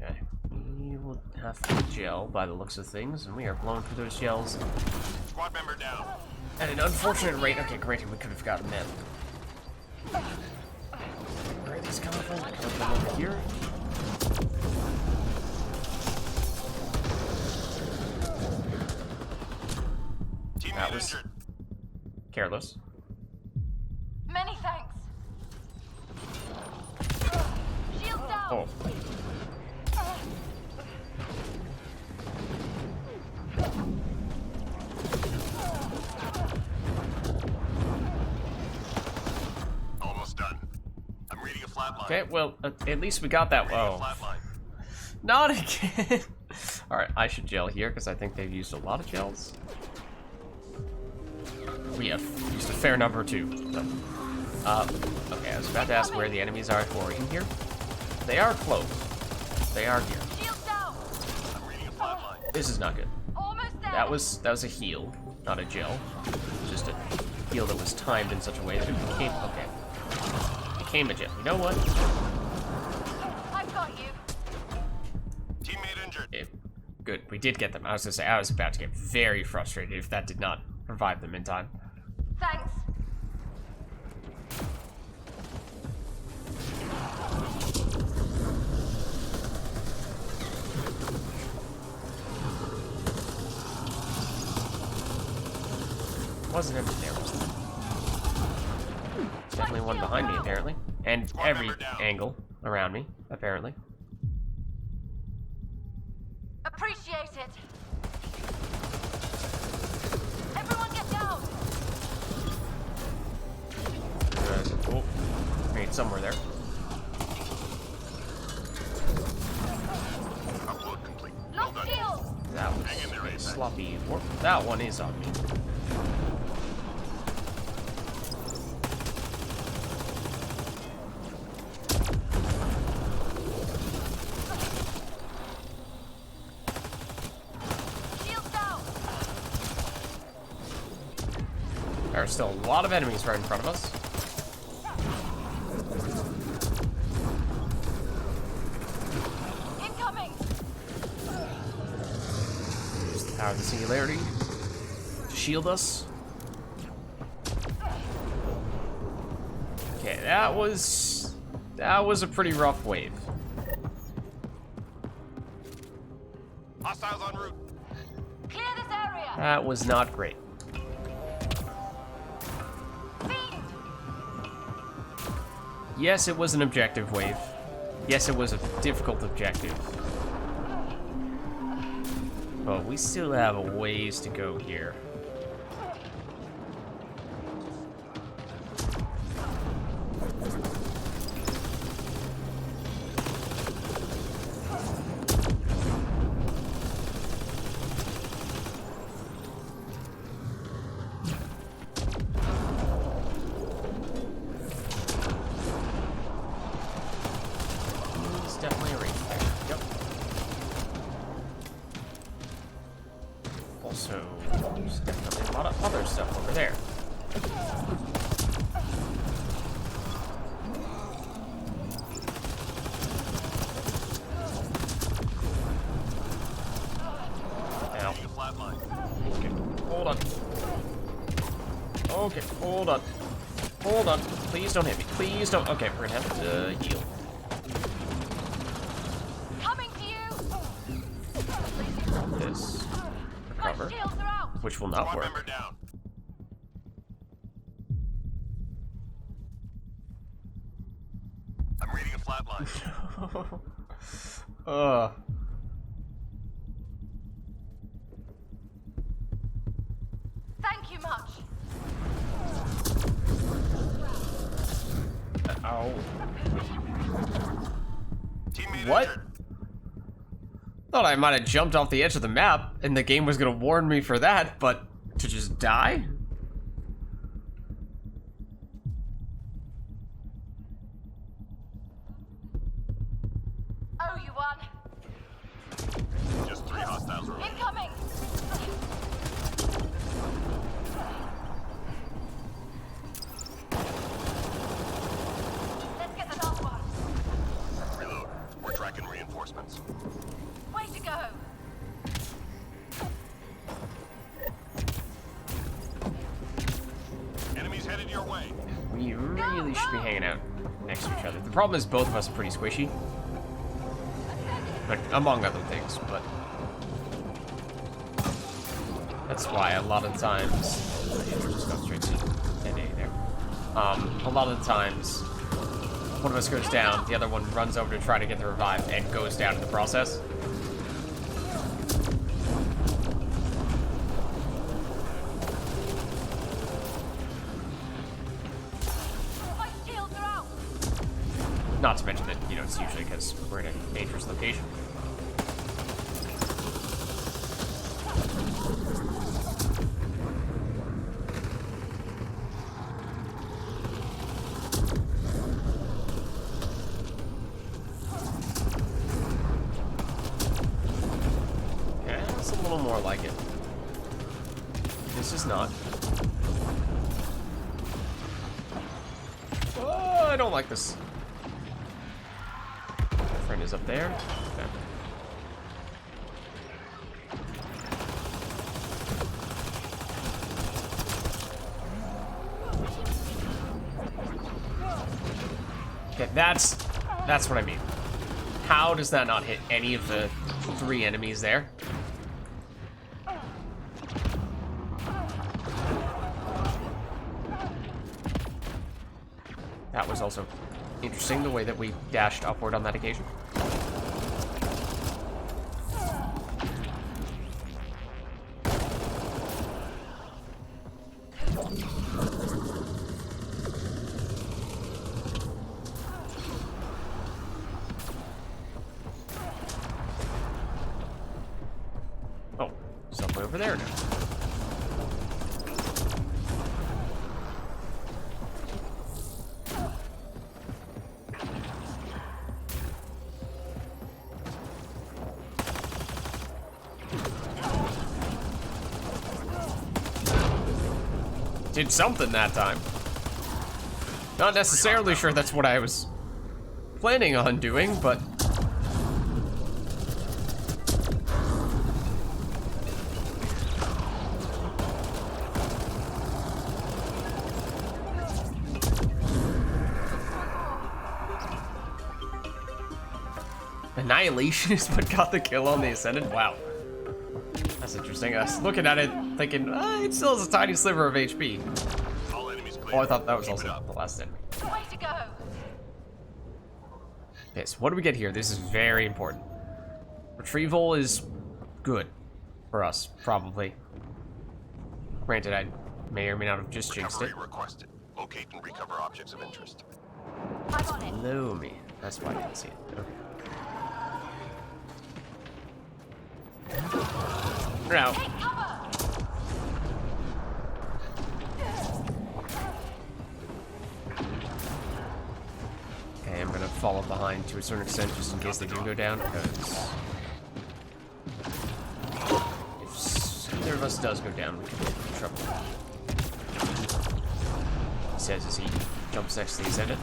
Okay. We will have to gel by the looks of things, and we are blowing through those gels Squad member down. at an unfortunate rate. Okay, great. We could have gotten them. Where are these coming from? They're coming from over here. That Teammate was injured. careless. Many thanks. Shields down. Oh. Almost done. I'm reading a flat line. Okay, well, at least we got that. Reading a Oh, flat line. not again. Alright, I should gel here because I think they've used a lot of gels. We have used a fair number too. So. Okay, I was about to ask where the enemies are for in here. They are close. They are here. Shields down. I'm reading a flat line. This is not good. Almost there. That was a heal, not a gel. Just a heal that was timed in such a way that it became became a gel. You know what? I've got you. Teammate injured. Okay, good. We did get them. I was gonna say I was about to get very frustrated if that did not revive them in time. Thanks. Wasn't empty there, was it? Definitely one behind me, apparently. And Squad every member down. angle around me, apparently. Appreciate it. Everyone get down. Oh, grenade somewhere there. Upload complete. Well Lock done. shield. That Hang in there, was Apex. sloppy work. That one is on me. Shield down. There are still a lot of enemies right in front of us. Incoming. Use the power of the singularity to shield us. Okay, that was a pretty rough wave. Hostiles en route. Clear this area. That was not great. Fiend. Yes, it was an objective wave. Yes, it was a difficult objective. But we still have a ways to go here. It's definitely a range there. Yep. Also, there's definitely a lot of other stuff over there. Ow. Need a flatline. Okay, hold on. Okay, hold on. Hold on. Please don't hit me. Please don't. Okay, we're gonna have to heal. Coming to you. This. My Recover. shields are out. Which will not Squad work. member down. I'm reading a flatline. Thank you much. Ow. Teammate What? injured. Thought I might have jumped off the edge of the map and the game was gonna warn me for that, but to just die? Oh, you won. Just 3 hostiles remaining. Incoming. Let's get the last one. Reload. We're tracking reinforcements. Way to go. Enemies headed your way. We really should be hanging out next to each other. The problem is both of us are pretty squishy. Like, among other things, but... That's why a lot of times... We'll just go straight to NA there. A lot of the times, one of us goes down, the other one runs over to try to get the revive, and goes down in the process. My shields are out. Not to mention that, you know, it's usually because we're in a dangerous location. Yeah, it's a little more like it. This is not. Oh, I don't like this. My friend is up there. Okay. Okay, that's what I mean. How does that not hit any of the 3 enemies there? That was also interesting, the way that we dashed upward on that occasion. Oh, somewhere over there now. Did something that time. Not necessarily sure that's what I was planning on doing, but... Annihilation is what got the kill on the Ascendant? Wow. That's interesting. I was looking at it thinking, it still has a tiny sliver of HP. All enemies clear. Oh, I thought that was Keep also it up. the last enemy. Way to go! Okay, so what do we get here? This is very important. Retrieval is good for us, probably. Granted, I may or may not have just jinxed it. Recovery requested. Locate and recover objects of interest. I'm on it. Below me. That's why I didn't see it. Okay. Now, Take cover! okay, I'm gonna follow behind to a certain extent just in case they do go down, because if either of us does go down, we could be in trouble. He says as he jumps next to the Ascendant.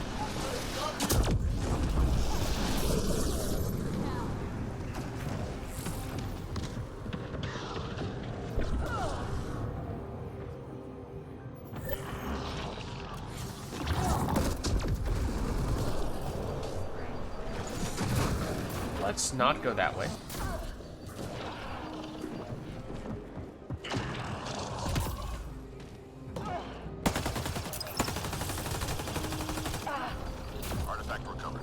Let's not go that way. Artifact recovered.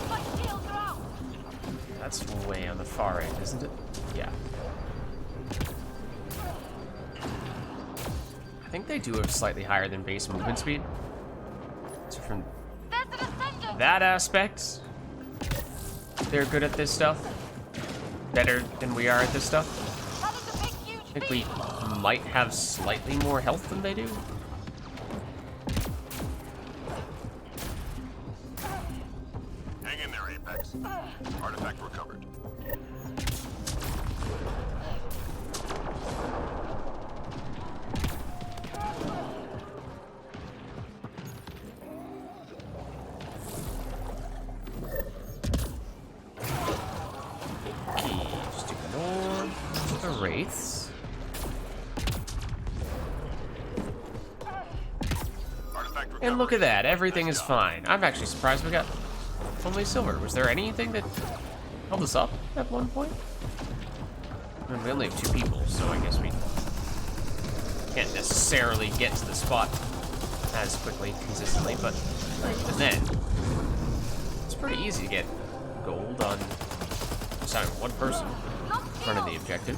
My shields are out! That's way on the far end, isn't it? Yeah. I think they do have slightly higher than base movement speed. So from There's an ascendant! that aspect, they're good at this stuff. Better than we are at this stuff. That is a big, huge I think we beast. might have slightly more health than they do. Hang in there, Apex. Artifact recovered. Okay, just ignore the wraiths. Artifact recovered. And look at that, everything is fine. I'm actually surprised we got only silver. Was there anything that held us up at one point? I mean, we only have 2 people, so I guess we can't necessarily get to the spot as quickly, consistently, but even then, it's pretty easy to get gold on assigning one person running the objective.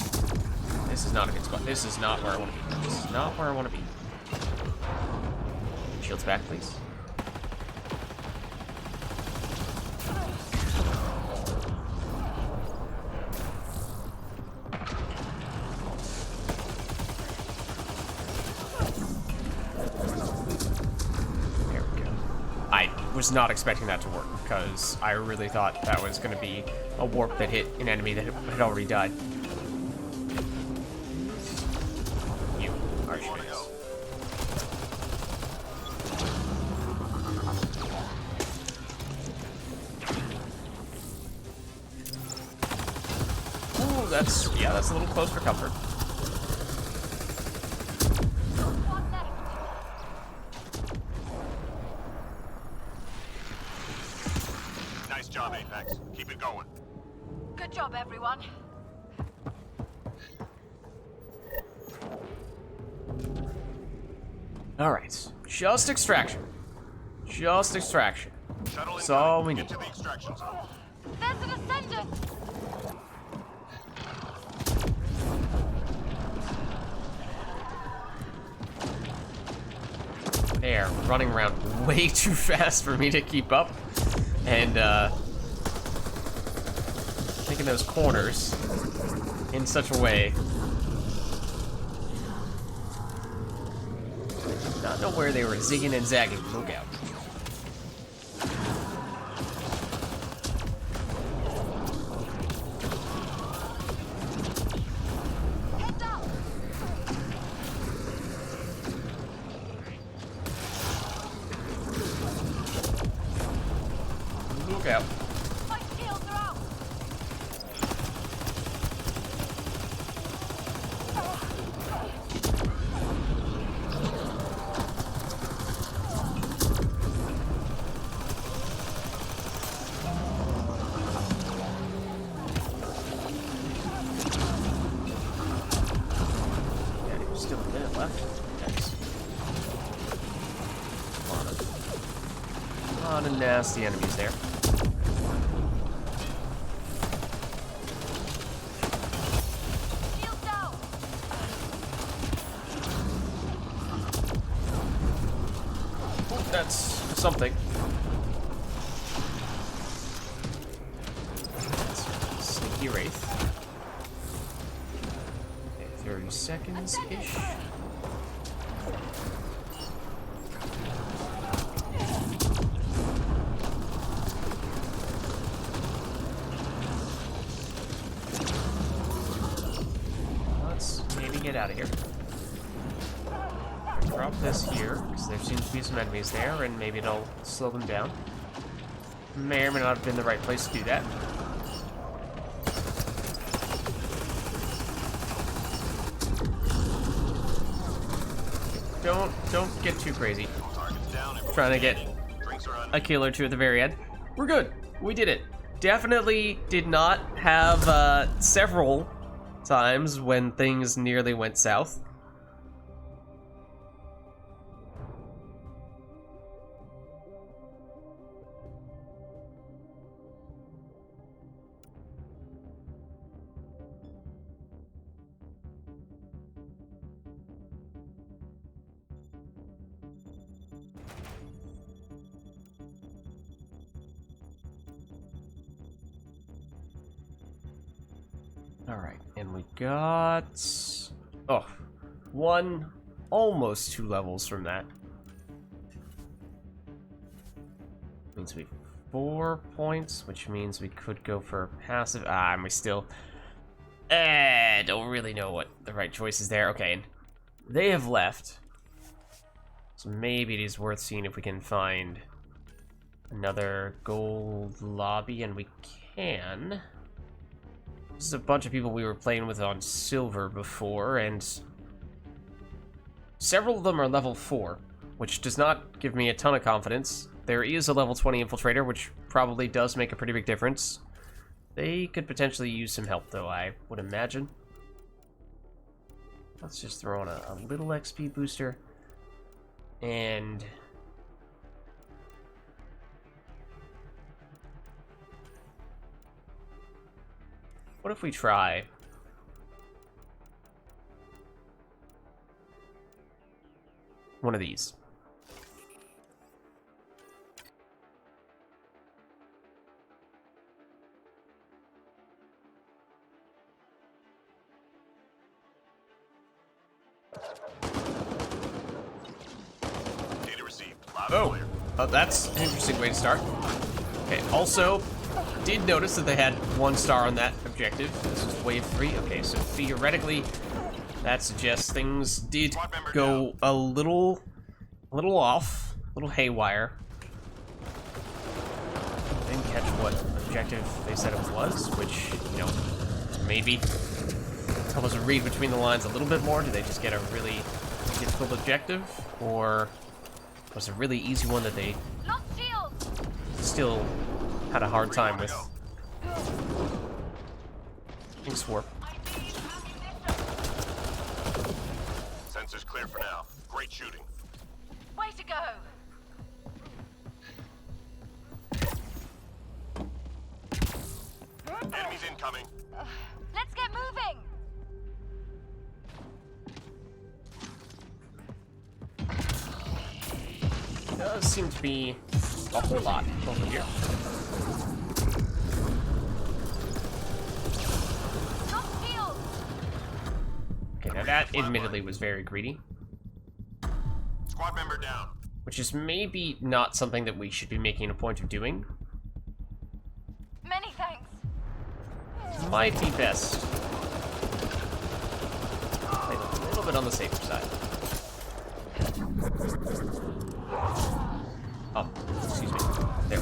This is not a good spot. This is not where I want to be. This is not where I want to be. Shields back, please. There we go. I was not expecting that to work, because I really thought that was going to be a warp that hit an enemy that had already died. You are shit. Ooh, that's a little close for comfort. One left. Nice job, Apex. Keep it going. Good job, everyone. Alright, just extraction. Just extraction. Shuttle That's all we incoming. need. Get to the extraction zone. There's an ascendant! They are running around way too fast for me to keep up. And, taking those corners in such a way. I did not know where they were zigging and zagging. Look out. Heads up! Look out. My shields are out! Yeah, there's still a minute left. Nice. A lot of nasty enemies there. Shield down! Oh, that's something. That's sneaky wraith. Okay, 30 seconds-ish. Let's maybe get out of here. Drop this here, because there seems to be some enemies there, and maybe it'll slow them down. May or may not have been the right place to do that. Don't get too crazy. Target's down. Trying to get Drinks are a kill or two at the very end. We're good. We did it. Definitely did not have several times when things nearly went south. Alright, and we got... oh, one, almost 2 levels from that. Means we 4 points, which means we could go for passive... ah, and we still... don't really know what the right choice is there. Okay, and they have left. So maybe it is worth seeing if we can find another gold lobby, and we can... This is a bunch of people we were playing with on silver before, and several of them are level 4, which does not give me a ton of confidence. There is a level 20 infiltrator, which probably does make a pretty big difference. They could potentially use some help, though, I would imagine. Let's just throw on a little XP booster. And... what if we try... one of these? Data received. Loud and clear. Oh, that's an interesting way to start. Okay, also, did notice that they had 1 star on that objective. This is wave 3. Okay, so theoretically, that suggests things did go a little off, a little haywire. Didn't catch what objective they said it was, which, you know, maybe help us read between the lines a little bit more. Did they just get a really difficult objective, or was it a really easy one that they Lost shield! still had a hard time with? Thanks, Warp. Sensors clear for now. Great shooting. Way to go! Enemies incoming. Let's get moving! Does seem to be a whole lot over here. Drop shield! Okay, now that admittedly was very greedy, Squad member down. which is maybe not something that we should be making a point of doing. Many thanks. Might be best. Play a little bit on the safer side. Oh, excuse me. There.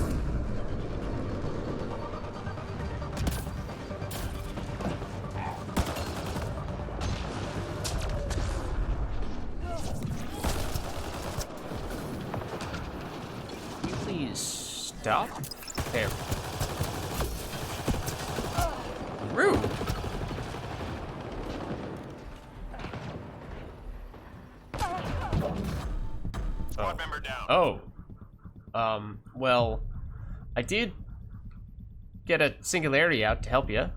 Can you please stop? There. Rude. Squad member down. Oh. Well, I did get a singularity out to help you.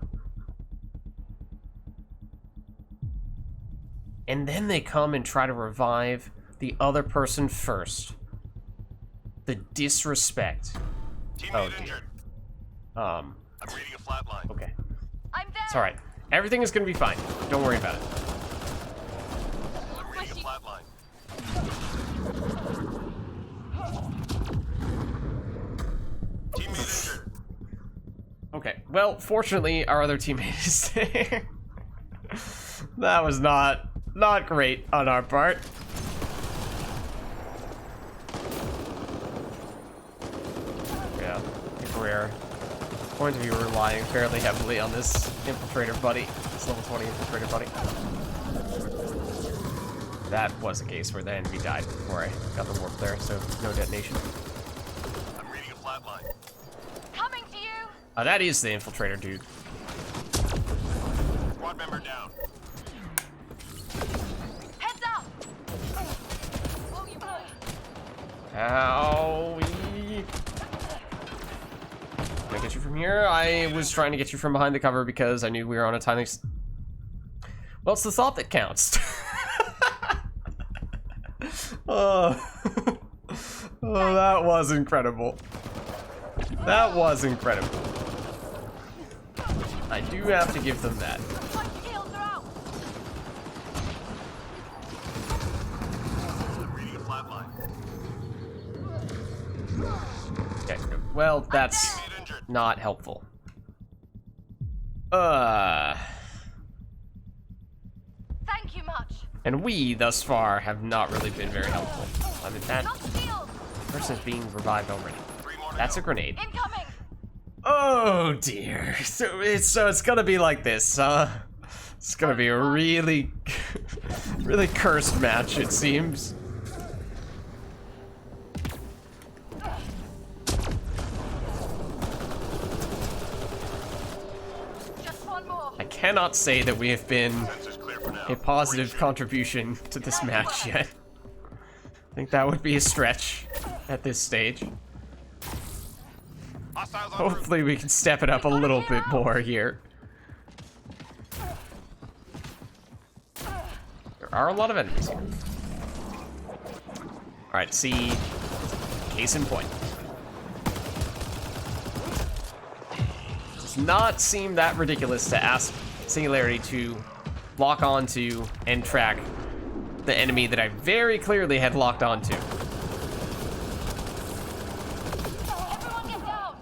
And then they come and try to revive the other person first. The disrespect. Teammate Oh, dear. injured. Um, I'm reading a flatline. okay. I'm there! It's alright. Everything is gonna be fine. Don't worry about it. I'm reading a flatline. Teammate injured. Okay. Well, fortunately, our other teammate is there. That was not great on our part. Yeah, I think we're going to be relying fairly heavily on this infiltrator buddy, this level 20 infiltrator buddy. That was a case where the enemy died before I got the warp there, so no detonation. I'm reading a flatline. Coming to you! That is the infiltrator dude. Squad member down. Heads up! Oh, you boy! Owie. Can I get you from here? I was trying to get you from behind the cover because I knew we were on a timing. Well, it's the thought that counts. Oh, that was incredible. That was incredible. I do have to give them that. My shields are out! I'm reading a flatline. Okay, well, that's Teammate injured. not helpful. Thank you much! And we, thus far, have not really been very helpful. I mean, that Drop shield! person's being revived already. 3 more to That's a go. grenade. Incoming! Oh dear. So it's gonna be like this, it's gonna be a really, really cursed match, it seems. Just one more! I cannot say that we have been Fence is clear for now. a positive contribution to this match yet. I think that would be a stretch at this stage. Hostiles on route. Hopefully we can step it up a little bit more here. There are a lot of enemies here. Alright, see, case in point. Does not seem that ridiculous to ask Singularity to lock onto and track the enemy that I very clearly had locked onto. Everyone get down!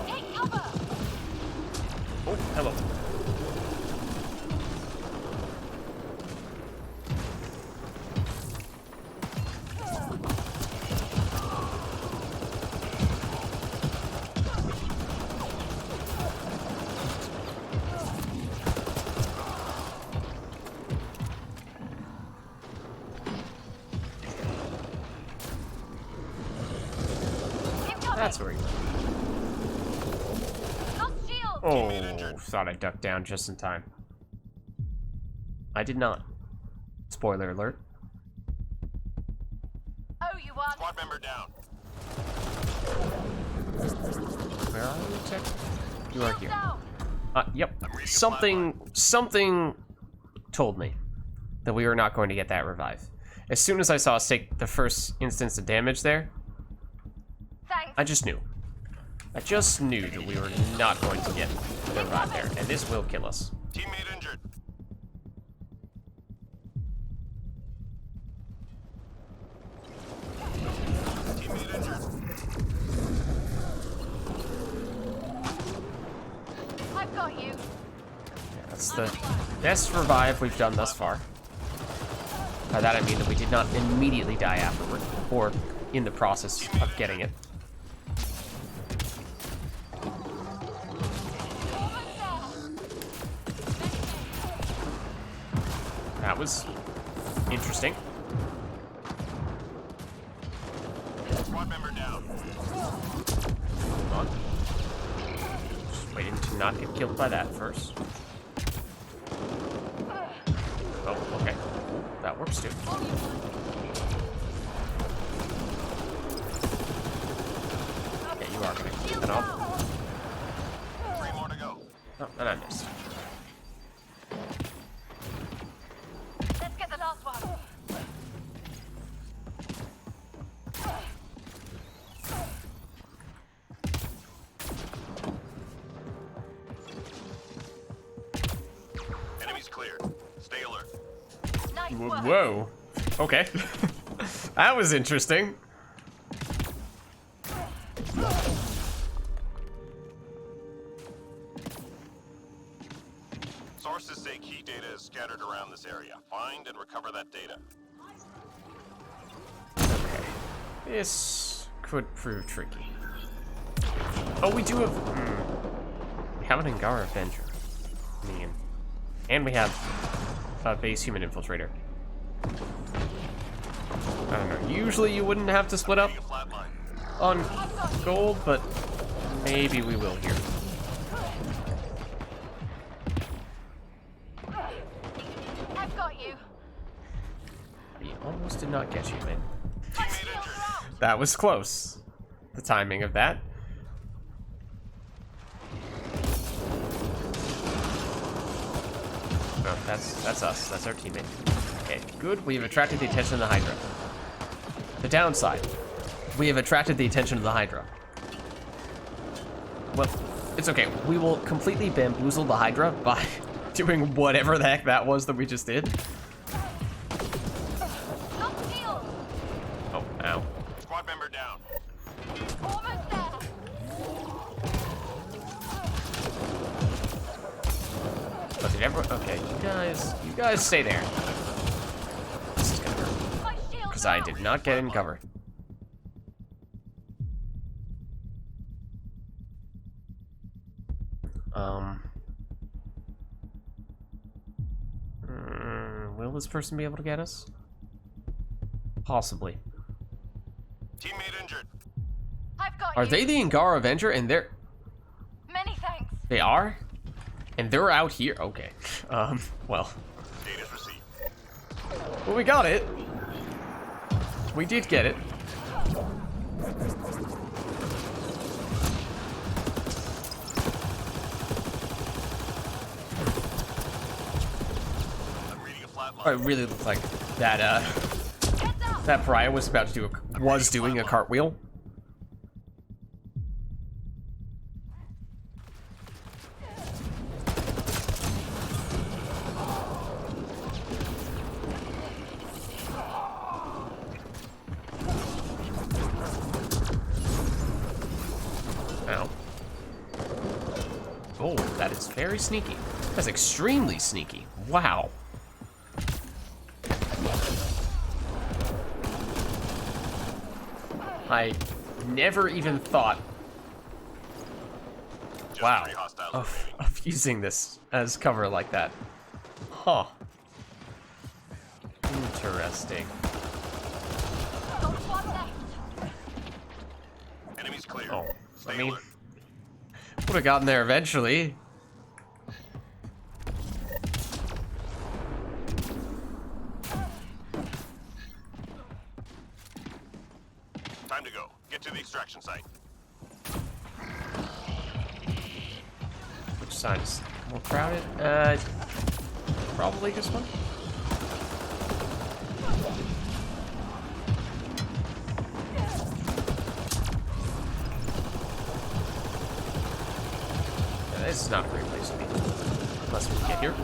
Take cover! Oh, hello. That's where he went. Lost shield. Oh, thought I ducked down just in time. I did not. Spoiler alert. Oh, you are. Squad member down. Where are you, Tech? You are Shield here. down. Yep. I'm reading a Something told me that we were not going to get that revive. As soon as I saw us take the first instance of damage there, Thanks. I just knew. I just knew that we were not going to get the revive there, and this will kill us. Teammate injured. Teammate injured. I've got you. That's the best revive we've done thus far. By that I mean that we did not immediately die afterward, or in the process of getting it. That was interesting. Squad member down. Hold on. Just waiting to not get killed by that first. Oh, okay. That works too. Yeah, you are gonna keep that off. 3 more to go. Oh, and I missed. Let's get the last one. Enemies cleared. Stay alert. Nice work. Whoa. Okay. That was interesting. Sources say key data is scattered around this area. Find and recover that data. Okay. This could prove tricky. Oh, we do have... We have an Angara Avenger. I mean... And we have a base human infiltrator. I don't know. Usually you wouldn't have to split up Reading a flatline. on gold, but maybe we will here. I've got you. We almost did not get you, man. My shields are out. That was close. The timing of that. No, that's us. That's our teammate. Okay, good. We have attracted the attention of the Hydra. The downside. We have attracted the attention of the Hydra. Well, it's okay. We will completely bamboozle the Hydra by doing whatever the heck that was that we just did. Lost shield. Oh, ow. Squad member down. Almost there. Oh, did everyone? Okay, you guys stay there. This is gonna hurt. My shield. Because I did not get in cover. Will this person be able to get us? Possibly. Teammate injured. I've got Are you. they the Angara Avenger? And they're... Many thanks. They are? And they're out here? Okay. Well. Data's received. Well, we got it. We did get it. I'm reading a flatline. Oh, it really looked like that, Get down. that Pariah was about to do was doing a cartwheel. Ow. Oh, that is very sneaky. That's extremely sneaky. Wow. I never even thought, Just wow, 3 hostiles of remaining. using this as cover like that. Huh. Interesting. Got one left. Enemy Enemy's clear. Oh, Stay I mean, alert. would have gotten there eventually. Time to go. Get to the extraction site. Which side is more crowded? Probably this one. Yeah, this is not a great place to be. Unless we get here.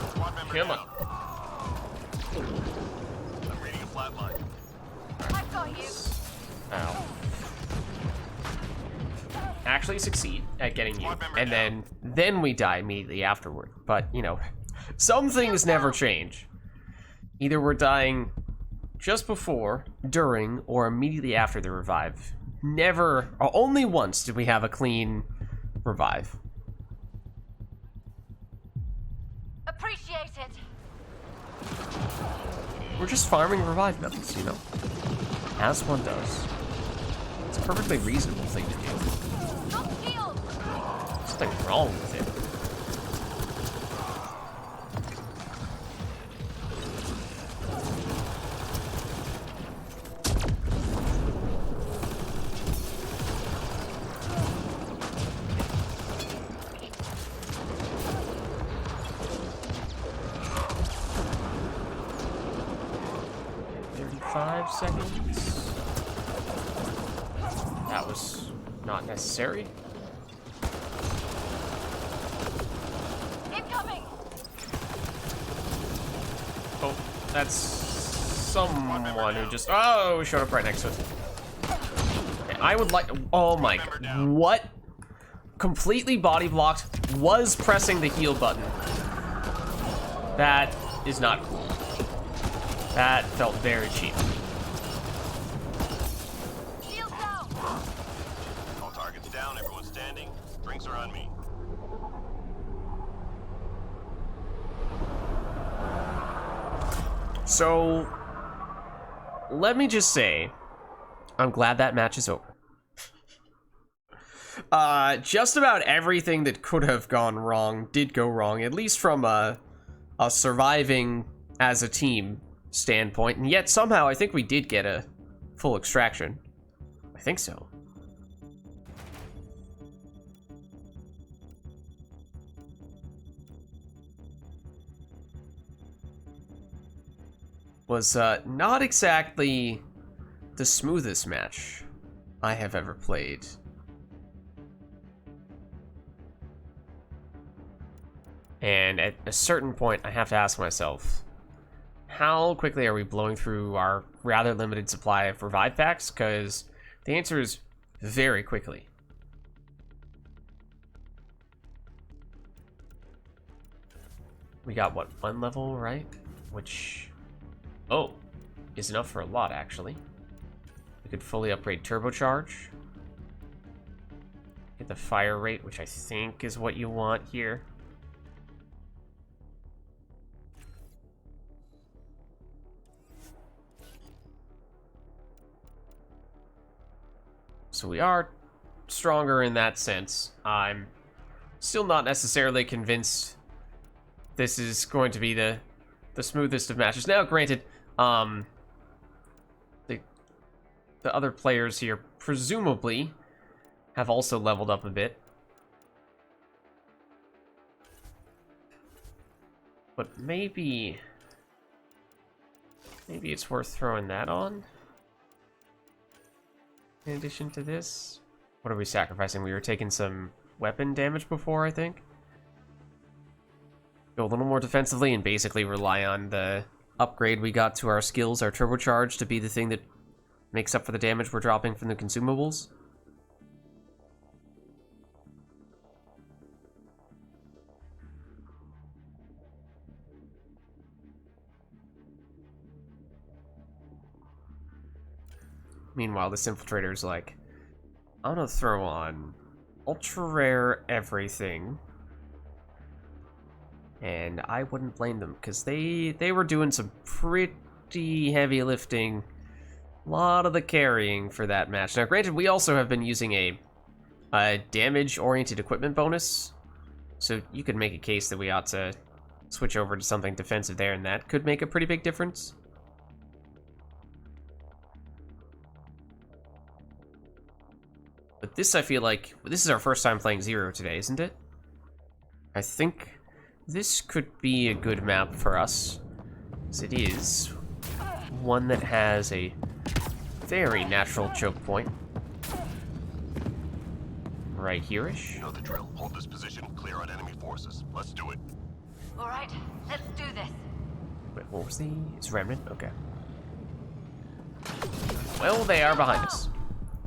Squad member Come down. on. I'm reading a flat line. I've got you. Ow. Actually succeed at getting you, and then we die immediately afterward. But, you know, some things never change. Either we're dying just before, during, or immediately after the revive. Never, or only once did we have a clean revive. Appreciate it. We're just farming revive metals, you know, as one does. It's a perfectly reasonable thing to do. Not healed. There's nothing wrong with it. Seconds. That was not necessary. Incoming. Oh, that's someone who just showed up right next to us. Okay, I would like. Oh my god! What? Completely body blocked. Was pressing the heal button. That is not cool. That felt very cheap. All targets down, everyone standing. Drinks are on me. So, let me just say, I'm glad that match is over. Just about everything that could have gone wrong did go wrong, at least from a surviving as a team standpoint, and yet somehow I think we did get a full extraction. I think so. Was not exactly the smoothest match I have ever played. And at a certain point, I have to ask myself, how quickly are we blowing through our rather limited supply of revive packs? Because the answer is very quickly. We got, what, 1 level, right? Which, oh, is enough for a lot, actually. We could fully upgrade turbocharge. Get the fire rate, which I think is what you want here. So we are stronger in that sense. I'm still not necessarily convinced this is going to be the smoothest of matches. Now, granted, the other players here presumably have also leveled up a bit. But maybe it's worth throwing that on. In addition to this, what are we sacrificing? We were taking some weapon damage before, I think. Go a little more defensively and basically rely on the upgrade we got to our skills, our turbocharge, to be the thing that makes up for the damage we're dropping from the consumables. Meanwhile, this infiltrator's like, I'm gonna throw on ultra rare everything. And I wouldn't blame them, because they were doing some pretty heavy lifting. A lot of the carrying for that match. Now, granted, we also have been using a damage-oriented equipment bonus, so you could make a case that we ought to switch over to something defensive there, and that could make a pretty big difference. But this, I feel like, this is our first time playing Zero today, isn't it? I think this could be a good map for us, as it is one that has a very natural choke point. Right here-ish. You know the drill. Hold this position, clear on enemy forces. Let's do it. All right, let's do this. Wait, what was the... It's Remnant? Okay. Well, they are behind us.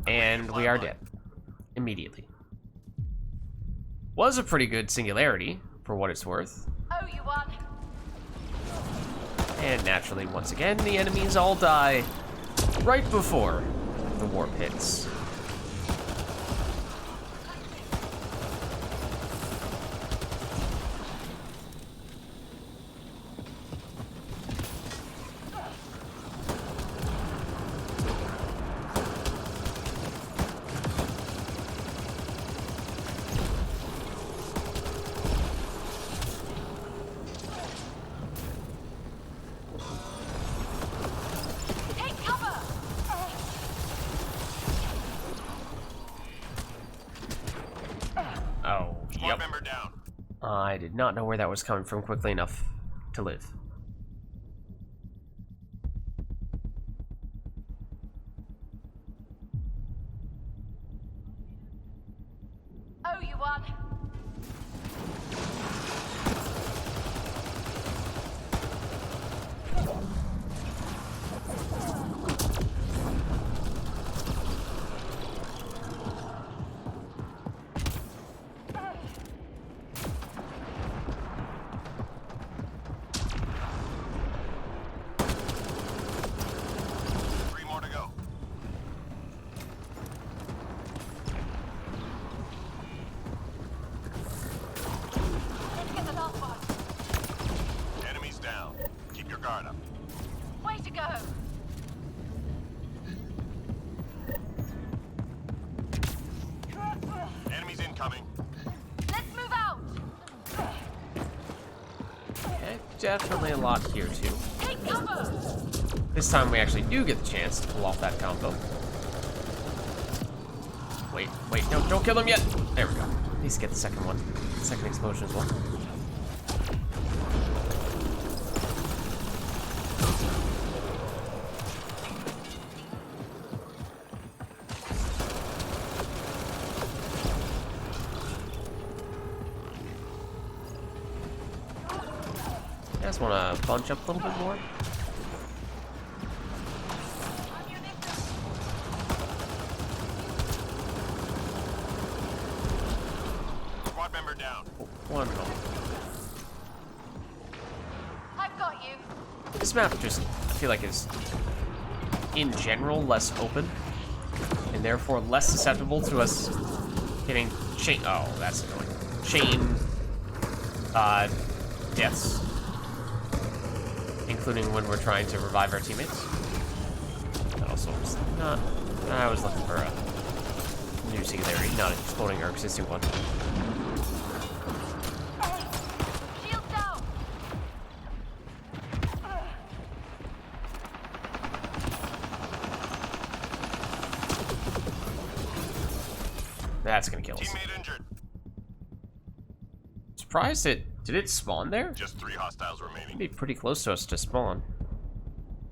And we are dead. Immediately. Was a pretty good singularity, for what it's worth. Oh, you won. And naturally, once again, the enemies all die right before the warp hits. Take cover. Oh, Squad yep. member down. I did not know where that was coming from quickly enough to live. Oh, you won. Three more to go. Let's get the last one. Enemies down. Keep your guard up. Way to go. Enemies incoming. Let's move out. Okay, definitely a lot here, too. Take cover. This time we actually do get the chance to pull off that combo. Wait, no, don't kill them yet! There we go. At least get the second one. Second explosion as well. You guys want to bunch up a little bit more? Squad member down. One moment. I've got you. This map just, I feel like, is, in general, less open, and therefore less susceptible to us getting chain. Oh, that's annoying. Chain deaths, including when we're trying to revive our teammates. That also was not. I was looking for a new singularity, not exploding our existing one. Shield down. That's gonna kill us. Teammate injured. Surprised it. Did it spawn there? Just 3 hostiles remaining. It'd be pretty close to us to spawn.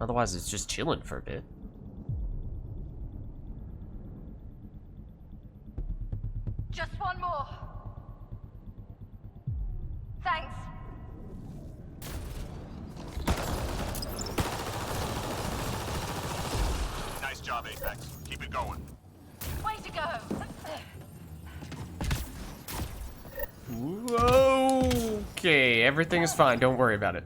Otherwise, it's just chilling for a bit. Just one more. Thanks. Nice job, Apex. Keep it going. Way to go. Okay, everything is fine. Don't worry about it.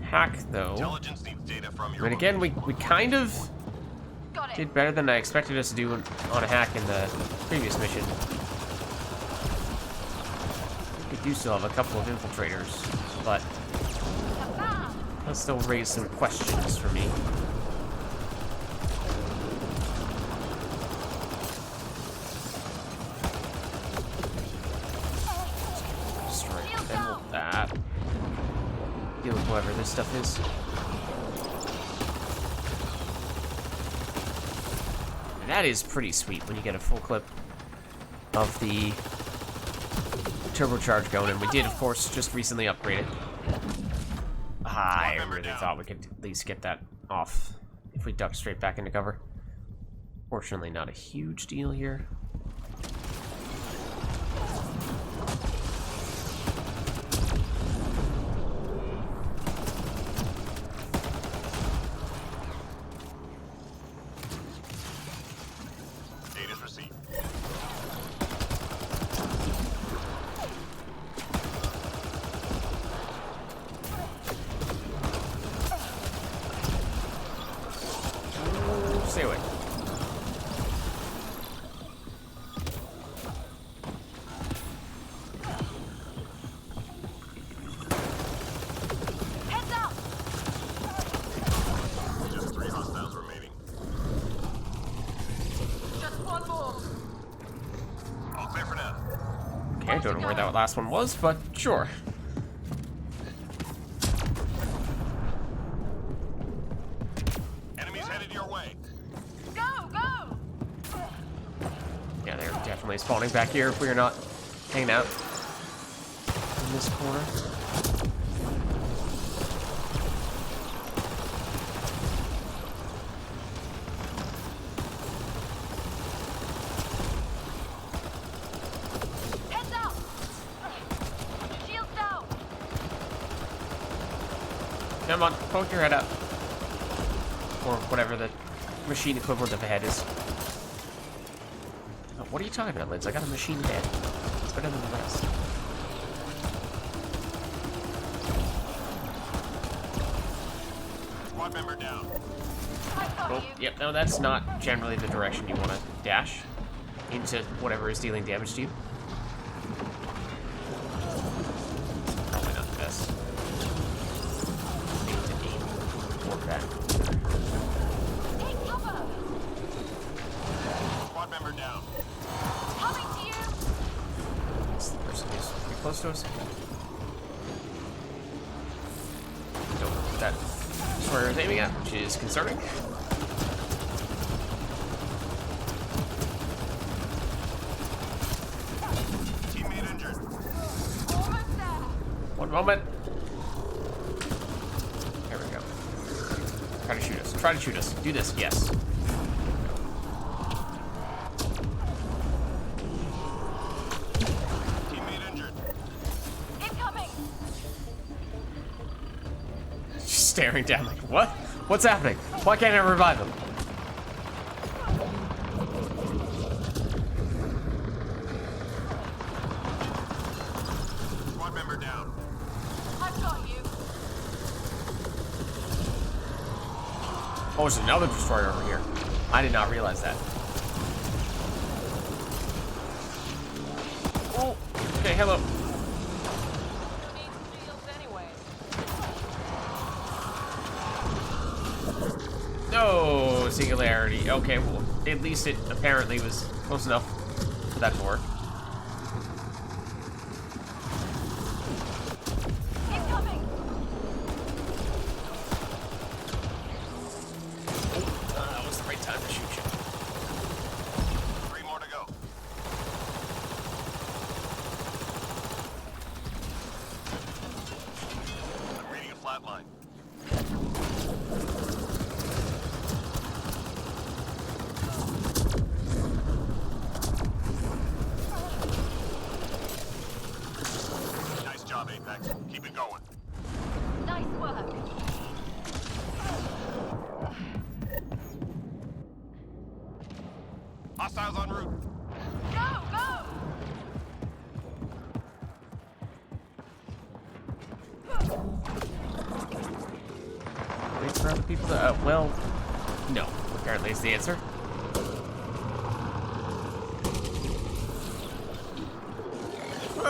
Hack, though. Intelligence needs data from your But again, we kind of Got it. did better than I expected us to do on a hack in the previous mission. We do still have a couple of infiltrators, but that still raise some questions for me. Destroy them with that. Deal with whatever this stuff is. And that is pretty sweet when you get a full clip of the turbocharge going, and we did, of course, just recently upgrade it. I really thought we could at least get that off if we ducked straight back into cover. Fortunately, not a huge deal here. Data's received. Stay away. Heads up! Just 3 hostiles remaining. Just one more. All clear for now. Okay, I don't know where that last one was, but sure. Enemies headed your way. Go, go! Yeah, they're definitely spawning back here if we're not hanging out in this corner. Heads up! Shields down! Come on, poke your head up. Or whatever the machine equivalent of a head is. Oh, what are you talking about, Lids? I got a machine head. It's better than the rest. Squad member down. I've got Oh, you. yep, no, that's not generally the direction you want to dash into whatever is dealing damage to you. Probably not the best thing to aim toward that. Take cover! Squad member down. Coming to you! It's the person who's pretty close to us. Don't know what that destroyer is aiming at, which is concerning. Teammate injured. Almost there! One moment. There we go. Try to shoot us. Try to shoot us. Do this. Yes. Teammate injured. Incoming! Just staring down like, what? What's happening? Why can't I revive him? Squad member down. I've got you. Oh, there's another destroyer over here. I did not realize that. Oh, okay, hello. Who needs shields anyway? No singularity. Okay, well, at least it apparently was close enough for that to work. Incoming! That was the right time to shoot you. 3 more to go. I'm reading a flat line. Nice job, Apex. Keep it going. Nice work! Hostiles en route. Go, go! Wait for other people to, well, no, apparently is the answer.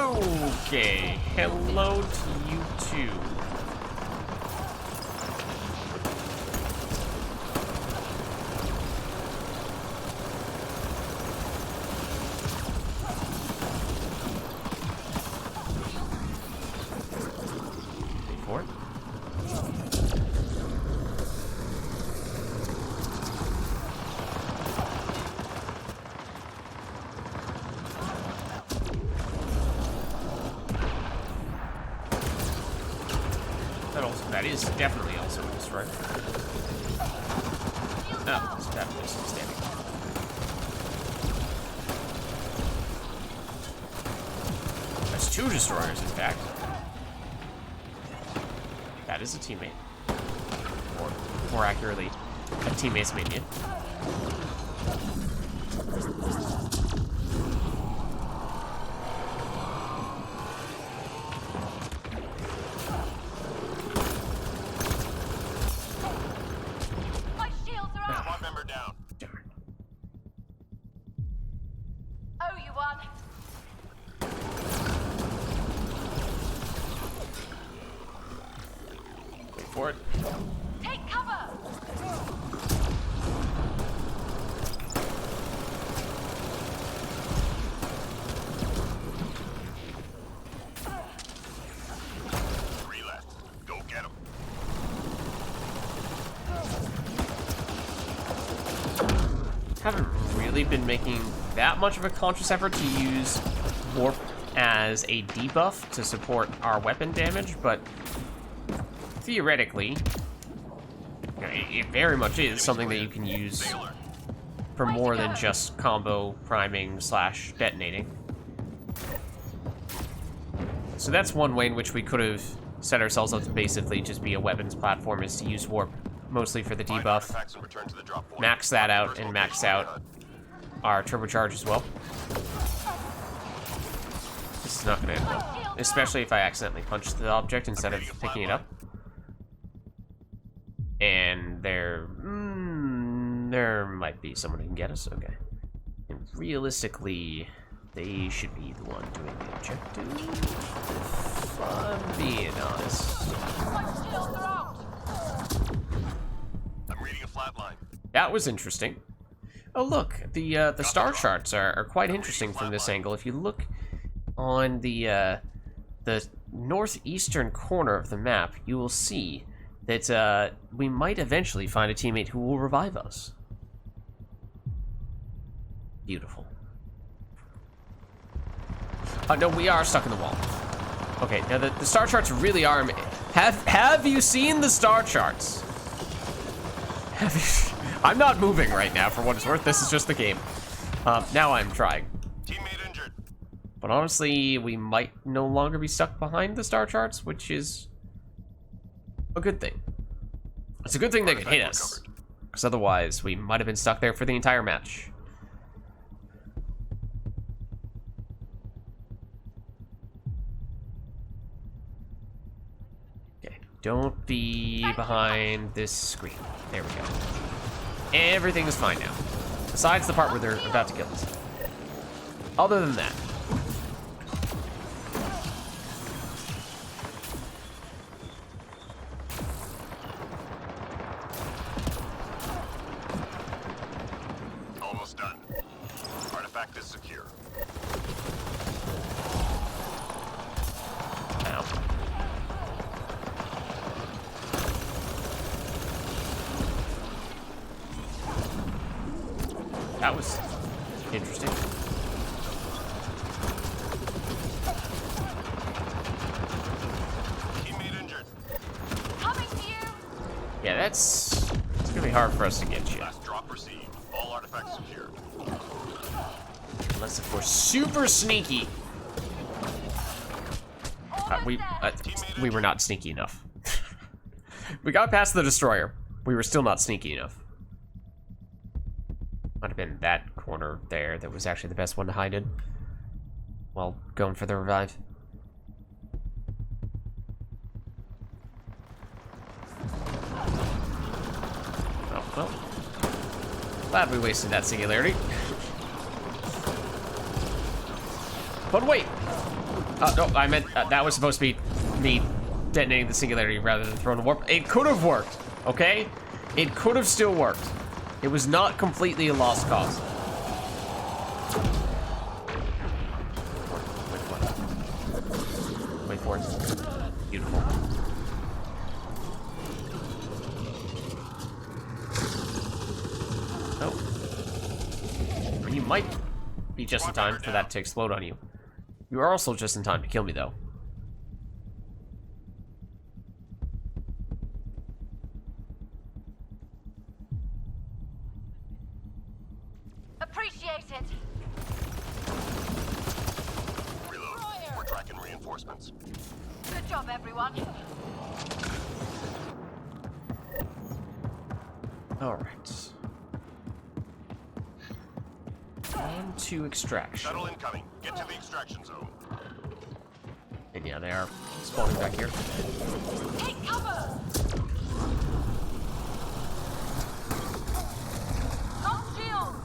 Okay, hello to you too. Wait for it. That is definitely also a destroyer. No, it's definitely still standing. That's 2 destroyers, in fact. That is a teammate. Or, more accurately, a teammate's minion. Squad member down. Darn. Oh, you won. Wait for it. Take cover. Three left. Go get him. Haven't really been making that much of a conscious effort to use warp as a debuff to support our weapon damage, but theoretically, it very much is something that you can use for more than just combo priming / detonating. So that's one way in which we could have set ourselves up to basically just be a weapons platform, is to use warp mostly for the Find debuff. artifacts and return to the drop point. Max that out First and max location out our turbocharge as well. This is not going to end well, especially if I accidentally punch the object instead of picking it up. And there might be someone who can get us. Okay. And realistically, they should be the one doing the objective. If I'm being honest. I'm reading a flat line. That was interesting. Oh look, the star charts are quite interesting from this angle. If you look on the northeastern corner of the map, you will see that we might eventually find a teammate who will revive us. Beautiful. Oh no, we are stuck in the wall. Okay, now the star charts really are. Have you seen the star charts? Have you? I'm not moving right now, for what it's worth. This is just the game. Now I'm trying. Teammate injured. But honestly, we might no longer be stuck behind the star charts, which is a good thing. It's a good thing they could hit us, because otherwise we might have been stuck there for the entire match. Okay, don't be behind this screen. There we go. Everything is fine now. Besides the part where they're about to kill us. Other than that. Almost done. Artifact is secure. Ow. That was interesting. Teammate injured. Coming to you. Yeah, it's gonna be hard for us to get you. Last drop received. All artifacts secured. Unless if we're super sneaky. We were not sneaky enough. We got past the destroyer. We were still not sneaky enough. Might have been that corner there that was actually the best one to hide in while going for the revive. Oh, well. Glad we wasted that singularity. But wait! No, I meant that was supposed to be me detonating the singularity rather than throwing a warp. It could have worked, okay? It could have still worked. It was not completely a lost cause. Wait for it. Beautiful. Oh. You might be just in time for that to explode on you. You are also just in time to kill me, though. Appreciate it. Reload. We're tracking reinforcements. Good job, everyone. Alright. On to extraction. Shuttle incoming. Get to the extraction zone. And yeah, they are spawning back here. Take cover. Launch shield.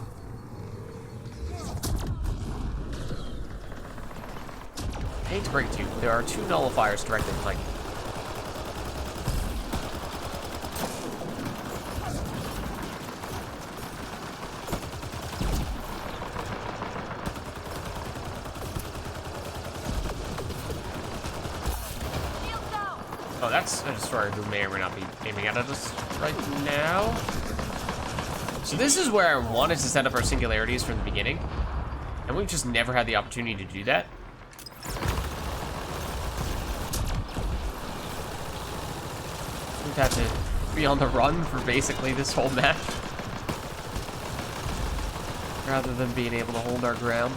Hate to break it to you, there are 2 nullifiers directly behind you. Shield down. Oh, that's a destroyer who may or may not be aiming at us right now. So this is where I wanted to set up our singularities from the beginning. And we've just never had the opportunity to do that. We've had to be on the run for basically this whole match. Rather than being able to hold our ground.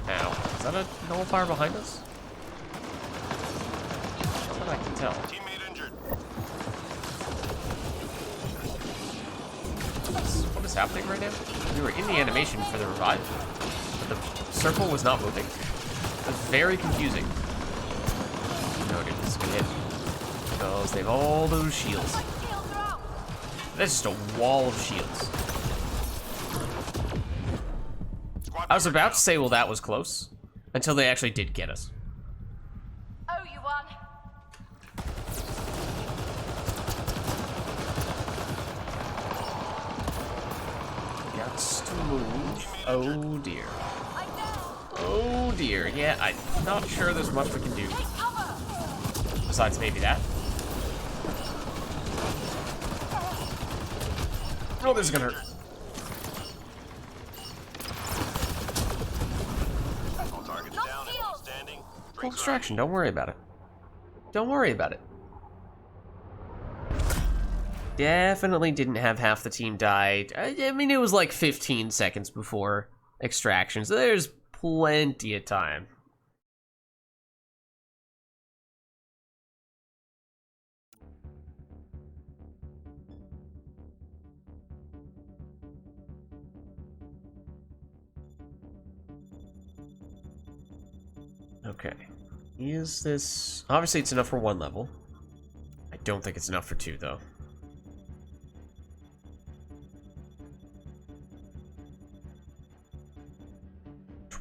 Now, is that a nullifier behind us? Not that I can tell. Teammate injured. What is happening right now? We were in the animation for the revive. But the circle was not moving. It was very confusing. No, dude, this is gonna hit. Because they have all those shields. My shields are out. That's just a wall of shields. Squad I was leader about down. to say, well, that was close. Until they actually did get us. Oh, you won. Got to move. Oh dear. I'm down. Oh dear. Yeah, I'm not sure there's much we can do. Take cover. Besides maybe that. Oh, this is gonna hurt. All targets Lock down. shield. Everyone standing. Full Drinks are extraction. Don't worry about it. Don't worry about it. Definitely didn't have half the team died. I mean, it was like 15 seconds before extraction, so there's plenty of time. Okay. Is this... Obviously, it's enough for 1 level. I don't think it's enough for 2, though.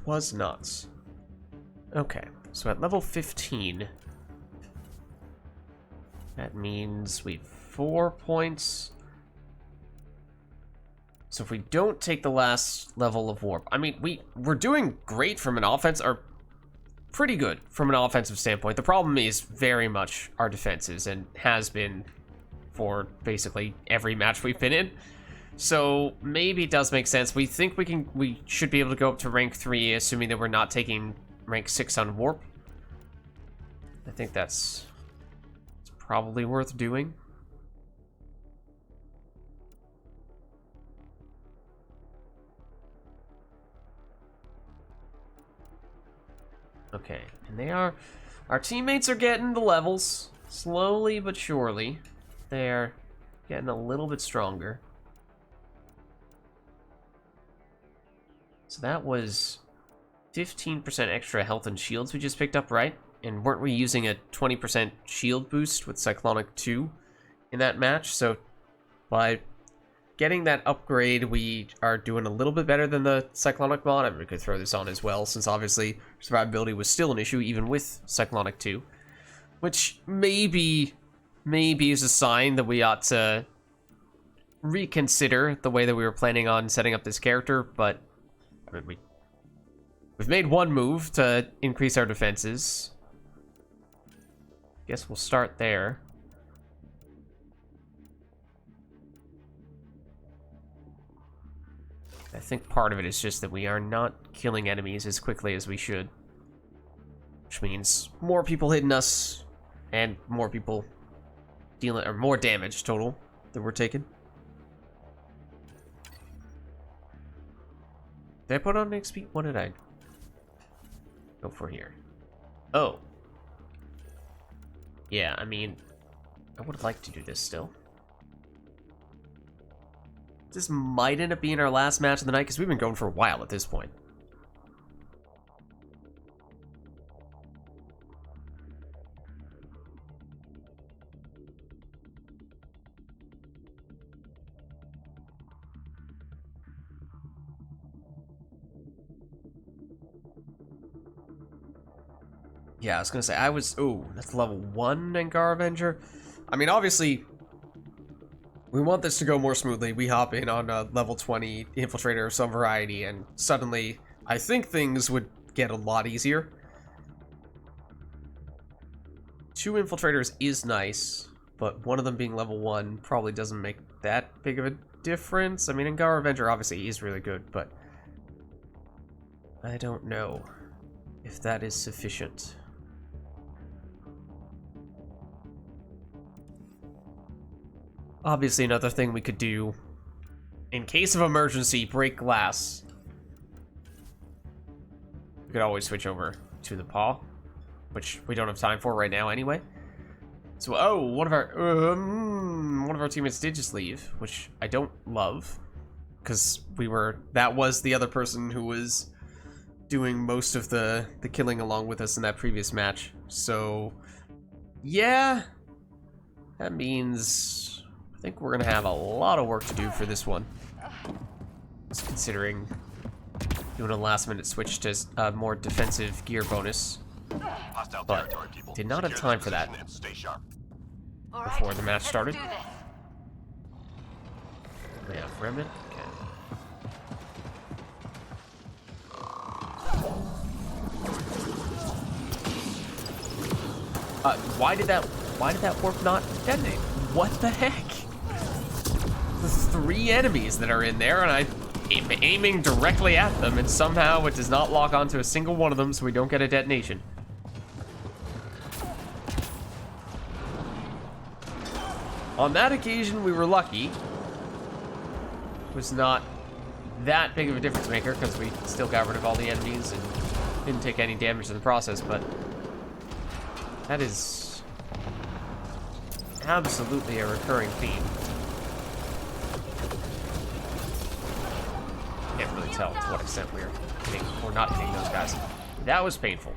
Was nuts. Okay, so at level 15, that means we've 4 points. So if we don't take the last level of warp, I mean, we're doing great from an offense, or pretty good from an offensive standpoint. The problem is very much our defenses, and has been for basically every match we've been in. So maybe it does make sense. We think we should be able to go up to rank 3, assuming that we're not taking rank 6 on warp. I think it's probably worth doing. Okay, and our teammates are getting the levels, slowly but surely. They're getting a little bit stronger. So that was 15% extra health and shields we just picked up, right? And weren't we using a 20% shield boost with Cyclonic 2 in that match? So by getting that upgrade, we are doing a little bit better than the Cyclonic mod. I mean, we could throw this on as well, since obviously survivability was still an issue even with Cyclonic 2. Which maybe is a sign that we ought to reconsider the way that we were planning on setting up this character, but I mean, we've made one move to increase our defenses. Guess we'll start there. I think part of it is just that we are not killing enemies as quickly as we should. Which means more people hitting us and more people dealing, or more damage total that we're taking. Did I put on XP? What did I go for here? Oh. Yeah, I mean, I would like to do this still. This might end up being our last match of the night, because we've been going for a while at this point. Yeah, I was gonna say, oh, that's level 1 Angar Avenger. I mean, obviously, we want this to go more smoothly. We hop in on a level 20 Infiltrator of some variety, and suddenly, I think things would get a lot easier. 2 Infiltrators is nice, but one of them being level 1 probably doesn't make that big of a difference. I mean, Angar Avenger obviously is really good, but I don't know if that is sufficient. Obviously, another thing we could do, in case of emergency, break glass. We could always switch over to the paw, which we don't have time for right now anyway. So, oh, one of our teammates did just leave, which I don't love, because that was the other person who was doing most of the killing along with us in that previous match. So, yeah, that means I think we're gonna have a lot of work to do for this one. Just considering doing a last-minute switch to a more defensive gear bonus, but did not have time for that before the match started. Yeah, Remnant. Okay. Why did that warp not detonate? What the heck? The 3 enemies that are in there, and I'm aiming directly at them, and somehow it does not lock onto a single one of them, so we don't get a detonation. On that occasion, we were lucky. It was not that big of a difference maker, because we still got rid of all the enemies and didn't take any damage in the process, but that is absolutely a recurring theme. Can't really tell to what extent we're hitting or not hitting those guys. That was painful.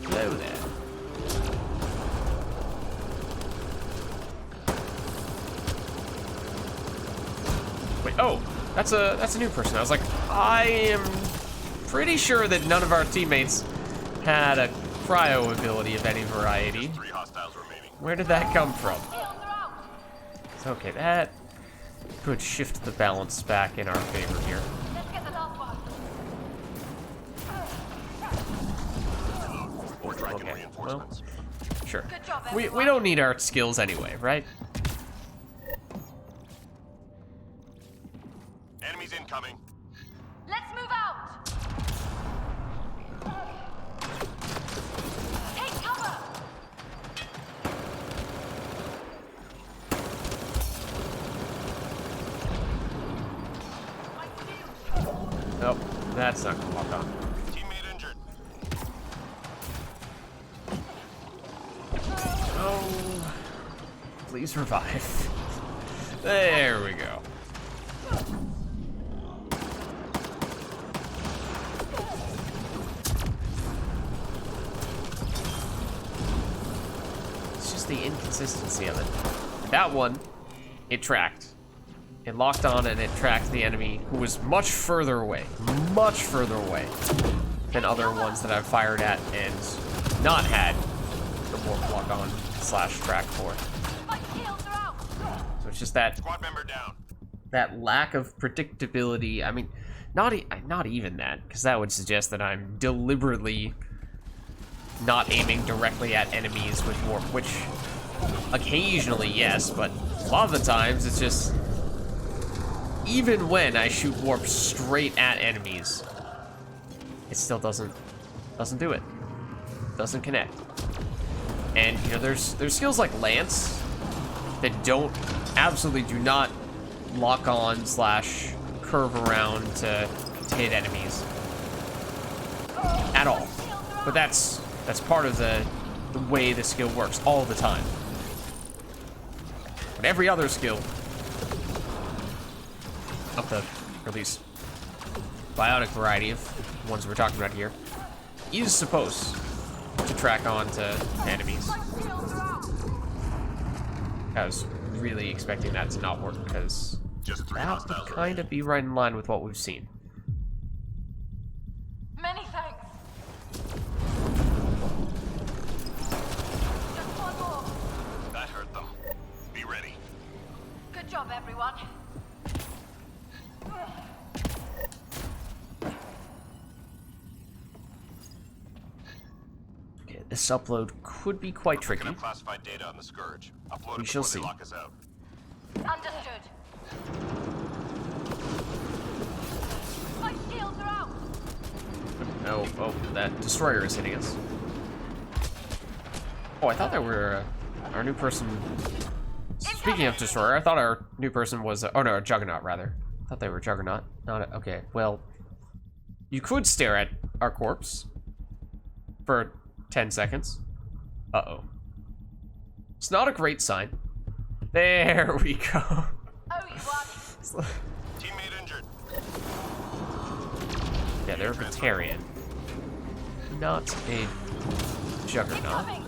Hello there. Wait, oh, that's a new person. I was like, I am pretty sure that none of our teammates had a cryo ability of any variety. Where did that come from? Okay, that could shift the balance back in our favor here. Okay, well, sure. We don't need our skills anyway, right? Enemies incoming. Let's move out! Take cover! Nope, that's not gonna lock on. Teammate injured. Please revive. There we go. It's just the inconsistency of it. That one, it tracked. It locked on and it tracked the enemy who was much further away than other ones that I've fired at and not had the warp lock on / track for. So it's just that Squad member down. that lack of predictability. I mean, not even that, because that would suggest that I'm deliberately not aiming directly at enemies with warp, which occasionally, yes, but a lot of the times it's just, even when I shoot warp straight at enemies, it still doesn't do it. Doesn't connect. And you know, there's skills like Lance that absolutely do not lock on / curve around to hit enemies at all. But that's part of the way the skill works all the time. But every other skill of the, or at least biotic variety of ones we're talking about here, is supposed to track on to enemies. I was really expecting that to not work, because Just 3 that hostiles would kind of be right in line with what we've seen. Many thanks. Just one more. That hurt them. Be ready. Good job, everyone. Okay, this upload could be quite tricky. Picking up classified data on the Scourge. Upload We it shall before see. they lock us out. Understood. My shields are out. Oh, that destroyer is hitting us. Oh, I thought that were our new person. Speaking of destroyer, I thought our new person was, oh no, Juggernaut rather. I thought they were Juggernaut. Not okay. Well, you could stare at our corpse for 10 seconds. Uh-oh. It's not a great sign. There we go. Oh, you won. Teammate injured. Yeah, they're a Batarian. Not a Juggernaut. Coming.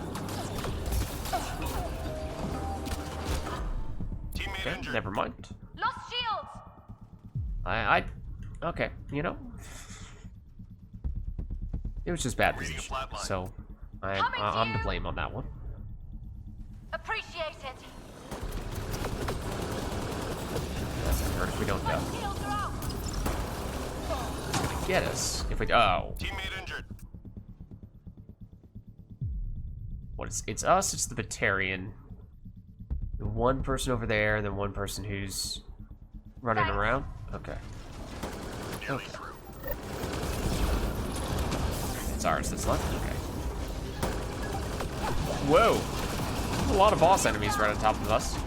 Teammate Okay, injured. never mind. Lost shields. Okay, you know. It was just bad position, so I'm to blame on that one. Appreciate it. Doesn't hurt if we don't My go. shields are out. It's gonna get us if we. Oh, Teammate injured. what is? It's us. It's the Batarian. The one person over there, and then one person who's running around. Okay, Nearly through. it's ours that's left. Okay. Whoa, there's a lot of boss enemies right on top of us.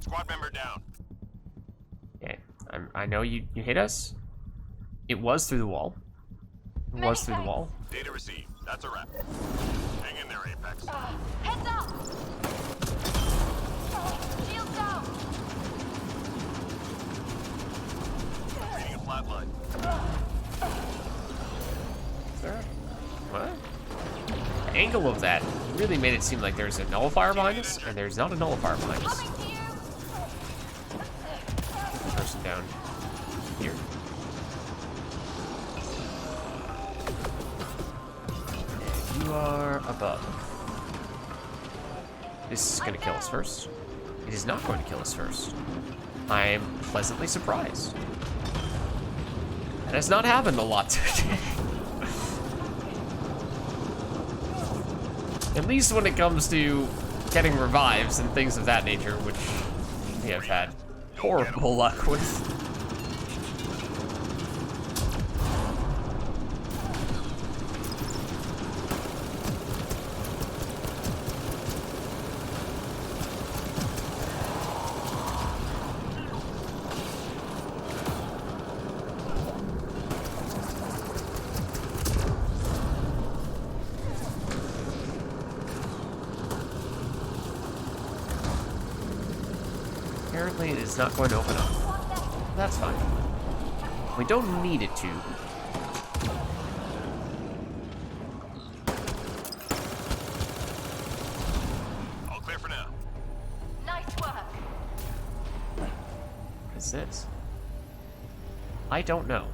Squad member down. Okay, I know you hit us. It was through the wall. It was through the wall. Data received. That's a wrap. Hang in there, Apex. Heads up. Shields down. Reading a flat line. What? The angle of that really made it seem like there's a nullifier behind us, and there's not a nullifier behind us. Coming to you. Person down here. And you are above. This is going to kill us first. It is not going to kill us first. I am pleasantly surprised. That has not happened a lot today. At least when it comes to getting revives and things of that nature, which we have had horrible luck with. Apparently, it's not going to open up. That's fine. We don't need it to. All clear for now. Nice work. What is this? I don't know.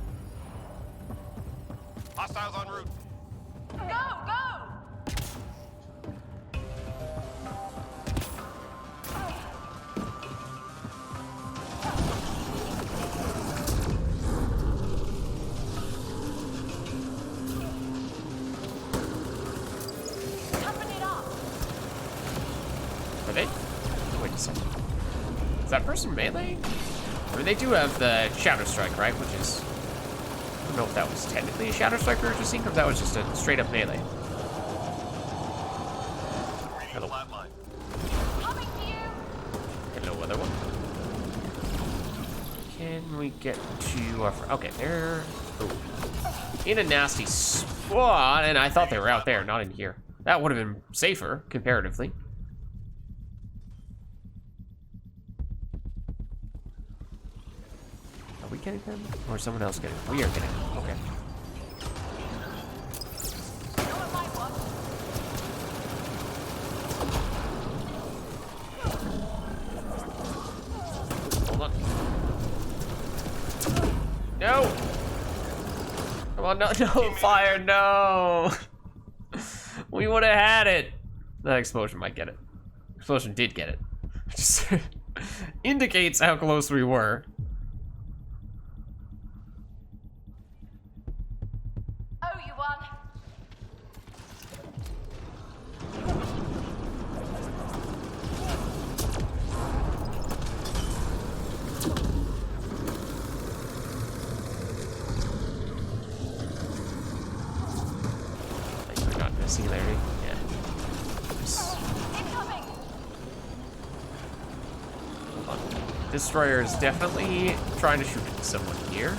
Hostiles en route. Go, go! Toughen it up. Are they? Wait a second. Is that person melee? Or they do have the Shadow Strike, right? Which is... I don't know if that was technically a Shadow Strike we were just seeing, or if that was just a straight up melee. Reading a flat line. Coming to you. Hello, other one. Can we get to our... Okay, they're... Ooh. In a nasty spot, and I thought they were out there, not in here. That would have been safer, comparatively. Are we getting them? Or is someone else getting them? We are getting them. Okay. Not at my watch. Hold on. No! Come on, no, no, fire, no! We would have had it! That explosion might get it. Explosion did get it. Just indicates how close we were. Oh, you won. I got the singularity. Yeah. Just Incoming. hold on. Destroyer is definitely trying to shoot at someone here.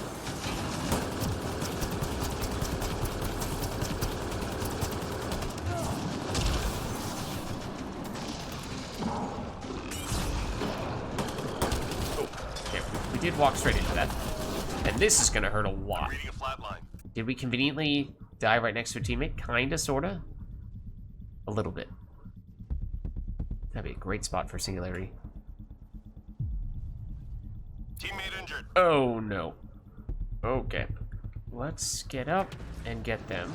Okay, we did walk straight into that. And this is gonna hurt a lot. Reading a flat line. Did we conveniently die right next to a teammate? Kinda, sorta? A little bit. That'd be a great spot for singularity. Teammate injured. Oh no. Okay. Let's get up and get them.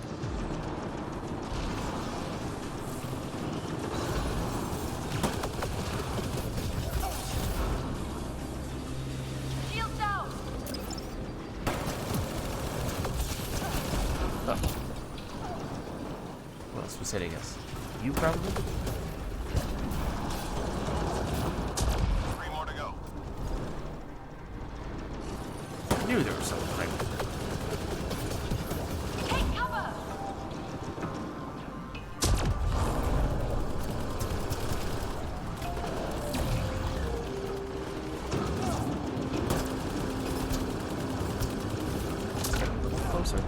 Shield down. Oh. Who else was hitting us? You probably? 3 more to go. I knew there was someone right there. Take cover. Get a little closer.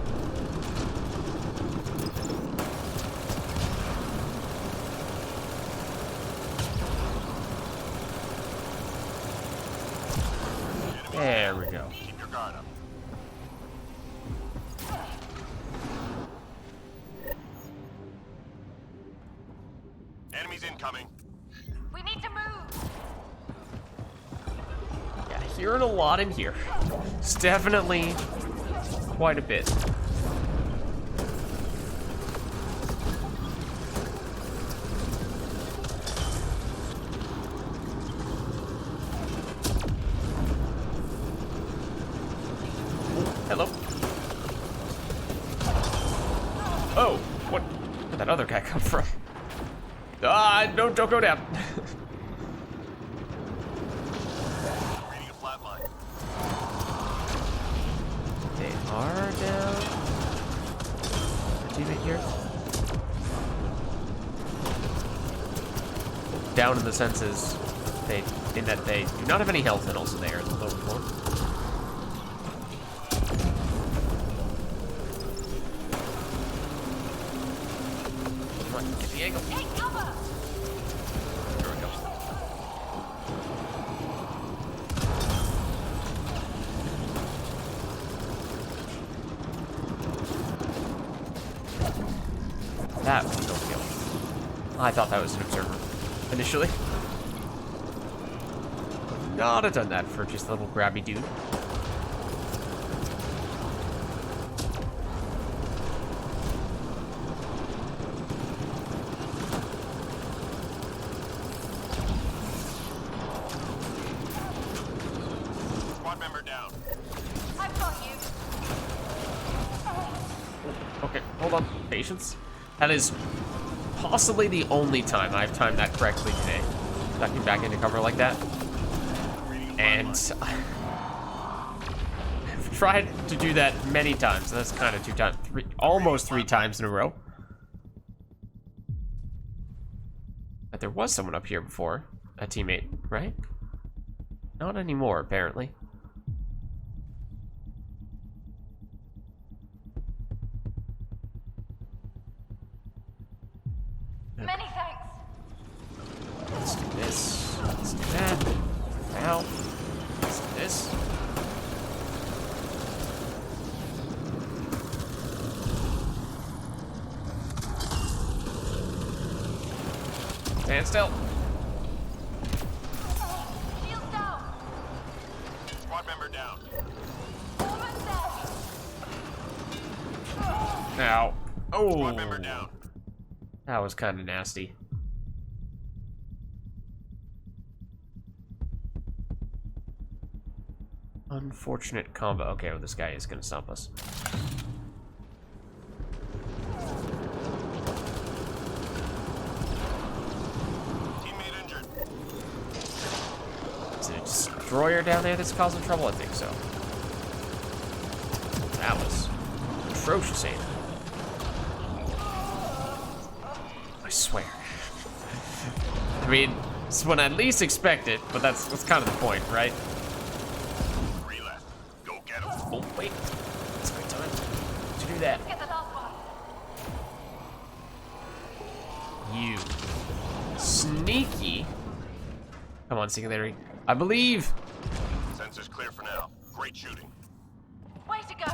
There we go. Keep your guard up. Enemies incoming. We need to move. Yeah, hearing a lot in here. It's definitely quite a bit. Hello. Oh, where'd that other guy come from? Ah, don't go down. Reading a flat line. They are down. Teammate here. Down in the senses, in that they do not have any health, and also they are in the lower floor. Come on, get the angle. Take cover. There we go. That was no kill. I thought that was an observer initially. Not have done that for just a little grabby dude. Squad member down. I've got you. Okay, hold on. Patience. That is possibly the only time I've timed that correctly today. Ducking back into cover like that. And I've tried to do that many times. That's kind of almost three times in a row. But there was someone up here before. A teammate, right? Not anymore, apparently. Many thanks. Let's do this. Let's do that. Now. Let's do this. Stand still. Shields down. Squad member down. Almost there. Now. Squad member Oh. down. That was kind of nasty. Unfortunate combo. Okay, well, this guy is going to stomp us. Teammate injured. Is it a destroyer down there that's causing trouble? I think so. That was atrocious aim. I swear. I mean, it's when I least expect it, but that's kind of the point, right? Three left. Go get him. Oh, wait. It's a good time to do that. Get the last one. You sneaky. Come on, Singularity. I believe. Sensors clear for now. Great shooting. Way to go.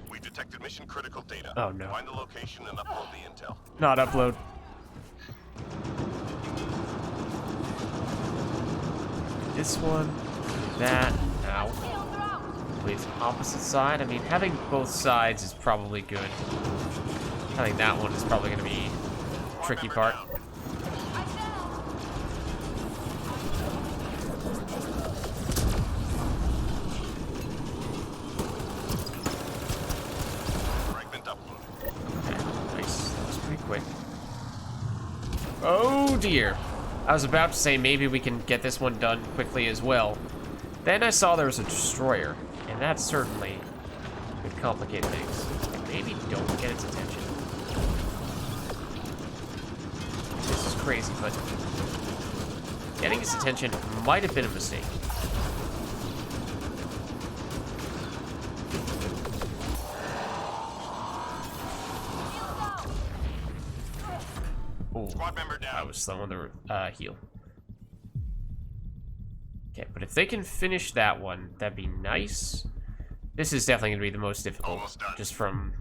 We detected mission critical data. Oh, no. Find the location and upload the intel. Not upload. This one. That. Ow. Shields are out. Please, opposite side. I mean, having both sides is probably good. I think that one is probably going to be the tricky part. I'm down. Fragment uploaded. Okay, nice. That was pretty quick. Oh dear. I was about to say maybe we can get this one done quickly as well. Then I saw there was a destroyer, and that certainly could complicate things. And maybe don't get its attention. This is crazy, but getting its attention might have been a mistake. Oh, Squad member down. I was slow on the heal. Okay, but if they can finish that one, that'd be nice. This is definitely going to be the most difficult, Almost done. just from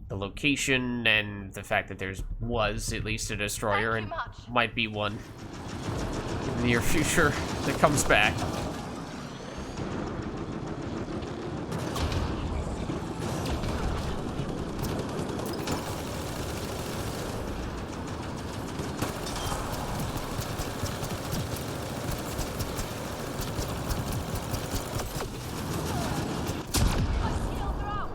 the location and the fact that there's at least a destroyer Thank and you much. might be one in the near future that comes back. My shields are out.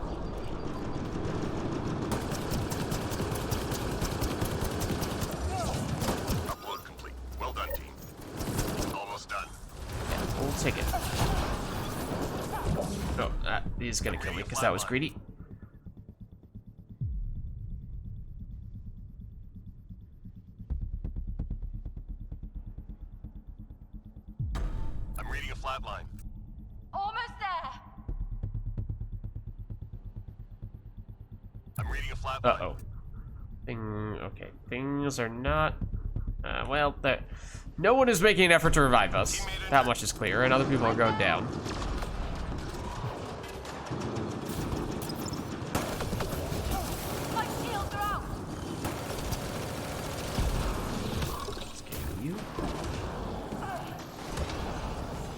Upload complete. Well done, team. Almost done. Yeah, we'll take it. Oh, that is going to kill me because that was greedy. I'm reading a flat line. Almost there. I'm reading a flat line. Uh-oh. Okay. Things are not Well, no one is making an effort to revive us. That much is clear, and other people are going down. My shields are out. Let's get you.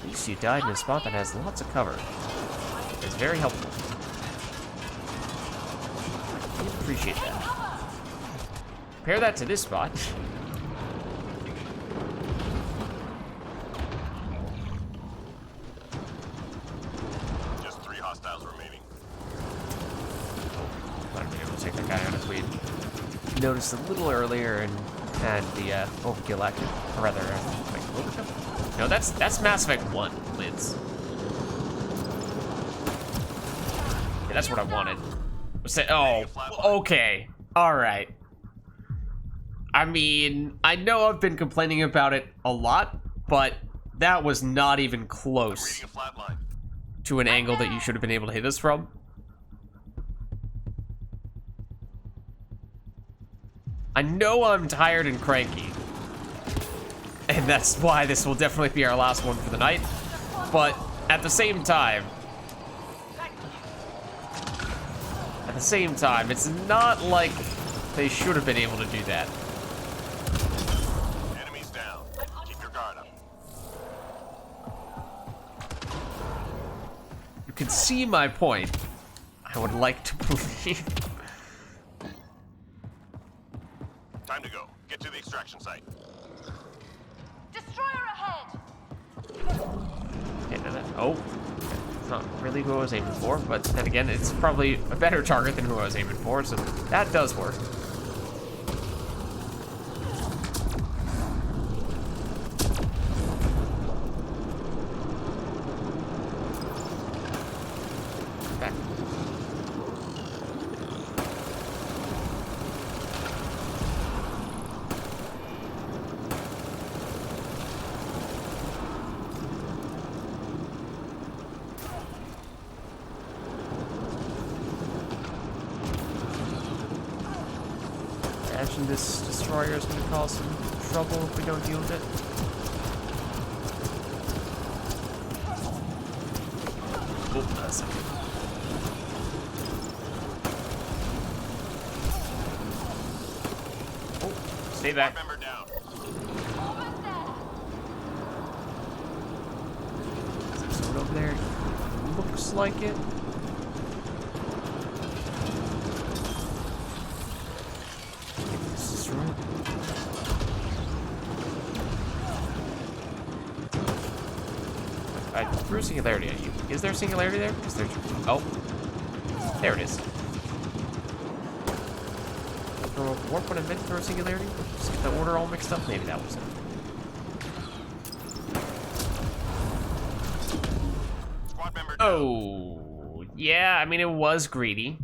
At least you died in a spot that has lots of cover. It's very helpful. I appreciate that. Compare that to this spot. Just 3 hostiles remaining. Might have been able to take that guy out if we noticed a little earlier and had the overkill active. Or rather, wait, overkill? No, that's Mass Effect 1, Lids. Yeah, that's what I wanted. Oh, okay. Alright. I mean, I know I've been complaining about it a lot, but that was not even close Reading a flat line. to an angle that you should have been able to hit us from. I know I'm tired and cranky, and that's why this will definitely be our last one for the night, but at the same time, it's not like they should have been able to do that. Enemies down. Keep your guard up. You can see my point. I would like to believe. Time to go. Get to the extraction site. Destroyer ahead. Oh, it's not really who I was aiming for, but then again, it's probably a better target than who I was aiming for, so that does work. Back. Imagine this destroyer is going to cause some trouble if we don't deal with it. Oh, that's okay. Oh, stay back. Member down. Almost there. Is there someone over there? Looks like it. This is right. I threw singularity at you. Is there singularity there? Is there? Oh, there it is. Throw a warp when I meant to throw a singularity? Just get the order all mixed up? Maybe that was it. Squad member down. Oh, yeah, I mean, it was greedy.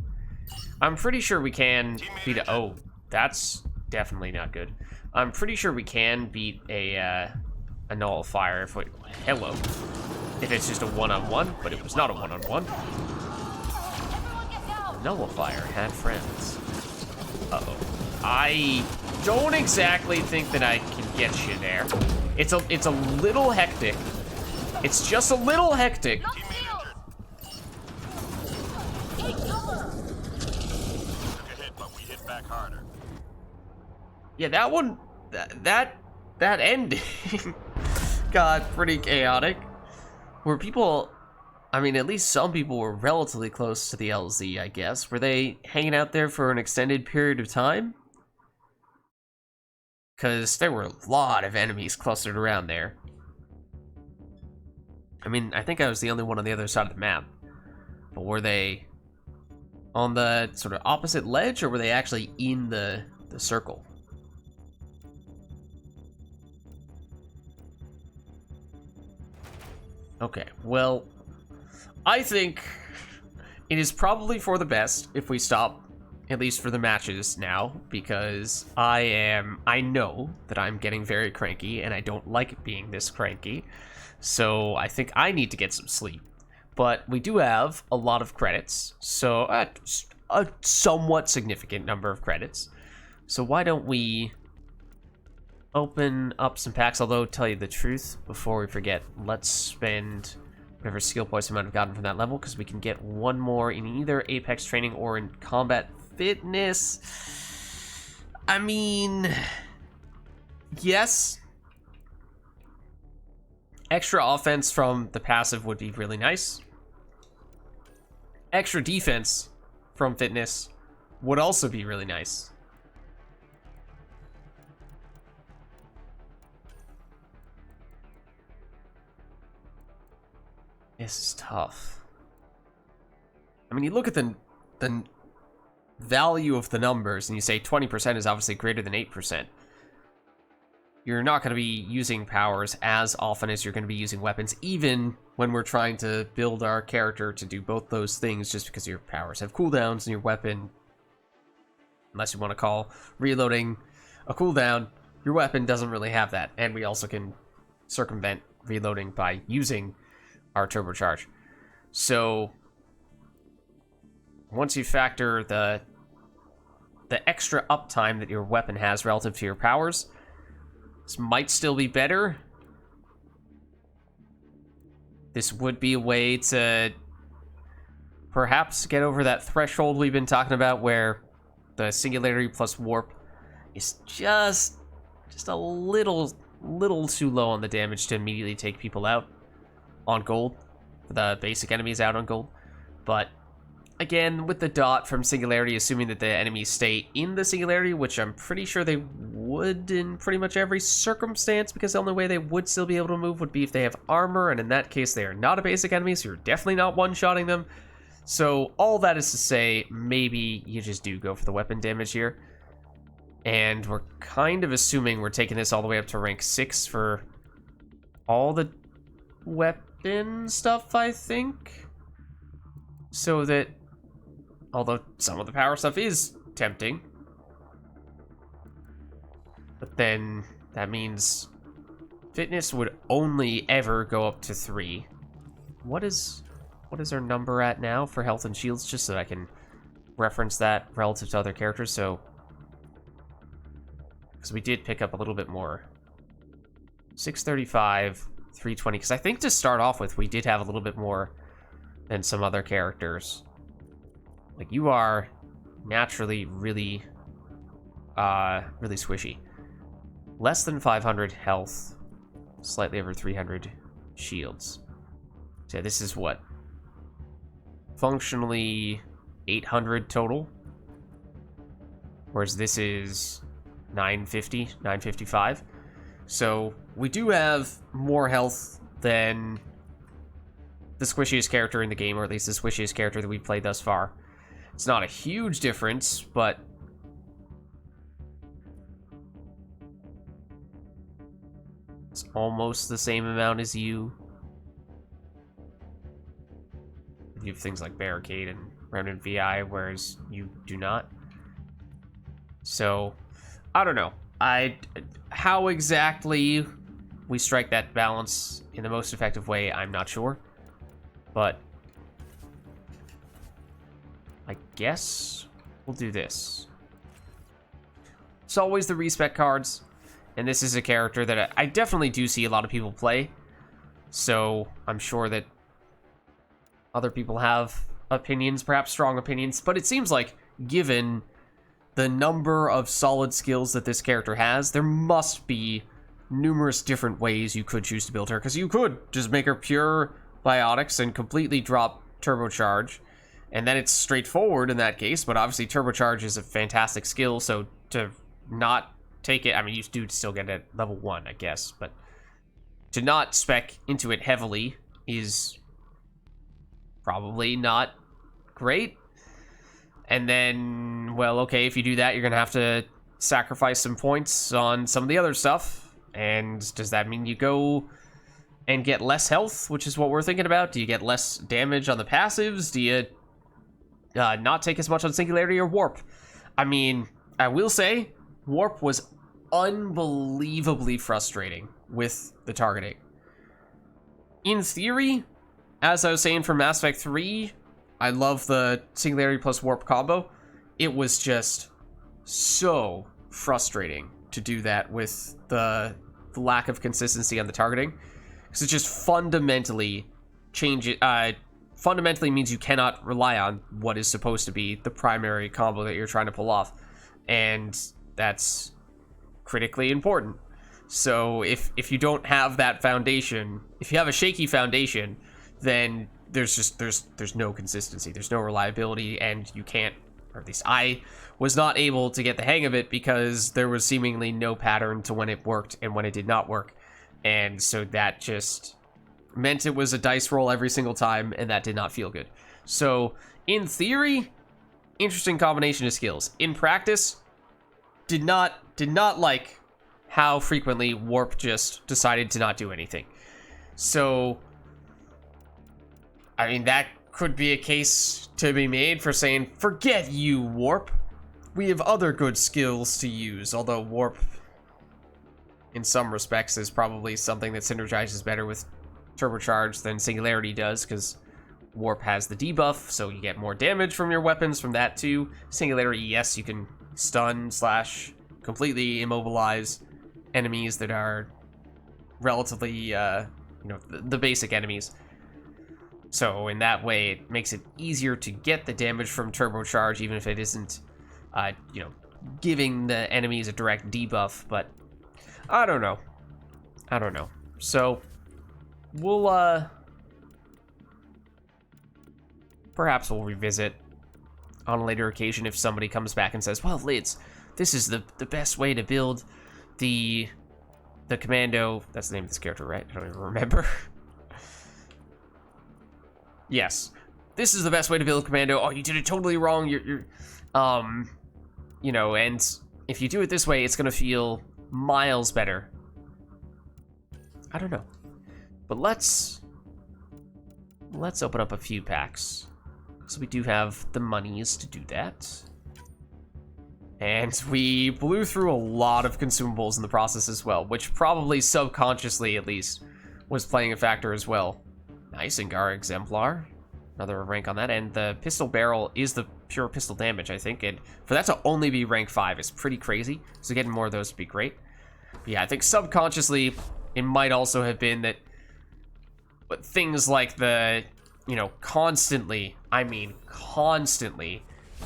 I'm pretty sure we can beat a... Oh, that's definitely not good. I'm pretty sure we can beat a nullifier if we... Hello. If it's just a one-on-one, but it was not a one-on-one. Everyone get down. Nullifier had friends. Uh-oh. I don't exactly think that I can get you there. It's a little hectic. It's just a little hectic. Not shield. Take cover. Took a hit, but we hit back harder. Yeah, that one, that ending got pretty chaotic. Were people, I mean, at least some people were relatively close to the LZ, I guess. Were they hanging out there for an extended period of time? Because there were a lot of enemies clustered around there. I mean, I think I was the only one on the other side of the map. But were they on the sort of opposite ledge, or were they actually in the circle? Okay, well, I think it is probably for the best if we stop, at least for the matches now, because I know that I'm getting very cranky, and I don't like being this cranky, so I think I need to get some sleep. But we do have a lot of credits, so a somewhat significant number of credits, so why don't we open up some packs, although, tell you the truth, before we forget, let's spend whatever skill points we might have gotten from that level, because we can get one more in either Apex Training or in Combat Fitness. I mean, yes. Extra offense from the passive would be really nice. Extra defense from Fitness would also be really nice. This is tough. I mean, you look at the value of the numbers and you say 20% is obviously greater than 8%. You're not going to be using powers as often as you're going to be using weapons, even when we're trying to build our character to do both those things, just because your powers have cooldowns and your weapon, unless you want to call reloading a cooldown, your weapon doesn't really have that. And we also can circumvent reloading by using our turbocharge. So once you factor the extra uptime that your weapon has relative to your powers, this might still be better. This would be a way to perhaps get over that threshold we've been talking about, where the singularity plus warp is just a little too low on the damage to immediately take people out on gold. The basic enemies out on gold. But again, with the dot from singularity, assuming that the enemies stay in the singularity, which I'm pretty sure they would in pretty much every circumstance, because the only way they would still be able to move would be if they have armor, and in that case they are not a basic enemy, so you're definitely not one-shotting them. So all that is to say, maybe you just do go for the weapon damage here. And we're kind of assuming we're taking this all the way up to rank 6 for all the weapon stuff, I think. So that, although some of the power stuff is tempting, but then that means fitness would only ever go up to 3. What is our number at now for health and shields, just so that I can reference that relative to other characters? So, because we did pick up a little bit more. 635, 320, because I think to start off with, we did have a little bit more than some other characters. Like, you are naturally really squishy. Less than 500 health, slightly over 300 shields. So this is what? Functionally 800 total. Whereas this is 950, 955. So we do have more health than the squishiest character in the game, or at least the squishiest character that we've played thus far. It's not a huge difference, but it's almost the same amount as you. You have things like Barricade and Remnant VI, whereas you do not. So, I don't know. How exactly we strike that balance in the most effective way, I'm not sure. But I guess we'll do this. It's always the respec cards, and this is a character that I definitely do see a lot of people play. So I'm sure that other people have opinions, perhaps strong opinions, but it seems like, given the number of solid skills that this character has, there must be numerous different ways you could choose to build her, because you could just make her pure biotics and completely drop turbocharge, and then it's straightforward in that case. But obviously turbocharge is a fantastic skill, so to not take it, I mean, you do still get it at level 1, I guess, but to not spec into it heavily is probably not great. And then, well, okay, if you do that, you're gonna have to sacrifice some points on some of the other stuff. And does that mean you go and get less health, which is what we're thinking about? Do you get less damage on the passives? Do you not take as much on singularity or warp? I mean, I will say warp was unbelievably frustrating with the targeting. In theory, as I was saying for Mass Effect 3, I love the singularity plus warp combo. It was just so frustrating to do that with the lack of consistency on the targeting, because it just fundamentally fundamentally means you cannot rely on what is supposed to be the primary combo that you're trying to pull off, and that's critically important. So if you don't have that foundation, if you have a shaky foundation, then there's no consistency, there's no reliability, and you can't, or at least I was not able to get the hang of it, because there was seemingly no pattern to when it worked and when it did not work. And so that just meant it was a dice roll every single time, and that did not feel good. So in theory, interesting combination of skills. In practice, did not like how frequently Warp just decided to not do anything. So I mean, that could be a case to be made for saying, forget you, Warp. We have other good skills to use, although Warp, in some respects, is probably something that synergizes better with Turbocharge than Singularity does, because Warp has the debuff, so you get more damage from your weapons from that too. Singularity, yes, you can stun / completely immobilize enemies that are relatively, the basic enemies. So in that way, it makes it easier to get the damage from Turbocharge, even if it isn't, giving the enemies a direct debuff. But I don't know. So we'll, perhaps we'll revisit on a later occasion if somebody comes back and says, well, Lids, this is the best way to build the commando. That's the name of this character, right? I don't even remember. Yes, this is the best way to build a commando. Oh, you did it totally wrong. And if you do it this way, it's gonna feel miles better. I don't know, but let's open up a few packs. So we do have the monies to do that, and we blew through a lot of consumables in the process as well, which probably subconsciously at least was playing a factor as well. Nice, Angara Exemplar. Another rank on that, and the pistol barrel is the pure pistol damage, I think, and for that to only be rank 5 is pretty crazy, so getting more of those would be great. But yeah, I think subconsciously it might also have been that things like the, constantly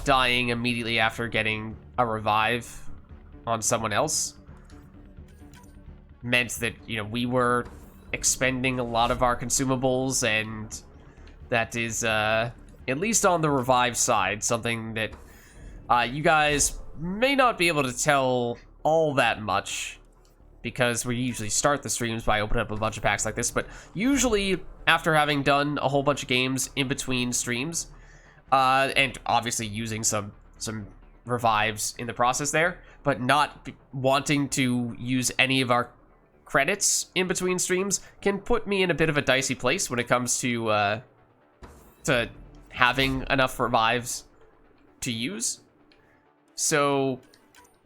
dying immediately after getting a revive on someone else meant that, we were expending a lot of our consumables, and that is, at least on the revive side, something that you guys may not be able to tell all that much, because we usually start the streams by opening up a bunch of packs like this, but usually after having done a whole bunch of games in between streams, and obviously using some revives in the process there, but not wanting to use any of our credits in between streams can put me in a bit of a dicey place when it comes to having enough revives to use. So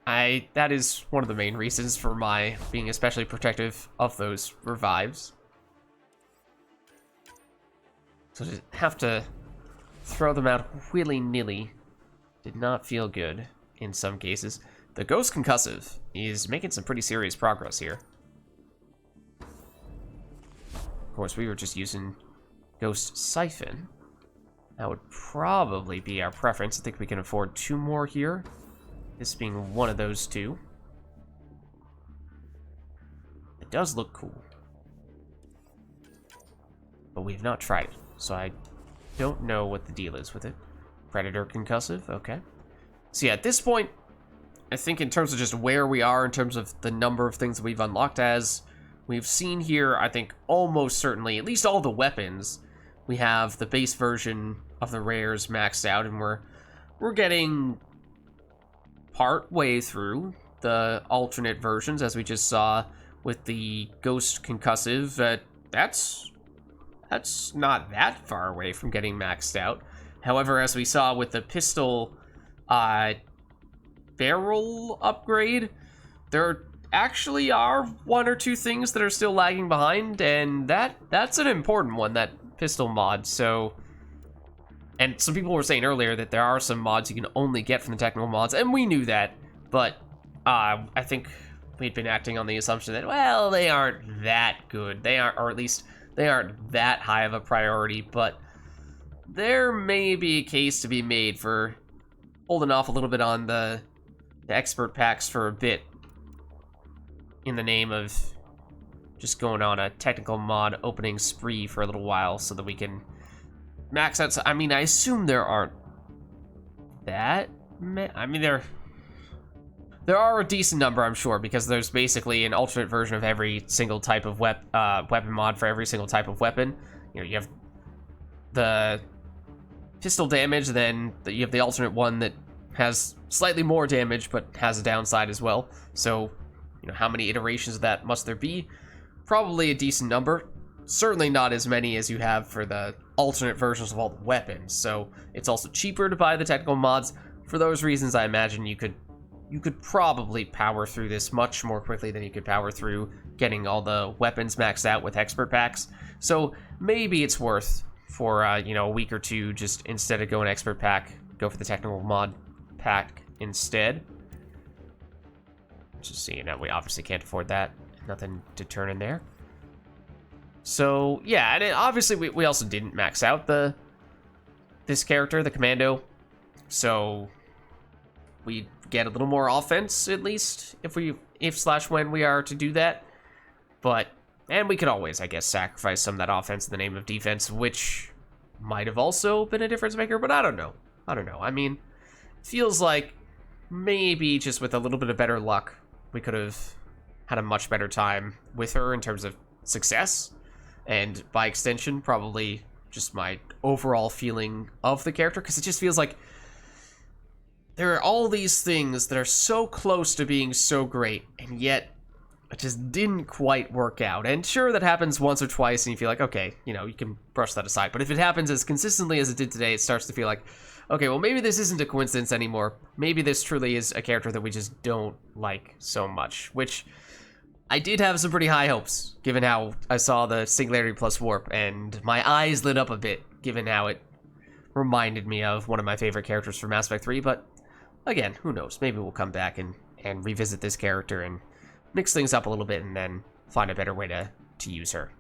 that is one of the main reasons for my being especially protective of those revives. So to have to throw them out willy-nilly did not feel good in some cases. The Ghost Concussive is making some pretty serious progress here. Of course, we were just using Ghost Siphon. That would probably be our preference. I think we can afford 2 more here. This being one of those 2. It does look cool, but we've not tried it, so I don't know what the deal is with it. Predator Concussive, okay. So yeah, at this point, I think in terms of just where we are, in terms of the number of things that we've unlocked as, we've seen here, I think, almost certainly, at least all the weapons, we have the base version of the rares maxed out, and we're getting part way through the alternate versions, as we just saw with the Ghost Concussive. That's not that far away from getting maxed out. However, as we saw with the pistol barrel upgrade, there actually are 1 or 2 things that are still lagging behind, and that's an important one, that pistol mod. So, and some people were saying earlier that there are some mods you can only get from the technical mods, and we knew that, but I think we'd been acting on the assumption that, well, they aren't that good. They aren't, or at least they aren't that high of a priority, but there may be a case to be made for holding off a little bit on the expert packs for a bit in the name of just going on a technical mod opening spree for a little while so that we can max out. I mean, I assume there aren't that many. I mean, there are a decent number, I'm sure, because there's basically an alternate version of every single type of weapon mod for every single type of weapon. You know, you have the pistol damage, then you have the alternate one that has slightly more damage but has a downside as well. So, you know, how many iterations of that must there be? Probably a decent number. Certainly not as many as you have for the alternate versions of all the weapons. So it's also cheaper to buy the technical mods. For those reasons, I imagine you could probably power through this much more quickly than you could power through getting all the weapons maxed out with expert packs. So maybe it's worth for you know, a week or two, just instead of going expert pack, go for the technical mod pack instead. Just so you know, we obviously can't afford that. Nothing to turn in there. So yeah, and obviously we also didn't max out this character, the commando. So we get a little more offense, at least, if/when we are to do that. But, and we could always, I guess, sacrifice some of that offense in the name of defense, which might have also been a difference maker, but I don't know. I mean, feels like maybe just with a little bit of better luck, we could have had a much better time with her in terms of success, and by extension, probably just my overall feeling of the character, because it just feels like there are all these things that are so close to being so great, and yet it just didn't quite work out. And sure, that happens once or twice, and you feel like, okay, you know, you can brush that aside. But if it happens as consistently as it did today, it starts to feel like, okay, well, maybe this isn't a coincidence anymore. Maybe this truly is a character that we just don't like so much, which I did have some pretty high hopes, given how I saw the Singularity plus Warp, and my eyes lit up a bit, given how it reminded me of one of my favorite characters from Mass Effect 3, but again, who knows? Maybe we'll come back and revisit this character and mix things up a little bit and then find a better way to use her.